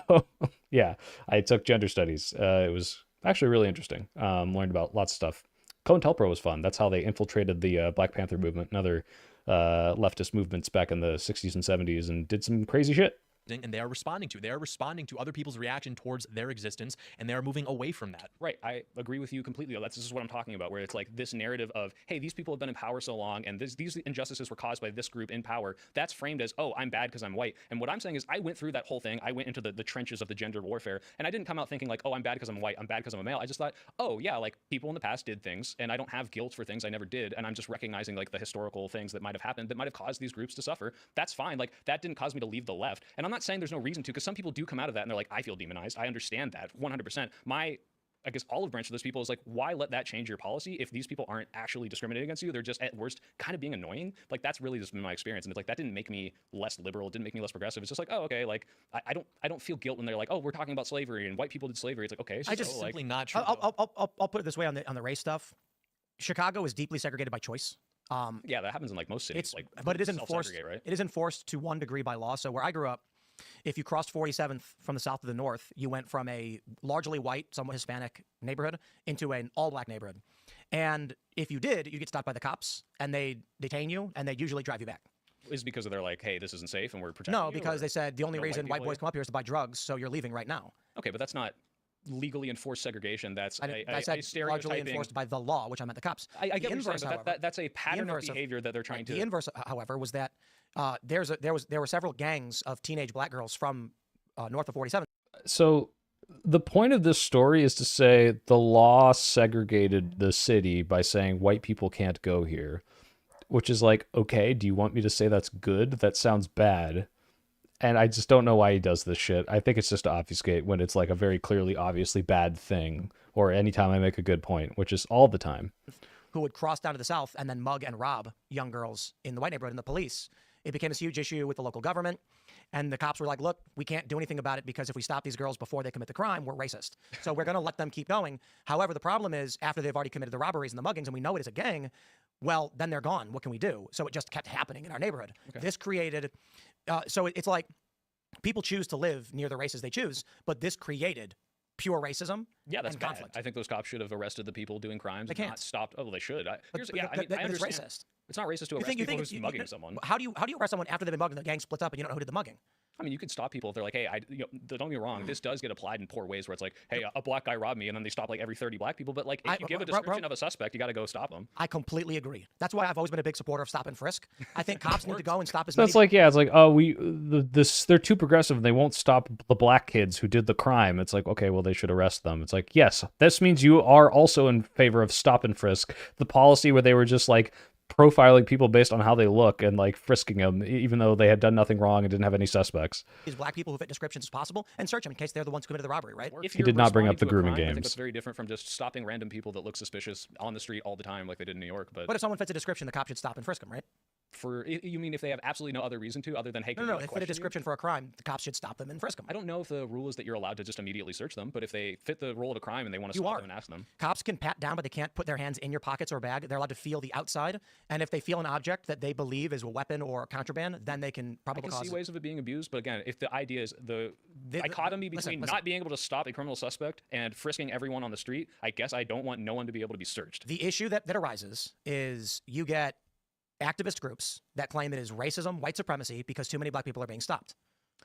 yeah, I took gender studies. It was actually really interesting. Learned about lots of stuff. COINTELPRO was fun. That's how they infiltrated the Black Panther movement and other leftist movements back in the 60s and 70s and did some crazy shit. And they are responding to other people's reaction towards their existence, and they are moving away from that. Right, I agree with you completely. This is what I'm talking about, where it's like this narrative of, hey, these people have been in power so long, and these injustices were caused by this group in power. That's framed as, oh, I'm bad because I'm white. And what I'm saying is, I went through that whole thing. I went into the trenches of the gender warfare, and I didn't come out thinking like, oh, I'm bad because I'm white. I'm bad because I'm a male. I just thought, oh yeah, like people in the past did things, and I don't have guilt for things I never did, and I'm just recognizing like the historical things that might have happened that might have caused these groups to suffer. That's fine. Like that didn't cause me to leave the left, and I'm not saying there's no reason to, because some people do come out of that and they're like, I feel demonized. I understand that 100%. I guess olive branch to those people is like, why let that change your policy if these people aren't actually discriminating against you? They're just at worst kind of being annoying. Like that's really just been my experience, and it's like that didn't make me less liberal. It didn't make me less progressive. It's just like, oh, okay, like I don't feel guilt when they're like, oh, we're talking about slavery and white people did slavery. It's like, okay, I just simply not true. I'll put it this way on the race stuff. Chicago is deeply segregated by choice. Yeah, that happens in like most cities. But it is enforced. Right? It is enforced to one degree by law. So where I grew up, if you crossed 47th from the south to the north, you went from a largely white, somewhat Hispanic neighborhood into an all-black neighborhood. And if you did, you get stopped by the cops, and they detain you, and they usually drive you back. Is because they're like, hey, this isn't safe, and we're protecting you? No, because they said the only reason white boys come up here is to buy drugs, so you're leaving right now. Okay, but that's not legally enforced segregation. That's I said largely enforced by the law, which I meant the cops. I get the inverse, but that's a pattern of behavior that they're trying to. The inverse, however, was that there were several gangs of teenage black girls from north of 47th. So the point of this story is to say the law segregated the city by saying white people can't go here, which is like, okay, do you want me to say that's good? That sounds bad. And I just don't know why he does this shit. I think it's just to obfuscate when it's like a very clearly, obviously bad thing, or anytime I make a good point, which is all the time. Who would cross down to the south and then mug and rob young girls in the white neighborhood, and the police. It became this huge issue with the local government, and the cops were like, look, we can't do anything about it because if we stop these girls before they commit the crime, we're racist. So we're going to let them keep going. However, the problem is after they've already committed the robberies and the muggings, and we know it is a gang, well, then they're gone. What can we do? So it just kept happening in our neighborhood. Okay. This created, so it's like people choose to live near the races they choose, but this created pure racism. Yeah, that's and bad. conflict. I think those cops should have arrested the people doing crimes. They can't. Not stopped. Oh, well, they should. I But mean, it's I understand. racist. It's not racist to arrest people who's mugging someone. How do you arrest someone after they've been mugged and the gang splits up and you don't know who did the mugging? I mean, you could stop people if they're like, hey, don't get me wrong, this does get applied in poor ways where it's like, hey, a black guy robbed me, and then they stop like every 30 black people. But like, if you give a description of a suspect, you got to go stop them. I completely agree. That's why I've always been a big supporter of stop and frisk. I think cops need to go and stop as So many. it's like, yeah, it's like, oh, they're too progressive and they won't stop the black kids who did the crime. It's like, okay, well, they should arrest them. It's like, yes, this means you are also in favor of stop and frisk, the policy where they were just like profiling people based on how they look and like frisking them, even though they had done nothing wrong and didn't have any suspects. As black people who fit descriptions as possible and search them in case they're the ones who committed the robbery, right? If He did not bring up the grooming crime, I think games. that's very different from just stopping random people that look suspicious on the street all the time, like they did in New York. But if someone fits a description, the cop should stop and frisk them, right? You mean if they have absolutely no other reason to, other than hey, No, they fit a description for a crime, the cops should stop them and frisk them. I don't know if the rule is that you're allowed to just immediately search them, but if they fit the role of a crime and they want to stop them and ask them. Cops can pat down, but they can't put their hands in your pockets or bag. They're allowed to feel the outside, and if they feel an object that they believe is a weapon or contraband, then they can probably I can see ways of it being abused, but again, if the idea is the dichotomy between not being able to stop a criminal suspect and frisking everyone on the street, I guess I don't want no one to be able to be searched. The issue that arises is you get activist groups that claim it is racism, white supremacy, because too many black people are being stopped.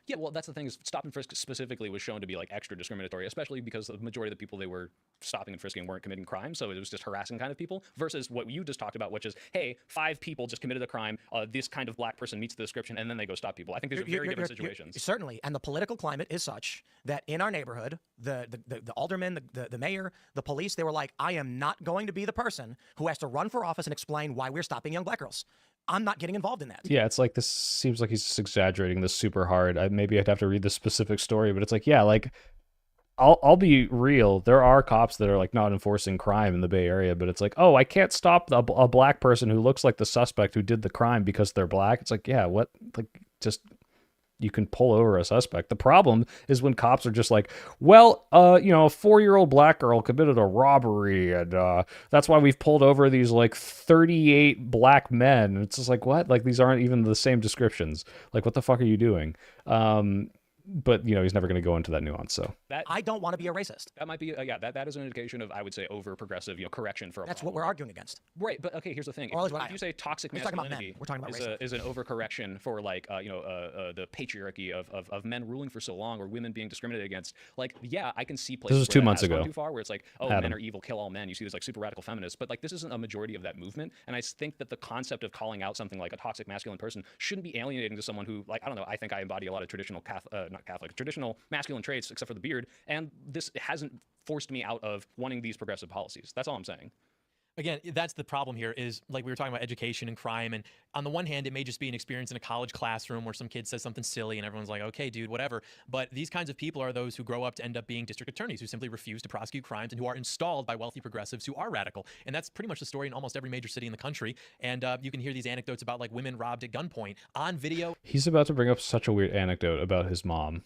Yeah, well, that's the thing is stop and frisk specifically was shown to be like extra discriminatory, especially because the majority of the people they were stopping and frisking weren't committing crimes, so it was just harassing kind of people, versus what you just talked about, which is, hey, 5 people just committed a crime, this kind of black person meets the description, and then they go stop people. I think these are very different situations. Certainly, and the political climate is such that in our neighborhood, the alderman, the mayor, the police, they were like, I am not going to be the person who has to run for office and explain why we're stopping young black girls. I'm not getting involved in that. Yeah, it's like this seems like he's just exaggerating this super hard. Maybe I'd have to read the specific story, but it's like, yeah, like I'll be real. There are cops that are like not enforcing crime in the Bay Area, but it's like, oh, I can't stop a black person who looks like the suspect who did the crime because they're black. It's like, yeah, what? Like, just you can pull over a suspect. The problem is when cops are just like, well, a 4-year-old black girl committed a robbery, and that's why we've pulled over these like 38 black men. It's just like, what? Like, these aren't even the same descriptions. Like, what the fuck are you doing? But he's never going to go into that nuance. So I don't want to be a racist. That might be that is an indication of, I would say, over progressive correction for a That's what we're arguing against. Right, but okay, here's the thing. If you say toxic masculinity is an overcorrection for like the patriarchy of men ruling for so long, or women being discriminated against, like, yeah, I can see places this was 2 months ago too far where it's like, oh, men are evil, kill all men. You see these like super radical feminists, but like this isn't a majority of that movement. And I think that the concept of calling out something like a toxic masculine person shouldn't be alienating to someone who, like, I don't know, I think I embody a lot of traditional traditional masculine traits, except for the beard, and this hasn't forced me out of wanting these progressive policies. That's all I'm saying. Again, that's the problem here is, like, we were talking about education and crime, and on the one hand, it may just be an experience in a college classroom where some kid says something silly and everyone's like, okay, dude, whatever. But these kinds of people are those who grow up to end up being district attorneys who simply refuse to prosecute crimes and who are installed by wealthy progressives who are radical. And that's pretty much the story in almost every major city in the country. And you can hear these anecdotes about like women robbed at gunpoint on video. He's about to bring up such a weird anecdote about his mom.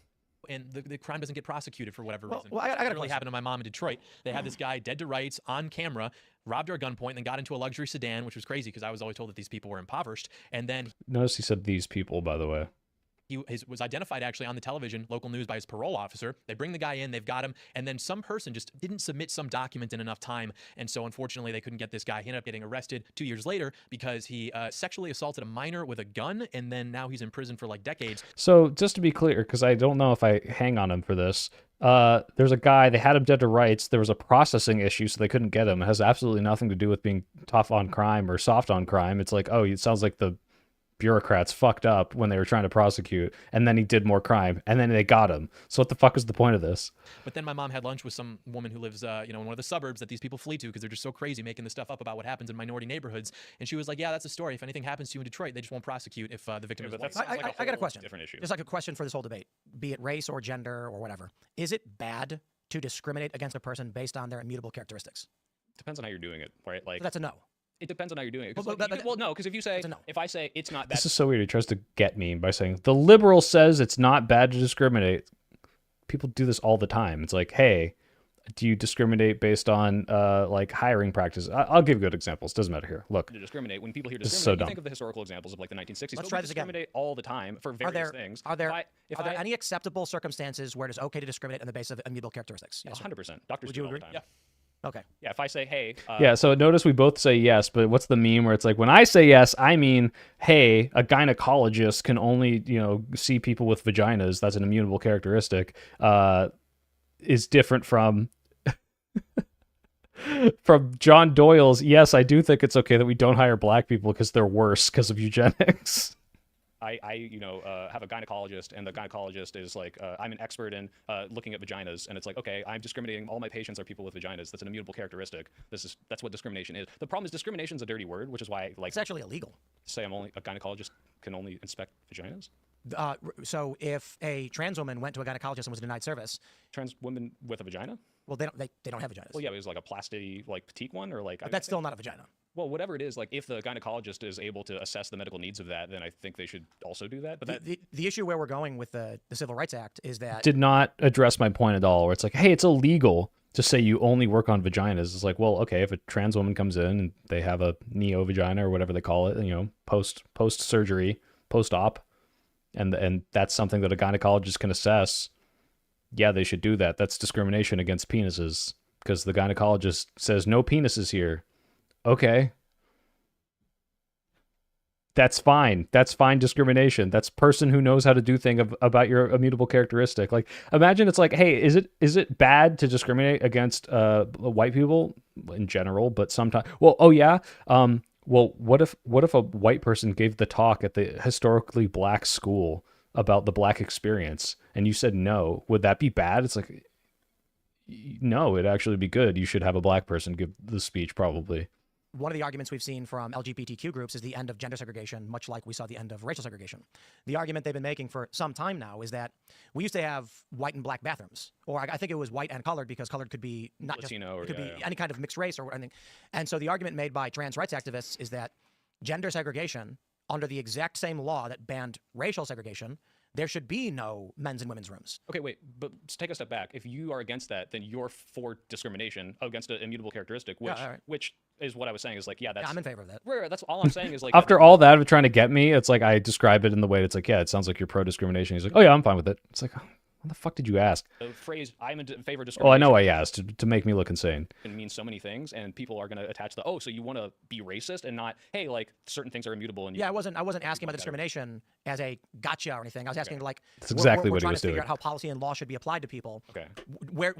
And the crime doesn't get prosecuted for whatever reason. Well, I got really happened to my mom in Detroit. They had this guy dead to rights on camera, robbed her at gunpoint, and then got into a luxury sedan, which was crazy because I was always told that these people were impoverished. And then notice he said these people, by the way. He was identified actually on the television, local news, by his parole officer. They bring the guy in, they've got him, and then some person just didn't submit some document in enough time, and so unfortunately they couldn't get this guy. He ended up getting arrested 2 years later because he sexually assaulted a minor with a gun, and then now he's in prison for like decades. So just to be clear, because I don't know if I hang on him for this, there's a guy, they had him dead to rights. There was a processing issue, so they couldn't get him. It has absolutely nothing to do with being tough on crime or soft on crime. It's like, oh, it sounds like the bureaucrats fucked up when they were trying to prosecute, and then he did more crime, and then they got him. So what the fuck is the point of this? But then my mom had lunch with some woman who lives, in one of the suburbs that these people flee to because they're just so crazy making this stuff up about what happens in minority neighborhoods. And she was like, yeah, that's a story. If anything happens to you in Detroit, they just won't prosecute if the victim is white. I got a question. Different issue. Just like a question for this whole debate, be it race or gender or whatever. Is it bad to discriminate against a person based on their immutable characteristics? Depends on how you're doing it, right? Like, so that's a no. It depends on how you're doing it. No, because if you say, if I say it's not bad. This is so weird. He tries to get me by saying, the liberal says it's not bad to discriminate. People do this all the time. It's like, hey, do you discriminate based on like hiring practices? I'll give good examples. Doesn't matter here. Look, To discriminate. When people hear This is discriminate, so you think dumb. of the historical examples of like the 1960s. Let's but try we this again. discriminate all the time for various things. Are there If any acceptable circumstances where it is okay to discriminate on the basis of immutable characteristics? Yes, 100%. Doctors Would do you it all the agree? time. Yeah. Okay. Yeah, if I say, hey, yeah, so notice we both say yes, but what's the meme where it's like, when I say yes, I mean, hey, a gynecologist can only, see people with vaginas. That's an immutable characteristic. Is different from from John Doyle's, yes, I do think it's okay that we don't hire black people because they're worse because of eugenics. I have a gynecologist, and the gynecologist is like, I'm an expert in looking at vaginas, and it's like, okay, I'm discriminating. All my patients are people with vaginas. That's an immutable characteristic. That's what discrimination is. The problem is discrimination is a dirty word, which is why It's actually illegal. say a gynecologist can only inspect vaginas. So if a trans woman went to a gynecologist and was denied service, Trans women with a vagina? well, they don't have vaginas. Well, yeah, it was like a plasty, like petite one, or like. But that's still not a vagina. Well, whatever it is, like if the gynecologist is able to assess the medical needs of that, then I think they should also do that. But that, The issue where we're going with the Civil Rights Act is that Did not address my point at all, where it's like, hey, it's illegal to say you only work on vaginas. It's like, well, okay, if a trans woman comes in and they have a neo vagina or whatever they call it, post surgery, post op, and that's something that a gynecologist can assess, yeah, they should do that. That's discrimination against penises because the gynecologist says no penises here. Okay. That's fine. That's fine discrimination. That's person who knows how to do thing about your immutable characteristic. Like, imagine it's like, hey, is it bad to discriminate against white people in general? But sometimes, well, oh yeah. Well, what if a white person gave the talk at the historically black school about the black experience, and you said no? Would that be bad? It's like, no, it'd actually be good. You should have a black person give the speech, probably. one of the arguments we've seen from LGBTQ groups is the end of gender segregation, much like we saw the end of racial segregation. The argument they've been making for some time now is that we used to have white and black bathrooms, or I think it was white and colored because colored could be not Latino, or just, it could be any kind of mixed race or anything. And so the argument made by trans rights activists is that gender segregation, under the exact same law that banned racial segregation, there should be no men's and women's rooms. Okay, wait, but let's take a step back. If you are against that, then you're for discrimination against an immutable characteristic, which which is what I was saying is like, yeah, that's... I'm in favor of that. Right, that's all I'm saying is like... After all that of trying to get me, it's like I describe it in the way it's like, yeah, it sounds like you're pro-discrimination. He's like, oh yeah, I'm fine with it. It's like, what the fuck did you ask? The phrase, I'm in favor of discrimination... Oh, I know I asked to make me look insane. It means so many things, and people are going to attach the, oh, so you want to be racist and not, hey, like, certain things are immutable. And yeah, I wasn't asking about the discrimination as a gotcha or anything. I was asking like... That's exactly we're what he trying was to figure doing. out how policy and law should be applied to people. Okay. Where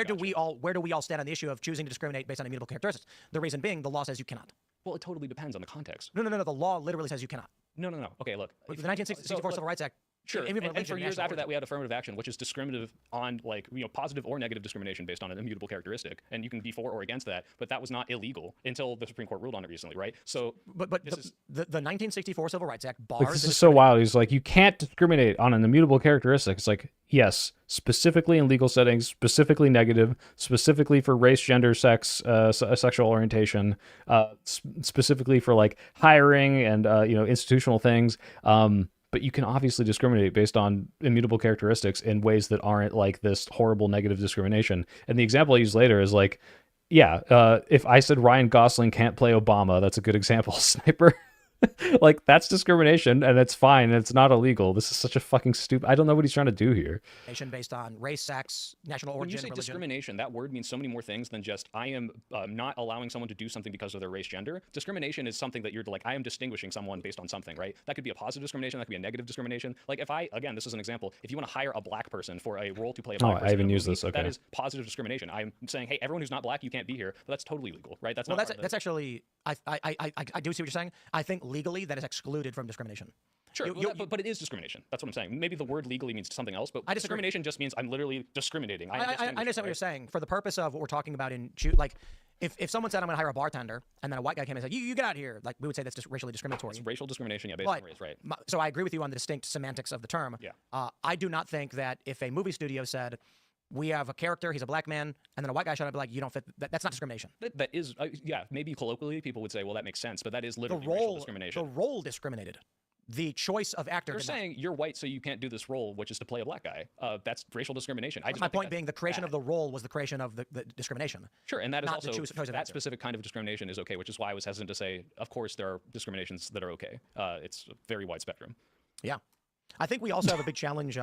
do we all stand on the issue of choosing to discriminate based on immutable characteristics? The reason being, the law says you cannot. Well, it totally depends on the context. No. The law literally says you cannot. No. Okay, look. The 1964 Civil Rights Act. Sure, and for years after that, we had affirmative action, which is discriminative on, like, positive or negative discrimination based on an immutable characteristic, and you can be for or against that, but that was not illegal until the Supreme Court ruled on it recently, right? So, but the 1964 Civil Rights Act bars... Like, this is so wild. He's like, you can't discriminate on an immutable characteristic. It's like, yes, specifically in legal settings, specifically negative, specifically for race, gender, sex, sexual orientation, specifically for, like, hiring and, institutional things. But you can obviously discriminate based on immutable characteristics in ways that aren't like this horrible negative discrimination. And the example I use later is like, yeah, if I said Ryan Gosling can't play Obama, that's a good example. Sniper. Like, that's discrimination, and it's fine, and it's not illegal. This is such a fucking stupid... I don't know what he's trying to do here. Based on race, sex, national origin, when you say religion. discrimination, that word means so many more things than just I am not allowing someone to do something because of their race, gender. Discrimination is something that you're like, I am distinguishing someone based on something, right? That could be a positive discrimination, that could be a negative discrimination. Like, if again, this is an example, if you want to hire a black person for a role to play a black person, I even use this, okay. That is positive discrimination. I'm saying, hey, everyone who's not black, you can't be here, but that's totally legal, right? That's that's actually... I do see what you're saying. I think legally that is excluded from discrimination. Sure, but it is discrimination. That's what I'm saying. Maybe the word legally means something else, but discrimination just means I'm literally discriminating. I understand what you're saying. For the purpose of what we're talking about like, if someone said I'm going to hire a bartender, and then a white guy came and said, you get out here, like, we would say that's just racially discriminatory. It's racial discrimination, yeah, based on race, right? So I agree with you on the distinct semantics of the term. Yeah. I do not think that if a movie studio said, we have a character, he's a black man, and then a white guy showed up like, you don't fit, that's not discrimination. That is, yeah, maybe colloquially people would say, well, that makes sense, but that is literally racial discrimination. The role discriminated. the choice of actor. You're saying you're white, so you can't do this role, which is to play a black guy. That's racial discrimination. My point being, the creation of the role was the creation of the discrimination. Sure, and that is not the also choice of that actor. specific kind of discrimination is okay, which is why I was hesitant to say, of course, there are discriminations that are okay. It's a very wide spectrum. Yeah, I think we also have a big challenge.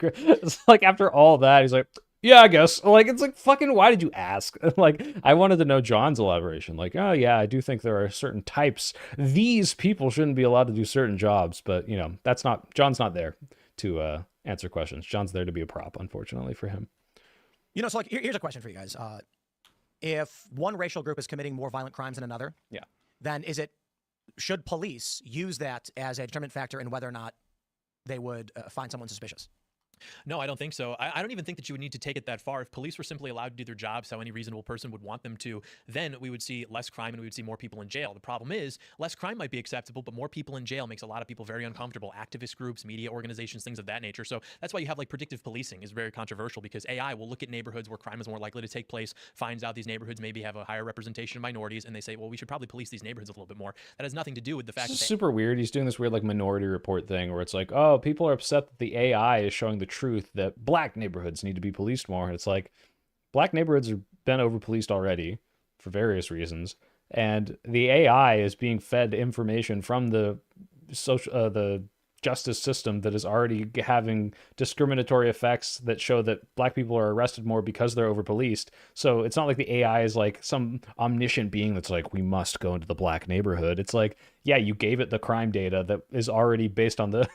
It's like after all that, he's like, yeah, I guess. Like, it's like, fucking, why did you ask? Like, I wanted to know John's elaboration. Like, oh, yeah, I do think there are certain types. These people shouldn't be allowed to do certain jobs. But, you know, John's not there to answer questions. John's there to be a prop, unfortunately, for him. You know, so like, here's a question for you guys. If one racial group is committing more violent crimes than another, then should police use that as a determinant factor in whether or not they would find someone suspicious? No, I don't think so. I don't even think that you would need to take it that far. If police were simply allowed to do their jobs how any reasonable person would want them to, then we would see less crime and we would see more people in jail. The problem is, less crime might be acceptable, but more people in jail makes a lot of people very uncomfortable. Activist groups, media organizations, things of that nature. So that's why you have like predictive policing is very controversial, because AI will look at neighborhoods where crime is more likely to take place, finds out these neighborhoods maybe have a higher representation of minorities, and they say, well, we should probably police these neighborhoods a little bit more. That has nothing to do with the fact that super weird. He's doing this weird like Minority Report thing where it's like, oh, people are upset that the AI is showing the truth that black neighborhoods need to be policed more. And it's like, black neighborhoods have been over policed already for various reasons, and the AI is being fed information from the justice system that is already having discriminatory effects that show that black people are arrested more because they're over policed. So it's not like the AI is like some omniscient being that's like, we must go into the black neighborhood. It's like, yeah, you gave it the crime data that is already based on the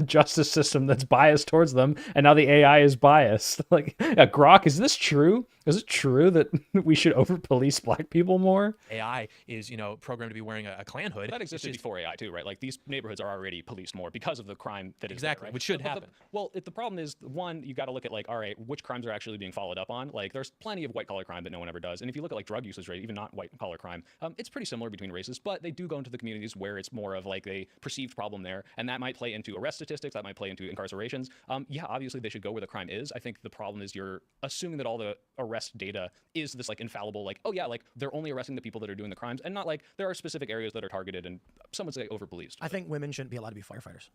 justice system that's biased towards them, and now the AI is biased. Like, Grok, is this true? Is it true that we should over-police black people more? AI is, programmed to be wearing a Klan hood. That existed before AI too, right? Like, these neighborhoods are already policed more because of the crime that is exactly, there, right? Which should happen. The problem is, one, you got to look at like, all right, which crimes are actually being followed up on? Like, there's plenty of white-collar crime that no one ever does, and if you look at like drug usage rate, even not white-collar crime, it's pretty similar between races, but they do go into the communities where it's more of like a perceived problem there, and that might play into arrest statistics, that might play into incarcerations. Yeah, obviously they should go where the crime is. I think the problem is you're assuming that all the arrest data is this like infallible, like, oh yeah, like they're only arresting the people that are doing the crimes, and not like there are specific areas that are targeted and some would say over-policed. I think women shouldn't be allowed to be firefighters.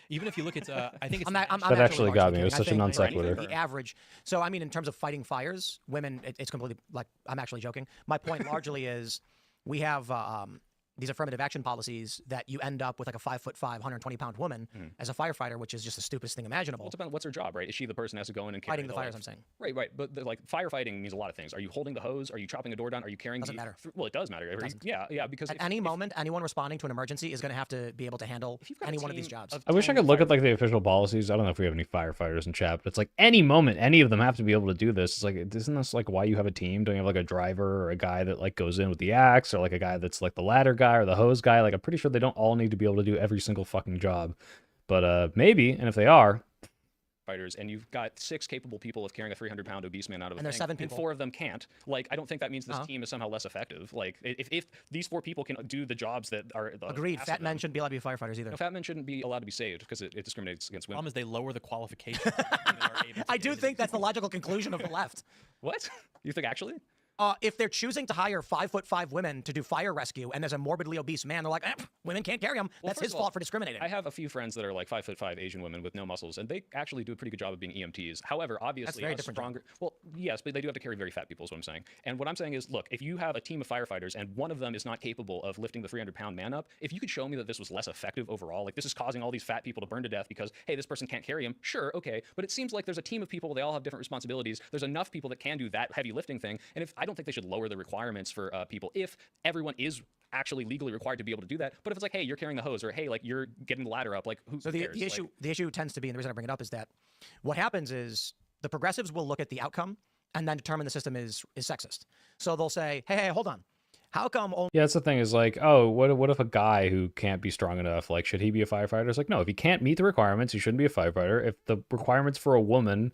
Even if you look at, I think it's... That actually got me. It was such a non sequitur. The average. So, I mean, in terms of fighting fires, women, it's completely, like, I'm actually joking. My point largely is we have these affirmative action policies that you end up with like a 5'5", 120-pound woman as a firefighter, which is just the stupidest thing imaginable. Well, it depends. What's her job, right? Is she the person who has to go in and carry fighting the fires? I'm saying. Right. But like firefighting means a lot of things. Are you holding the hose? Are you chopping a door down? Are you carrying? Doesn't matter. Well, it does matter. Yeah. Because at any moment, anyone responding to an emergency is going to have to be able to handle any one of these jobs. I wish I could look at like the official policies. I don't know if we have any firefighters in chat, but it's like any moment, any of them have to be able to do this. It's like, isn't this like why you have a team? Don't you have like a driver or a guy that like goes in with the axe, or like a guy that's like the ladder guy or the hose guy? Like, I'm pretty sure they don't all need to be able to do every single fucking job, but maybe. And if they are fighters, and you've got 6 capable people of carrying a 300-pound obese man out of a and there's thing, 7 people, and 4 of them can't. Like, I don't think that means this team is somehow less effective. Like, if these 4 people can do the jobs that are agreed, fat men shouldn't be allowed to be firefighters either. No, fat men shouldn't be allowed to be saved because it discriminates against women. The problem is they lower the qualifications. I do think that's the logical conclusion of the left. What? You think actually? If they're choosing to hire 5'5" women to do fire rescue, and there's a morbidly obese man, they're like, women can't carry him. That's his fault for discriminating. I have a few friends that are like 5'5" Asian women with no muscles, and they actually do a pretty good job of being EMTs. However, obviously, that's very different. Well, yes, but they do have to carry very fat people, is what I'm saying. And what I'm saying is, look, if you have a team of firefighters and one of them is not capable of lifting the 300-pound man up, if you could show me that this was less effective overall, like this is causing all these fat people to burn to death because, hey, this person can't carry him, sure, okay, but it seems like there's a team of people, they all have different responsibilities. There's enough people that can do that heavy lifting thing, and I don't think they should lower the requirements for people if everyone is actually legally required to be able to do that. But if it's like, hey, you're carrying the hose, or hey, like you're getting the ladder up, like who cares? The issue tends to be, and the reason I bring it up is that what happens is the progressives will look at the outcome and then determine the system is sexist. So they'll say, hey, hold on. How come only... Yeah, that's the thing is like, oh, what if a guy who can't be strong enough, like, should he be a firefighter? It's like, no, if he can't meet the requirements, he shouldn't be a firefighter. If the requirements for a woman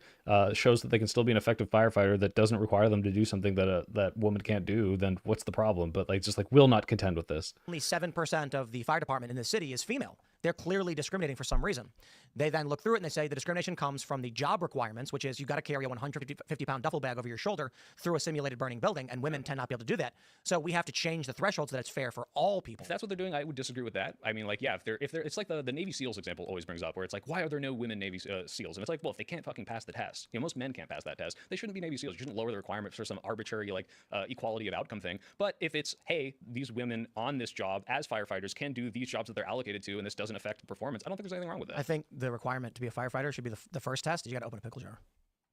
shows that they can still be an effective firefighter that doesn't require them to do something that that woman can't do, then what's the problem? But like, just like, will not contend with this. Only 7% of the fire department in the city is female. They're clearly discriminating for some reason. They then look through it and they say the discrimination comes from the job requirements, which is you've got to carry a 150-pound duffel bag over your shoulder through a simulated burning building, and women tend not to be able to do that. So we have to change the threshold so that it's fair for all people. If that's what they're doing, I would disagree with that. I mean, like, yeah, if they're, it's like the Navy SEALs example always brings up, where it's like, why are there no women Navy SEALs? And it's like, well, if they can't fucking pass the test, most men can't pass that test, they shouldn't be Navy SEALs. You shouldn't lower the requirement for some arbitrary like equality of outcome thing. But if it's, hey, these women on this job as firefighters can do these jobs that they're allocated to, and this doesn't affect performance, I don't think there's anything wrong with that. I think the requirement to be a firefighter should be the first test. You got to open a pickle jar.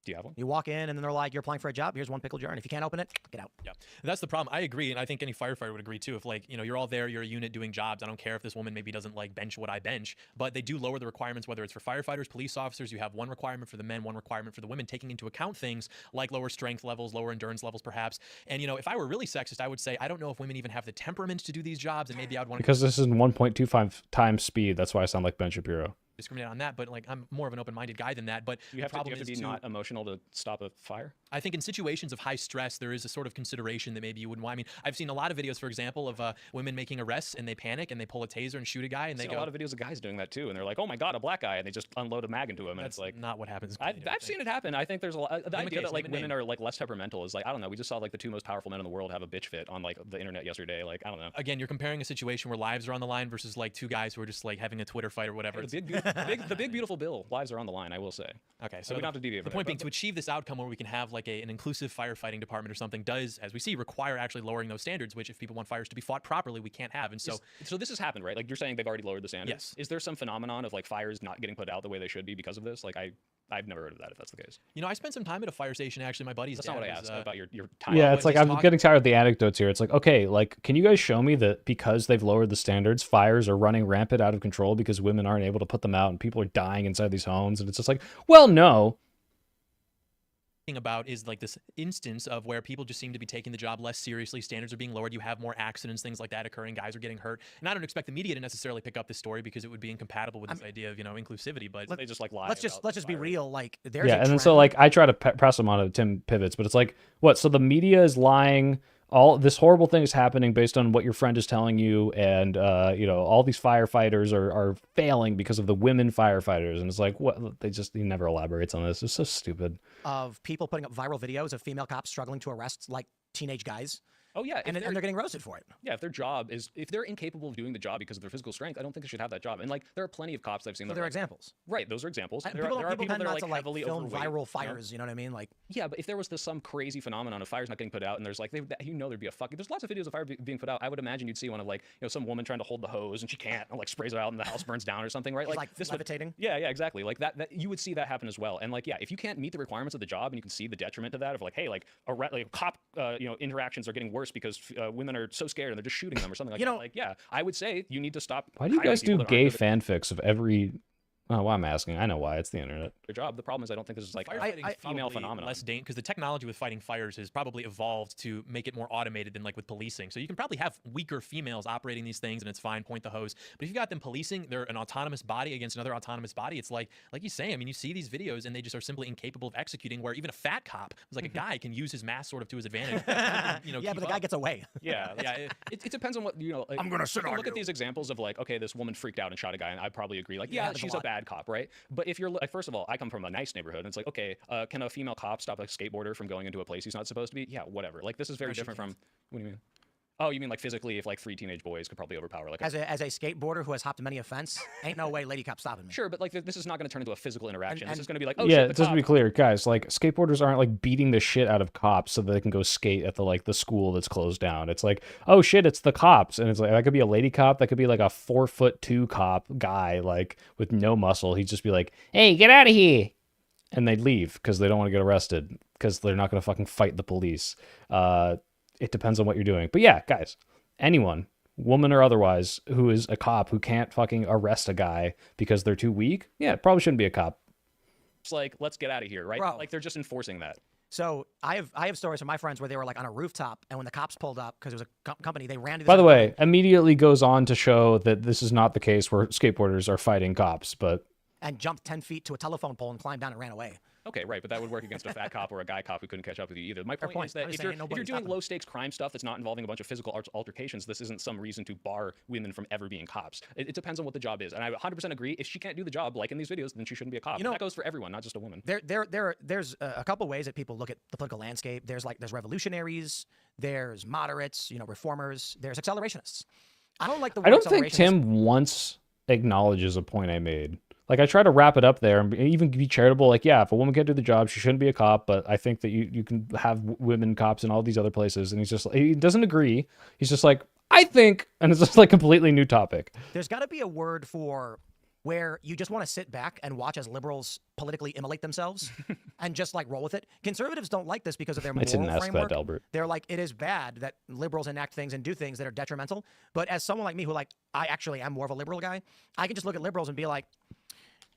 Do you have one? You walk in and then they're like, you're applying for a job. Here's one pickle jar. And if you can't open it, get out. Yeah, that's the problem. I agree. And I think any firefighter would agree too. If like, you're all there, you're a unit doing jobs. I don't care if this woman maybe doesn't like bench what I bench, but they do lower the requirements, whether it's for firefighters, police officers. You have one requirement for the men, one requirement for the women, taking into account things like lower strength levels, lower endurance levels, perhaps. And, if I were really sexist, I would say, I don't know if women even have the temperament to do these jobs. And maybe I'd want to. Because this is 1.25 times speed. That's why I sound like Ben Shapiro. Discriminate on that, but like I'm more of an open-minded guy than that. But you have to be not emotional to stop a fire. I think in situations of high stress, there is a sort of consideration that maybe you wouldn't want. I mean, I've seen a lot of videos, for example, of women making arrests and they panic and they pull a taser and shoot a guy and they go. A lot of videos of guys doing that too, and they're like, "Oh my god, a black guy," and they just unload a mag into him. And That's it's like not what happens. I've seen it happen. I think there's a lot. The idea that like women are like less temperamental is like, I don't know. We just saw like the two most powerful men in the world have a bitch fit on like the internet yesterday. Like, I don't know. Again, you're comparing a situation where lives are on the line versus like two guys who are just like having a Twitter fight or whatever. The big beautiful bill. Lives are on the line, I will say. Okay, so we don't have to deviate. The point being, to achieve this outcome where we can have like an inclusive firefighting department or something does, as we see, require actually lowering those standards, which if people want fires to be fought properly, we can't have. And so this has happened, right? Like you're saying they've already lowered the standards. Yes. Is there some phenomenon of like fires not getting put out the way they should be because of this? Like I've never heard of that, if that's the case. I spent some time at a fire station, actually. My buddy's That's dad not what I was, asked about your time. Yeah, it's like I'm getting tired of the anecdotes here. It's like, okay, like, can you guys show me that because they've lowered the standards, fires are running rampant out of control because women aren't able to put them out and people are dying inside these homes? And it's just like, well, no. About is like this instance of where people just seem to be taking the job less seriously. Standards are being lowered. You have more accidents, things like that occurring. Guys are getting hurt. And I don't expect the media to necessarily pick up this story because it would be incompatible with this idea of inclusivity. But they just like lie. Let's just be real. Like there's and then so like I try to press them on it. Tim pivots, but it's like what? So the media is lying. All this horrible thing is happening based on what your friend is telling you, and all these firefighters are failing because of the women firefighters, and it's like what he never elaborates on this. It's so stupid. Of people putting up viral videos of female cops struggling to arrest like teenage guys. Oh yeah, and they're getting roasted for it. Yeah, if they're incapable of doing the job because of their physical strength, I don't think they should have that job. And like, there are plenty of cops I've seen. So there are examples. Right, those are examples. There people are people that are like heavily film overweight, viral fires. You know what I mean? Like, yeah, but if there was some crazy phenomenon of fires not getting put out, and there's like, there'd be a fucking. There's lots of videos of fire being put out. I would imagine you'd see one of like, some woman trying to hold the hose and she can't, and like sprays it out and the house burns down or something, right? Like this levitating. Yeah, exactly. Like that, you would see that happen as well. And like, yeah, if you can't meet the requirements of the job and you can see the detriment of that, of like, hey, like cop, interactions are getting worse because women are so scared and they're just shooting them or something like that. Like, yeah, I would say you need to stop. Why do you guys do gay fanfics of every? Oh, well, I'm asking. I know why. It's the internet. Their job. The problem is, I don't think this is like a female phenomenon. Less because the technology with fighting fires has probably evolved to make it more automated than like with policing. So you can probably have weaker females operating these things, and it's fine. Point the hose. But if you got them policing, they're an autonomous body against another autonomous body. It's like you say. I mean, you see these videos, and they just are simply incapable of executing. Where even a fat cop, who's like a guy, can use his mass sort of to his advantage. Yeah, but the guy gets away. Yeah. It depends on what Like, I'm gonna sit on. Look at these examples of like, okay, this woman freaked out and shot a guy, and I probably agree. Like, yeah, she's a bad cop, right? But if you're like, first of all, I come from a nice neighborhood, and it's like, okay, can a female cop stop a skateboarder from going into a place he's not supposed to be? Yeah, whatever. Like, this is very different from. What do you mean? Oh, you mean like physically, if like 3 teenage boys could probably overpower like as a skateboarder who has hopped many a fence, ain't no way lady cop stopping me. Sure, but like this is not going to turn into a physical interaction. This is going to be like, oh yeah, shit, just to be clear, guys, like skateboarders aren't like beating the shit out of cops so that they can go skate at the school that's closed down. It's like, oh shit, it's the cops, and it's like that could be a lady cop, that could be like a 4'2" cop guy like with no muscle. He'd just be like, hey, get out of here, and they'd leave because they don't want to get arrested because they're not going to fucking fight the police. It depends on what you're doing, but yeah, guys. Anyone, woman or otherwise, who is a cop who can't fucking arrest a guy because they're too weak, yeah, probably shouldn't be a cop. It's like, let's get out of here, right? Bro. Like they're just enforcing that. So I have stories from my friends where they were like on a rooftop, and when the cops pulled up because it was a company, they ran to. By the way, immediately goes on to show that this is not the case where skateboarders are fighting cops, but and jumped 10 feet to a telephone pole and climbed down and ran away. Okay, right, but that would work against a fat cop or a guy cop who couldn't catch up with you either. My point is that I'm if just you're, saying if you're nobody's doing stopping. low stakes crime stuff that's not involving a bunch of physical altercations, this isn't some reason to bar women from ever being cops. It depends on what the job is, and I 100% agree. If she can't do the job like in these videos, then she shouldn't be a cop. You know, that goes for everyone, not just a woman. There's a couple ways that people look at the political landscape. There's revolutionaries, there's moderates, reformers, there's accelerationists. I don't like the word I don't think accelerationist. Tim once acknowledges a point I made. Like, I try to wrap it up there and even be charitable. Like, yeah, if a woman can't do the job, she shouldn't be a cop. But I think that you can have women cops in all these other places. And he doesn't agree. He's just like, I think, and it's just like completely new topic. There's got to be a word for where you just want to sit back and watch as liberals politically immolate themselves and just like roll with it. Conservatives don't like this because of their moral I didn't ask framework. that, Albert. They're like, it is bad that liberals enact things and do things that are detrimental. But as someone like me who I actually am more of a liberal guy, I can just look at liberals and be like,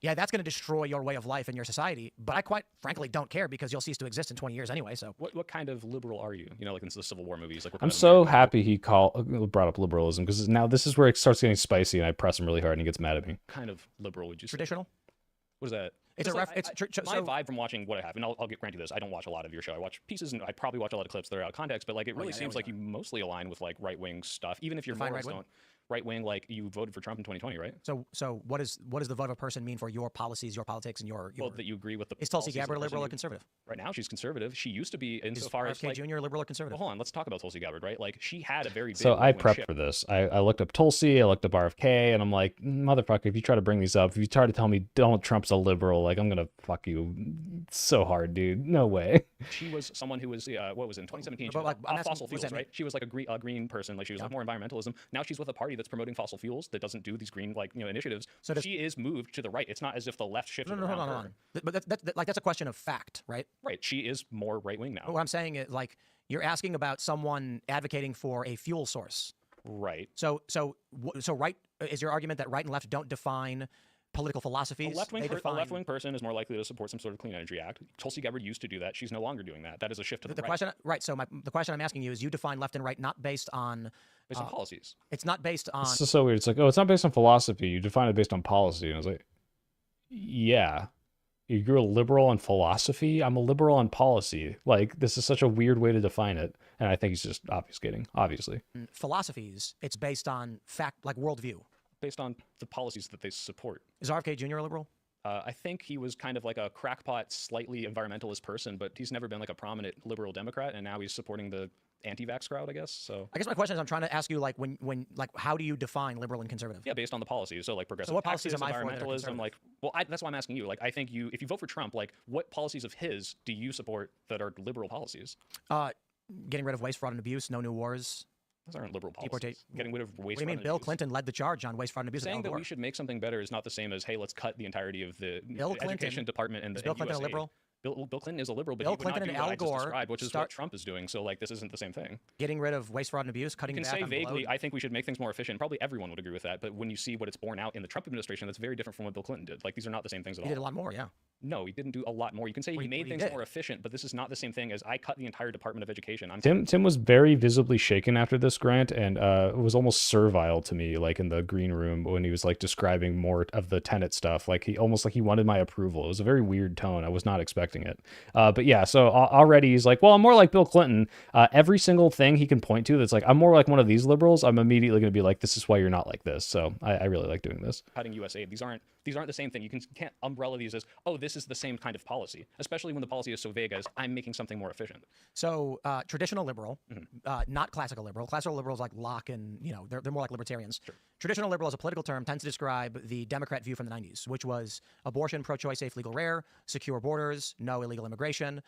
yeah, that's going to destroy your way of life and your society. But I quite frankly don't care because you'll cease to exist in 20 years anyway. So what kind of liberal are you? Like in the Civil War movies. Like, what I'm kind of so American- happy he brought up liberalism, because now this is where it starts getting spicy and I press him really hard and he gets mad at me. kind of liberal would you say? traditional. What is that? It's a like, ref. It's my vibe from watching what I have, and I'll grant you this. I don't watch a lot of your show. I watch pieces, and I probably watch a lot of clips that are out of context. But like, it really seems like you mostly align with like right wing stuff, even if your morals don't. Right wing, like you voted for Trump in 2020, right? So what does the vote of a person mean for your policies, your politics, and your well, that you agree with the. Is Tulsi Gabbard liberal or conservative? Right now, she's conservative. She used to be, insofar as RFK Jr. liberal or conservative? Well, hold on, let's talk about Tulsi Gabbard, right? Like, she had a very big. So I prepped shift. for this. I looked up Tulsi, I looked up RFK, and I'm like, motherfucker, if you try to bring these up, if you try to tell me Donald Trump's a liberal, like, I'm gonna fuck you so hard, dude. No way. She was someone who was, what was it, in 2017? She But, was like, off fossil fuels, right? She was like a green person. Like, she was like more environmentalism. Now she's with a party that's promoting fossil fuels that doesn't do these green, initiatives. So she is moved to the right. It's not as if the left shifted around hold her. on. But that's a question of fact, right? Right. She is more right wing now. What I'm saying is, like, you're asking about someone advocating for a fuel source. Right. So right is your argument that right and left don't define political philosophies? A left-wing person is more likely to support some sort of Clean Energy Act. Tulsi Gabbard used to do that. She's no longer doing that. That is a shift to the right. Question, right? So the question I'm asking you is: you define left and right not based on policies. It's not based on. This is so weird. It's like, oh, it's not based on philosophy. You define it based on policy. And I was like, yeah. You're a liberal on philosophy? I'm a liberal on policy. Like, this is such a weird way to define it. And I think he's just obfuscating, obviously. Philosophies, it's based on fact, like worldview. Based on the policies that they support. Is RFK Jr. a liberal? I think he was kind of like a crackpot, slightly environmentalist person, but he's never been like a prominent liberal Democrat, and now he's supporting the anti-vax crowd, I guess. So I guess my question is, I'm trying to ask you, like, when how do you define liberal and conservative? Yeah, based on the policies. So like progressive so what taxes, policies am I for that are environmentalism. Like, well, that's why I'm asking you. Like, I think if you vote for Trump, like, what policies of his do you support that are liberal policies? Getting rid of waste, fraud, and abuse, no new wars. Those aren't liberal policies. Getting rid of waste. What do you mean? Bill Clinton led the charge on waste, fraud, and abuse. Saying that we should make something better is not the same as, hey, let's cut the entirety of the Bill education department and the Bill Clinton a liberal? Bill Clinton is a liberal, but Bill he would Clinton not do and what Al I just Gore described, which is what Trump is doing. So like, this isn't the same thing. Getting rid of waste, fraud, and abuse, cutting you can back say on vaguely, bloat. I think we should make things more efficient. Probably everyone would agree with that. But when you see what it's borne out in the Trump administration, that's very different from what Bill Clinton did. Like, these are not the same things at all. He did a lot more, yeah. No, he didn't do a lot more. You can say he made things more efficient, but this is not the same thing as I cut the entire Department of Education. Tim was very visibly shaken after this, Grant, and was almost servile to me, like in the green room when he was like describing more of the Tenet stuff. Like, he wanted my approval. It was a very weird tone. I was not expecting it. But yeah, so already he's like, well, I'm more like Bill Clinton. Every single thing he can point to that's like, I'm more like one of these liberals, I'm immediately going to be like, this is why you're not like this. So I really like doing this. Cutting U.S. aid. These aren't the same thing. You can't umbrella these as, oh, this is the same kind of policy, especially when the policy is so vague as I'm making something more efficient. So traditional liberal, not classical liberal. Classical liberals like Locke and, they're more like libertarians. Sure. Traditional liberal as a political term tends to describe the Democrat view from the 90s, which was abortion, pro-choice, safe, legal, rare, secure borders, no illegal immigration,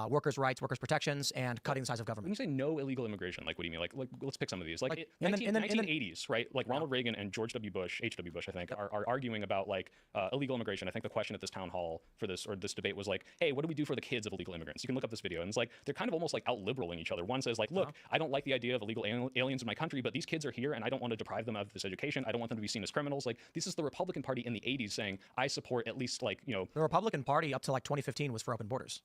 workers' rights, workers' protections, and cutting the size of government. When you say no illegal immigration, like, what do you mean? Like let's pick some of these. Like in the 1980s, right? Like Ronald Reagan and George W. Bush, H.W. Bush, I think, are arguing about like illegal immigration. I think the question at this town hall for this debate was like, hey, what do we do for the kids of illegal immigrants? You can look up this video, and it's like they're kind of almost like out liberaling each other. One says like, look, I don't like the idea of illegal aliens in my country, but these kids are here, and I don't want to deprive them of this education. I don't want them to be seen as criminals. Like, this is the Republican Party in the 80s saying, I support at least like, The Republican Party up to like 2015 was for open borders.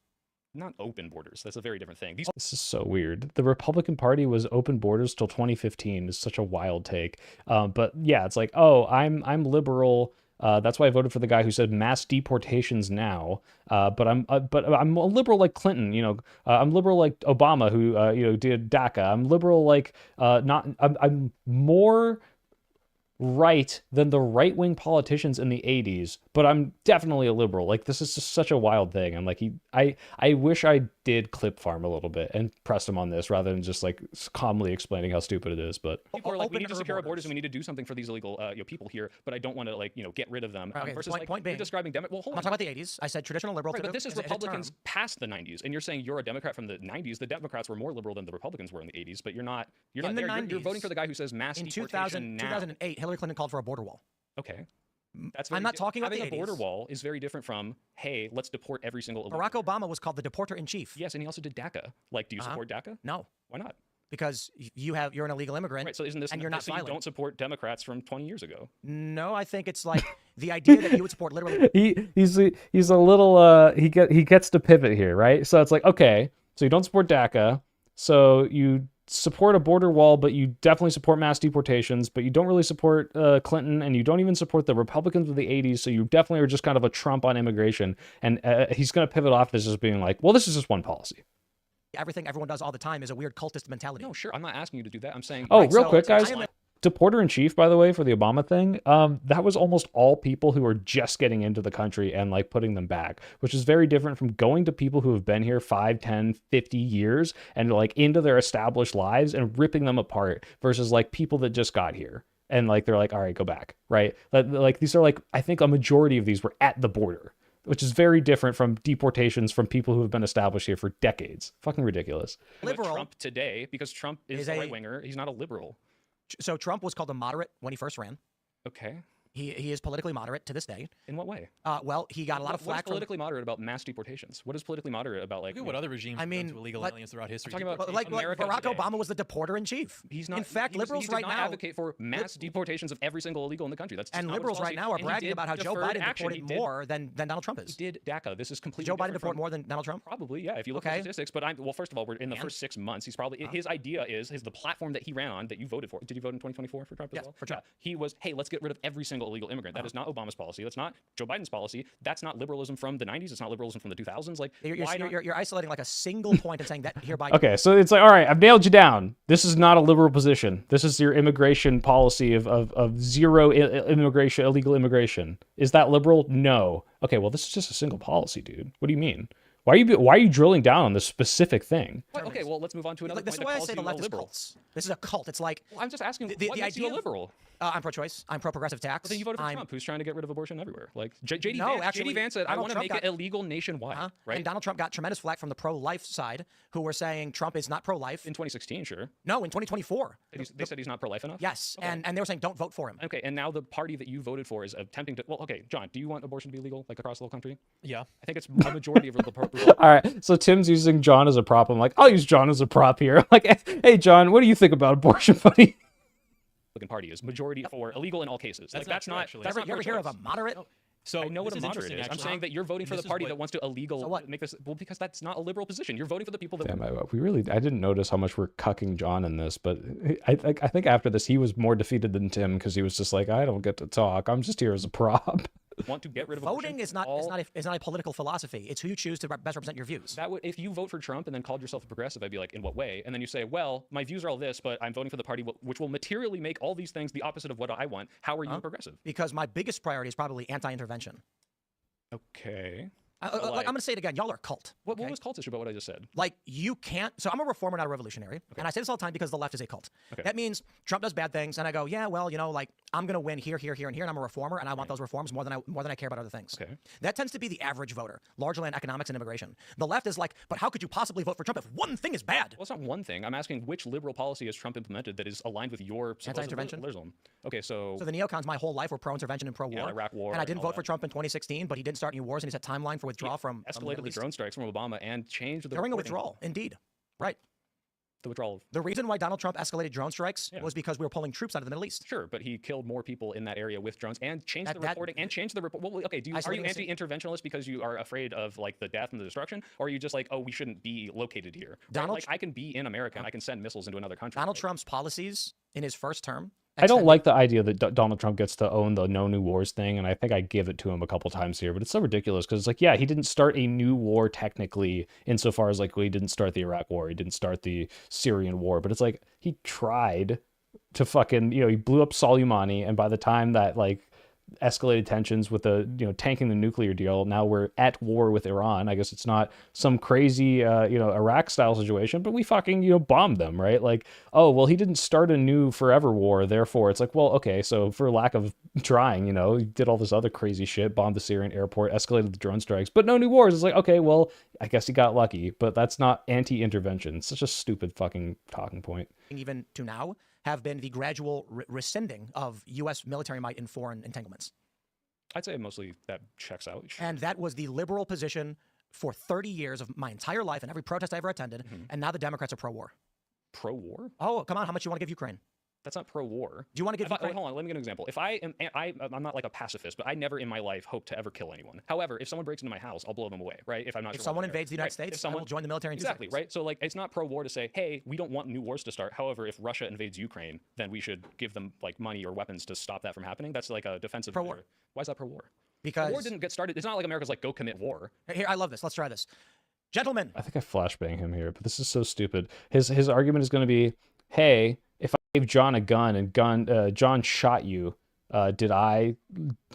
Not open borders. That's a very different thing. This is so weird. The Republican Party was open borders till 2015. Is such a wild take. But yeah, it's like, oh, I'm liberal That's why I voted for the guy who said mass deportations now. But I'm a liberal like Clinton. I'm liberal like Obama, who did DACA. I'm liberal like I'm more right than the right-wing politicians in the 80s, but I'm definitely a liberal. Like, this is just such a wild thing. And like I wish I did clip farm a little bit and pressed him on this rather than just like calmly explaining how stupid it is. But people are like, we need to secure our borders and we need to do something for these illegal people here, but I don't want to like get rid of them. Okay, versus point being, you're describing well, hold I'm on. not talking about the 80s. I said traditional liberal. Right, but this is Republicans term. past the 90s, and you're saying you're a Democrat from the 90s. The Democrats were more liberal than the Republicans were in the 80s, but you're not. You're in not the there. 90s, you're voting for the guy who says mass in deportation now. 2008, Hillary Clinton called for a border wall. Okay. I'm not talking about having the a 80s. border wall is very different from, hey, let's deport every single. Barack Obama was called the deporter in chief. Yes, and he also did DACA. Like, do you support DACA? No. Why not? Because you're an illegal immigrant. Right. So isn't this and you're not so violent? You don't support Democrats from 20 years ago? No, I think it's like the idea that you would support literally. he's a little he gets to pivot here, right? So it's like, okay, so you don't support DACA, so you support a border wall, but you definitely support mass deportations, but you don't really support Clinton, and you don't even support the Republicans of the 80s, so you definitely are just kind of a Trump on immigration. And he's going to pivot off this as being like, well, this is just one policy. Everything everyone does all the time is a weird cultist mentality. No, sure. I'm not asking you to do that. I'm saying. Oh, real quick, guys. Deporter in chief, by the way, for the Obama thing, that was almost all people who were just getting into the country and like putting them back, which is very different from going to people who have been here 5, 10, 50 years and like into their established lives and ripping them apart versus like people that just got here. And like, they're like, all right, go back. Right. Like these are like, I think a majority of these were at the border, which is very different from deportations from people who have been established here for decades. Fucking ridiculous. Liberal. Trump today, because Trump is a right winger. He's not a liberal. So Trump was called a moderate when he first ran. Okay. He is politically moderate to this day. In what way? Well, he got a lot of flack. What's politically moderate about mass deportations? What is politically moderate about like? Look at what other regimes have done to illegal aliens throughout history. I'm talking about like Barack Obama was the deporter in chief. He's not. In fact, liberals right now advocate for mass deportations of every single illegal in the country. That's just and liberals right now are bragging about how Joe Biden deported more than Donald Trump is. He did DACA. This is completely. Joe Biden deport more than Donald Trump? Probably, yeah. If you look at statistics, but well, first of all, we're in the first 6 months. He's probably his idea is the platform that he ran on that you voted for. Did you vote in 2024 for Trump as well? For Trump. He was, hey, let's get rid of every single illegal immigrant. That is not Obama's policy. That's not Joe Biden's policy. That's not liberalism from the 90s. It's not liberalism from the 2000s. Like, you're isolating like a single point and saying that here Biden. Okay, so it's like, all right, I've nailed you down. This is not a liberal position. This is your immigration policy of zero immigration, illegal immigration. Is that liberal? No. Okay, well, this is just a single policy, dude. What do you mean? Why are you drilling down on this specific thing? What? Okay, well, let's move on to another point. This is why I say the left is cults. This is a cult. It's like I'm just asking. What makes you a liberal? I'm pro-choice. I'm pro-progressive tax. But then you voted for Trump, who's trying to get rid of abortion everywhere. Like JD Vance said, I want to make it illegal nationwide. Right? And Donald Trump got tremendous flack from the pro-life side, who were saying Trump is not pro-life. In 2016, sure. No, in 2024. They said he's not pro-life enough? Yes, okay. and they were saying don't vote for him. Okay, and now the party that you voted for is attempting to. Well, okay, John, do you want abortion to be legal like across the whole country? Yeah. I think it's a majority of the All right, so Tim's using John as a prop. I'm like, I'll use John as a prop here. I'm like, hey, John, what do you think about abortion, buddy? Party is majority for illegal in all cases. That's not. Actually. That's you ever hear of a moderate? So I know what a moderate is. I'm saying that you're voting for the party that wants to make this. Well, because that's not a liberal position. You're voting for the people that. Damn, I didn't notice how much we're cucking John in this, but I think after this he was more defeated than Tim because he was just like, I don't get to talk. I'm just here as a prop. Want to get rid of voting is not a political philosophy. It's who you choose to best represent your views. That would, if you vote for Trump and then called yourself a progressive, I'd be like, in what way? And then you say, well, my views are all this, but I'm voting for the party which will materially make all these things the opposite of what I want. How are you a progressive? Because my biggest priority is probably anti-intervention. Okay. I'm going to say it again. Y'all are a cult. What was cultish about what I just said? Like, you can't. So I'm a reformer, not a revolutionary. Okay. And I say this all the time because the left is a cult. Okay. That means Trump does bad things. And I go, yeah, well, like, I'm going to win here, here, here, and here. And I'm a reformer. And I want those reforms more than I care about other things. Okay. That tends to be the average voter, largely on economics and immigration. The left is like, but how could you possibly vote for Trump if one thing is bad? Well, it's not one thing. I'm asking which liberal policy has Trump implemented that is aligned with your anti-intervention liberalism. Okay, so the neocons my whole life were pro-intervention and pro-war. Yeah, Iraq war. And I didn't vote for Trump in 2016, but he didn't start any wars and he set timeline for withdrawal from the drone strikes from Obama and changed the during a withdrawal. Indeed, right. The withdrawal. The reason why Donald Trump escalated drone strikes was because we were pulling troops out of the Middle East. Sure, but he killed more people in that area with drones and changed the reporting and changed the report. Well, okay, are you anti-interventionist because you are afraid of like the death and the destruction, or are you just like, oh, we shouldn't be located here? Like I can be in America and I can send missiles into another country. Donald Trump's policies in his first term I don't like the idea that Donald Trump gets to own the no new wars thing, and I think I give it to him a couple times here, but it's so ridiculous because it's like, yeah, he didn't start a new war technically insofar as like, well, he didn't start the Iraq war, he didn't start the Syrian war, but it's like he tried to fucking, he blew up Soleimani, and by the time that like escalated tensions with the tanking the nuclear deal, now we're at war with Iran. I guess it's not some crazy Iraq style situation, but we fucking bombed them, right? Like, oh well, he didn't start a new forever war, therefore it's like, well, okay, so for lack of trying, he did all this other crazy shit, bombed the Syrian airport, escalated the drone strikes, but no new wars. It's like, okay, well, I guess he got lucky, but that's not anti-intervention. It's such a stupid fucking talking point. Even to now have been the gradual rescinding of U.S. military might in foreign entanglements. I'd say mostly that checks out. And that was the liberal position for 30 years of my entire life and every protest I ever attended. And now the Democrats are pro-war. Pro-war? Oh, come on. How much do you want to give Ukraine? That's not pro-war. Do you want to give Ukraine? Hold on, let me give an example. If I'm not like a pacifist, but I never in my life hope to ever kill anyone. However, if someone breaks into my house, I'll blow them away, right? If someone invades the United States, I will join the military. Exactly, right? So like, it's not pro-war to say, hey, we don't want new wars to start. However, if Russia invades Ukraine, then we should give them like money or weapons to stop that from happening. That's like a defensive pro-war. measure. Why is that pro-war? Because the war didn't get started. It's not like America's like, go commit war. Here, I love this. Let's try this. Gentlemen. I think I flashbang him here, but this is so stupid. His argument is going to be, hey, if I gave John a gun and John shot you, did I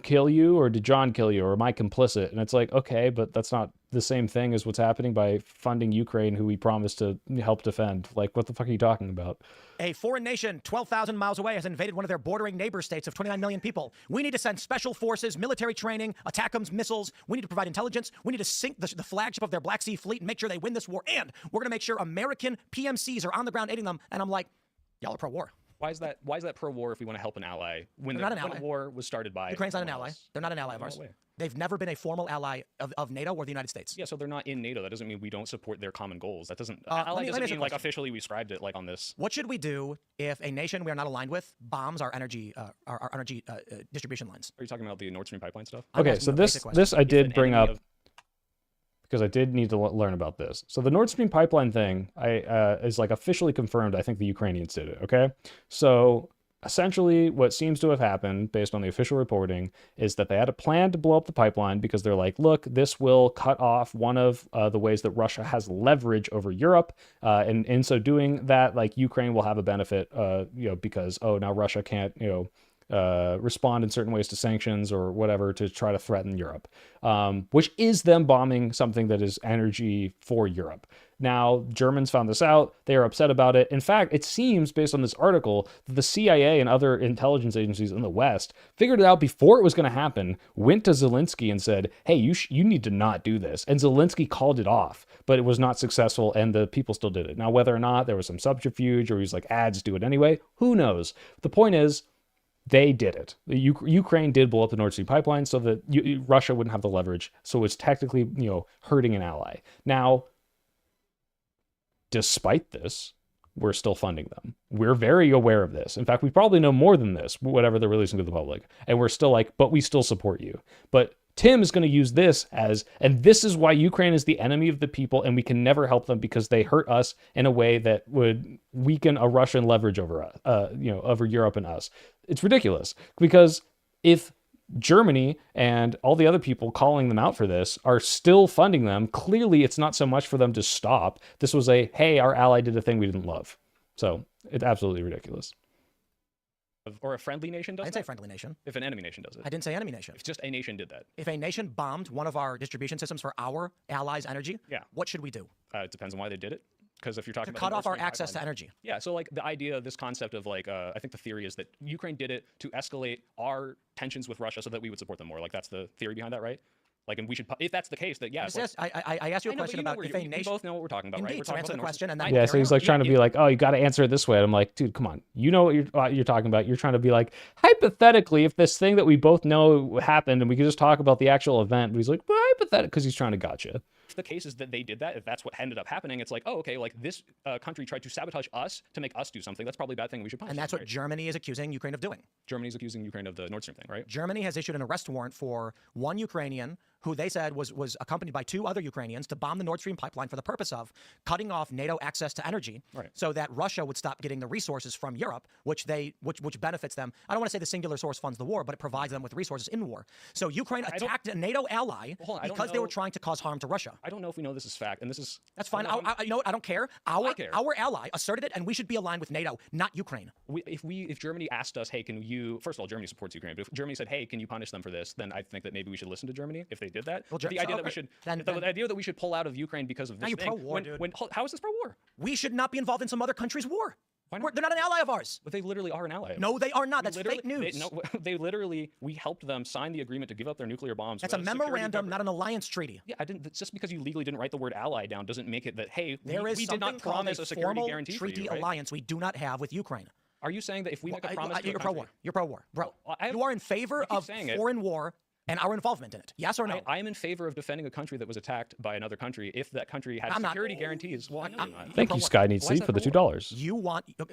kill you or did John kill you, or am I complicit? And it's like, okay, but that's not the same thing as what's happening by funding Ukraine, who we promised to help defend. Like, what the fuck are you talking about? A foreign nation 12,000 miles away has invaded one of their bordering neighbor states of 29 million people. We need to send special forces, military training, ATACMS missiles. We need to provide intelligence. We need to sink the flagship of their Black Sea fleet and make sure they win this war. And we're going to make sure American PMCs are on the ground aiding them. And I'm like, y'all are pro-war. Why is that pro-war if we want to help an ally when the war was started by Ukraine's not an ally. They're not an ally of ours. They've never been a formal ally of NATO or the United States. Yeah, so they're not in NATO. That doesn't mean we don't support their common goals. That doesn't mean like officially we described it like on this. What should we do if a nation we are not aligned with bombs our energy distribution lines? Are you talking about the Nord Stream pipeline stuff? Okay, so this I did bring up because I did need to learn about this. So the Nord Stream pipeline thing is like officially confirmed. I think the Ukrainians did it, okay? So essentially what seems to have happened based on the official reporting is that they had a plan to blow up the pipeline because they're like, look, this will cut off one of the ways that Russia has leverage over Europe. And in so doing that, like Ukraine will have a benefit, because, now Russia can't, respond in certain ways to sanctions or whatever to try to threaten Europe, which is them bombing something that is energy for Europe. Now, Germans found this out. They are upset about it. In fact, it seems, based on this article, that the CIA and other intelligence agencies in the West figured it out before it was going to happen, went to Zelensky and said, hey, you need to not do this. And Zelensky called it off, but it was not successful, and the people still did it. Now, whether or not there was some subterfuge or he was like, ads do it anyway, who knows? The point is, they did it. Ukraine did blow up the Nord Stream pipeline so that Russia wouldn't have the leverage. So it's technically, hurting an ally. Now, despite this, we're still funding them. We're very aware of this. In fact, we probably know more than this, whatever they're releasing to the public. And we're still like, but we still support you. But Tim is going to use this and this is why Ukraine is the enemy of the people, and we can never help them because they hurt us in a way that would weaken a Russian leverage over us, over Europe and us. It's ridiculous because if Germany and all the other people calling them out for this are still funding them, clearly it's not so much for them to stop. This was hey, our ally did a thing we didn't love. So it's absolutely ridiculous. Or a friendly nation does I didn't say friendly nation. If an enemy nation does it. I didn't say enemy nation. If just a nation did that. If a nation bombed one of our distribution systems for our allies' energy, what should we do? It depends on why they did it. Because if you're talking about cut off our access to energy. Yeah, so like the idea, this concept of like, I think the theory is that Ukraine did it to escalate our tensions with Russia so that we would support them more. Like that's the theory behind that, right? Like, and we should, if that's the case, that I asked you a question about if a nation. We both know what we're talking about, Indeed, right? We're so talking answer about the question, and then yeah. So he's like trying to be like, oh, you got to answer it this way. And I'm like, dude, come on. You know what you're talking about. You're trying to be like, hypothetically, if this thing that we both know happened, and we could just talk about the actual event. But he's like, but hypothetically, because he's trying to gotcha. If the case is that they did that, if that's what ended up happening, it's like, oh, okay, like this country tried to sabotage us to make us do something. That's probably a bad thing. We should punish. And that's what Germany is accusing Ukraine of doing. Germany's accusing Ukraine of the Nord Stream thing, right? Germany has issued an arrest warrant for one Ukrainian who they said was accompanied by 2 other Ukrainians to bomb the Nord Stream pipeline for the purpose of cutting off NATO access to energy, so that Russia would stop getting the resources from Europe, which benefits them. I don't want to say the singular source funds the war, but it provides them with resources in war. So Ukraine attacked a NATO ally because they were trying to cause harm to Russia. I don't know if we know this is fact, and this is... That's fine. You know what? I don't care. Our ally asserted it, and we should be aligned with NATO, not Ukraine. If Germany asked us, hey, can you... First of all, Germany supports Ukraine, but if Germany said, hey, can you punish them for this, then I think that maybe we should listen to Germany if they did that. Well, the idea that we should pull out of Ukraine because of this thing... pro-war, dude. How is this pro-war? We should not be involved in some other country's war. They're not an ally of ours. But they literally are an ally. No, they are not. That's fake news. We helped them sign the agreement to give up their nuclear bombs. That's a memorandum, not an alliance treaty. Yeah, just because you legally didn't write the word ally down doesn't make it that, hey, we did not promise a security guarantee treaty for you, right? alliance we do not have with Ukraine. Are you saying that if we make a promise to you're pro-war. You're pro-war. Bro, you are in favor of foreign war and our involvement in it. Yes or no? I am in favor of defending a country that was attacked by another country if that country has security guarantees. Well, I'm not. Thank you, Sky Needs Sleep, for the $2.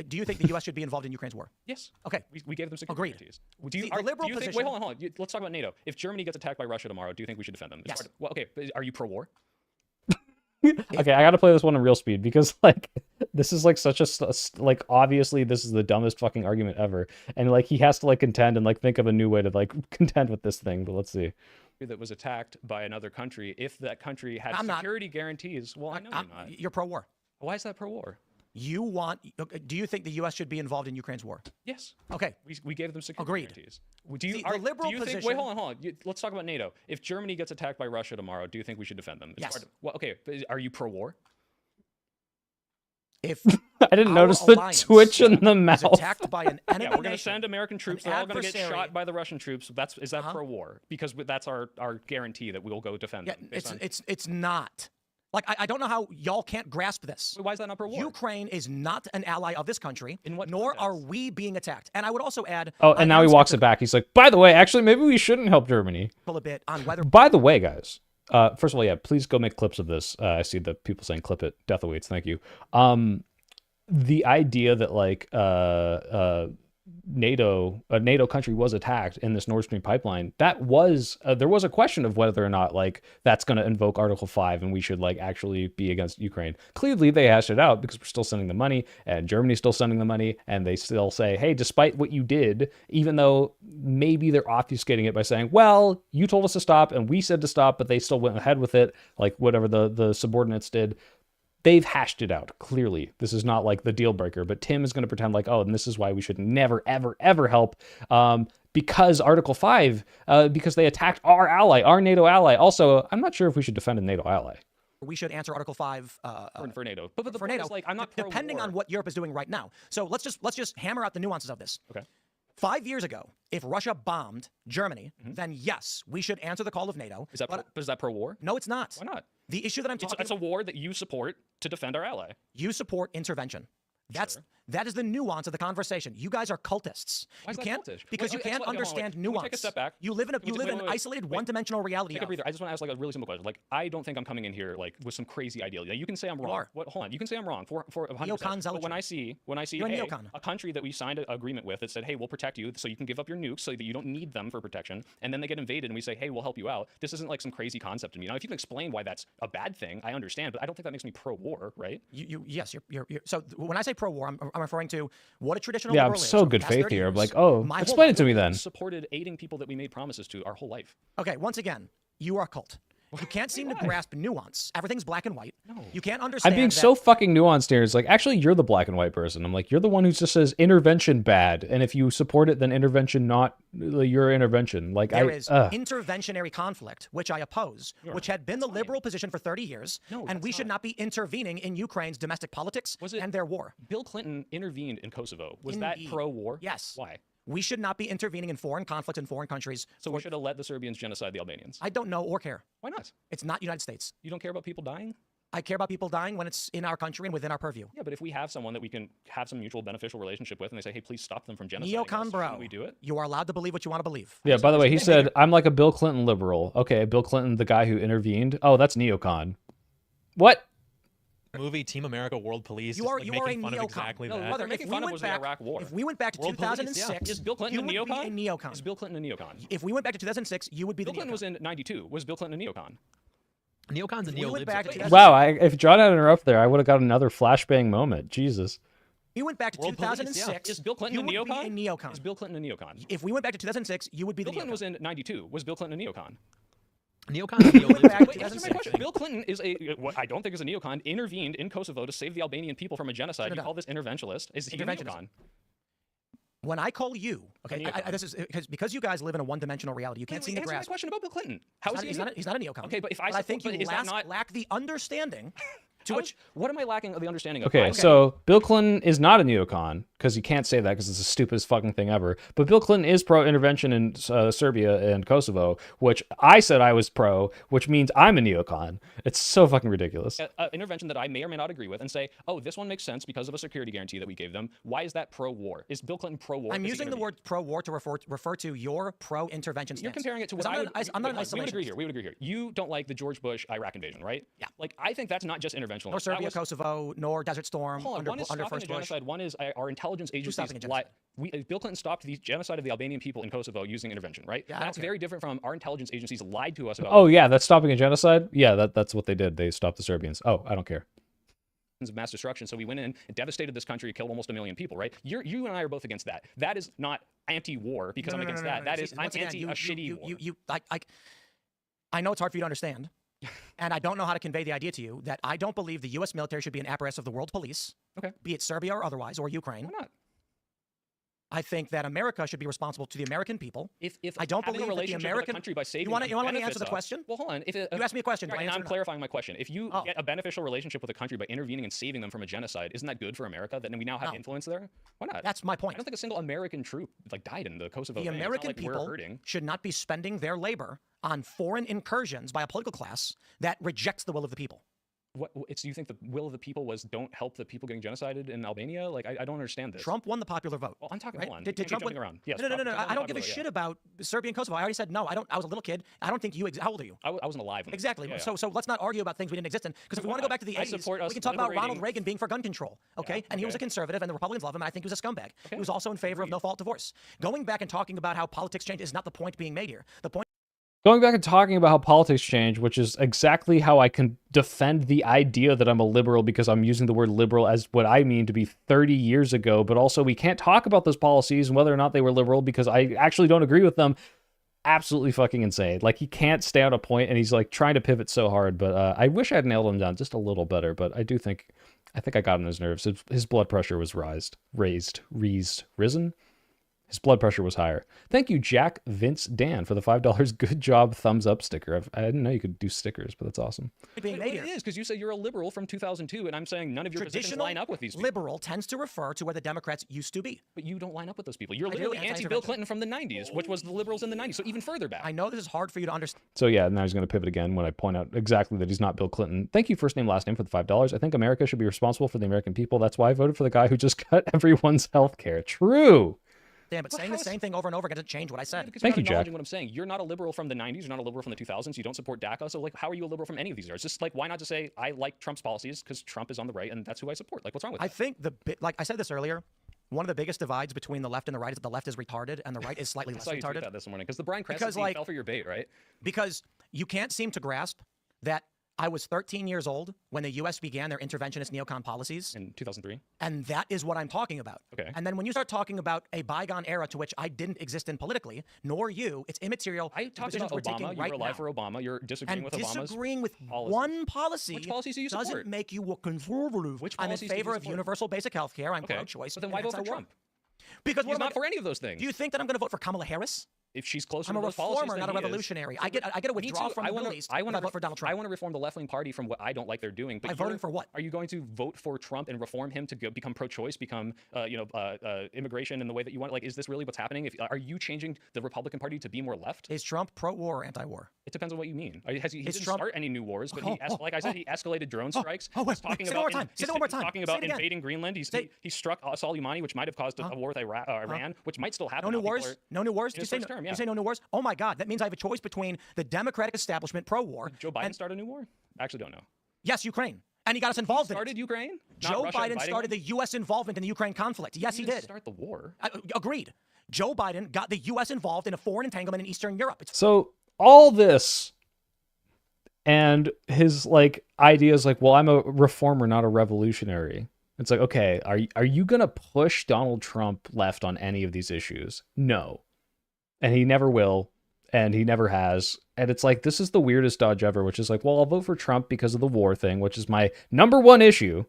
Do you think the U.S. should be involved in Ukraine's war? Yes. Okay. We gave them security guarantees. The liberal position... Wait, hold on. Let's talk about NATO. If Germany gets attacked by Russia tomorrow, do you think we should defend them? Yes. Well, okay. Are you pro-war? Okay, I gotta play this one in real speed because this is such a obviously this is the dumbest fucking argument ever, and he has to contend and think of a new way to contend with this thing. But let's see. That was attacked by another country, if that country had security guarantees. Well, I know you're not. You're pro-war. Why is that pro-war? Do you think the U.S. should be involved in Ukraine's war? Yes. Okay. We gave them security guarantees. The liberal position... Wait, hold on. Let's talk about NATO. If Germany gets attacked by Russia tomorrow, do you think we should defend them? Yes. Well, okay. Are you pro-war? If I didn't notice the twitch in the mouth. Attacked by an enemy we're going to send American troops. They're all going to get shot by the Russian troops. Is that pro-war? Because that's our guarantee that we'll go defend them. It's not. I don't know how y'all can't grasp this. Why is that not pro-war? Ukraine is not an ally of this country, nor are we being attacked. And I would also add... Oh, and now he walks it back. He's like, by the way, actually, maybe we shouldn't help Germany. A bit on whether... By the way, guys, first of all, yeah, please go make clips of this. I see the people saying clip it. Death awaits. Thank you. The idea that a NATO country was attacked in this Nord Stream pipeline, that was there was a question of whether or not that's going to invoke Article 5 and we should actually be against Ukraine. Clearly they hashed it out because we're still sending the money and Germany's still sending the money, and they still say, hey, despite what you did, even though maybe they're obfuscating it by saying, well, you told us to stop and we said to stop, but they still went ahead with it, whatever the subordinates did. They've hashed it out. Clearly, this is not the deal breaker, but Tim is going to pretend oh, and this is why we should never, ever, ever help because Article 5, because they attacked our ally, our NATO ally. Also, I'm not sure if we should defend a NATO ally. We should answer Article 5 for NATO. But the for point NATO, is, I'm not depending on what Europe is doing right now. So let's just hammer out the nuances of this. Okay. 5 years ago, if Russia bombed Germany, then yes, we should answer the call of NATO. Is that pro-war? No, it's not. Why not? The issue that I'm talking about... It's a war that you support to defend our ally. You support intervention. That is the nuance of the conversation. You guys are cultists. Why is that cultish? Because you can't understand nuance. Take a step back. You live in an isolated one-dimensional reality. Take a breather. I just want to ask a really simple question. I don't think I'm coming in here with some crazy ideal. You can say I'm wrong. Hold on. You can say I'm wrong for 100%. But when I see a country that we signed an agreement with that said, hey, we'll protect you so you can give up your nukes so that you don't need them for protection, and then they get invaded and we say, hey, we'll help you out. This isn't some crazy concept to me. Now, if you can explain why that's a bad thing, I understand, but I don't think that makes me pro-war, right? Yes. So when I say pro-war, I'm referring to what a traditional liberal is. I'm so good faith here. I'm explain it to me then. Supported aiding people that we made promises to our whole life. Okay, once again, you are a cult. You can't seem to grasp nuance. Everything's black and white. No. You can't understand. I'm being so fucking nuanced here. It's actually, you're the black and white person. I'm you're the one who just says intervention bad, and if you support it, then intervention not your intervention. There is interventionary conflict, which I oppose, which had been the liberal position for 30 years, and we should not be intervening in Ukraine's domestic politics and their war. Bill Clinton intervened in Kosovo. Was that pro-war? Yes. Why? We should not be intervening in foreign conflicts in foreign countries. So we should have let the Serbians genocide the Albanians. I don't know or care. Why not? It's not United States. You don't care about people dying? I care about people dying when it's in our country and within our purview. Yeah, but if we have someone that we can have some mutual beneficial relationship with and they say, hey, please stop them from genociding Neocon, bro. Shouldn't we do it? You are allowed to believe what you want to believe. Yeah, by the way, he said, I'm like a Bill Clinton liberal. Okay, Bill Clinton, the guy who intervened. Oh, that's neocon. What? movie Team America World Police. You are like you making are a fun neocon. of exactly No, that. what they're making fun of was the Iraq War. If we went back to World police, 2006, Is Bill Clinton a you would neocon? be a neocon. Is Bill Clinton a neocon? If we went back to 2006, you would be Bill the Clinton neocon. was in '92. Was Bill Clinton a neocon? Neocons and we went back to neolibs. Wow, if John had interrupted there, I would have got another flashbang moment. Jesus. If we went back to World police, 2006, Is Bill Clinton you a would neocon? be a neocon. Is Bill Clinton a neocon? If we went back to 2006, you would be Bill the Clinton neocon. was in '92. Was Bill Clinton a neocon? Neocons and went back to neolibs. Wait, answer my question. Bill Clinton is what I don't think is a neocon. Intervened in Kosovo to save the Albanian people from a genocide. No, no, You no. call this interventionist? Is he a Interventionist. neocon? When I call you, okay, neocon. this is because you guys live in a one-dimensional reality. You can't seem to Answer my grasp. question about Bill Clinton. How is he? He's not a neocon. Okay, but if I I think support- you but is that not- lack the understanding to How which is- what am I lacking of the understanding of? Okay, so Bill Clinton is not a neocon because you can't say that because it's the stupidest fucking thing ever. But Bill Clinton is pro-intervention in Serbia and Kosovo, which I said I was pro, which means I'm a neocon. It's so fucking ridiculous. Intervention that I may or may not agree with, and say, oh, this one makes sense because of a security guarantee that we gave them. Why is that pro-war? Is Bill Clinton pro-war? I'm Does he using the intervene? word pro-war to refer to your pro-intervention stance. You're comparing it to what I'm I not, would. I'm not an wait, we would agree isolationist. here. We would agree here. You don't like the George Bush Iraq invasion, right? Yeah. Like I think that's not just interventional. Nor That Serbia, was- Kosovo, nor Desert Storm Hold on, under, one is under stopping First a Bush. genocide. One is our intelligence agencies. stopping a genocide? Bill Clinton stopped the genocide of the Albanian people in Kosovo using intervention, right? Yeah, I don't That's care. very different from our intelligence agencies lied to us about. Oh yeah, that's stopping a genocide? Yeah, that's what they did. They stopped the Serbians. Oh, I don't care. Of mass destruction. So we went in and devastated this country, killed almost 1 million people, right? You and I are both against that. That is not anti-war because I'm against that. That is I'm Once again, anti a shitty war. I know it's hard for you to understand, and I don't know how to convey the idea to you that I don't believe the U.S. military should be an apparatus of the world police, Okay. be it Serbia or otherwise, or Ukraine. Why not? I think that America should be responsible to the American people. If I don't having believe a that the relationship American. with a country by saving You want to them let me answer benefits the us- question? Well, hold on. If You asked me a question. Do I Right, and answer I'm it or not? clarifying my question. If you Oh. get a beneficial relationship with a country by intervening and saving them from a genocide, isn't that good for America? Then we now have No. influence there. Why not? That's my I point. don't think a single American troop died in the Kosovo. The thing. It's not American like we're people hurting. should not be spending their labor on foreign incursions by a political class that rejects the will of the people. You think the will of the people was don't help the people getting genocided in Albania? Like I don't understand this. Trump won the popular vote. Well, I'm talking. Right? Hold on. Did You can't Trump keep win? jumping around? Yes. No. Trump I don't give a popular, shit yeah. about Serbia and Kosovo. I already said no. I was a little kid. I don't think you. How old are you? I wasn't alive. When Exactly. Yeah, yeah. So let's not argue about things we didn't exist in. Because if we want to go back to the I 80s, support us we can talk about Ronald liberating- Reagan being for gun control. Okay, and he was a okay. conservative, and the Republicans love him, and I think he was a scumbag. He was also in favor of no-fault divorce. Going back and talking about how politics change is not the point being made here. The point. Going back and talking about how politics change, which is exactly how I can defend the idea that I'm a liberal because I'm using the word liberal as what I mean to be 30 years ago, but also we can't talk about those policies and whether or not they were liberal because I actually don't agree with them. Absolutely fucking insane. Like, he can't stay on a point, and he's like trying to pivot so hard, but I wish I'd nailed him down just a little better, but I think I got on his nerves. His blood pressure was risen. His blood pressure was higher. Thank you, Jack Vince Dan, for the $5 good job thumbs up sticker. I didn't know you could do stickers, but that's awesome. Being made It here. is because you say you're a liberal from 2002, and I'm saying none of your positions Traditional line up with these people. liberal tends to refer to where the Democrats used to be. But you don't line up with those people. You're I do, literally anti-Bill anti-intervention. Clinton from the 90s, which was the liberals in the 90s, so even further back. I know this is hard for you to understand. So yeah, now he's going to pivot again when I point out exactly that he's not Bill Clinton. Thank you, first name, last name, for the $5. I think America should be responsible for the American people. That's why I voted for the guy who just cut everyone's health care. True. But saying the same thing over and over again doesn't change what I said. Because Thank you're you, not Jack. acknowledging what I'm saying. You're not a liberal from the 90s. You're not a liberal from the 2000s. You don't support DACA. So, like, how are you a liberal from any of these eras? Just like, why not just say I like Trump's policies because Trump is on the right and that's who I support? Like, what's wrong with I that? think like I said this earlier, one of the biggest divides between the left and the right is that the left is retarded and the right is slightly I less saw you tweet retarded. that this morning because the Bryan Because, Cranston like- fell for your bait, right? Because you can't seem to grasp that I was 13 years old when the U.S. began their interventionist neocon policies. In 2003. And that is what I'm talking about. Okay. And then when you start talking about a bygone era to which I didn't exist in politically, nor you, it's immaterial. I the talked positions about we're taking Obama. You right were alive now. for Obama. You're disagreeing And with Obama's disagreeing with policies. one policy Which policies do you support? doesn't make you a conservative. Which I'm in policies do you favor of support? universal basic health care. I'm Okay. pro-choice. But then why and vote for anti-war. Trump? Because He's what am I not for any of those things. Do you think that I'm going to vote for Kamala Harris? If she's closer I'm a to those policies reformer, than not a he is. revolutionary. I get a Me withdrawal too. from I the wanna- Middle East I if wanna I vote for Donald Trump. I want to reform the left-wing party from what I don't like they're doing. But By voting for what? Are you going to vote for Trump and reform him to become pro-choice, become immigration in the way that you want? Like, is this really what's happening? Are you changing the Republican Party to be more left? Is Trump pro-war or anti-war? It depends on what you mean. He Is didn't Trump- start any new wars, but Oh, like I said, he escalated drone strikes. wait, He's talking say it about one more time. Say it one more time. Talking Say about it again. invading Greenland. Say- He struck Soleimani, which might have caused a war with Iran, which might still happen. No new now. People wars? are- No new wars? in Do you his say first no, term, you yeah. say no new wars? Oh my God, that means I have a choice between the Democratic establishment pro-war. Joe Biden and, start a new war? I actually don't know. yes, Ukraine. And he got us involved in it. Started Ukraine? Not Joe Russia Biden inviting started him? the U.S. involvement in the Ukraine conflict. Yes, he did. Start the war. Agreed. Joe Biden got the U.S. involved in a foreign entanglement in Eastern Europe. So all this and his like ideas like, well, I'm a reformer, not a revolutionary. It's like, okay, are you going to push Donald Trump left on any of these issues? No. And he never will. And he never has. And it's like, this is the weirdest dodge ever, which is like, well, I'll vote for Trump because of the war thing, which is my number one issue.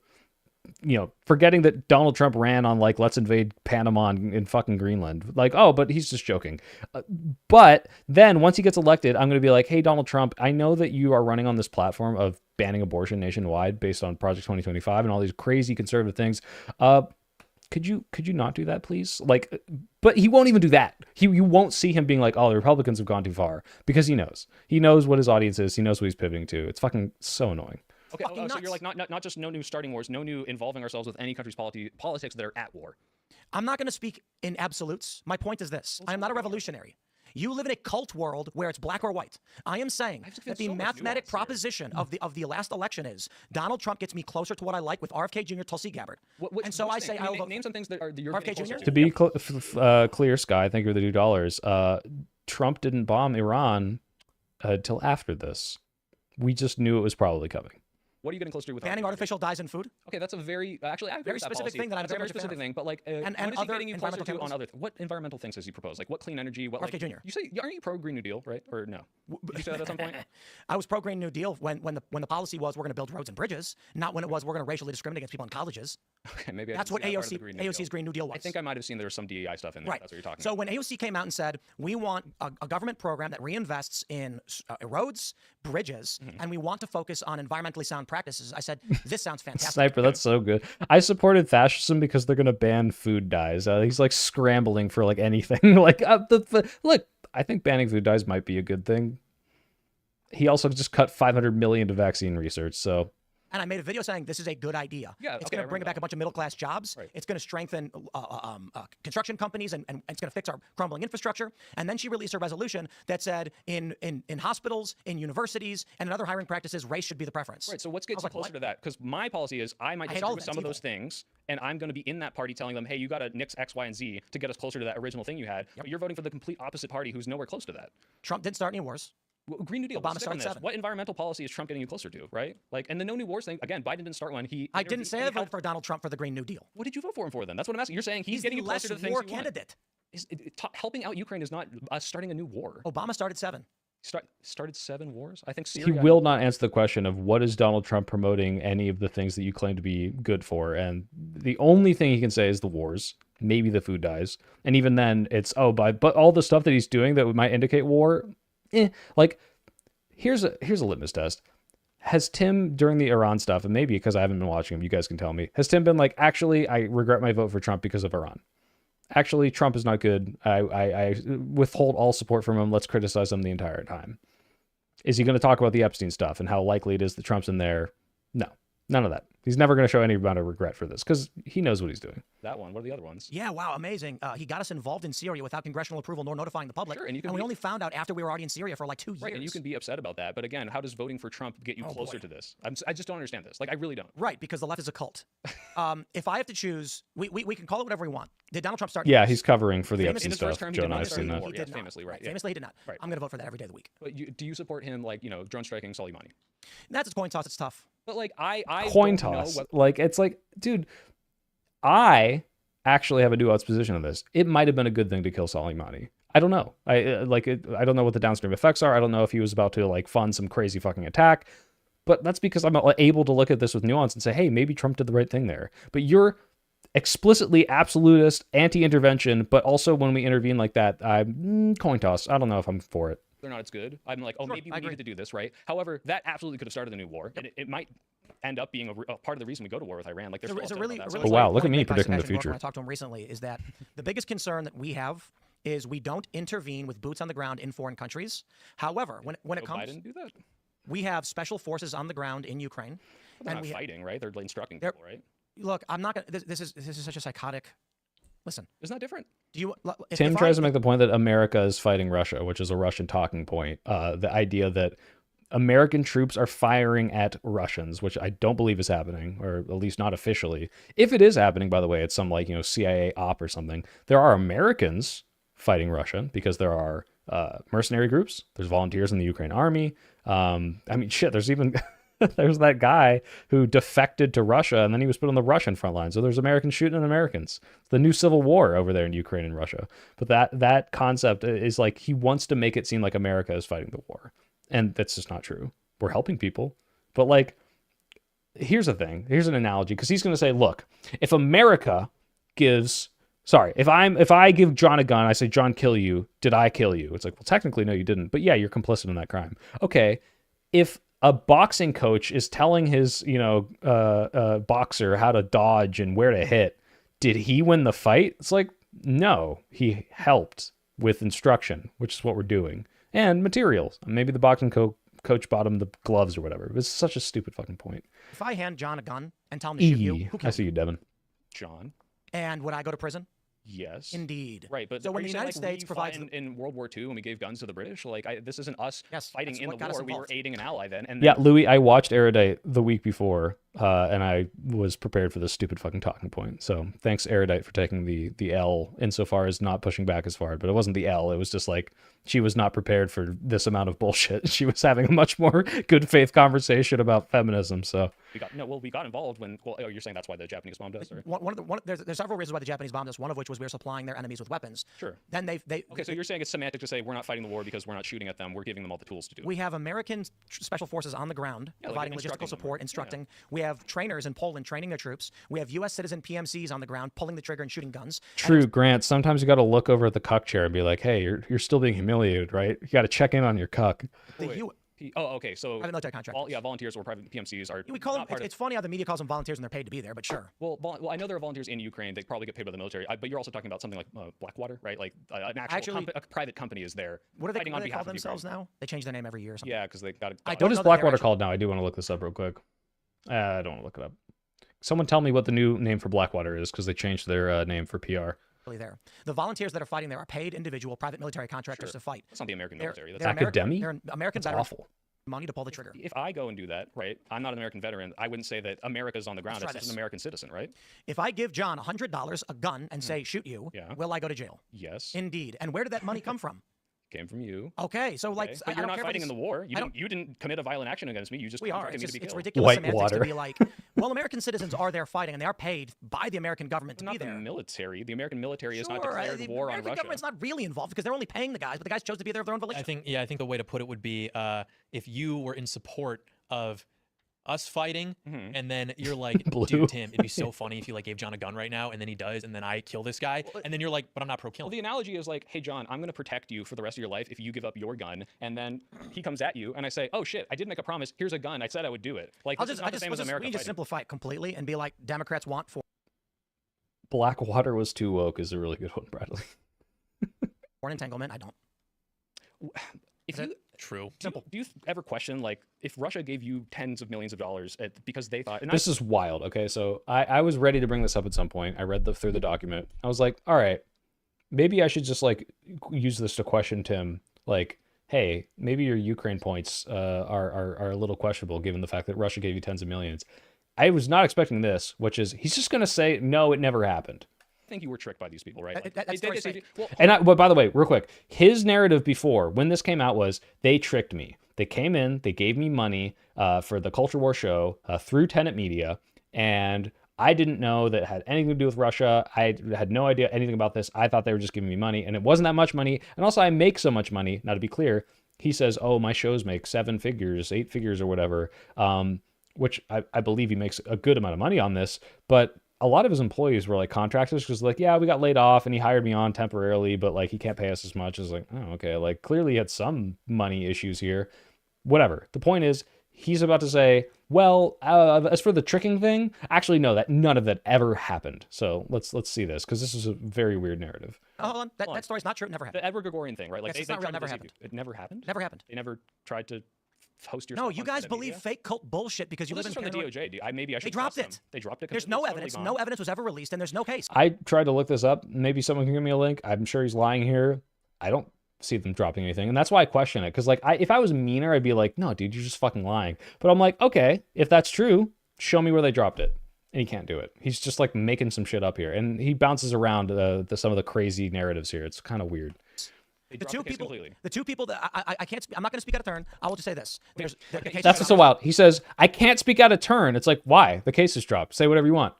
You know, forgetting that Donald Trump ran on like, let's invade Panama and fucking Greenland. Like, oh, but he's just joking. But then once he gets elected, I'm going to be like, hey, Donald Trump, I know that you are running on this platform of banning abortion nationwide based on Project 2025 and all these crazy conservative things. Could you not do that, please? Like, but he won't even do that. You won't see him being like, oh, the Republicans have gone too far, because he knows what his audience is. He knows what he's pivoting to. It's fucking so annoying. Okay, so you're like not just no new starting wars, no new involving ourselves with any country's politics that are at war. I'm not going to speak in absolutes. My point is this. I am not a revolutionary. You live in a cult world where it's black or white. I am saying that the mathematic proposition of the last election is Donald Trump gets me closer to what I like with RFK Jr., Tulsi Gabbard. And so I say I will name some things that are you're RFK Jr. To be clear, Sky, thank you for the $2. Trump didn't bomb Iran until after this. We just knew it was probably coming. What are you getting closer to with banning artificial dyes in food? Okay, that's a very actually I agree very with that specific policy. thing that I'm that's a very very specific thing. But like, and what is other he getting you closer to environmental on other? What environmental things has he proposed? Like what clean energy? What RFK like, Jr. You say aren't you pro Green New Deal, right? Or no? Did you say that at some point? I was pro Green New Deal when the policy was we're going to build roads and bridges, not when it was we're going to racially discriminate against people in colleges. Okay, maybe that's what AOC's Green New Deal was. I think I might have seen there was some DEI stuff in there. Right. That's what you're talking so about. When AOC came out and said we want a government program that reinvests in roads, bridges, and we want to focus on environmentally sound practices, I said this sounds fantastic. Sniper, that's so good. I supported fascism because they're gonna ban food dyes. He's like scrambling for like anything. Like look, I think banning food dyes might be a good thing. He also just cut $500 million to vaccine research, so. And I made a video saying this is a good idea. Yeah, it's going to bring back a bunch of middle-class jobs. Right. It's going to strengthen construction companies, and it's going to fix our crumbling infrastructure. And then she released a resolution that said in hospitals, in universities, and in other hiring practices, race should be the preference. Right, so what's getting closer to that? Because my policy is I might disagree with some of those things, and I'm going to be in that party telling them, hey, you got to nix X, Y, and Z to get us closer to that original thing you had. Yep. But you're voting for the complete opposite party who's nowhere close to that. Trump didn't start any wars. Green New Deal. Obama started 7. What environmental policy is Trump getting you closer to, right? Like, and the no new wars thing, again, Biden didn't start one. I didn't say I voted for Donald Trump for the Green New Deal. What did you vote for him for then? That's what I'm asking. You're saying he's getting you closer to the things war you candidate. Helping out Ukraine is not starting a new war. Obama started 7. Started 7 wars? I think Syria. He will not answer the question of what is Donald Trump promoting any of the things that you claim to be good for. And the only thing he can say is the wars, maybe the food dyes. And even then it's, but all the stuff that he's doing that might indicate war, like, here's a litmus test. Has Tim, during the Iran stuff, and maybe because I haven't been watching him, you guys can tell me, has Tim been like, actually, I regret my vote for Trump because of Iran? Actually, Trump is not good. I withhold all support from him. Let's criticize him the entire time. Is he going to talk about the Epstein stuff and how likely it is that Trump's in there? No, none of that. He's never going to show any amount of regret for this because he knows what he's doing. That one. What are the other ones? Yeah, wow, amazing. He got us involved in Syria without congressional approval nor notifying the public. Sure, and we only found out after we were already in Syria for like 2 years. Right, and you can be upset about that. But again, how does voting for Trump get you closer to this? I just don't understand this. Like, I really don't. Right, because the left is a cult. If I have to choose, we can call it whatever we want. Did Donald Trump start? Yeah, he's covering for the Epstein stuff. Joe and I have seen that. He did famously, right? Yeah. Famously, he did not. Right. I'm going to vote for that every day of the week. But do you support him, like, drone striking Soleimani? That's a coin toss. It's tough. But like, I coin toss. Like, it's like, dude, I actually have a nuanced position on this. It might have been a good thing to kill Soleimani. I don't know. I don't know what the downstream effects are. I don't know if he was about to like fund some crazy fucking attack. But that's because I'm able to look at this with nuance and say, hey, maybe Trump did the right thing there. But you're explicitly absolutist, anti-intervention, but also when we intervene like that, coin toss. I don't know if I'm for it. Whether or not it's good, I'm like, maybe we needed to do this, right? However, that absolutely could have started a new war, and it might end up being a part of the reason we go to war with Iran. Like, there's a really oh wow, look at me predicting the future. When I talked to him recently, is that the biggest concern that we have is we don't intervene with boots on the ground in foreign countries. However, when it comes, Biden do that? We have special forces on the ground in Ukraine. They're not fighting, right? They're instructing people, right? Look, I'm not gonna. This is such a psychotic. Listen, isn't that different? Do you? Tim tries to make the point that America is fighting Russia, which is a Russian talking point. The idea that American troops are firing at Russians, which I don't believe is happening, or at least not officially. If it is happening, by the way, it's some like, CIA op or something. There are Americans fighting Russia because there are mercenary groups. There's volunteers in the Ukraine army. I mean, shit, there's even there's that guy who defected to Russia and then he was put on the Russian front line. So there's Americans shooting at Americans. It's the new civil war over there in Ukraine and Russia. But that concept is like he wants to make it seem like America is fighting the war. And that's just not true. We're helping people. But like, here's the thing. Here's an analogy. Because he's going to say, look, if America gives... Sorry, if I give John a gun, I say, John, kill you. Did I kill you? It's like, well, technically, no, you didn't. But yeah, you're complicit in that crime. Okay, if a boxing coach is telling his, boxer how to dodge and where to hit, did he win the fight? It's like, no, he helped with instruction, which is what we're doing. And materials. Maybe the boxing coach bought him the gloves or whatever. It's such a stupid fucking point. If I hand John a gun and tell him to shoot you, who I see you, Devin. John. And would I go to prison? Yes. Indeed. Right, but so when the United States States provides in World War II when we gave guns to the British, like this isn't us fighting in the war. We were aiding an ally then. And yeah, Louis, I watched Erudite the week before, and I was prepared for this stupid fucking talking point. So thanks, Erudite, for taking the L insofar as not pushing back as far. But it wasn't the L. It was just like she was not prepared for this amount of bullshit. She was having a much more good faith conversation about feminism. So we got involved when. Well, you're saying that's why the Japanese bombed us? Or? There's several reasons why the Japanese bombed us. One of which was we were supplying their enemies with weapons. Sure. Then so you're saying it's semantic to say we're not fighting the war because we're not shooting at them. We're giving them all the tools to do it. We have American special forces on the ground providing logistical support, instructing. Yeah. We have trainers in Poland training their troops. We have U.S. citizen PMCs on the ground pulling the trigger and shooting guns. True, Grant. Sometimes you got to look over at the cuck chair and be like, "Hey, you're still being humiliated, right? You got to check in on your cuck." Okay. So military contractors. Volunteers or private PMCs are. We call them. It's funny how the media calls them volunteers and they're paid to be there, but sure. Well, I know there are volunteers in Ukraine. They probably get paid by the military. But you're also talking about something like Blackwater, right? Like an actual a private company is there. What are they call themselves now? They change their name every year or something. Yeah, because they got it. What is Blackwater called now? I do want to look this up real quick. I don't want to look it up. Someone tell me what the new name for Blackwater is, because they changed their name for PR. There. The volunteers that are fighting there are paid individual private military contractors to fight. That's not the American military. That's academy. They're American veterans. Awful. Money to pull the trigger. If I go and do that, right? I'm not an American veteran. I wouldn't say that America's on the ground. It's just an American citizen, right? If I give John $100, a gun, and say shoot you, will I go to jail? Yes. Indeed. And where did that money come from? Came from you. Okay, so like, but you're not fighting in the war. You didn't commit a violent action against me. You just we are. It's ridiculous semantics to be like, well, American citizens are there fighting, and they are paid by the American government to be there. Not the military. The American military is not declared war on Russia. The American government's not really involved because they're only paying the guys, but the guys chose to be there of their own volition. I think the way to put it would be if you were in support of us fighting, and then you're like, dude, Tim, it'd be so funny if you like gave John a gun right now, and then he does, and then I kill this guy, and then you're like, but I'm not pro-killing. Well, the analogy is like, hey, John, I'm going to protect you for the rest of your life if you give up your gun, and then he comes at you, and I say, oh shit, I did make a promise. Here's a gun. I said I would do it. Like, this is not the same as America fighting. We just simplify it completely and be like, Democrats want for. Blackwater was too woke is a really good one, Bradley. For an entanglement, I don't. If you True. Do you ever question, like, if Russia gave you tens of millions of dollars because they thought... This is wild, okay? So I was ready to bring this up at some point. I read through the document. I was like, all right, maybe I should just, like, use this to question Tim. Like, hey, maybe your Ukraine points are a little questionable given the fact that Russia gave you tens of millions. I was not expecting this, which is he's just going to say, no, it never happened. I think you were tricked by these people, right? But by the way, real quick, his narrative before, when this came out, was they tricked me. They came in, they gave me money for the Culture War show through Tenet Media, and I didn't know that it had anything to do with Russia. I had no idea anything about this. I thought they were just giving me money, and it wasn't that much money. And also, I make so much money. Now, to be clear, he says, oh, my shows make 7 figures, 8 figures, or whatever, which I believe he makes a good amount of money on this, but a lot of his employees were like contractors because like, yeah, we got laid off and he hired me on temporarily, but like he can't pay us as much. It's like, oh, okay. Like clearly he had some money issues here. Whatever. The point is he's about to say, well, as for the tricking thing, actually, no, that none of that ever happened. So let's see this because this is a very weird narrative. Oh, hold on. That story's not true. It never happened. The Edward Gregorian thing, right? Like it's not real. Never happened. It never happened? Never happened. They never tried to host your... No, you guys believe fake cult bullshit because you live in from the DOJ. Maybe I should... They dropped it. They dropped it. There's no evidence. No evidence was ever released, and there's no case. I tried to look this up. Maybe someone can give me a link. I'm sure he's lying here. I don't see them dropping anything, and that's why I question it. Because like, if I was meaner, I'd be like, no, dude, you're just fucking lying. But I'm like, okay, if that's true, show me where they dropped it. And he can't do it. He's just like making some shit up here, and he bounces around some of the crazy narratives here. It's kind of weird. The two people that I can't. I'm not going to speak out of turn. I will just say this. That's what's so wild. He says, I can't speak out of turn. It's like, why? The case is dropped. Say whatever you want.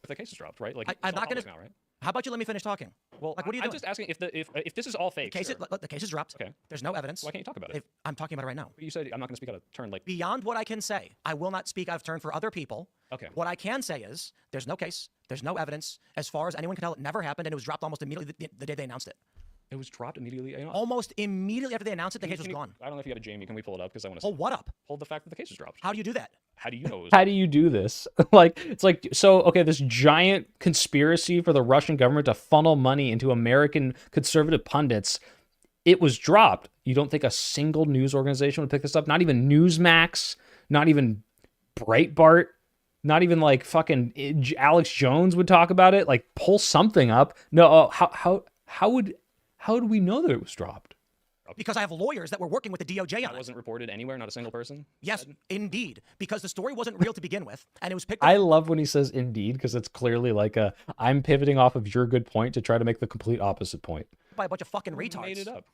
If the case is dropped, right? Like, I'm not going to. Right? How about you let me finish talking? Well, like, what are you I'm doing? just asking if this is all fake. The case is dropped. Okay. There's no evidence. Why can't you talk about it? I'm talking about it right now. But you said I'm not going to speak out of turn. Like, beyond what I can say, I will not speak out of turn for other people. Okay. What I can say is there's no case. There's no evidence. As far as anyone can tell, it never happened, and it was dropped almost immediately the day they announced it. It was dropped immediately. Almost immediately after they announced it, the case was gone. I don't know if you got a Jamie. Can we pull it up? Because I want to. Hold what up? Hold the fact that the case was dropped. How do you do that? How do you know? How do you do this? Like, it's like, so, okay, this giant conspiracy for the Russian government to funnel money into American conservative pundits, it was dropped. You don't think a single news organization would pick this up? Not even Newsmax, not even Breitbart, not even like fucking Alex Jones would talk about it. Like, pull something up. No, how would we know that it was dropped? Because I have lawyers that were working with the DOJ on it. That wasn't reported anywhere, not a single person? Yes, indeed. Because the story wasn't real to begin with, and it was picked up. I love when he says indeed, because it's clearly like I'm pivoting off of your good point to try to make the complete opposite point. By a bunch of fucking retards. Made it up.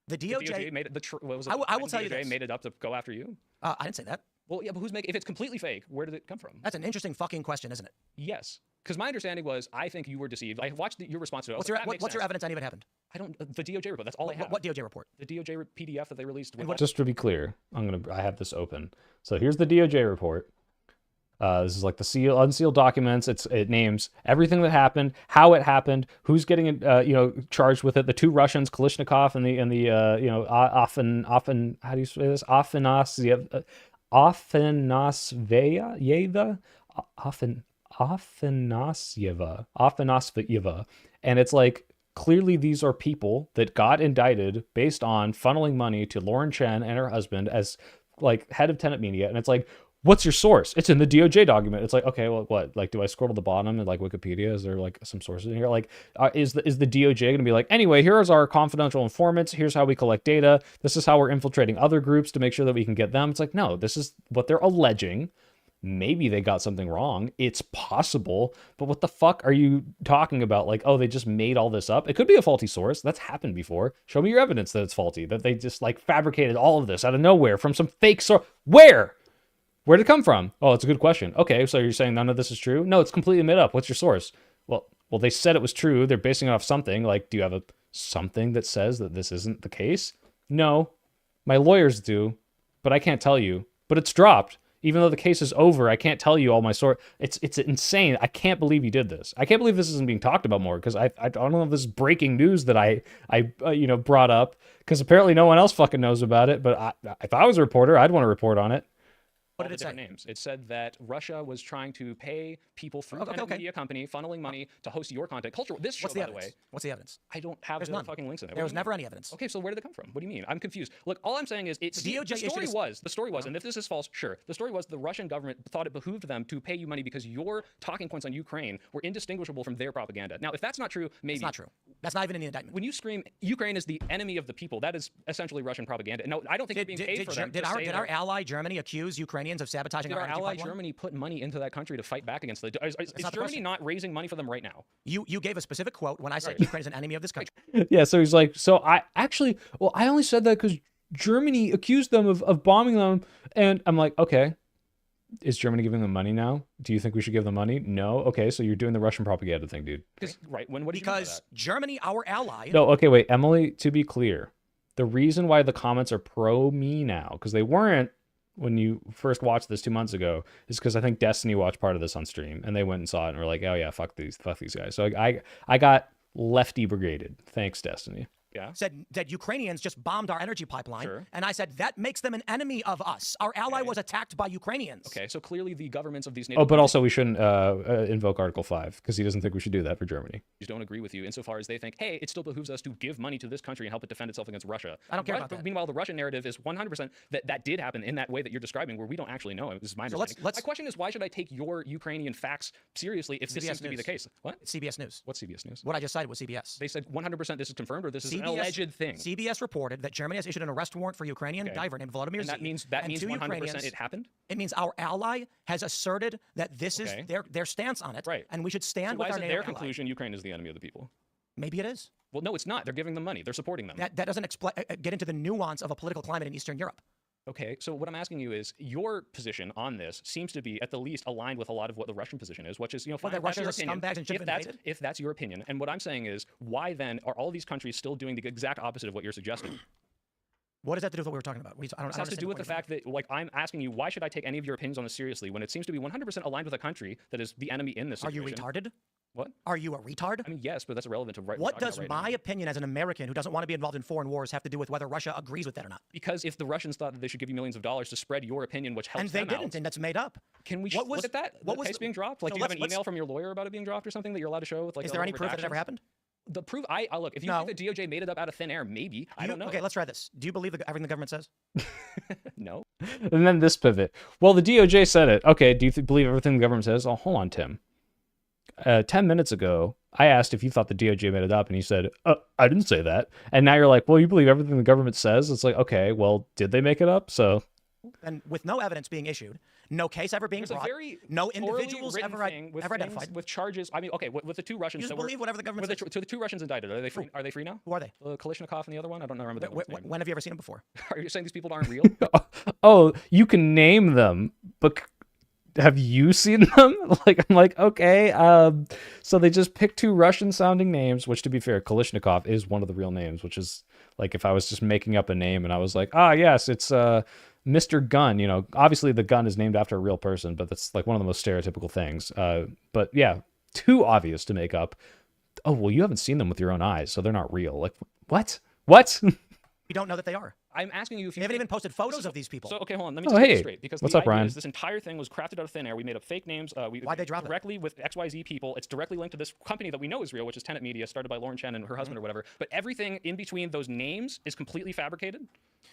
The DOJ made it. What was it? I will tell you this. this. Made it up to go after you? I didn't say that. Well, yeah, but who's making? If it's completely fake, where did it come from? That's an interesting fucking question, isn't it? Yes. Because my understanding was, I think you were deceived. I watched your response to it. What's your evidence any of it happened? I don't. The DOJ report. That's all I have. What DOJ report? The DOJ PDF that they released. Just to be clear, I have this open. So here's the DOJ report. This is like the unsealed documents. It names everything that happened, how it happened, who's getting charged with it. The two Russians, Kalishnikov and the often how do you say this? Afanasieva. And it's like, clearly these are people that got indicted based on funneling money to Lauren Chen and her husband as like head of Tenet Media. And it's like, what's your source? It's in the DOJ document. It's like, okay, well, what? Like, do I scroll to the bottom and like Wikipedia? Is there like some sources in here? Like, is the DOJ going to be like, anyway, here's our confidential informants. Here's how we collect data. This is how we're infiltrating other groups to make sure that we can get them. It's like, no, this is what they're alleging. Maybe they got something wrong. It's possible. But what the fuck are you talking about? Like, oh, they just made all this up. It could be a faulty source. That's happened before. Show me your evidence that it's faulty, that they just like fabricated all of this out of nowhere from some fake source. Where'd it come from? Oh, it's a good question. Okay, so you're saying none of this is true? No, it's completely made up. What's your source? Well, they said it was true. They're basing it off something. Like, do you have something that says that this isn't the case? No. My lawyers do, but I can't tell you. But it's dropped. Even though the case is over, I can't tell you all my source. It's insane. I can't believe you did this. I can't believe this isn't being talked about more, because I don't know if this is breaking news that I brought up, because apparently no one else fucking knows about it. But if I was a reporter, I'd want to report on it. What did it say? Names. It said that Russia was trying to pay people through a media company, funneling money to host your content. Culture. This show, by the way. What's the evidence? I don't have the fucking links in there. There was never any evidence. Okay, so where did it come from? What do you mean? I'm confused. Look, all I'm saying is the story was, and if this is false, sure. The story was the Russian government thought it behooved them to pay you money because your talking points on Ukraine were indistinguishable from their propaganda. Now, if that's not true, maybe. It's not true. That's not even in the indictment. When you scream Ukraine is the enemy of the people, that is essentially Russian propaganda. No, I don't think you're being paid for them. Did our ally Germany accuse Ukrainians of sabotaging our ally Germany put money into that country to fight back against the... Is Germany not raising money for them right now? You gave a specific quote when I said Ukraine is an enemy of this country. Yeah, so he's like, I only said that because Germany accused them of bombing them. And I'm like, okay, is Germany giving them money now? Do you think we should give them money? No. Okay, so you're doing the Russian propaganda thing, dude. Right. What do you mean by that? Germany, our ally... No, okay, wait, Emily, to be clear, the reason why the comments are pro me now, because they weren't when you first watched this 2 months ago, is because I think Destiny watched part of this on stream and they went and saw it and were like, oh yeah, fuck these guys. So I got lefty brigaded. Thanks, Destiny. Yeah. Said that Ukrainians just bombed our energy pipeline. Sure. And I said, that makes them an enemy of us. Our ally was attacked by Ukrainians. Okay, so clearly the governments of these nations... Oh, but also we shouldn't invoke Article 5, because he doesn't think we should do that for Germany. Don't agree with you insofar as they think, hey, it still behooves us to give money to this country and help it defend itself against Russia. I don't care about that. Meanwhile, the Russian narrative is 100% that did happen in that way that you're describing, where we don't actually know. This is my understanding. My question is, why should I take your Ukrainian facts seriously if this seems to be the case? What? It's CBS News. What's CBS News? What I just cited was CBS. They said 100% this is confirmed, or this is alleged thing. CBS reported that Germany has issued an arrest warrant for Ukrainian diver named Vladimir And Z. that means 100% it happened? It means our ally has asserted that this is their stance on it, right? And we should stand with why our is it NATO their ally. conclusion Ukraine is the enemy of the people? Maybe it is. Well, no, it's not. They're giving them money. They're supporting them. That doesn't get into the nuance of a political climate in Eastern Europe. Okay, so what I'm asking you is, your position on this seems to be at the least aligned with a lot of what the Russian position is, which is, fine, that Russians are scumbags and should have invaded? If that's your opinion, and what I'm saying is, why then are all these countries still doing the exact opposite of what you're suggesting? What does that have to do with what we were talking about? It has to do with the fact that, I'm asking you, why should I take any of your opinions on this seriously when it seems to be 100% aligned with a country that is the enemy in this situation? Are you retarded? What? Are you a retard? I mean, yes, but that's irrelevant to what does my opinion as an American who doesn't want to be involved in foreign wars have to do with whether Russia agrees with that or not? Because if the Russians thought that they should give you millions of dollars to spread your opinion, which helps them and they didn't, and that's made up. Can we look at that? What was case being dropped? Like, do you have an email from your lawyer about it being dropped or something that you're allowed to show? With, like, is there any proof that it ever happened? The proof, look, if you think the DOJ made it up out of thin air, maybe. I don't know. Okay, let's try this. Do you believe everything the government says? No. And then this pivot. Well, the DOJ said it. Okay, do you believe everything the government says? Oh, hold on, Tim. 10 minutes ago, I asked if you thought the DOJ made it up, and he said, I didn't say that. And now you're like, well, you believe everything the government says? It's like, okay, well, did they make it up? So... And with no evidence being issued, no case ever being brought, no individuals ever identified. With charges, I mean, okay, with the two Russians... You just believe whatever the government says. To the two Russians indicted, are they free? Are they free now? Who are they? Kalishnikov and the other one? I don't remember that name. When have you ever seen them before? Are you saying these people aren't real? Oh, you can name them, but... Have you seen them? I'm like, okay. So they just picked two Russian-sounding names, which, to be fair, Kalishnikov is one of the real names, which is like if I was just making up a name and I was like, yes, it's Mr. Gun. Obviously the gun is named after a real person, but that's like one of the most stereotypical things. But yeah, too obvious to make up. Oh, well, you haven't seen them with your own eyes, so they're not real. Like, what? What? We don't know that they are. I'm asking you if you haven't even posted photos of these people. So, okay, hold on. Let me just get this straight. Because what's the up, Ryan? Is this entire thing was crafted out of thin air. We made up fake names. Why'd they drop directly with XYZ people. It's directly linked to this company that we know is real, which is Tenet Media, started by Lauren Chen and her husband or whatever. But everything in between those names is completely fabricated.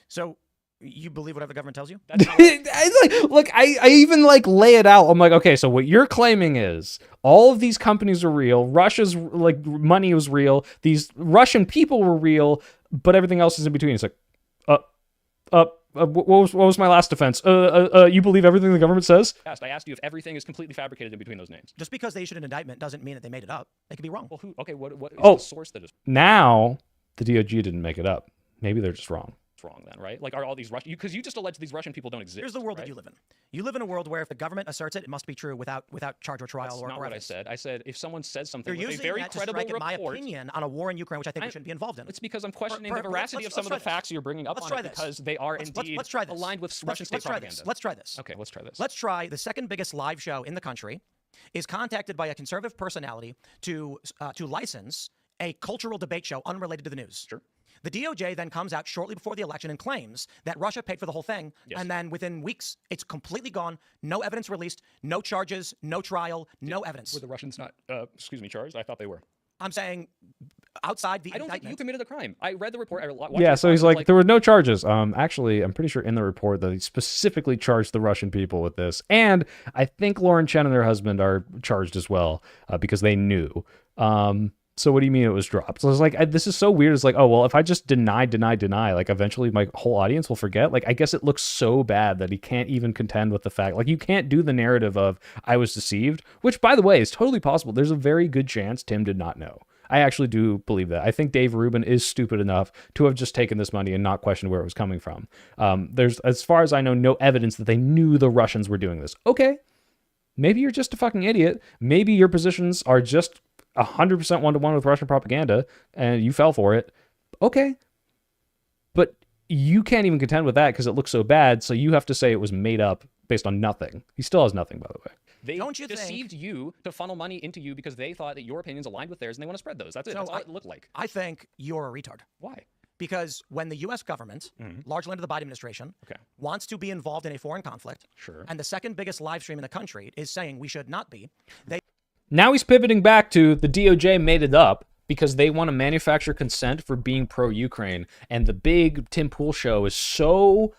So you believe whatever the government tells you? I even lay it out. I'm like, okay, so what you're claiming is all of these companies are real. Russia's money was real. These Russian people were real, but everything else is in between. It's like, what was my last defense? You believe everything the government says? I asked you if everything is completely fabricated in between those names. Just because they issued an indictment doesn't mean that they made it up. They could be wrong. Well, what is the source that is? Now the DOJ didn't make it up. Maybe they're just wrong. Wrong then, right? Like, are all these Russian? Because you just alleged these Russian people don't exist. Here's the world that you live in. You live in a world where if the government asserts it, it must be true without charge or trial. That's or not what I said. I said if someone says something with a very credible report. My opinion on a war in Ukraine, which I think we shouldn't be involved in. It's because I'm questioning the veracity of some of the facts you're bringing up on it because they are indeed aligned with Russian state propaganda. Let's try this. Okay, let's try this. Let's try the second biggest live show in the country is contacted by a conservative personality to license a cultural debate show unrelated to the news. Sure. The DOJ then comes out shortly before the election and claims that Russia paid for the whole thing. Yes. And then within weeks, it's completely gone. No evidence released, no charges, no trial, no evidence. Were the Russians not, charged? I thought they were. I'm saying outside the I don't indictment. think you committed a crime. I read the report. So he's like, there were no charges. Actually, I'm pretty sure in the report that he specifically charged the Russian people with this. And I think Lauren Chen and her husband are charged as well because they knew. So what do you mean it was dropped? So it's like, this is so weird. It's like, oh, well, if I just deny, like eventually my whole audience will forget. Like, I guess it looks so bad that he can't even contend with the fact. Like, you can't do the narrative of I was deceived, which, by the way, is totally possible. There's a very good chance Tim did not know. I actually do believe that. I think Dave Rubin is stupid enough to have just taken this money and not questioned where it was coming from. There's, as far as I know, no evidence that they knew the Russians were doing this. Okay, maybe you're just a fucking idiot. Maybe your positions are just 100% one-to-one with Russian propaganda, and you fell for it. Okay. But you can't even contend with that because it looks so bad, so you have to say it was made up based on nothing. He still has nothing, by the way. They deceived you to funnel money into you because they thought that your opinions aligned with theirs and they want to spread those. That's it. That's all it looked like. I think you're a retard. Why? Because when the U.S. government, largely under the Biden administration, wants to be involved in a foreign conflict, and the second biggest live stream in the country is saying we should not be, now he's pivoting back to the DOJ made it up because they want to manufacture consent for being pro-Ukraine. And the big Tim Pool show is so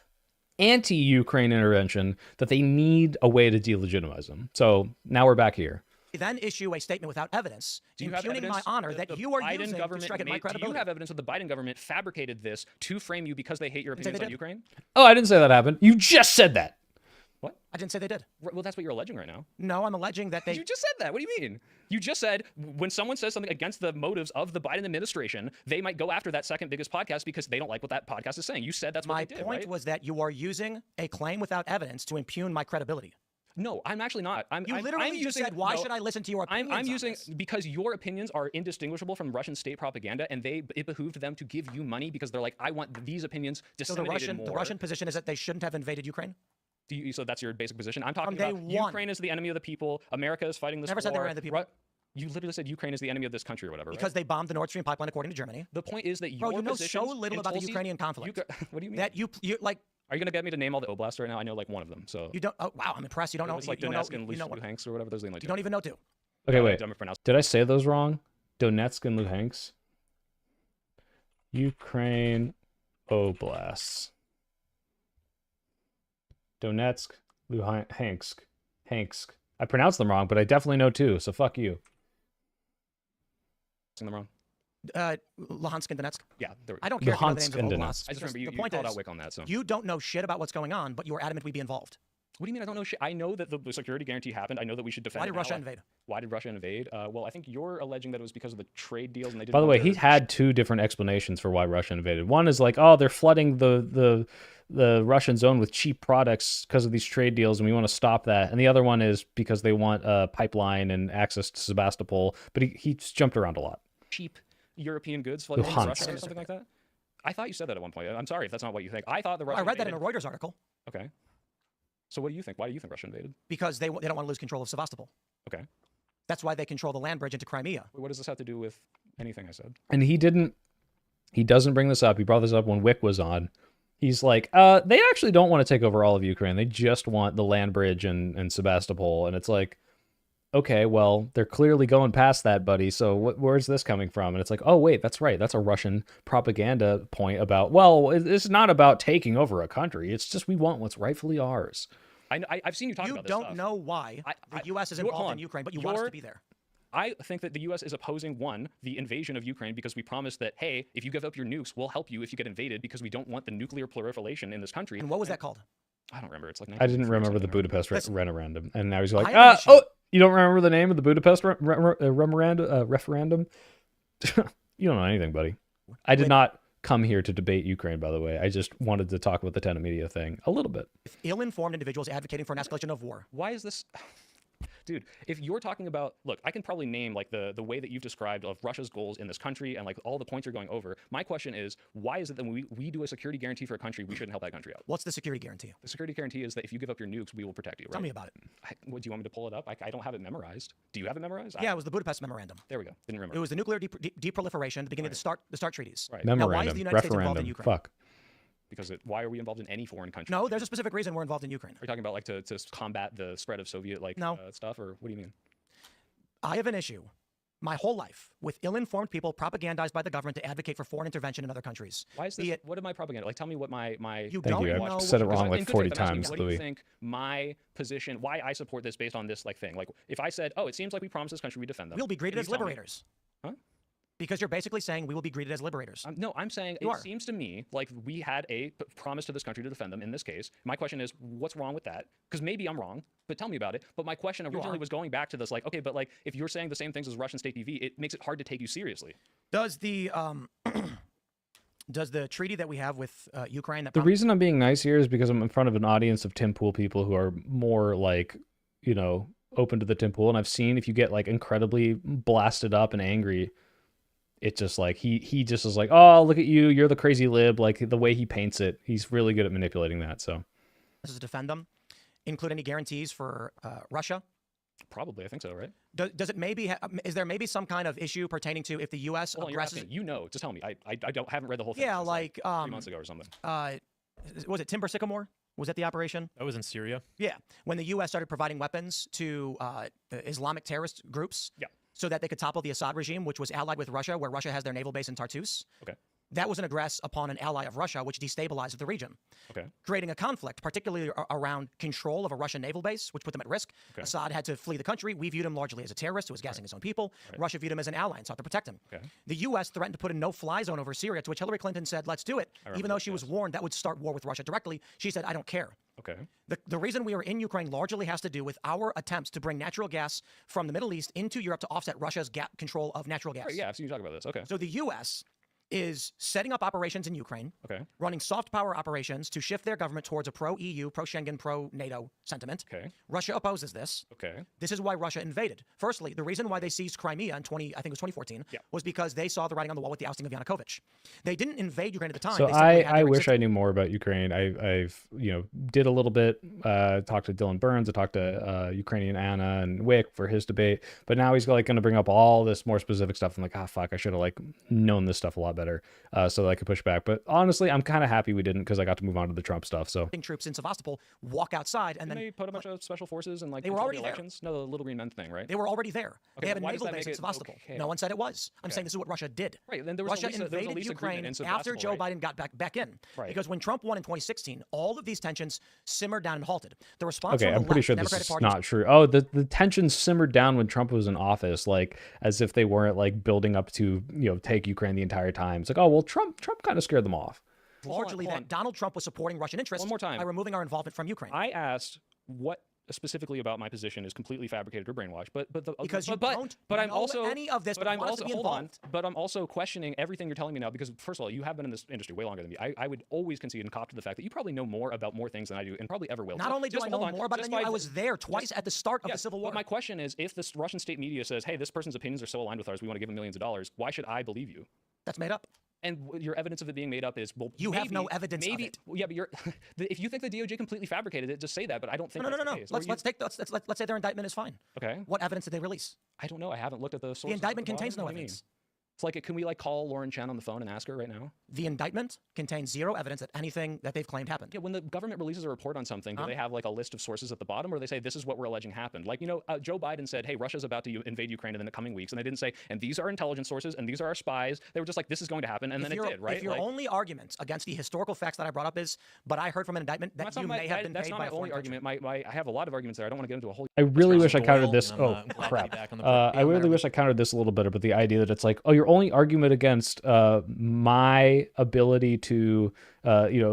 anti-Ukraine intervention that they need a way to delegitimize them. So now we're back here. then issue a statement without evidence, Do you have impugning my evidence honor that you are Biden using to government strike at my do credibility. you have evidence that the Biden government fabricated this to frame you because they hate your Didn't say opinions they on did. Ukraine? Oh, I didn't say that happened. You just said that. What? I didn't say they did. Well, that's what you're alleging right now. No, I'm alleging that they. You just said that. What do you mean? You just said when someone says something against the motives of the Biden administration, they might go after that second biggest podcast because they don't like what that podcast is saying. You said that's what My they did, point right? was that you are using a claim without evidence to impugn my credibility. No, I'm actually not. You literally just said, "Why should I listen to your opinions?" I'm on using this?" because your opinions are indistinguishable from Russian state propaganda, and it behooved them to give you money because they're like, I want these opinions So disseminated more. the Russian position is that they shouldn't have invaded Ukraine. So that's your basic position. I'm talking From about day one. Ukraine is the enemy of the people. America is fighting this Never war. said they were enemy of the people. You literally said Ukraine is the enemy of this country or whatever. Because right? they bombed the Nord Stream pipeline according to Germany. The point is that Bro, your you know so positions little in about the Tulsi- Ukrainian conflict. What do you mean? That you like. Are you gonna get me to name all the oblasts right now? I know like one of them. So You don't. Oh, wow, I'm impressed. You don't know. it's like you Donetsk know, and you know what- Luhansk or whatever. Those are the only You two. don't even know two. Okay, wait. Dumb pronounce- Did I say those wrong? Donetsk and Luhansk? Ukraine oblasts. Donetsk, Luhansk, Hansk. I pronounced them wrong, but I definitely know two, so fuck you. Saying them wrong. Luhansk and Donetsk. Yeah, there we go. I don't care if you know the names Luhansk of and oblasts. Donetsk. I just remember you The point called is, out Wick on that. So you don't know shit about what's going on, but you were adamant we be involved. what do you mean? I don't know shit. I know that the security guarantee happened. I know that we should defend. Why did an Russia ally. invade? Why did Russia invade? Well, I think you're alleging that it was because of the trade deals, and they didn't. By the way, want he their- had two different explanations for why Russia invaded. One is like, oh, they're flooding the Russian zone with cheap products because of these trade deals, and we want to stop that. And the other one is because they want a pipeline and access to Sebastopol. But he just jumped around a lot. cheap European goods flooding into Luhansk. Russia or something like that. I thought you said that at one point. I'm sorry if that's not what you think. I thought the I Russian. read that in a invaded- Reuters article Okay. So what do you think? Why do you think Russia invaded? because they don't want to lose control of Sevastopol. Okay. That's why they control the land bridge into Crimea. What does this have to do with anything I said? And he doesn't bring this up. He brought this up when Wick was on. He's like, they actually don't want to take over all of Ukraine. They just want the land bridge and Sebastopol. And it's like, okay, well, they're clearly going past that, buddy. So where's this coming from? And it's like, oh, wait, that's right. That's a Russian propaganda point about, well, it's not about taking over a country. It's just we want what's rightfully ours. I've seen you talk You about this don't stuff. know why the U.S. is hold involved on. in Ukraine, but you want us You're- to be there. I think that the U.S. is opposing, one, the invasion of Ukraine because we promised that, hey, if you give up your nukes, we'll help you if you get invaded because we don't want the nuclear proliferation in this country. And what was that called? I don't remember. It's like I didn't 1983 or remember the something. Budapest Listen, referendum. And now he's like, I have an issue. oh, you don't remember the name of the Budapest referendum? You don't know anything, buddy. I did not come here to debate Ukraine, by the way. I just wanted to talk about the Tenet Media thing a little bit. Ill-informed individuals advocating for an escalation of war. Why is this? Dude, if you're talking about, look, I can probably name like the way that you've described of Russia's goals in this country and like all the points you're going over. My question is, why is it that when we do a security guarantee for a country, we shouldn't help that country out? What's the security guarantee? The security guarantee is that if you give up your nukes, we will protect you, right? Tell me about it. What, do you want me to pull it up? I don't have it memorized. Do you have it memorized? Yeah, it was the Budapest Memorandum. There we go. Didn't remember. It was the nuclear deproliferation at the beginning of the START treaties. Right. Now, why is Memorandum, the United States involved in referendum. Ukraine? Fuck. Because why are we involved in any foreign country? No, there's a specific reason we're involved in Ukraine. Are you talking about like to combat the spread of Soviet like No. Stuff, or what do you mean? I have an issue my whole life with ill-informed people propagandized by the government to advocate for foreign intervention in other countries. Why is this? What am I propaganda? Like, tell me what my You Thank don't you. know I've said it what wrong you- like in good 40 faith, I'm asking times, you, what do Louis. you think my position, why I support this based on this like thing? Like, if I said, oh, it seems like we promised this country we defend them. We'll be greeted then as you tell me. liberators. Huh? Because you're basically saying we will be greeted as liberators. No, I'm saying You it are. seems to me like we had a promise to this country to defend them in this case. My question is, what's wrong with that? Because maybe I'm wrong, but tell me about it. But my question originally was going back to this, like, okay, but like if you're saying the same things as Russian state TV, it makes it hard to take you seriously. Does the does the treaty that we have with Ukraine that The reason I'm being nice here is because I'm in front of an audience of Tim Pool people who are more like, you know, open to the Tim Pool. And I've seen if you get like incredibly blasted up and angry, it's just like he just is like, oh, look at you, you're the crazy lib. Like the way he paints it, he's really good at manipulating that. So does defend them include any guarantees for Russia? Probably, I think so, right? Does it maybe is there maybe some kind of issue pertaining to if the U.S. Well, you're aggresses? asking, you know, just tell me. I haven't read the whole thing. Yeah, since, like 3 months ago or something. Was it Timber Sycamore? Was that the operation? That was in Syria. Yeah, when the U.S. started providing weapons to Islamic terrorist groups, Yeah. so that they could topple the Assad regime, which was allied with Russia, where Russia has their naval base in Tartus. Okay. that was an aggress upon an ally of Russia, which destabilized the region, creating a conflict, particularly around control of a Russian naval base, which put them at risk. Assad had to flee the country. We viewed him largely as a terrorist who was gassing his own people. Russia viewed him as an ally and sought to protect him. The U.S. threatened to put a no-fly zone over Syria, to which Hillary Clinton said, let's do it, even though she was warned that would start war with Russia directly. She said, I don't care. The reason we are in Ukraine largely has to do with our attempts to bring natural gas from the Middle East into Europe to offset Russia's control of natural gas. Yeah, I've seen you talk about this. So the U.S. is setting up operations in Ukraine, running soft power operations to shift their government towards a pro-EU, pro-Schengen, pro-NATO sentiment. Russia opposes this. This is why Russia invaded. Firstly, the reason why they seized Crimea in 2014 was because they saw the writing on the wall with the ousting of Yanukovych. They didn't invade Ukraine at the time. So I wish I knew more about Ukraine. I've did a little bit, talked to Dylan Burns, I talked to Ukrainian Anna and Wick for his debate, but now he's like going to bring up all this more specific stuff. I'm like, fuck, I should have like known this stuff a lot better. So that I could push back. But honestly, I'm kind of happy we didn't, because I got to move on to the Trump stuff. So troops in Sevastopol walk outside, and then they put a bunch of special forces and like they were already elections. No, the Little Green Men thing, right? They were already there. They have a why naval does that base in make it Sevastopol. okay? No one said it was. I'm saying this is what Russia did. Right. Then there was Russia a lease, invaded Ukraine in after Joe Biden got back in. Because when Trump won in 2016, all of these tensions simmered down and halted. The response from the I'm pretty left, sure this Democratic is Party not true. Oh, the tensions simmered down when Trump was in office, like as if they weren't like building up to take Ukraine the entire time. It's like, oh well, Trump kind of scared them off. Largely that Donald Trump was supporting Russian interests by removing our involvement from Ukraine. I asked what specifically about my position is completely fabricated or brainwashed, but I'm also any of this. But I'm also But I'm also questioning everything you're telling me now, because first of all, you have been in this industry way longer than me. I would always concede and cop to the fact that you probably know more about more things than I do, and probably ever will. Not only do I know more about it than you, I was there twice at the start of the Civil War. But my question is, if this Russian state media says, "Hey, this person's opinions are so aligned with ours, we want to give them millions of dollars," why should I believe you? That's made up. And your evidence of it being made up is, well, you have no evidence of it. Yeah, but if you think the DOJ completely fabricated it, just say that. But I don't think that's the case. Let's say their indictment is fine. What evidence did they release? I don't know. I haven't looked at the sources. The indictment contains no evidence. It's like, can we like call Lauren Chen on the phone and ask her right now? The indictment contains zero evidence that anything that they've claimed happened. Yeah, when the government releases a report on something, do they have like a list of sources at the bottom, or they say this is what we're alleging happened? Like, Joe Biden said, hey, Russia's about to invade Ukraine in the coming weeks, and they didn't say, and these are intelligence sources, and these are our spies. They were just like, this is going to happen, and then it did, right? If your only argument against the historical facts that I brought up is, but I heard from an indictment that you may have been paid by a foreign country. That's not my only argument. I have a lot of arguments there. I don't want to get into a whole. I really wish I countered this. Oh crap! I really wish I countered this a little better, but the idea that it's like, oh, your only argument against my ability to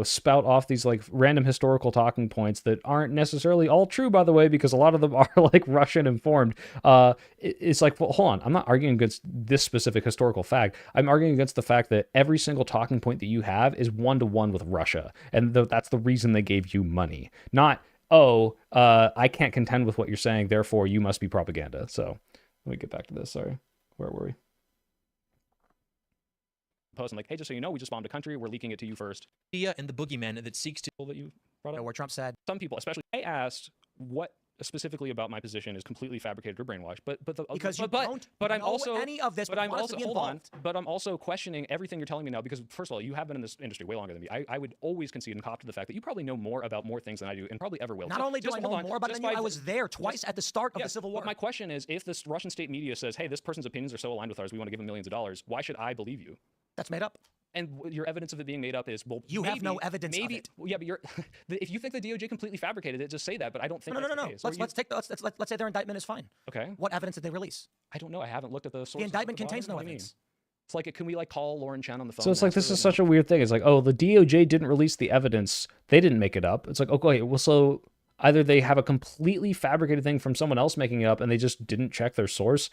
spout off these like random historical talking points that aren't necessarily all true, by the way, because a lot of them are like Russian informed. It's like, well, hold on, I'm not arguing against this specific historical fact. I'm arguing against the fact that every single talking point that you have is one-to-one with Russia, and that's the reason they gave you money. Not, I can't contend with what you're saying, therefore you must be propaganda. So let me get back to this. Sorry, where were we? Post, I'm like, hey, just so you know, we just bombed a country. We're leaking it to you first. And the boogeyman that seeks to... That you brought up? Where Trump said... Some people, especially... I asked what specifically about my position is completely fabricated or brainwashed, but I'm also any of this. But I'm also But I'm also questioning everything you're telling me now, because first of all, you have been in this industry way longer than me. I would always concede and cop to the fact that you probably know more about more things than I do, and probably ever will. Not only do I know more about it than you, I was there twice at the start of the Civil War. But my question is, if this Russian state media says, hey, this person's opinions are so aligned with ours, we want to give them millions of dollars, why should I believe you? That's made up. And your evidence of it being made up is, well, you have no evidence of it. Yeah, but if you think the DOJ completely fabricated it, just say that. But I don't think that's the case. Let's say their indictment is fine. Okay. What evidence did they release? I don't know. I haven't looked at the sources. The indictment contains no evidence. It's like, can we like call Lauren Chen on the phone? So it's like, this is such a weird thing. It's like, oh, the DOJ didn't release the evidence. They didn't make it up. It's like, okay, well, so either they have a completely fabricated thing from someone else making it up and they just didn't check their source,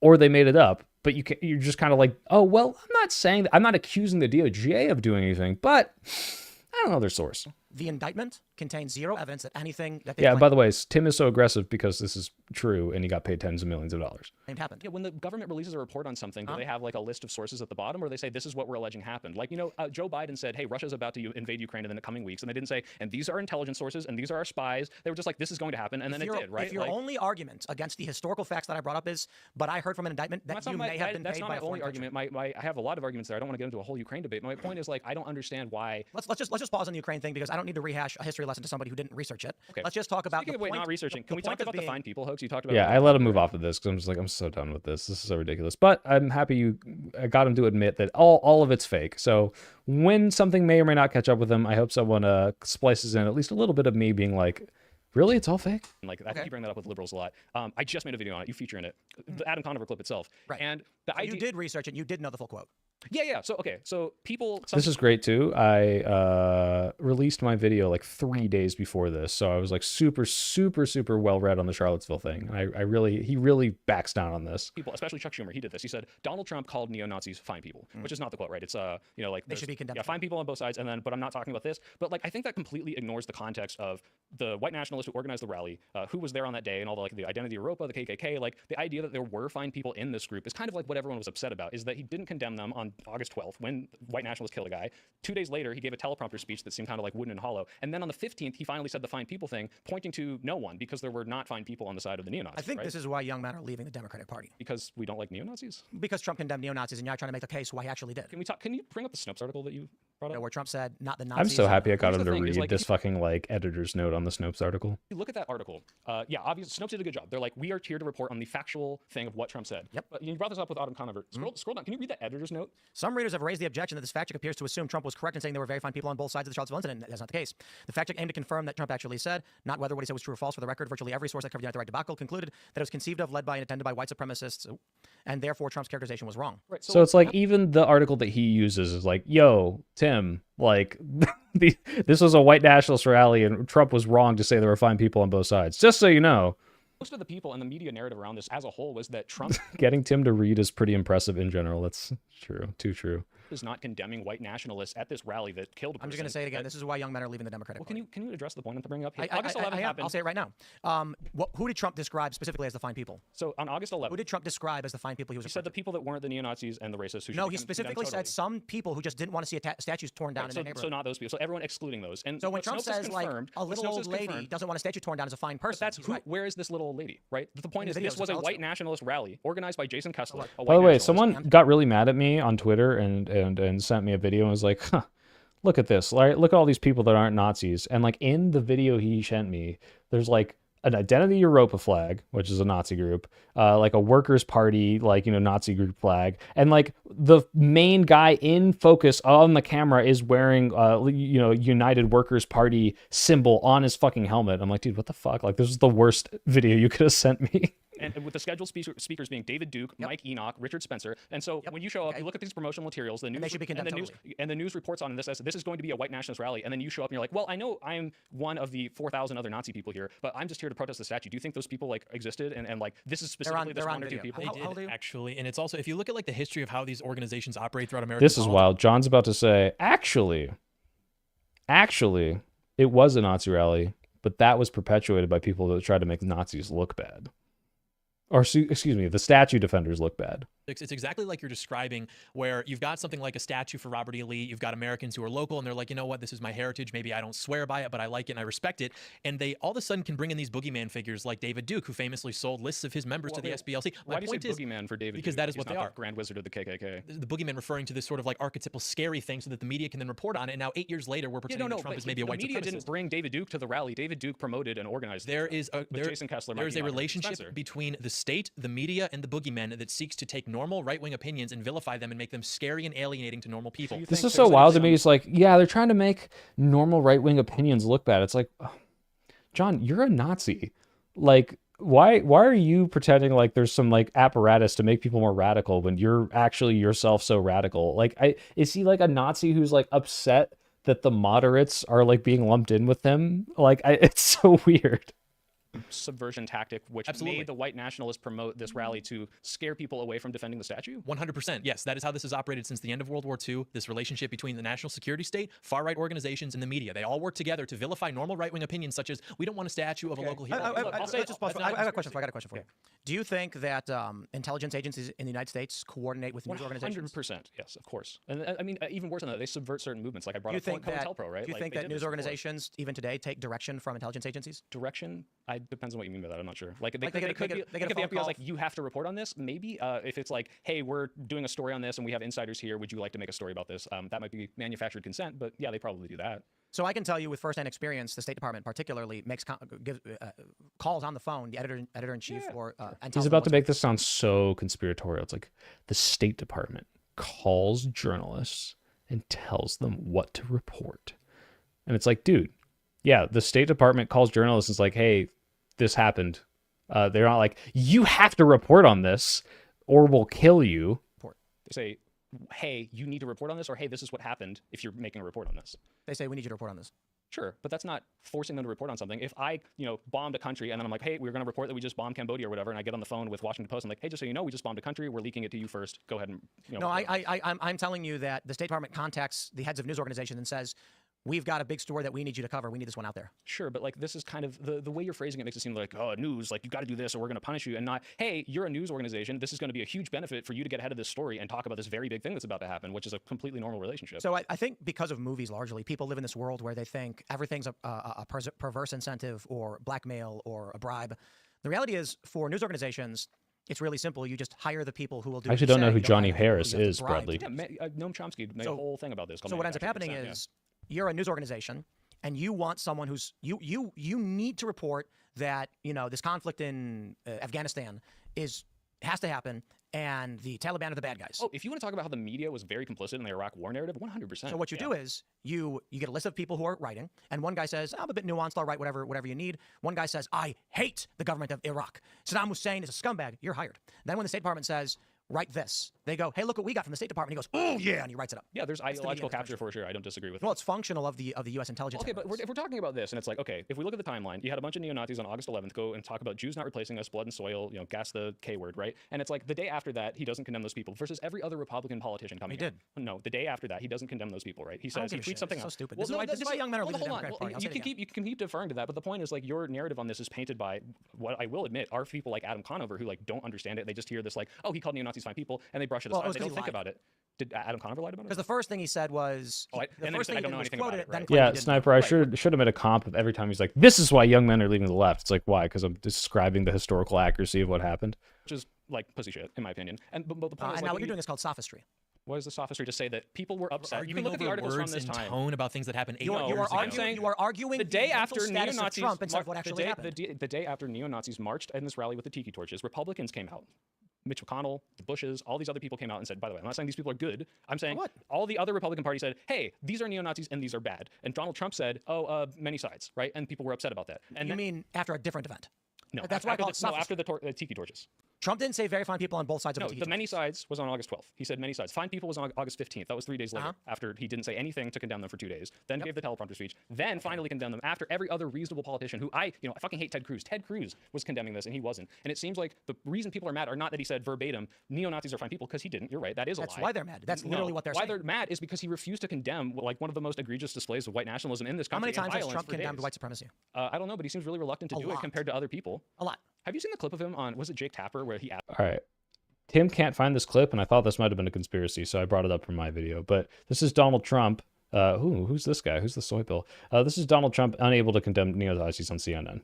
or they made it up. But you're just kind of like, oh, well, I'm not accusing the DOJ of doing anything, but I don't know their source. The indictment contains zero evidence that anything that they by the way, Tim is so aggressive because this is true and he got paid tens of millions of dollars. Happened. Yeah, when the government releases a report on something, do they have like a list of sources at the bottom, or they say this is what we're alleging happened? Like, Joe Biden said, hey, Russia's about to invade Ukraine in the coming weeks, and they didn't say, and these are intelligence sources, and these are our spies. They were just like, this is going to happen, and then it did, right? If your only argument against the historical facts that I brought up is, but I heard from an indictment that you may have been paid by a foreign country. That's not my only argument. I have a lot of arguments there. I don't want to get into a whole Ukraine debate. My point is, like, I don't understand why. Let's just pause on the Ukraine thing, because I don't need to rehash a history history lesson to somebody who didn't research it. Okay. Let's just talk about Speaking the of point. not researching, can we talk about the fine people hoax you talked about? Yeah, I let him move off of this because I'm just like, I'm so done with this. This is so ridiculous. But I'm happy I got him to admit that all of it's fake. So when something may or may not catch up with him, I hope someone splices in at least a little bit of me being like, really, it's all fake? Like, I think you bring that up with liberals a lot. I just made a video on it. You feature in it. The Adam Conover clip itself. Right. And the idea... You did research it. You did know the full quote. Yeah. So, okay. So people... This is great, too. I released my video like 3 days before this. So I was like super, super, super well-read on the Charlottesville thing. He really backs down on this. People, especially Chuck Schumer, he did this. He said, Donald Trump called neo-Nazis fine people, which is not the quote, right? It's, like... They should be condemned. Yeah, fine people on both sides. And then, but I'm not talking about this. But, like, I think that completely ignores the context of the white nationalists who organized the rally, who was there on that day, and all the, like, the Identity Europa, the KKK. Like, the idea that there were fine people in this group is kind of like what everyone was upset about, is that he didn't condemn them on August 12th when white nationalists killed a guy. 2 days later, he gave a teleprompter speech that seemed kind of like wooden and hollow. And then on the 15th, he finally said the fine people thing, pointing to no one, because there were not fine people on the side of the neo-Nazis. I think right? this is why young men are leaving the Democratic Party. Because we don't like neo-Nazis? Because Trump condemned neo-Nazis, and you're trying to make the case why he actually did. Can you bring up the Snopes article that you brought up? Where Trump said, not the Nazis. I'm so happy I got him to thing is, read like, this fucking like editor's note on the Snopes article. You look at that article. Yeah, obviously, Snopes did a good job. They're like, we are here to report on the factual thing of what Trump said. Yep. But you brought this up with Adam Conover. Scroll down. Can you read that editor's note? Some readers have raised the objection that this fact check appears to assume Trump was correct in saying there were very fine people on both sides of the Charlottesville incident. That's not the case. The fact check aimed to confirm that Trump actually said, not whether what he said was true or false. For the record, virtually every source that covered the United Right debacle concluded that it was conceived of, led by, and attended by white supremacists, and therefore Trump's characterization was wrong. Right. So it's like even the article that he uses is like, yo, Tim, like this was a white nationalist rally and Trump was wrong to say there were fine people on both sides. Just so you know. Most of the people and the media narrative around this as a whole was that Trump getting Tim to read is pretty impressive in general. That's true. Too true. is not condemning white nationalists at this rally that killed a person. I'm just going to say it again. This is why young men are leaving the Democratic Party. Can you address the point I'm bringing up? August 11th happened. I'll say it right now. Who did Trump describe specifically as the fine people? So on August 11th, who did Trump describe as the fine people he was? He said the people that weren't the neo-Nazis and the racists. Who no, he specifically said some people who just didn't want to see statues torn down in their neighborhood. So not those people. So everyone excluding those. And so when Trump says like a little old lady doesn't want a statue torn down as a fine person, that's who. Where is this little old lady? Right. The point is, this was a white nationalist rally organized by Jason Kessler. By the way, someone got really mad at me on Twitter and sent me a video and was like, huh, look at this. Like, look at all these people that aren't Nazis. And like in the video he sent me, there's like an Identity Europa flag, which is a Nazi group, like a Workers' Party, like, Nazi group flag. And like the main guy in focus on the camera is wearing, United Workers' Party symbol on his fucking helmet. I'm like, dude, what the fuck? Like, this is the worst video you could have sent me. And with the scheduled speakers being David Duke, Mike Enoch, Richard Spencer. And so when you show up, you look at these promotional materials, the news, and the news reports on this as this is going to be a white nationalist rally. And then you show up and you're like, well, I know I'm one of the 4,000 other Nazi people here, but I'm just here to protest the statue. Do you think those people like existed? And like this is specifically this one or two people? They did, actually. And it's also, if you look at like the history of how these organizations operate throughout America. This is wild. John's about to say, actually, it was a Nazi rally, but that was perpetuated by people that tried to make Nazis look bad. Or, excuse me, the statue defenders look bad. It's exactly like you're describing, where you've got something like a statue for Robert E. Lee. You've got Americans who are local, and they're like, you know what, this is my heritage. Maybe I don't swear by it, but I like it and I respect it. And they all of a sudden can bring in these boogeyman figures like David Duke, who famously sold lists of his members to the SBLC. Why do you say boogeyman for David Duke? Because that is what they are. The Grand Wizard of the KKK. The boogeyman referring to this sort of like archetypal scary thing so that the media can then report on it. And now 8 years later, we're pretending that Trump is maybe a white supremacist. The media didn't bring David Duke to the rally. David Duke promoted and organized Jason Kessler. There is a relationship between the state, the media, and the boogeyman that seeks to take normal right-wing opinions and vilify them and make them scary and alienating to normal people. This is so wild to me. It's like, yeah, they're trying to make normal right-wing opinions look bad. It's like, John, you're a Nazi. Like, why are you pretending like there's some like apparatus to make people more radical when you're actually yourself so radical? Like, is he like a Nazi who's like upset that the moderates are like being lumped in with him? Like, it's so weird. Subversion tactic, which made the white nationalists promote this rally to scare people away from defending the statue? 100%. Yes, that is how this has operated since the end of World War II, this relationship between the national security state, far-right organizations, and the media. They all work together to vilify normal right-wing opinions, such as, we don't want a statue of a local hero. I got a question for you. Do you think that intelligence agencies in the United States coordinate with news organizations? 100%, yes, of course. And I mean, even worse than that, they subvert certain movements. Like I brought up COINTELPRO, right? Do you think that news organizations, even today, take direction from intelligence agencies? Direction? Depends on what you mean by that. I'm not sure. Like they could be the FBI's like, you have to report on this. Maybe if it's like, hey, we're doing a story on this and we have insiders here. Would you like to make a story about this? That might be manufactured consent, but yeah, they probably do that. So I can tell you with firsthand experience, the State Department particularly makes calls on the phone, the editor in chief, and he's about to make this sound so conspiratorial. It's like the State Department calls journalists and tells them what to report, and it's like, dude, yeah, the State Department calls journalists and is like, hey, this happened. They're not like, you have to report on this or we'll kill you. They say, hey, you need to report on this, or hey, this is what happened if you're making a report on this. They say, we need you to report on this. Sure, but that's not forcing them to report on something. If I, bombed a country and then I'm like, hey, we're going to report that we just bombed Cambodia or whatever, and I get on the phone with Washington Post, I'm like, hey, just so you know, we just bombed a country. We're leaking it to you first. Go ahead and, No, I'm telling you that the State Department contacts the heads of news organizations and says, we've got a big story that we need you to cover. We need this one out there. Sure, but like this is kind of the way you're phrasing it makes it seem like, oh, news, like you got to do this or we're going to punish you, and not, hey, you're a news organization. This is going to be a huge benefit for you to get ahead of this story and talk about this very big thing that's about to happen, which is a completely normal relationship. So I think because of movies largely, people live in this world where they think everything's a perverse incentive or blackmail or a bribe. The reality is, for news organizations, it's really simple. You just hire the people who will do. I actually don't know who Johnny Harris is, Bradley. Yeah, Noam Chomsky made a whole thing about this. So what ends up happening is, you're a news organization and you want someone who's you need to report that this conflict in Afghanistan has to happen, and the Taliban are the bad guys. Oh, if you want to talk about how the media was very complicit in the Iraq war narrative, 100%. So what you do is you get a list of people who are writing, and one guy says, I'm a bit nuanced, I'll write whatever you need. One guy says, I hate the government of Iraq. Saddam Hussein is a scumbag. You're hired. Then when the State Department says, write this, they go, hey, look what we got from the State Department. He goes, oh yeah, and he writes it up. Yeah, there's ideological capture for sure. I don't disagree with. Well, it's functional of the U.S. intelligence. Okay, but if we're talking about this, and it's like, okay, if we look at the timeline, you had a bunch of neo-Nazis on August 11th go and talk about Jews not replacing us, blood and soil, gas the K word, right? And it's like the day after that, he doesn't condemn those people versus every other Republican politician coming. He did. No, the day after that, he doesn't condemn those people, right? He says he tweets something so else. Stupid. Well, This is why young men are leaving the Democratic Party. You can keep deferring to that, but the point is like your narrative on this is painted by what I will admit are people like Adam Conover who like don't understand it. They just hear this like, oh, he called neo-Nazis fine people, and they brush it aside. They don't think about it. Did Adam Conover lie about it? Because the first thing he said was, Yeah, Sniper, I should have made a comp of every time he's like, this is why young men are leaving the left. It's like, why? Because I'm describing the historical accuracy of what happened. Which is like pussy shit, in my opinion. And but the point is, and now what you're doing is called sophistry. What is the sophistry to say that people were upset? You can look at the articles from this time. Tone about things that happened 8 years ago. You are arguing the day after neo-Nazis Trump instead of what actually happened. The day after neo-Nazis marched in this rally with the tiki torches, Republicans came out. Mitch McConnell, the Bushes, all these other people came out and said, by the way, I'm not saying these people are good. I'm saying all the other Republican Party said, hey, these are neo-Nazis and these are bad. And Donald Trump said, many sides, right? And people were upset about that. And you mean after a different event? No, that's why I call it after the tiki torches. Trump didn't say very fine people on both sides of the tiki torches. No, the many sides was on August 12th. He said many sides. Fine people was on August 15th. That was 3 days later, after he didn't say anything to condemn them for 2 days. Then gave the teleprompter speech. Then finally condemned them after every other reasonable politician who I fucking hate Ted Cruz. Ted Cruz was condemning this and he wasn't. And it seems like the reason people are mad are not that he said verbatim, neo-Nazis are fine people, because he didn't. You're right. That is a lie. That's why they're mad. That's literally what they're saying. Why they're mad is because he refused to condemn like one of the most egregious displays of white nationalism in this country. How many times has Trump condemned white supremacy? I don't know, but he seems really reluctant to do it compared to other people. A lot. Have you seen the clip of him on, was it Jake Tapper, where he asked... All right. Tim can't find this clip, and I thought this might have been a conspiracy, so I brought it up from my video. But this is Donald Trump. Who's this guy? Who's the soy pill? This is Donald Trump unable to condemn neo-Nazis on CNN.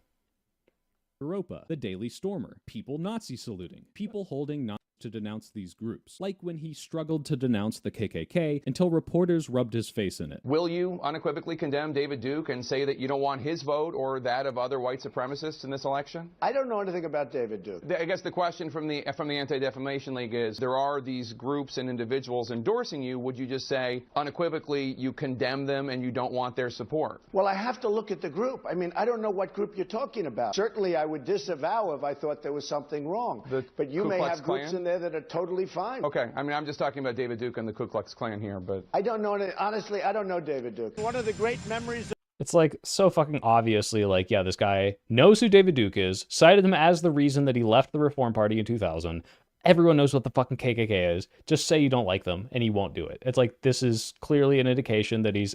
Europa, the Daily Stormer, people Nazi saluting, people holding Nazis to denounce these groups, like when he struggled to denounce the KKK until reporters rubbed his face in it. Will you unequivocally condemn David Duke and say that you don't want his vote or that of other white supremacists in this election? I don't know anything about David Duke. I guess the question from the Anti-Defamation League is, there are these groups and individuals endorsing you. Would you just say unequivocally you condemn them and you don't want their support? Well, I have to look at the group. I mean, I don't know what group you're talking about. Certainly I would disavow if I thought there was something wrong. But you may have groups in there that are totally fine. Okay, I mean, I'm just talking about David Duke and the Ku Klux Klan here, but... I don't know, honestly, I don't know David Duke. One of the great memories... It's like so fucking obviously like, yeah, this guy knows who David Duke is, cited him as the reason that he left the Reform Party in 2000. Everyone knows what the fucking KKK is. Just say you don't like them and he won't do it. It's like, this is clearly an indication that he's,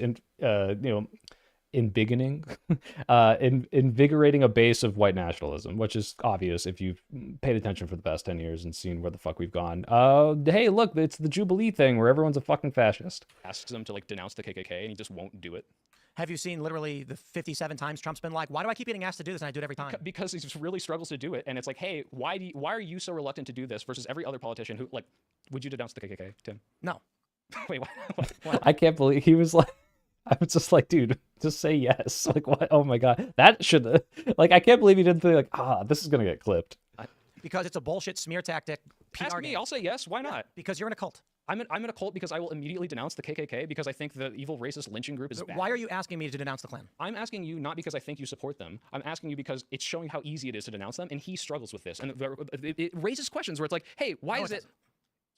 invigorating a base of white nationalism, which is obvious if you've paid attention for the past 10 years and seen where the fuck we've gone. Hey, look, it's the Jubilee thing where everyone's a fucking fascist. Asks them to like denounce the KKK and he just won't do it. Have you seen literally the 57 times Trump's been like, why do I keep getting asked to do this and I do it every time? Because he just really struggles to do it. And it's like, hey, why are you so reluctant to do this versus every other politician who, like, would you denounce the KKK, Tim? No. Wait, what? I can't believe he was like, I was just like, dude, just say yes. Like, what? Oh my god, that should like, I can't believe he didn't think like, this is gonna get clipped. Because it's a bullshit smear tactic. PR Ask me, game. I'll say yes. Why not? Because you're in a cult. I'm in a cult because I will immediately denounce the KKK because I think the evil racist lynching group is bad. Why are you asking me to denounce the Klan? I'm asking you not because I think you support them. I'm asking you because it's showing how easy it is to denounce them, and he struggles with this. And it raises questions where it's like, hey, why is it?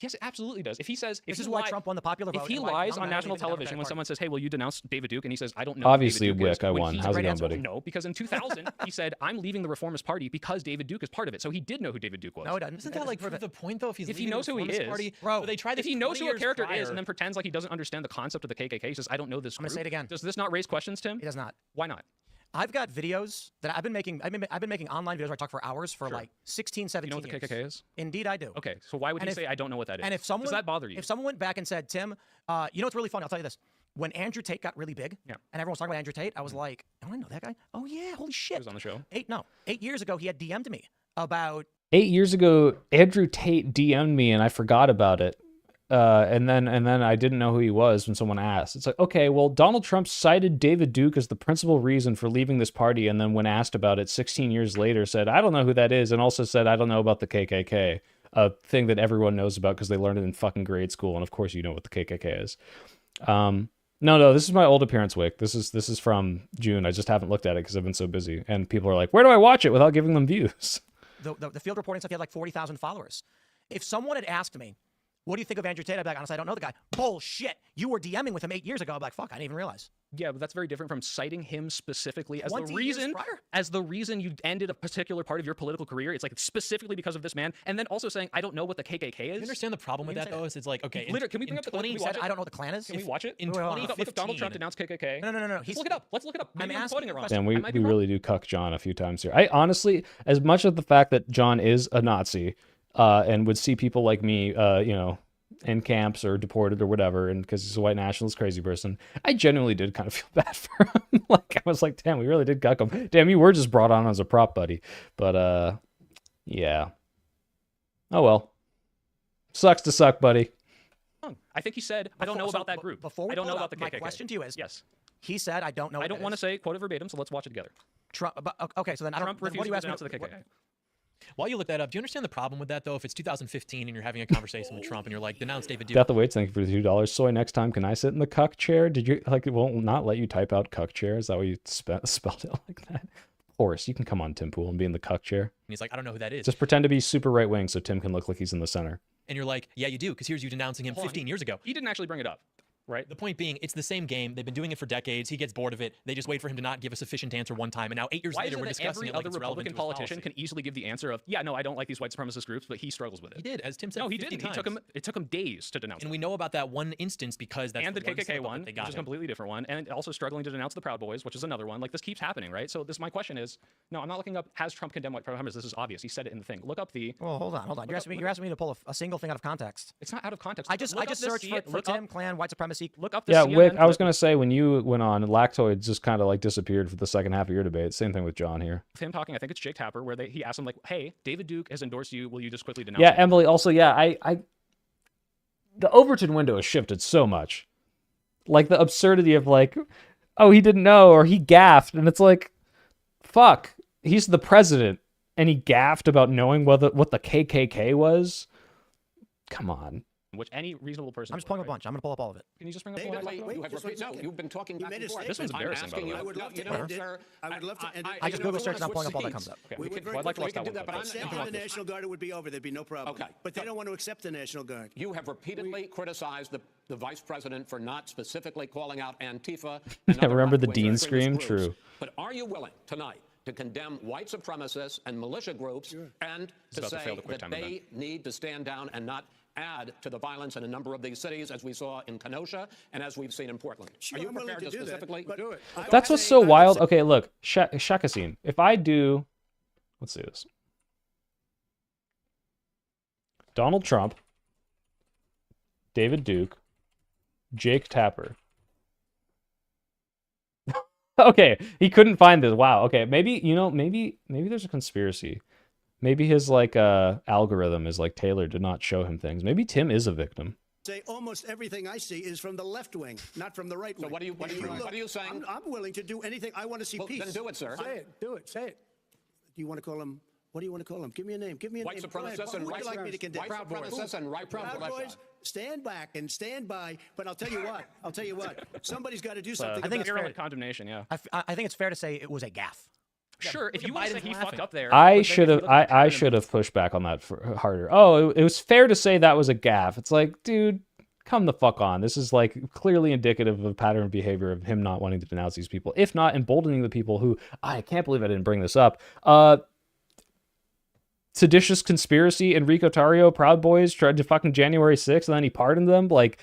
Yes, it absolutely does. If he says, this is why Trump won the popular vote. If he lies on national television when someone says, "Hey, will you denounce David Duke?" and he says, "I don't know." Obviously, David Duke Wick, I won. How's it going, buddy? No, because in 2000 he said, "I'm leaving the Reformist Party because David Duke is part of it." So he did know who David Duke was. No, it doesn't. Isn't that like the point though? If he knows who he is, party, bro. they tried if he knows who a character is prior. and then pretends like he doesn't understand the concept of the KKK, he says, "I don't know this." I'm gonna say it again. Does this not raise questions, Tim? It does not. Why not? I've got videos that I've been making. I've been making online videos where I talk for hours for like 16, 17 You know what the KKK is? Indeed, I do. Okay, so why would he say, "I don't know what that is"? And if someone does that bother you? If someone went back and said, "Tim, you know what's really funny? I'll tell you this. When Andrew Tate got really big, and everyone was talking about Andrew Tate, I was like, "Oh, I know that guy. Oh yeah, holy shit." He was on the show. 8 years ago, he had DM'd me about. 8 years ago, Andrew Tate DM'd me and I forgot about it. And then I didn't know who he was when someone asked. It's like, okay, well, Donald Trump cited David Duke as the principal reason for leaving this party, and then when asked about it 16 years later, said, I don't know who that is, and also said, I don't know about the KKK, a thing that everyone knows about because they learned it in fucking grade school, and of course you know what the KKK is. No, this is my old appearance, Wick. This is from June. I just haven't looked at it because I've been so busy, and people are like, where do I watch it without giving them views? The field reporting stuff, he had like 40,000 followers. If someone had asked me, what do you think of Andrew Tate? I'd be like, honestly, I don't know the guy. Bullshit. You were DMing with him 8 years ago. I'm like, fuck, I didn't even realize. Yeah, but that's very different from citing him specifically as the reason you ended a particular part of your political career. It's like specifically because of this man, and then also saying, I don't know what the KKK is. You understand the problem with that though? Is it's like, okay, can we bring up the 20? Said, I don't know what the Klan is. Can we watch it? In 2015, look up Donald Trump denounced KKK. No. Let's look it up. Let's look it up. Maybe I'm quoting it wrong. And we really do cuck John a few times here. I honestly, as much of the fact that John is a Nazi, and would see people like me, in camps or deported or whatever, and because he's a white nationalist crazy person, I genuinely did kind of feel bad for him. Like, I was like, damn, we really did cuck him. Damn, you were just brought on as a prop, buddy. But yeah. Oh well. Sucks to suck, buddy. I think he said, I don't know about that group. Before we I don't know about the KKK. My question to you is, yes. He said, I don't know. I don't want to say quote it verbatim, so let's watch it together. Trump. Okay, so then Trump what do you ask me? To the KKK. While you look that up, do you understand the problem with that, though? If it's 2015 and you're having a conversation with Trump and you're like, denounce David Duke. Death Awaits, thank you for the $2. Soy, next time, can I sit in the cuck chair? Did you, like, it won't not let you type out cuck chair? Is that what you spelled it like that? Of course, you can come on Tim Pool and be in the cuck chair. And he's like, I don't know who that is. Just pretend to be super right wing so Tim can look like he's in the center. And you're like, yeah, you do, because here's you denouncing him 15 years ago. He didn't actually bring it up. Right. The point being, it's the same game. They've been doing it for decades. He gets bored of it. They just wait for him to not give a sufficient answer one time. And now 8 years later, we're discussing every other Republican politician can easily give the answer of, yeah, no, I don't like these white supremacist groups, but he struggles with it. He did, as Tim said. No, he didn't. It took him days to denounce. And we know about that one instance because that's the KKK one, which is a completely different one, and also struggling to denounce the Proud Boys, which is another one. Like, this keeps happening, right? So my question is, no, I'm not looking up, has Trump condemned white supremacists? This is obvious. He said it in the thing. Look up the. Well, hold on. You're asking me to pull a single thing out of context. It's not out of context. I just searched for Tim, Klan, white supremacy. Look up the. Wick, I was going to say, when you went on, Lactoid just kind of like disappeared for the second half of your debate. Same thing with John here. Him talking, I think it's Jake Tapper, where he asked him, like, hey, David Duke has endorsed you. Will you just quickly denounce him? Emily, also, the Overton window has shifted so much. Like, the absurdity of, like, oh, he didn't know, or he gaffed, and it's like, fuck, he's the president, and he gaffed about knowing what the KKK was? Come on. Which any reasonable person. I'm just pulling a bunch. I'm going to pull up all of it. Can you just bring up the one? No, you've been talking back and forth. This one's embarrassing, by the way. I would love to end it. I would love to end it. I just Google search and I'm pulling up all that comes up. Okay. I'd like to watch that one. But the National Guard, it would be over. There'd be no problem. Okay. But they don't want to accept the National Guard. You have repeatedly criticized the vice president for not specifically calling out Antifa. Remember the Dean scream? True. But are you willing tonight to condemn white supremacists and militia groups and to say that they need to stand down and not add to the violence in a number of these cities, as we saw in Kenosha and as we've seen in Portland? Are you prepared to specifically do it? That's what's so wild. Okay, look, Shakasim, if I do, let's see this. Donald Trump, David Duke, Jake Tapper. Okay, he couldn't find this. Wow. Okay, maybe there's a conspiracy. Maybe his algorithm is tailored to not show him things. Maybe Tim is a victim. Say almost everything I see is from the left wing, not from the right wing. So what are you saying? I'm willing to do anything. I want to see peace. Then do it, sir. Say it. Do it. Say it. Do you want to call him? What do you want to call him? Give me a name. Give me a White name. supremacists and What would you like me to condemn? White supremacists and right Proud Boys, stand back and stand by. But I'll tell you what. Somebody's got to do something. I think it's virulent condemnation. Yeah. I think it's fair to say it was a gaffe. Sure, if you want to say he fucked up there. I should have pushed back on that harder. Oh, it was fair to say that was a gaffe. It's like, dude, come the fuck on. This is like clearly indicative of a pattern of behavior of him not wanting to denounce these people, if not emboldening the people who, I can't believe I didn't bring this up. Seditious conspiracy, Enrico Tarrio, Proud Boys tried to fucking January 6th and then he pardoned them, like,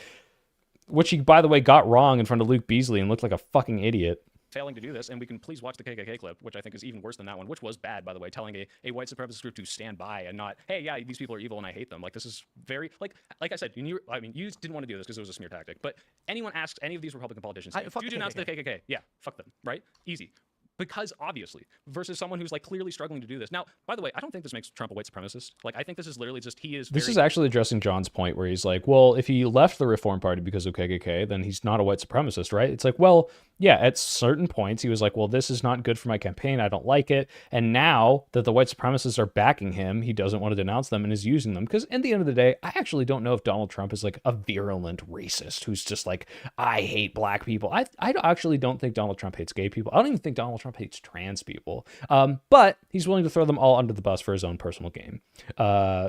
which he, by the way, got wrong in front of Luke Beasley and looked like a fucking idiot. Failing to do this, and we can please watch the KKK clip, which I think is even worse than that one, which was bad, by the way, telling a white supremacist group to stand by and not, hey, yeah, these people are evil and I hate them. Like, this is very, like I said, you didn't want to do this because it was a smear tactic, but anyone asks any of these Republican politicians, do you denounce the KKK? Yeah, fuck them, right? Easy. Because obviously, versus someone who's like clearly struggling to do this. Now, by the way, I don't think this makes Trump a white supremacist. Like, I think this is literally just This is actually addressing John's point where he's like, well, if he left the Reform Party because of KKK, then he's not a white supremacist, right? It's like, well, yeah, at certain points he was like, well, this is not good for my campaign. I don't like it. And now that the white supremacists are backing him, he doesn't want to denounce them and is using them. Because at the end of the day, I actually don't know if Donald Trump is like a virulent racist who's just like, I hate black people. I actually don't think Donald Trump hates gay people. I don't even think Donald Trump hates trans people. But he's willing to throw them all under the bus for his own personal gain.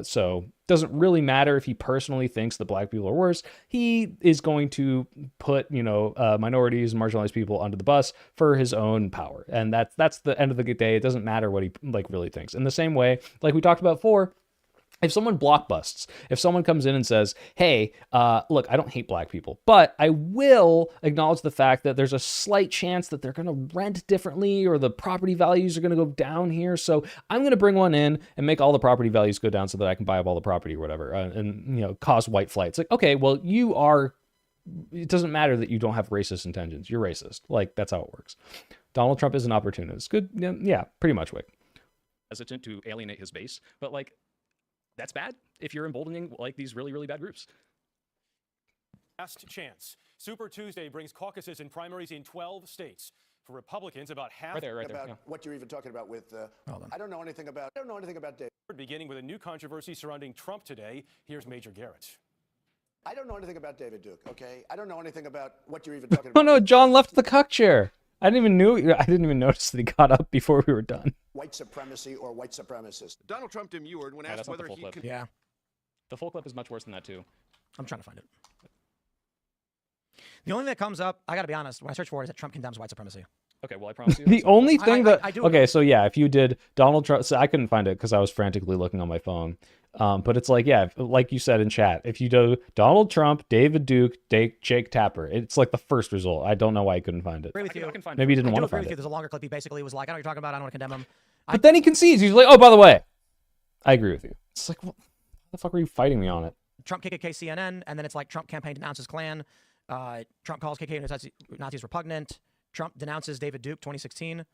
So doesn't really matter if he personally thinks that black people are worse. He is going to put, minorities and marginalized people under the bus for his own power. And that's the end of the day. It doesn't matter what he really thinks. In the same way, like we talked about before, if someone blockbusts, if someone comes in and says, hey, look, I don't hate black people, but I will acknowledge the fact that there's a slight chance that they're going to rent differently or the property values are going to go down here. So I'm going to bring one in and make all the property values go down so that I can buy up all the property or whatever, and cause white flight. It's like, okay, well, it doesn't matter that you don't have racist intentions. You're racist. Like, that's how it works. Donald Trump is an opportunist. Good. Yeah, pretty much, Wick. Hesitant to alienate his base, but like, that's bad if you're emboldening like these really, really bad groups. Last chance. Super Tuesday brings caucuses and primaries in 12 states. For Republicans, about half right there, about yeah. What you're even talking about with I don't know anything about David. Beginning with a new controversy surrounding Trump today. Here's Major Garrett. I don't know anything about David Duke, okay? I don't know anything about what you're even talking about. Oh no, John left the cuck chair. I didn't even notice that he got up before we were done. White supremacy or white supremacist. Donald Trump demurred when asked whether he could. Yeah. The full clip is much worse than that, too. I'm trying to find it. The only thing that comes up, I got to be honest, when I search for it, is that Trump condemns white supremacy. Okay, well, I promise you. The only thing I do okay, so yeah, if you did Donald Trump, so I couldn't find it because I was frantically looking on my phone. But it's like, yeah, like you said in chat, if you do Donald Trump, David Duke, Jake Tapper, it's like the first result. I don't know why I couldn't find it. I agree with you. Maybe he didn't want to agree find with you. it. There's a longer clip. He basically was like, I know what you're talking about. I don't want to condemn him. But then he concedes. He's like, oh, by the way, I agree with you. It's like, what the fuck are you fighting me on it? Trump KKK CNN, and then it's like Trump campaign denounces Klan. Trump calls KKK Nazis repugnant. Trump denounces David Duke 2016.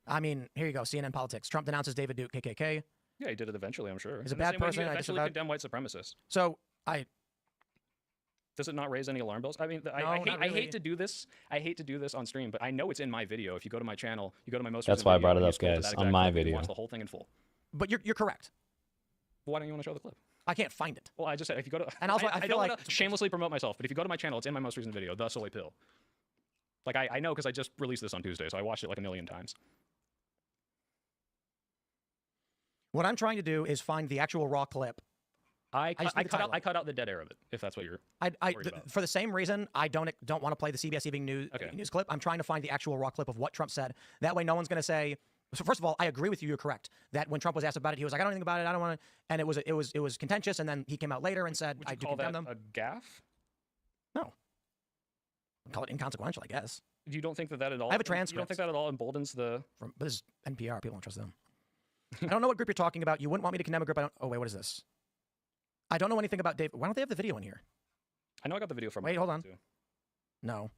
I mean, here you go, CNN politics. Trump denounces David Duke KKK. Yeah, he did it eventually, I'm sure. He's a bad person. He eventually condemned white supremacists. So does it not raise any alarm bells? I mean, I hate to do this. I hate to do this on stream, but I know it's in my video. If you go to my channel, you go to my most. That's why I brought it up, guys, on my video. Watch the whole thing in full. But you're correct. Why don't you want to show the clip? I can't find it. Well, I just said if you go to. And also, I don't want to shamelessly promote myself, but if you go to my channel, it's in my most recent video, The Soy Pill. Like I know because I just released this on Tuesday, so I watched it like a million times. What I'm trying to do is find the actual raw clip. I cut out the dead air of it, if that's what you're worried about. For the same reason, I don't want to play the CBS Evening News clip. I'm trying to find the actual raw clip of what Trump said. That way, no one's going to say. So first of all, I agree with you. You're correct that when Trump was asked about it, he was like, "I don't know anything about it. I don't want to." And it was contentious. And then he came out later and said, "I do condemn them." A gaffe? No. I'd call it inconsequential, I guess. You don't think that at all? I have a transcript. You don't think that at all emboldens the? But this is NPR. People don't trust them. I don't know what group you're talking about. You wouldn't want me to condemn a group. Oh wait, what is this? I don't know anything about Dave. Why don't they have the video in here? I know I got the video from. Wait, hold on. Too. No.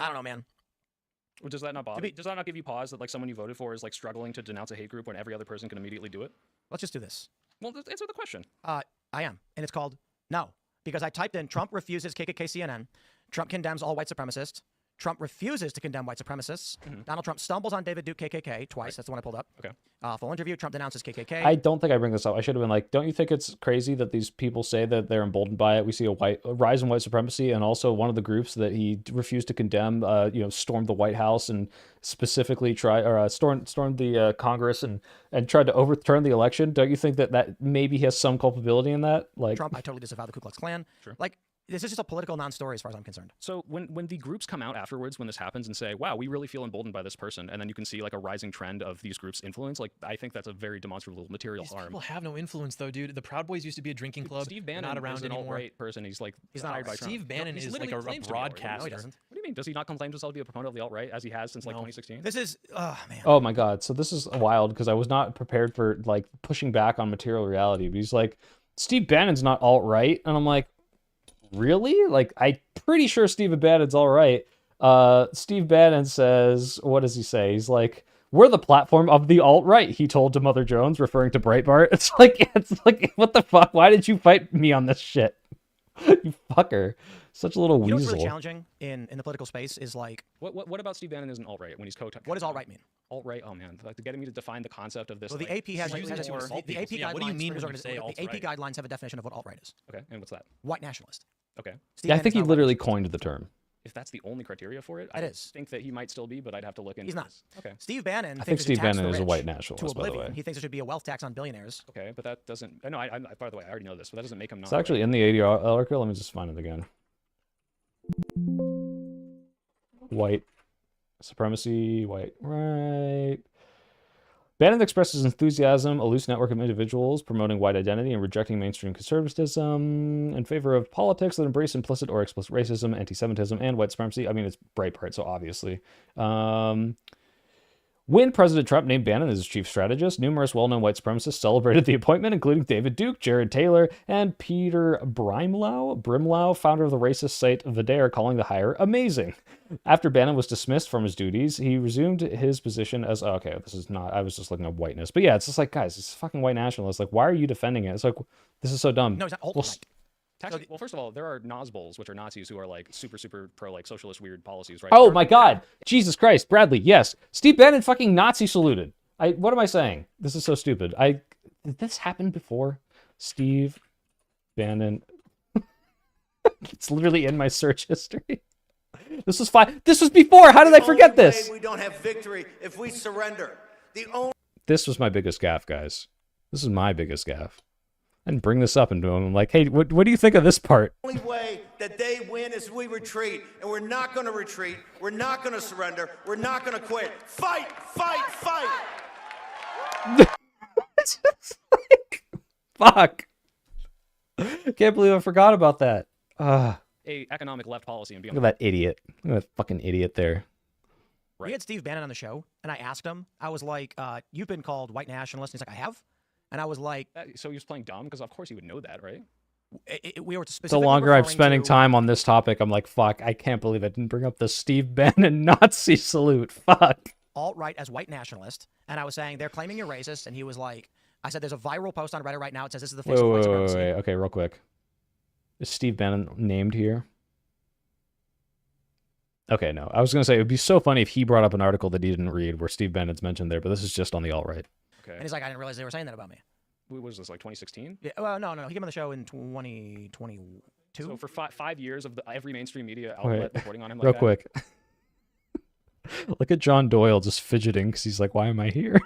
I don't know, man. Does that not bother? Does that not give you pause that like someone you voted for is like struggling to denounce a hate group when every other person can immediately do it? Let's just do this. Well, answer the question. I am. And it's called no. Because I typed in Trump refuses KKK CNN. Trump condemns all white supremacists. Trump refuses to condemn white supremacists. Donald Trump stumbles on David Duke KKK twice. Right. That's the one I pulled up. Okay. Full interview. Trump denounces KKK. I don't think I bring this up. I should have been like, don't you think it's crazy that these people say that they're emboldened by it? We see a rise in white supremacy, and also one of the groups that he refused to condemn, stormed the White House and specifically stormed the Congress and tried to overturn the election. Don't you think that maybe he has some culpability in that? Like Trump, I totally disavow the Ku Klux Klan. Sure. Like, this is just a political non-story as far as I'm concerned. So when the groups come out afterwards, when this happens and say, wow, we really feel emboldened by this person, and then you can see like a rising trend of these groups' influence, like I think that's a very demonstrable material harm. People have no influence though, dude. The Proud Boys used to be a drinking club. Steve Bannon not around is an anymore. alt-right person. He's like he's not hired by Trump. Steve Bannon is like a broadcaster. No, he doesn't. What do you mean? Does he not claim himself to be a proponent of the alt-right as he has since like 2016? This is man. Oh my God. So this is wild because I was not prepared for like pushing back on material reality. But he's like, Steve Bannon's not alt-right, and I'm like, really? Like, I'm pretty sure Steve Bannon's all right. Steve Bannon says, what does he say? He's like, we're the platform of the alt-right, he told to Mother Jones, referring to Breitbart. It's like, what the fuck? Why did you fight me on this shit? You fucker. Such a little weasel. You know what's really challenging in the political space is like... What about Steve Bannon isn't alt-right when he's What does alt-right mean? Alt-right, oh man, like getting me to define the concept of this. Well, the AP has the AP guidelines. What do you mean when you say alt-right? The AP guidelines have a definition of what alt-right is. Okay, and what's that? White nationalist. Okay. Yeah, I think he literally coined the term. If that's the only criteria for it, I think that he might still be, but I'd have to look into He's not. This. Okay. Steve Bannon I think Steve Bannon is a white nationalist, by the way. He thinks there should be a wealth tax on billionaires. Okay, but that doesn't... No, by the way, I already know this, but that doesn't make him not... It's actually in the 80 article. Let me just find it again. White supremacy, white right. Bannon expresses enthusiasm, a loose network of individuals promoting white identity and rejecting mainstream conservatism in favor of politics that embrace implicit or explicit racism, anti-Semitism, and white supremacy. I mean, it's Breitbart, so obviously. When President Trump named Bannon as his chief strategist, numerous well-known white supremacists celebrated the appointment, including David Duke, Jared Taylor, and Peter Brimlau, founder of the racist site Vidare, calling the hire amazing. After Bannon was dismissed from his duties, he resumed his position as... Oh, okay, this is not... I was just looking at whiteness. But yeah, it's just like, guys, it's fucking white nationalist. Like, why are you defending it? It's like, this is so dumb. No, he's not alt-right. Well, first of all, there are Nazbols, which are Nazis who are like super pro like socialist weird policies, right? Oh my God, Jesus Christ, Bradley, yes, Steve Bannon fucking Nazi saluted. What am I saying? This is so stupid. Did this happen before? Steve Bannon. It's literally in my search history. This was This was before. How did I forget this? We don't have victory if we surrender. This was my biggest gaffe, guys. This is my biggest gaffe. I didn't bring this up and do I'm like, hey, what do you think of this part? The only way that they win is we retreat, and we're not going to retreat. We're not going to surrender. We're not going to quit. Fight, fight, fight. Fuck. Can't believe I forgot about that. A economic left policy and beyond. Look at that idiot. Look at that fucking idiot there. Right. We had Steve Bannon on the show, and I asked him, I was like, you've been called white nationalist. And he's like, I have. And I was like... So he was playing dumb? Because of course he would know that, right? We were specifically the longer I'm spending time on this topic, I'm like, fuck, I can't believe I didn't bring up the Steve Bannon Nazi salute. Fuck. Alt-right as white nationalist. And I was saying, they're claiming you're racist. And he was like, I said, there's a viral post on Reddit right now. It says, this is the face of white supremacy. Wait. Okay, real quick. Is Steve Bannon named here? Okay, no. I was going to say, it would be so funny if he brought up an article that he didn't read where Steve Bannon's mentioned there, but this is just on the alt-right. Okay. And he's like, I didn't realize they were saying that about me. What was this, like 2016? Yeah, well, no. He came on the show in 2022. So for 5 years of every mainstream media outlet reporting on him like real that? Quick. Look at John Doyle just fidgeting because he's like, why am I here?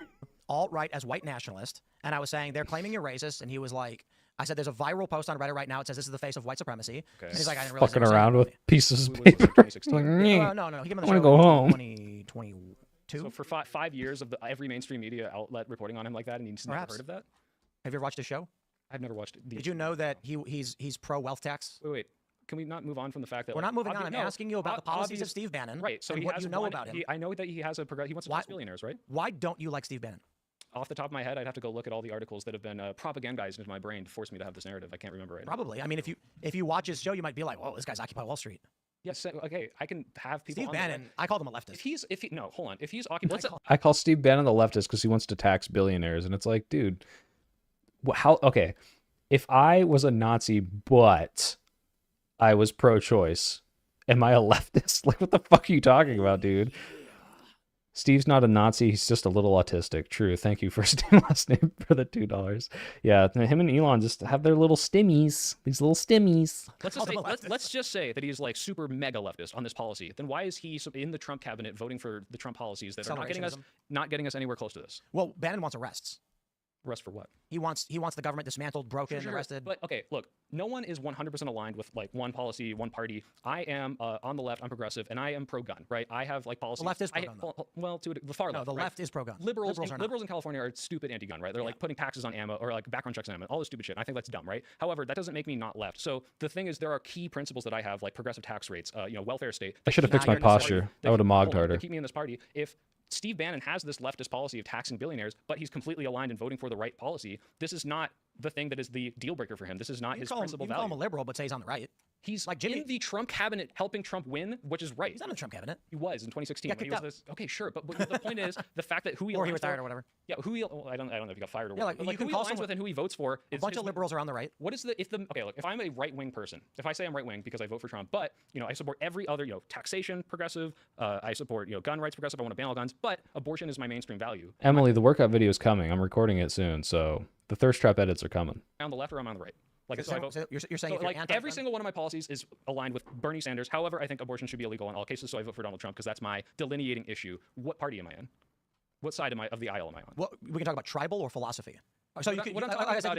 Alt-right as white nationalist. And I was saying, they're claiming you're racist. And he was like, I said, there's a viral post on Reddit right now. It says, this is the face of white supremacy. Okay. And he's like, I didn't realize fucking around with pieces of Like paper. 2016? Yeah, no. He came on the show I want to go home. 2022. So for 5 years of every mainstream media outlet reporting on him like that, and he's never heard of that? Have you ever watched his show? I've never watched it. Did you know that he's pro wealth tax? Wait. Can we not move on from the fact that we're not moving on? I'm asking you about the policies of Steve Bannon. Right. So and what you know about him. I know that he has he wants to tax billionaires, right? Why don't you like Steve Bannon? Off the top of my head, I'd have to go look at all the articles that have been propagandized into my brain to force me to have this narrative. I can't remember right now. Probably. I mean, if you watch his show, you might be like, "Whoa, this guy's Occupy Wall Street." Yes. Okay. I can have people. Steve Bannon. I called him a leftist. No, hold on. If he's Occupy, I call Steve Bannon the leftist because he wants to tax billionaires, and it's like, dude, how? Okay, if I was a Nazi, but I was pro-choice, am I a leftist? Like, what the fuck are you talking about, dude? Steve's not a Nazi. He's just a little autistic. True. Thank you, first name, last name, for the $2. Yeah, him and Elon just have their little stimmies. These little stimmies. Let's just say that he's like super mega leftist on this policy. Then why is he in the Trump cabinet voting for the Trump policies that are not getting us anywhere close to this? Well, Bannon wants arrests. Arrest for what? He wants the government dismantled, broken, arrested. But okay, look, no one is 100% aligned with like one policy, one party. I am on the left. I'm progressive, and I am pro-gun. Right? I have like policies. The left is pro-gun. Well, to the far left. No, the left is pro-gun. Liberals in California are stupid anti-gun. Right? They're like putting taxes on ammo or like background checks on ammo. All this stupid shit. I think that's dumb. Right? However, that doesn't make me not left. So the thing is, there are key principles that I have, like progressive tax rates, welfare state. I should have fixed my posture. I would have mogged harder. Keep me in this party. If Steve Bannon has this leftist policy of taxing billionaires, but he's completely aligned in voting for the right policy. This is not the thing that is the deal breaker for him. This is not his principal value. You call him a liberal, but say he's on the right. He's like in the Trump cabinet helping Trump win, which is right. He's not in the Trump cabinet. He was in 2016. He got kicked out. Okay, sure, but the point is the fact that who he or he retired or whatever. Yeah, I don't know if he got fired or whatever. Like who he aligns with and who he votes for. A bunch of liberals are on the right. What is if I'm a right wing person, if I say I'm right wing because I vote for Trump, but I support every other taxation progressive, I support gun rights progressive, I want to ban all guns, but abortion is my mainstream value. Emily, the workout video is coming. I'm recording it soon, so the thirst trap edits are coming. On the left or I'm on the right? Like, so you're saying like every single one of my policies is aligned with Bernie Sanders. However, I think abortion should be illegal in all cases, so I vote for Donald Trump because that's my delineating issue. What party am I in? What side of the aisle am I on? Well, we can talk about tribal or philosophy. So you could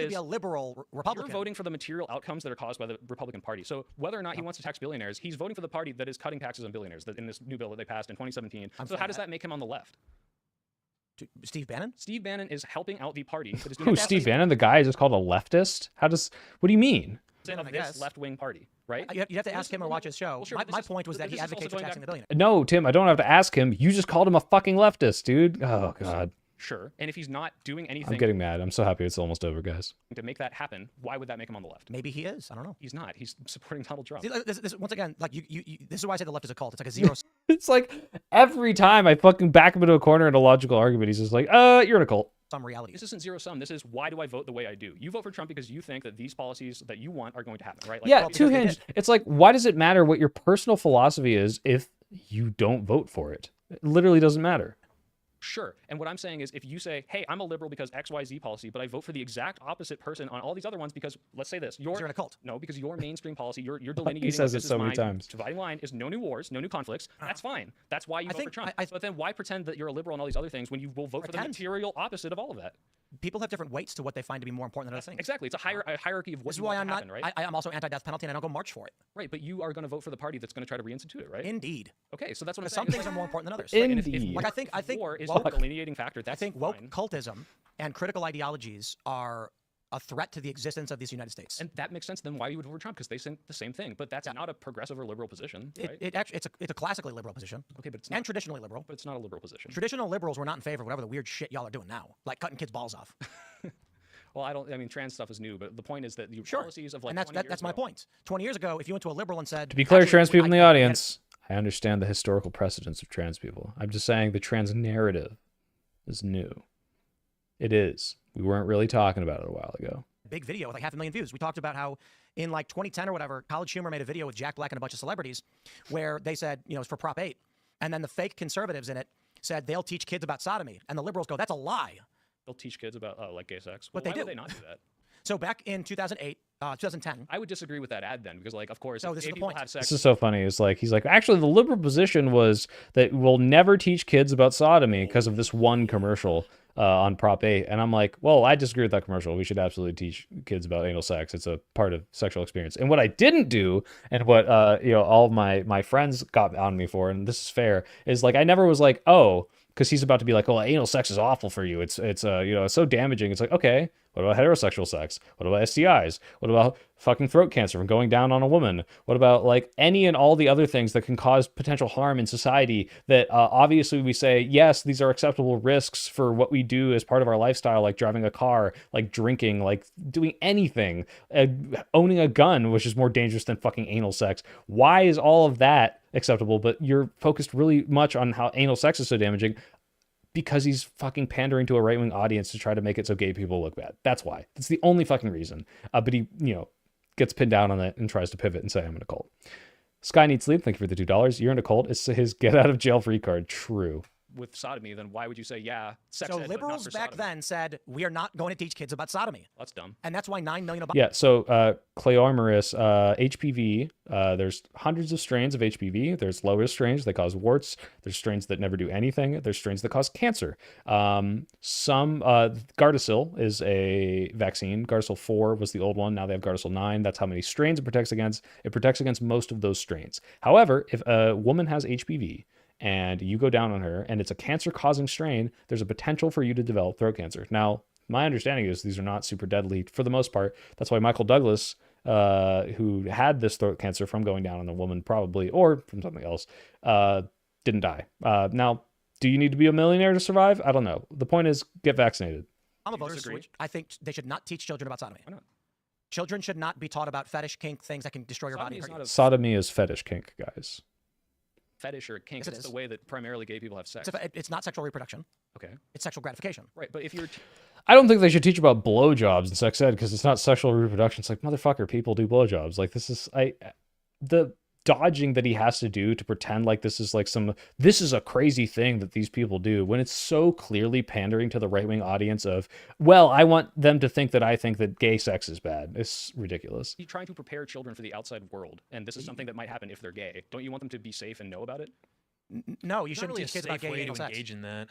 be a liberal Republican. You're voting for the material outcomes that are caused by the Republican Party. So whether or not he wants to tax billionaires, he's voting for the party that is cutting taxes on billionaires in this new bill that they passed in 2017. So how does that make him on the left? Steve Bannon? Steve Bannon is helping out the party that is doing Who's Steve Bannon? The guy is just called a leftist? What do you mean? Of this left-wing party, right? You have to ask him or watch his show. Well, sure, my point was that he advocates for taxing the billionaires. No, Tim, I don't have to ask him. You just called him a fucking leftist, dude. Oh, God. Sure. And if he's not doing anything... I'm getting mad. I'm so happy it's almost over, guys. To make that happen, why would that make him on the left? Maybe he is. I don't know. He's not. He's supporting Donald Trump. See, once again, like this is why I say the left is a cult. It's like a zero... It's like every time I fucking back him into a corner in a logical argument, he's just like, you're in a cult. Some reality. This isn't zero sum. This is why do I vote the way I do? You vote for Trump because you think that these policies that you want are going to happen, right? Like, yeah, two-hinged. It's like, why does it matter what your personal philosophy is if you don't vote for it? It literally doesn't matter. Sure. And what I'm saying is if you say, hey, I'm a liberal because XYZ policy, but I vote for the exact opposite person on all these other ones because, let's say this, you're in a cult. No, because your mainstream policy, you're delineating. He says it so many times. Dividing line is no new wars, no new conflicts. That's fine. That's why you vote for Trump. But then why pretend that you're a liberal on all these other things when you will vote for the material opposite of all of that? People have different weights to what they find to be more important than other things. Exactly. It's a hierarchy of what this is why I'm happen, not, right? I'm also anti-death penalty and I don't go march for it. Right, but you are going to vote for the party that's going to try to reinstitute it, right? Indeed. Okay, so that's what I'm saying. Some things are more important than others. Indeed. Like I think war is the delineating factor. I think woke cultism and critical ideologies are a threat to the existence of this United States. And that makes sense then why you would vote for Trump, because they think the same thing. But that's not a progressive or liberal position, right? It's a classically liberal position. Okay, but it's not, and traditionally liberal. But it's not a liberal position. Traditional liberals were not in favor of whatever the weird shit y'all are doing now, like cutting kids' balls off. Well, I mean, trans stuff is new, but the point is that the policies of like and that's my point. 20 years ago, if you went to a liberal and said... To be clear, trans people in the audience, I understand the historical precedents of trans people. I'm just saying the trans narrative is new. It is. We weren't really talking about it a while ago. Big video with like 500,000 views. We talked about how in like 2010 or whatever, College Humor made a video with Jack Black and a bunch of celebrities where they said, it's for Prop 8. And then the fake conservatives in it said they'll teach kids about sodomy. And the liberals go, that's a lie. They'll teach kids about like gay sex. But why would they not do that? So back in 2008, 2010. I would disagree with that ad then, because like, of course, this is the point. Have sex, this is so funny. It's like, he's like, actually, the liberal position was that we'll never teach kids about sodomy because of this one commercial on Prop 8. And I'm like, well, I disagree with that commercial. We should absolutely teach kids about anal sex. It's a part of sexual experience. And what I didn't do, and what all of my friends got on me for, and this is fair, is like, I never was like, oh, because he's about to be like, oh, anal sex is awful for you. It's so damaging. It's like, okay, what about heterosexual sex? What about STIs? What about fucking throat cancer from going down on a woman? What about like any and all the other things that can cause potential harm in society that obviously we say, yes, these are acceptable risks for what we do as part of our lifestyle, like driving a car, like drinking, like doing anything, owning a gun, which is more dangerous than fucking anal sex. Why is all of that acceptable, but you're focused really much on how anal sex is so damaging? because he's fucking pandering to a right-wing audience to try to make it so gay people look bad. That's why. That's the only fucking reason. But he, gets pinned down on it and tries to pivot and say, I'm in a cult. Sky Needs Sleep, thank you for the $2. You're in a cult. It's his get out of jail free card. True. With sodomy, then why would you say, yeah, sex So ed, but not liberals for back sodomy? then said, we are not going to teach kids about sodomy. That's dumb. And that's why 9 million of Yeah, so Cleomorus, HPV, there's hundreds of strains of HPV. There's low risk strains that cause warts. There's strains that never do anything. There's strains that cause cancer. Gardasil is a vaccine. Gardasil 4 was the old one. Now they have Gardasil 9. That's how many strains it protects against. It protects against most of those strains. However, if a woman has HPV, and you go down on her and it's a cancer-causing strain, there's a potential for you to develop throat cancer. Now, my understanding is these are not super deadly for the most part. That's why Michael Douglas, who had this throat cancer from going down on a woman probably, or from something else, didn't die. Now, do you need to be a millionaire to survive? I don't know. The point is, get vaccinated. I'm a voter switch. I think they should not teach children about sodomy. Why not? Children should not be taught about fetish, kink, things that can destroy your body. Sodomy is fetish kink, guys. Fetish or kink, Yes, it it's is. the way that primarily gay people have sex. It's not sexual reproduction. Okay. It's sexual gratification. Right, but if you're... I don't think they should teach about blowjobs in sex ed because it's not sexual reproduction. It's like, motherfucker, people do blowjobs. Like, this is... the dodging that he has to do to pretend like this is like this is a crazy thing that these people do when it's so clearly pandering to the right-wing audience of, well, I want them to think that I think that gay sex is bad. It's ridiculous. You're trying to prepare children for the outside world, and this is something that might happen if they're gay. Don't you want them to be safe and know about it? No, you It's not shouldn't really teach a kids about safe gay way anal to sex. engage in that.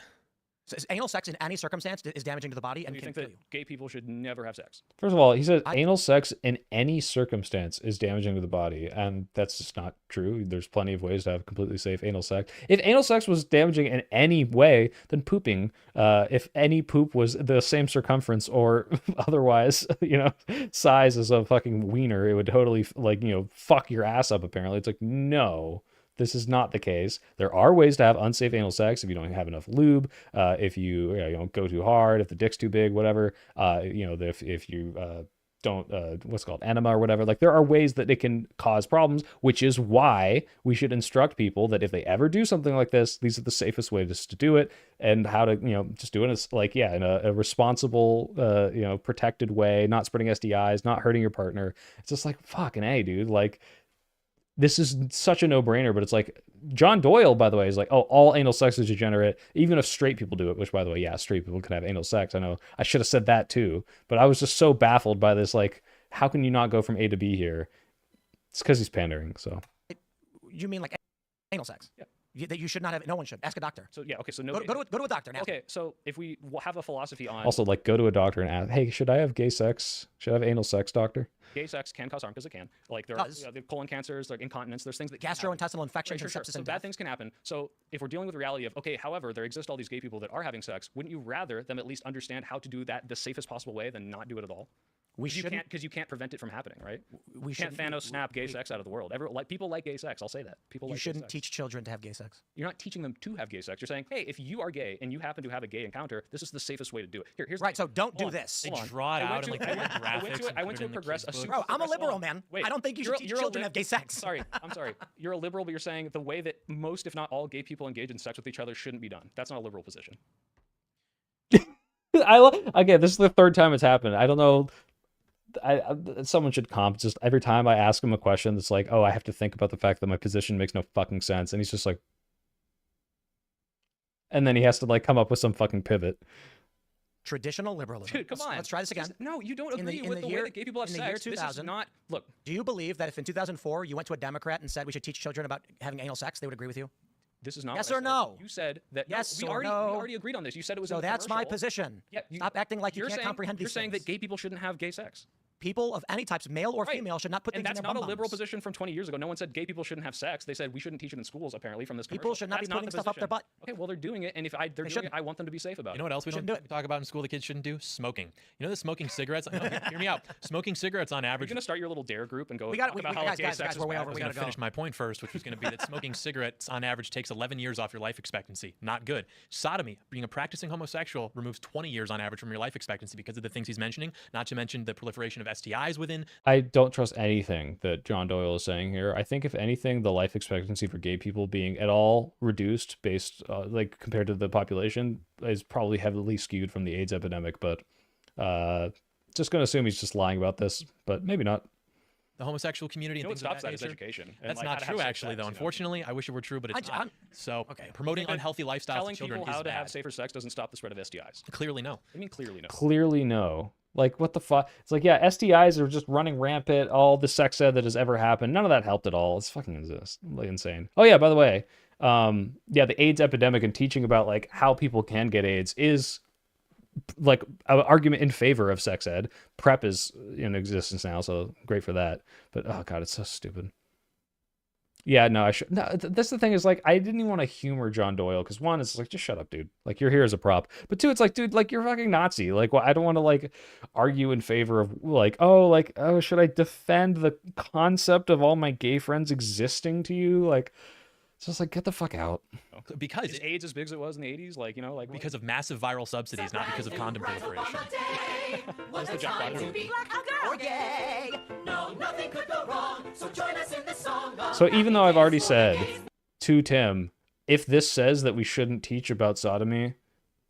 Anal sex in any circumstance is damaging to the body Do and you can think kill that you. gay people should never have sex? First of all, he said anal sex in any circumstance is damaging to the body, and that's just not true. There's plenty of ways to have completely safe anal sex. If anal sex was damaging in any way, then pooping, if any poop was the same circumference or otherwise, size as a fucking wiener, it would totally, fuck your ass up, apparently. It's like, no. This is not the case. There are ways to have unsafe anal sex if you don't have enough lube, if you don't go too hard, if the dick's too big, whatever. If you don't what's it called, enema or whatever. Like, there are ways that it can cause problems, which is why we should instruct people that if they ever do something like this, these are the safest ways to do it, and how to just do it in a responsible protected way, not spreading STIs, not hurting your partner. It's just like, fucking A, dude. Like, this is such a no-brainer, but it's like, John Doyle, by the way, is like, oh, all anal sex is degenerate, even if straight people do it, which, by the way, yeah, straight people can have anal sex. I know I should have said that too, but I was just so baffled by this, like, how can you not go from A to B here? It's because he's pandering, so. You mean like anal sex? Yeah. That you should not have. No one should. Ask a doctor. So yeah, okay. So no. Go to a doctor. And ask okay, so if we have a philosophy on Also, like, go to a doctor and ask, hey, should I have gay sex? Should I have anal sex, doctor? gay sex can cause harm because it can. Like there are the colon cancers, like incontinence. There's things that gastrointestinal infections and sepsis. So bad things can happen. So if we're dealing with the reality of okay, however, there exist all these gay people that are having sex, wouldn't you rather them at least understand how to do that the safest possible way than not do it at all? Because you can't prevent it from happening, right? We can't Thanos snap gay sex out of the world. People like gay sex. I'll say that. People like. You shouldn't teach children to have gay sex. You're not teaching them to have gay sex. You're saying, hey, if you are gay and you happen to have a gay encounter, this is the safest way to do it. Here's right. So don't do this. They draw it out and I went to a progressive. Bro, I'm a liberal, man. Wait, I don't think you should teach children to have gay sex. Sorry, I'm sorry. You're a liberal, but you're saying the way that most, if not all, gay people engage in sex with each other shouldn't be done. That's not a liberal position. Again, this is the third time it's happened. I don't know. Someone should comp. Just every time I ask him a question, it's like, oh, I have to think about the fact that my position makes no fucking sense, and he's just like, and then he has to like come up with some fucking pivot. Traditional liberalism. Dude, come on. Let's try this again. No, you don't agree with the way that gay people have sex. This is not. Look. Do you believe that if in 2004 you went to a Democrat and said we should teach children about having anal sex, they would agree with you? This is not. Yes or no? You said that. Yes no, or we no? already agreed on this. You said it was. So that's my position. Yeah, Stop acting like you can't comprehend these You're saying things. that gay people shouldn't have gay sex. People of any types, male or female, should not put things in their And that's not a bum liberal bums. position from 20 years ago. No one said gay people shouldn't have sex. They said we shouldn't teach it in schools. Apparently, from this People commercial. should not That's be putting the stuff up their position. butt. Okay, well they're doing it, and if they're doing it, I want them to be safe about it. You know what else we don't talk about in school? The kids shouldn't do smoking. You know the smoking cigarettes. No, hear me out. Smoking cigarettes on average. You're gonna start your little dare group and go We got talk about how gay sex is we're way bad. over. I was going to finish my point first, which was going to be that smoking cigarettes on average takes 11 years off your life expectancy. Not good. Sodomy, being a practicing homosexual, removes 20 years on average from your life expectancy because of the things he's mentioning, not to mention the proliferation of STIs within. I don't trust anything that John Doyle is saying here. I think if anything, the life expectancy for gay people being at all reduced based like compared to the population is probably heavily skewed from the AIDS epidemic, but just going to assume he's just lying about this, but maybe not. The homosexual community and what things of stops that is nature. education. And, That's like, not how to true, have actually, sex, though. you know? Unfortunately, I wish it were true, but it's not. So, okay. promoting unhealthy lifestyles Telling to children people how is to have bad. safer sex doesn't stop the spread of STIs. Clearly, no. I mean, clearly no. Clearly no. Like, what the fuck? It's like, yeah, STIs are just running rampant. All the sex ed that has ever happened, none of that helped at all. It's fucking like insane. Oh yeah, by the way, yeah, the AIDS epidemic and teaching about like how people can get AIDS is like an argument in favor of sex ed. PrEP is in existence now, so great for that. But oh god, it's so stupid. Yeah, no, I should. No, that's the thing is like I didn't even want to humor John Doyle because one, it's like just shut up, dude. Like you're here as a prop. But two, it's like, dude, like you're fucking Nazi. Like, well, I don't want to like argue in favor of like, oh, should I defend the concept of all my gay friends existing to you? Like, it's just like get the fuck out. Because is AIDS as big as it was in the 80s? Like, you know, like because of massive viral subsidies, not because of condom proliferation. That's the Jack Black movie. No, nothing could go wrong. So join us in the song. So even though I've already said to Tim, if this says that we shouldn't teach about sodomy,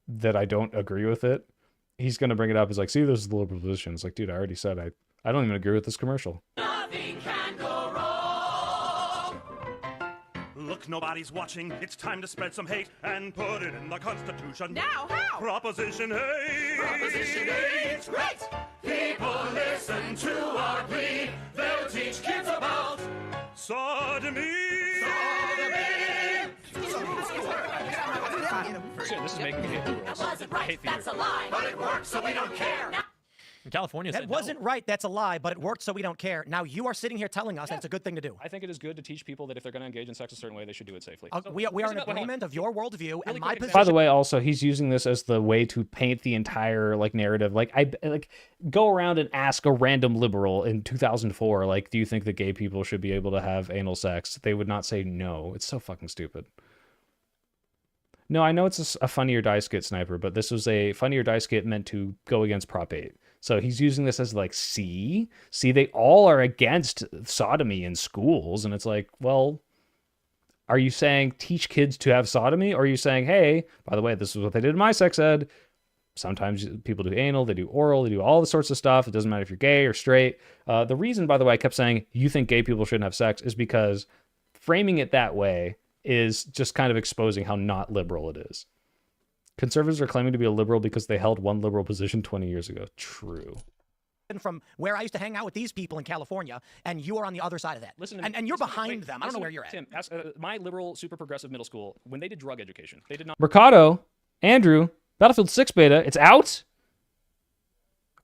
that I don't agree with it, he's gonna bring it up as like, see, this is the liberal position. It's like, dude, I already said I don't even agree with this commercial. Nothing can go wrong. Look, nobody's watching. It's time to spread some hate and put it in the Constitution. Now, how? Proposition 8. Proposition 8's great. People listen to our plea. They'll teach kids about sodomy. Shit, this is making me hate liberals. That wasn't right. That's a lie. But it works, so we don't care. In California, that wasn't right. That's a lie, but it worked, so we don't care. Now you are sitting here telling us that it's a good thing to do. I think it is good to teach people that if they're going to engage in sex a certain way, they should do it safely. We are in agreement of your worldview and my position. By the way, also he's using this as the way to paint the entire like narrative. Like I go around and ask a random liberal in 2004, like, do you think that gay people should be able to have anal sex? They would not say no. It's so fucking stupid. No, I know it's a Funny or Die skit, Sniper, but this was a Funny or Die skit meant to go against Prop 8. So he's using this as like, see, they all are against sodomy in schools. And it's like, well, are you saying teach kids to have sodomy? Or are you saying, hey, by the way, this is what they did in my sex ed. Sometimes people do anal, they do oral, they do all the sorts of stuff. It doesn't matter if you're gay or straight. The reason, by the way, I kept saying you think gay people shouldn't have sex is because framing it that way is just kind of exposing how not liberal it is. Conservatives are claiming to be a liberal because they held one liberal position 20 years ago. True. From where I used to hang out with these people in California, and you are on the other side of that. Listen, and you're behind them. I don't know where you're at. Tim, my liberal, super progressive middle school, when they did drug education, they did not. Mercado, Andrew, Battlefield 6 beta, it's out?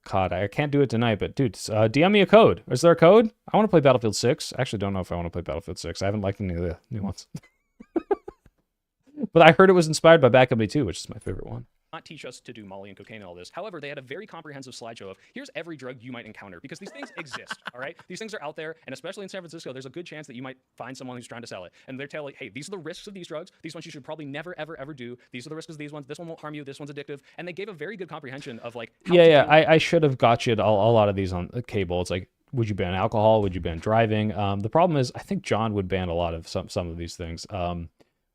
God, I can't do it tonight, but dude, DM me a code. Is there a code? I want to play Battlefield 6. I actually don't know if I want to play Battlefield 6. I haven't liked any of the new ones. But I heard it was inspired by Bad Company 2, which is my favorite one. Not teach us to do Molly and cocaine and all this. However, they had a very comprehensive slideshow of here's every drug you might encounter because these things exist, all right? These things are out there, and especially in San Francisco, there's a good chance that you might find someone who's trying to sell it. And they're telling, hey, these are the risks of these drugs. These ones you should probably never, ever, ever do. These are the risks of these ones. This one won't harm you. This one's addictive. And they gave a very good comprehension of like how I should have got you a lot of these on cable. It's like, would you ban alcohol? Would you ban driving? The problem is I think John would ban a lot of some of these things.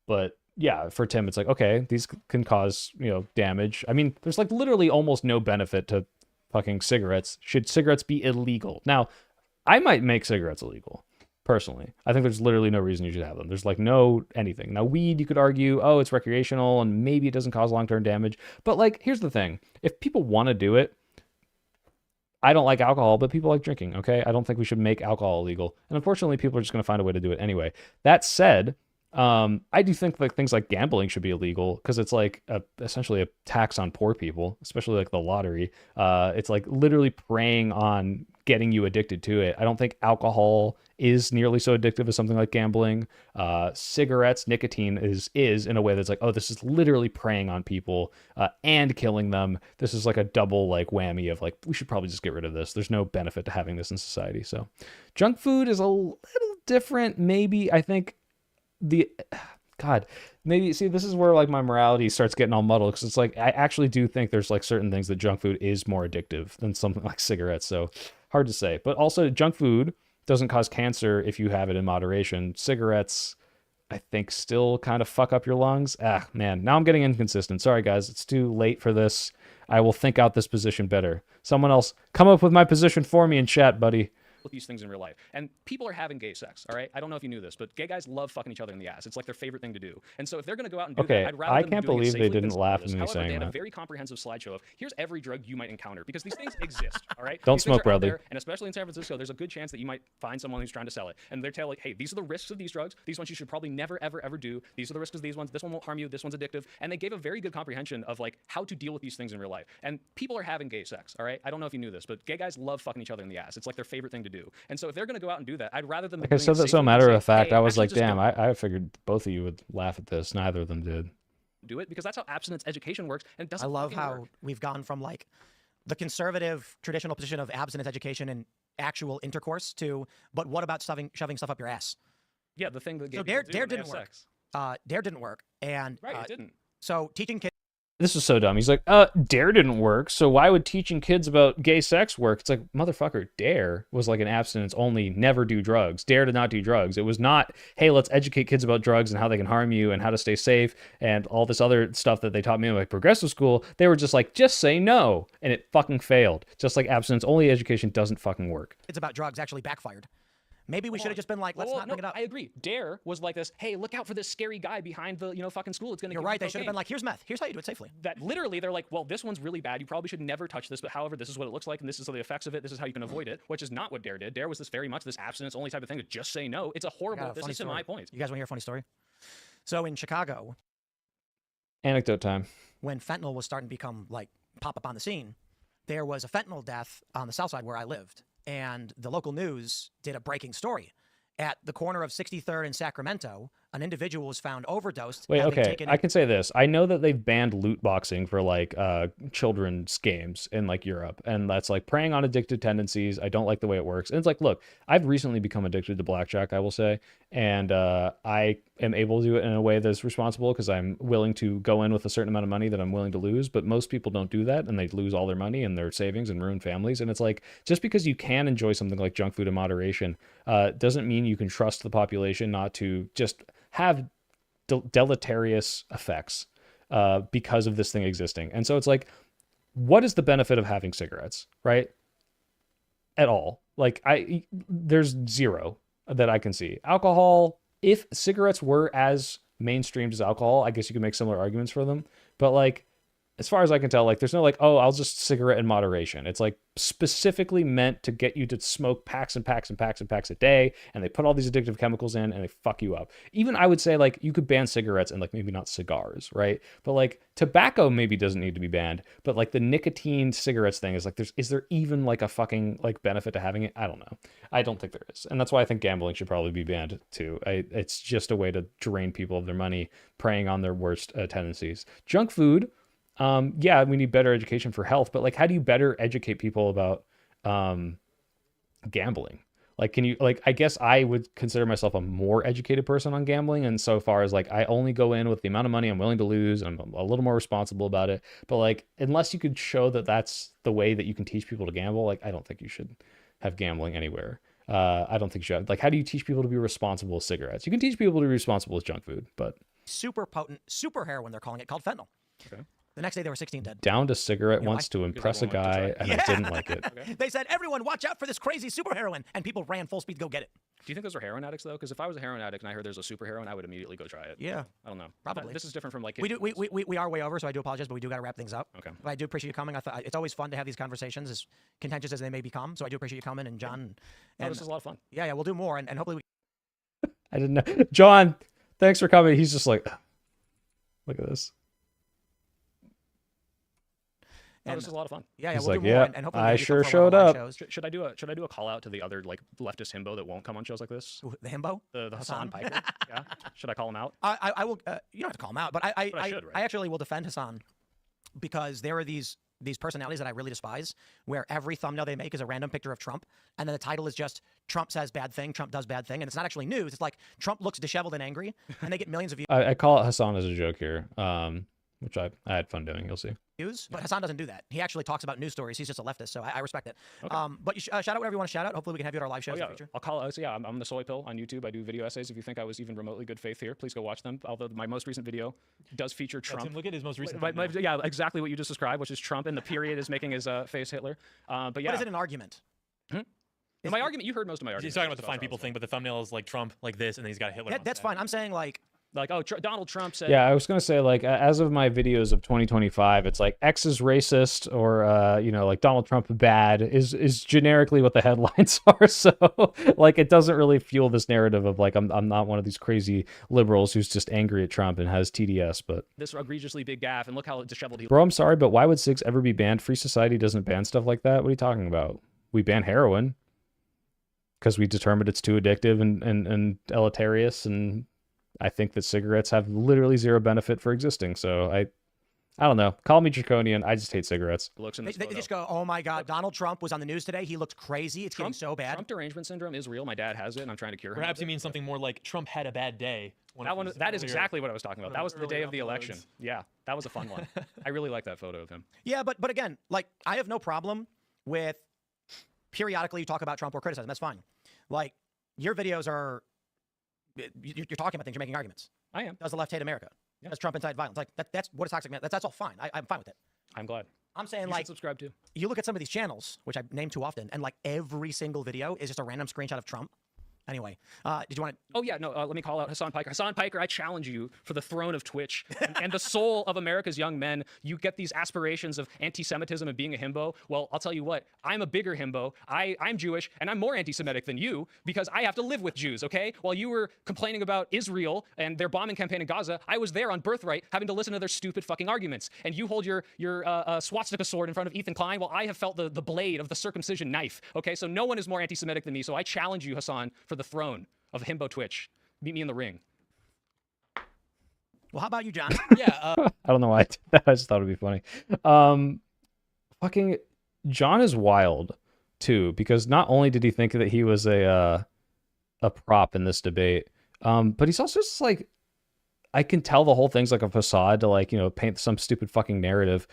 But yeah, for Tim, it's like, okay, these can cause, damage. I mean, there's like literally almost no benefit to fucking cigarettes. Should cigarettes be illegal? Now, I might make cigarettes illegal, personally. I think there's literally no reason you should have them. There's like no anything. Now, weed, you could argue, oh, it's recreational and maybe it doesn't cause long-term damage. But like, here's the thing. If people want to do it, I don't like alcohol, but people like drinking, okay? I don't think we should make alcohol illegal. And unfortunately, people are just going to find a way to do it anyway. That said, I do think like things like gambling should be illegal because it's like essentially a tax on poor people, especially like the lottery. It's like literally preying on getting you addicted to it. I don't think alcohol is nearly so addictive as something like gambling. Cigarettes, nicotine is in a way that's like, oh, this is literally preying on people and killing them. This is like a double like whammy of like, we should probably just get rid of this. There's no benefit to having this in society. So junk food is a little different. Maybe I think God, maybe see this is where like my morality starts getting all muddled because it's like I actually do think there's like certain things that junk food is more addictive than something like cigarettes. So hard to say. But also junk food doesn't cause cancer if you have it in moderation. Cigarettes, I think, still kind of fuck up your lungs. Ah, man, now I'm getting inconsistent. Sorry, guys, it's too late for this. I will think out this position better. Someone else come up with my position for me in chat, buddy. With these things in real life, and people are having gay sex. All right, I don't know if you knew this, but gay guys love fucking each other in the ass. It's like their favorite thing to do. And so if they're going to go out and do that, I'd rather I them can't doing it believe they safely than didn't laugh at this. me However, saying they had that. a very comprehensive slideshow of here's every drug you might encounter because these things exist. All right, Don't These things smoke, are out Bradley. there, and especially in San Francisco, there's a good chance that you might find someone who's trying to sell it, and they're telling, hey, these are the risks of these drugs. These ones you should probably never, ever, ever do. These are the risks of these ones. This one won't harm you. This one's addictive. And they gave a very good comprehension of like how to deal with these things in real life. And people are having gay sex. All right, I don't know if you knew this, but gay guys love fucking each other in the ass. It's like their favorite thing to do. And so if they're going to go out and do that, I'd rather them. Like I said that so matter of fact, I was like, damn, I figured both of you would laugh at this. Neither of them did. Do it because that's how abstinence education works, and it doesn't. I love fucking how work. we've gone from like the conservative traditional position of abstinence education and actual intercourse to, but what about shoving stuff up your ass? Yeah, the thing that gay So people Dare do when they didn't have work. sex. Dare didn't work, and Right, it didn't. So teaching kids. This was so dumb. He's like, Dare didn't work, so why would teaching kids about gay sex work? It's like, motherfucker, Dare was like an abstinence only, never do drugs. Dare to not do drugs. It was not, hey, let's educate kids about drugs and how they can harm you and how to stay safe and all this other stuff that they taught me in like progressive school. They were just like, just say no. And it fucking failed. Just like abstinence only education doesn't fucking work. Kids about drugs actually backfired. Maybe we should have just been like, let's not bring it up. I agree. Dare was like this. Hey, look out for this scary guy behind the fucking school. It's gonna. You're right. They should have been like, here's meth. Here's how you do it safely. That literally, they're like, well, this one's really bad. You probably should never touch this. But however, this is what it looks like, and this is the effects of it. This is how you can avoid it. Which is not what Dare did. Dare was this very much this abstinence only type of thing to just say no. It's a horrible. This is to my point. You guys want to hear a funny story? So in Chicago, Anecdote time. when fentanyl was starting to become like pop up on the scene, there was a fentanyl death on the south side where I lived, and the local news did a breaking story. At the corner of 63rd and Sacramento, an individual was found overdosed. Wait, having okay. taken I can say this. I know that they've banned loot boxing for like children's games in like Europe, and that's like preying on addictive tendencies. I don't like the way it works. And it's like, look, I've recently become addicted to blackjack, I will say, and I am able to do it in a way that's responsible because I'm willing to go in with a certain amount of money that I'm willing to lose. But most people don't do that, and they lose all their money and their savings and ruin families. And it's like, just because you can enjoy something like junk food in moderation doesn't mean you can trust the population not to just have deleterious effects because of this thing existing. And so it's like, what is the benefit of having cigarettes, right? At all. Like, there's zero that I can see. Alcohol, if cigarettes were as mainstreamed as alcohol, I guess you could make similar arguments for them. But like, as far as I can tell, like, there's no like, oh, I'll just cigarette in moderation. It's like specifically meant to get you to smoke packs and packs and packs and packs a day, and they put all these addictive chemicals in and they fuck you up. Even I would say like you could ban cigarettes and like maybe not cigars, right? But like tobacco maybe doesn't need to be banned, but like the nicotine cigarettes thing is like, is there even like a fucking like benefit to having it? I don't know. I don't think there is. And that's why I think gambling should probably be banned too. It's just a way to drain people of their money, preying on their worst tendencies. Junk food, yeah, we need better education for health, but like, how do you better educate people about gambling? Like, can you, like, I guess I would consider myself a more educated person on gambling. And so far as like, I only go in with the amount of money I'm willing to lose, and I'm a little more responsible about it. But like, unless you could show that that's the way that you can teach people to gamble, like, I don't think you should have gambling anywhere. I don't think you should have, like, how do you teach people to be responsible with cigarettes? You can teach people to be responsible with junk food, but super potent super heroin, they're calling it, called fentanyl. Okay. The next day there were 16 dead. downed a cigarette You know once why? to impress a guy, and I didn't like it. They said, everyone watch out for this crazy super heroin, and people ran full speed to go get it. Do you think those are heroin addicts though? Because if I was a heroin addict and I heard there's a super heroin, I would immediately go try it. Yeah. I don't know. Probably. This is different from like. We are way over, so I do apologize, but we do got to wrap things up. Okay. But I do appreciate you coming. I thought it's always fun to have these conversations, as contentious as they may become. So I do appreciate you coming, and John. No, this is a lot of fun. Yeah, we'll do more, and hopefully we. I didn't know. John, thanks for coming. He's just like, look at this. No, this is a lot of fun. Yeah, He's we'll like, do more, yeah, and hopefully I maybe sure come showed for one of our up. shows. Should I do a call out to the other like leftist himbo that won't come on shows like this? The himbo? The Hassan Piker. Yeah. Should I call him out? I will. You don't have to call him out, but I should, right? I actually will defend Hassan, because there are these these personalities that I really despise, where every thumbnail they make is a random picture of Trump, and then the title is just Trump says bad thing, Trump does bad thing, and it's not actually news. It's like Trump looks disheveled and angry, and they get millions of views. I call it Hassan as a joke here, which I had fun doing. You'll see. But Hassan doesn't do that. He actually talks about news stories. He's just a leftist, so I respect it. Okay. But you shout out whatever you want to shout out. Hopefully we can have you at our live shows in the future. I'll call it. So yeah, I'm the Soy Pill on YouTube. I do video essays. If you think I was even remotely good faith here, please go watch them. Although my most recent video does feature Trump. Tim, look at his most recent yeah, exactly what you just described, which is Trump, and the period is making his face Hitler. But yeah. What is it an argument? My argument, you heard most of my argument. He's talking about the fine people thing, but the thumbnail is like Trump like this, and then he's got Hitler. That's fine. I'm saying like, oh, Donald Trump said. Yeah, I was gonna say like as of my videos of 2025, it's like X is racist or you know, like Donald Trump bad is generically what the headlines are. So like it doesn't really fuel this narrative of like I'm not one of these crazy liberals who's just angry at Trump and has TDS. But this egregiously big gaffe, and look how disheveled he. Bro, I'm sorry, but why would SIGs ever be banned? Free Society doesn't ban stuff like that. What are you talking about? We ban heroin because we determined it's too addictive and deleterious, and I think that cigarettes have literally zero benefit for existing. So I don't know. Call me draconian. I just hate cigarettes. They just go, oh my God, Donald Trump was on the news today. He looked crazy. It's getting so bad. Trump derangement syndrome is real. My dad has it, and I'm trying to cure him. Perhaps you mean something more like Trump had a bad day. That is exactly what I was talking about. That was the day of the election. Yeah, that was a fun one. I really like that photo of him. Yeah, but again, like I have no problem with periodically you talk about Trump or criticize him. That's fine. Like your videos are, you're talking about things. You're making arguments. I am. Does the left hate America? Yeah. Does Trump incite violence? Like that's what a toxic man. That's all fine. I'm fine with it. I'm glad. I'm saying you like subscribe to. You look at some of these channels, which I name too often, and like every single video is just a random screenshot of Trump. Anyway, did you want to? Oh yeah, no. Let me call out Hassan Piker. Hassan Piker, I challenge you for the throne of Twitch and the soul of America's young men. You get these aspirations of anti-Semitism and being a himbo. Well, I'll tell you what. I'm a bigger himbo. I'm Jewish, and I'm more anti-Semitic than you because I have to live with Jews. Okay? While you were complaining about Israel and their bombing campaign in Gaza, I was there on birthright, having to listen to their stupid fucking arguments. And you hold your swastika sword in front of Ethan Klein, while I have felt the blade of the circumcision knife. Okay? So no one is more anti-Semitic than me. So I challenge you, Hassan, for the throne of himbo Twitch. Meet me in the ring. Well, how about you, John? Yeah. I don't know why I did that. I just thought it'd be funny. Fucking John is wild too, because not only did he think that he was a prop in this debate, but he's also just like, I can tell the whole thing's like a facade to like, you know, paint some stupid fucking narrative.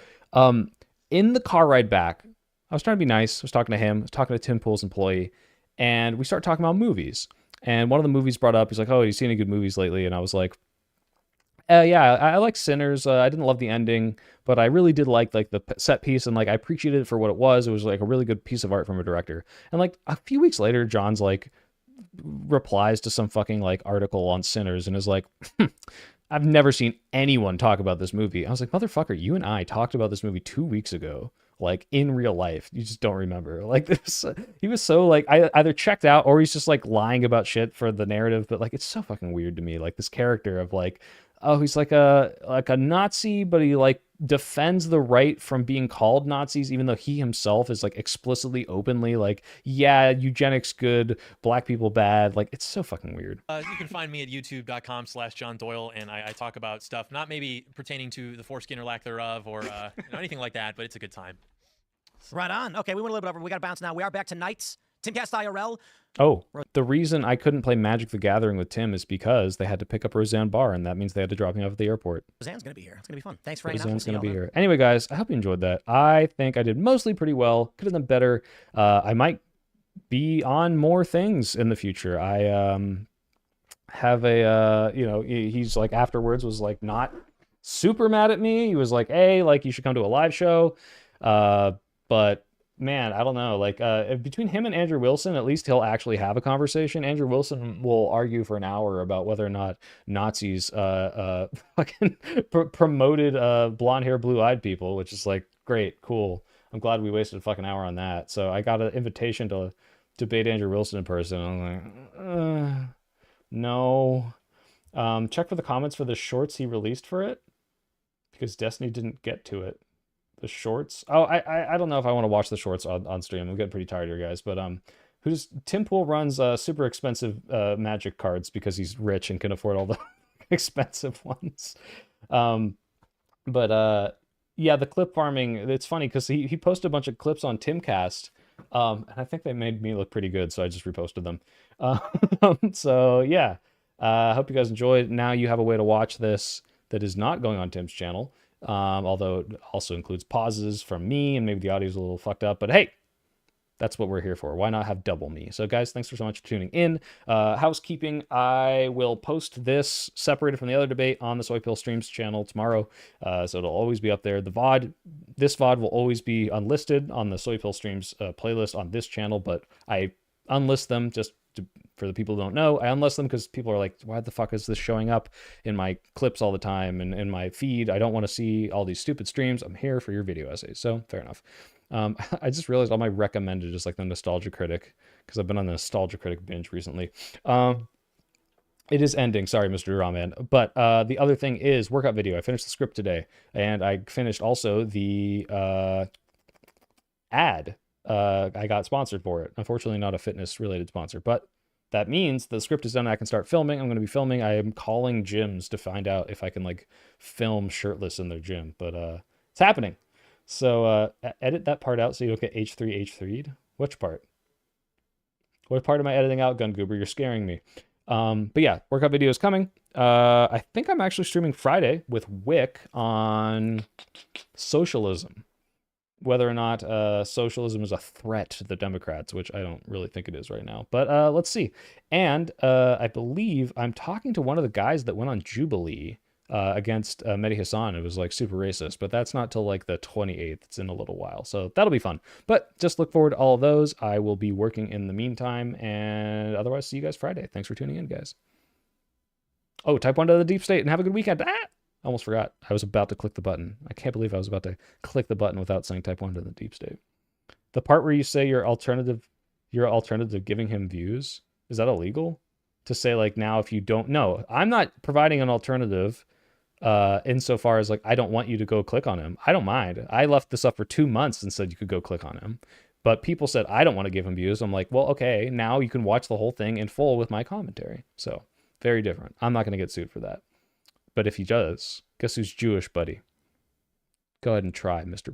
In the car ride back, I was trying to be nice. I was talking to him. I was talking to Tim Pool's employee. And we start talking about movies. And one of the movies brought up, he's like, oh, you seen any good movies lately? And I was like, yeah, I like Sinners. I didn't love the ending, but I really did like the set piece. And like, I appreciated it for what it was. It was like a really good piece of art from a director. And like a few weeks later, John's like replies to some fucking like article on Sinners and is like, I've never seen anyone talk about this movie. I was like, motherfucker, you and I talked about this movie 2 weeks ago. Like in real life, you just don't remember. Like this, he was so like I either checked out or he's just like lying about shit for the narrative. But like it's so fucking weird to me. Like this character of like, oh, he's like a Nazi, but he like defends the right from being called Nazis, even though he himself is like explicitly, openly like, yeah, eugenics good, black people bad. Like it's so fucking weird. You can find me at youtube.com/John Doyle, and I talk about stuff not maybe pertaining to the foreskin or lack thereof or anything like that, but it's a good time. Right on. Okay, we went a little bit over. We got to bounce now. We are back tonight. Timcast IRL. Oh, the reason I couldn't play Magic the Gathering with Tim is because they had to pick up Roseanne Barr, and that means they had to drop me off at the airport. Roseanne's going to be here. It's going to be fun. Thanks for hanging out. Roseanne's going to be here. Anyway, guys, I hope you enjoyed that. I think I did mostly pretty well. Could have done better. I might be on more things in the future. I have a, you know, he's like afterwards was like not super mad at me. He was like, hey, like you should come to a live show. But man, I don't know. Like between him and Andrew Wilson, at least he'll actually have a conversation. Andrew Wilson will argue for an hour about whether or not Nazis fucking promoted blonde hair, blue eyed people, which is like great, cool. I'm glad we wasted a fucking hour on that. So I got an invitation to debate Andrew Wilson in person. I'm like, no. Check for the comments for the shorts he released for it, because Destiny didn't get to it. The shorts. Oh, I don't know if I want to watch the shorts on stream. I'm getting pretty tired here, guys. But Tim Pool runs super expensive Magic cards because he's rich and can afford all the expensive ones. But Yeah, the clip farming, it's funny because he posted a bunch of clips on Timcast, and I think they made me look pretty good, so I just reposted them. So yeah, I hope you guys enjoyed. Now you have a way to watch this that is not going on Tim's channel, although it also includes pauses from me, and maybe the audio's a little fucked up, but hey, that's what we're here for. Why not have double me? So guys, thanks so much for tuning in. Housekeeping, I will post this separated from the other debate on the Soy Pill Streams channel tomorrow. So it'll always be up there. The VOD, this VOD will always be unlisted on the Soy Pill Streams playlist on this channel, but I unlist them just for the people who don't know. I unlist them because people are like, why the fuck is this showing up in my clips all the time and in my feed? I don't want to see all these stupid streams. I'm here for your video essays. So fair enough. I just realized all my recommended is like the Nostalgia Critic, because I've been on the Nostalgia Critic binge recently. It is ending. Sorry, Mr. Rahman. But the other thing is workout video. I finished the script today, and I finished also the ad. I got sponsored for it. Unfortunately, not a fitness-related sponsor, but that means the script is done and I can start filming. I'm going to be filming. I am calling gyms to find out if I can like film shirtless in their gym, but it's happening. So edit that part out so you don't get H3'd. Which part? What part am I editing out, Gun Goober? You're scaring me. But yeah, workout video is coming. I think I'm actually streaming Friday with Wick on socialism. Whether or not socialism is a threat to the Democrats, which I don't really think it is right now. But let's see. And I believe I'm talking to one of the guys that went on Jubilee against Mehdi Hassan. It was like super racist, but that's not till like the 28th. It's in a little while, so that'll be fun. But just look forward to all of those. I will be working in the meantime, and otherwise see you guys Friday. Thanks for tuning in, guys. Oh, type 1 to the deep state and have a good weekend. Almost forgot. I was about to click the button. I can't believe I was about to click the button without saying type 1 to the deep state. The part where you say your alternative giving him views, is that illegal? To say like, now if you don't know, I'm not providing an alternative insofar as like, I don't want you to go click on him. I don't mind. I left this up for 2 months and said you could go click on him. But people said, I don't want to give him views. I'm like, well, okay, now you can watch the whole thing in full with my commentary. So very different. I'm not going to get sued for that. But if he does, guess who's Jewish, buddy? Go ahead and try, Mr.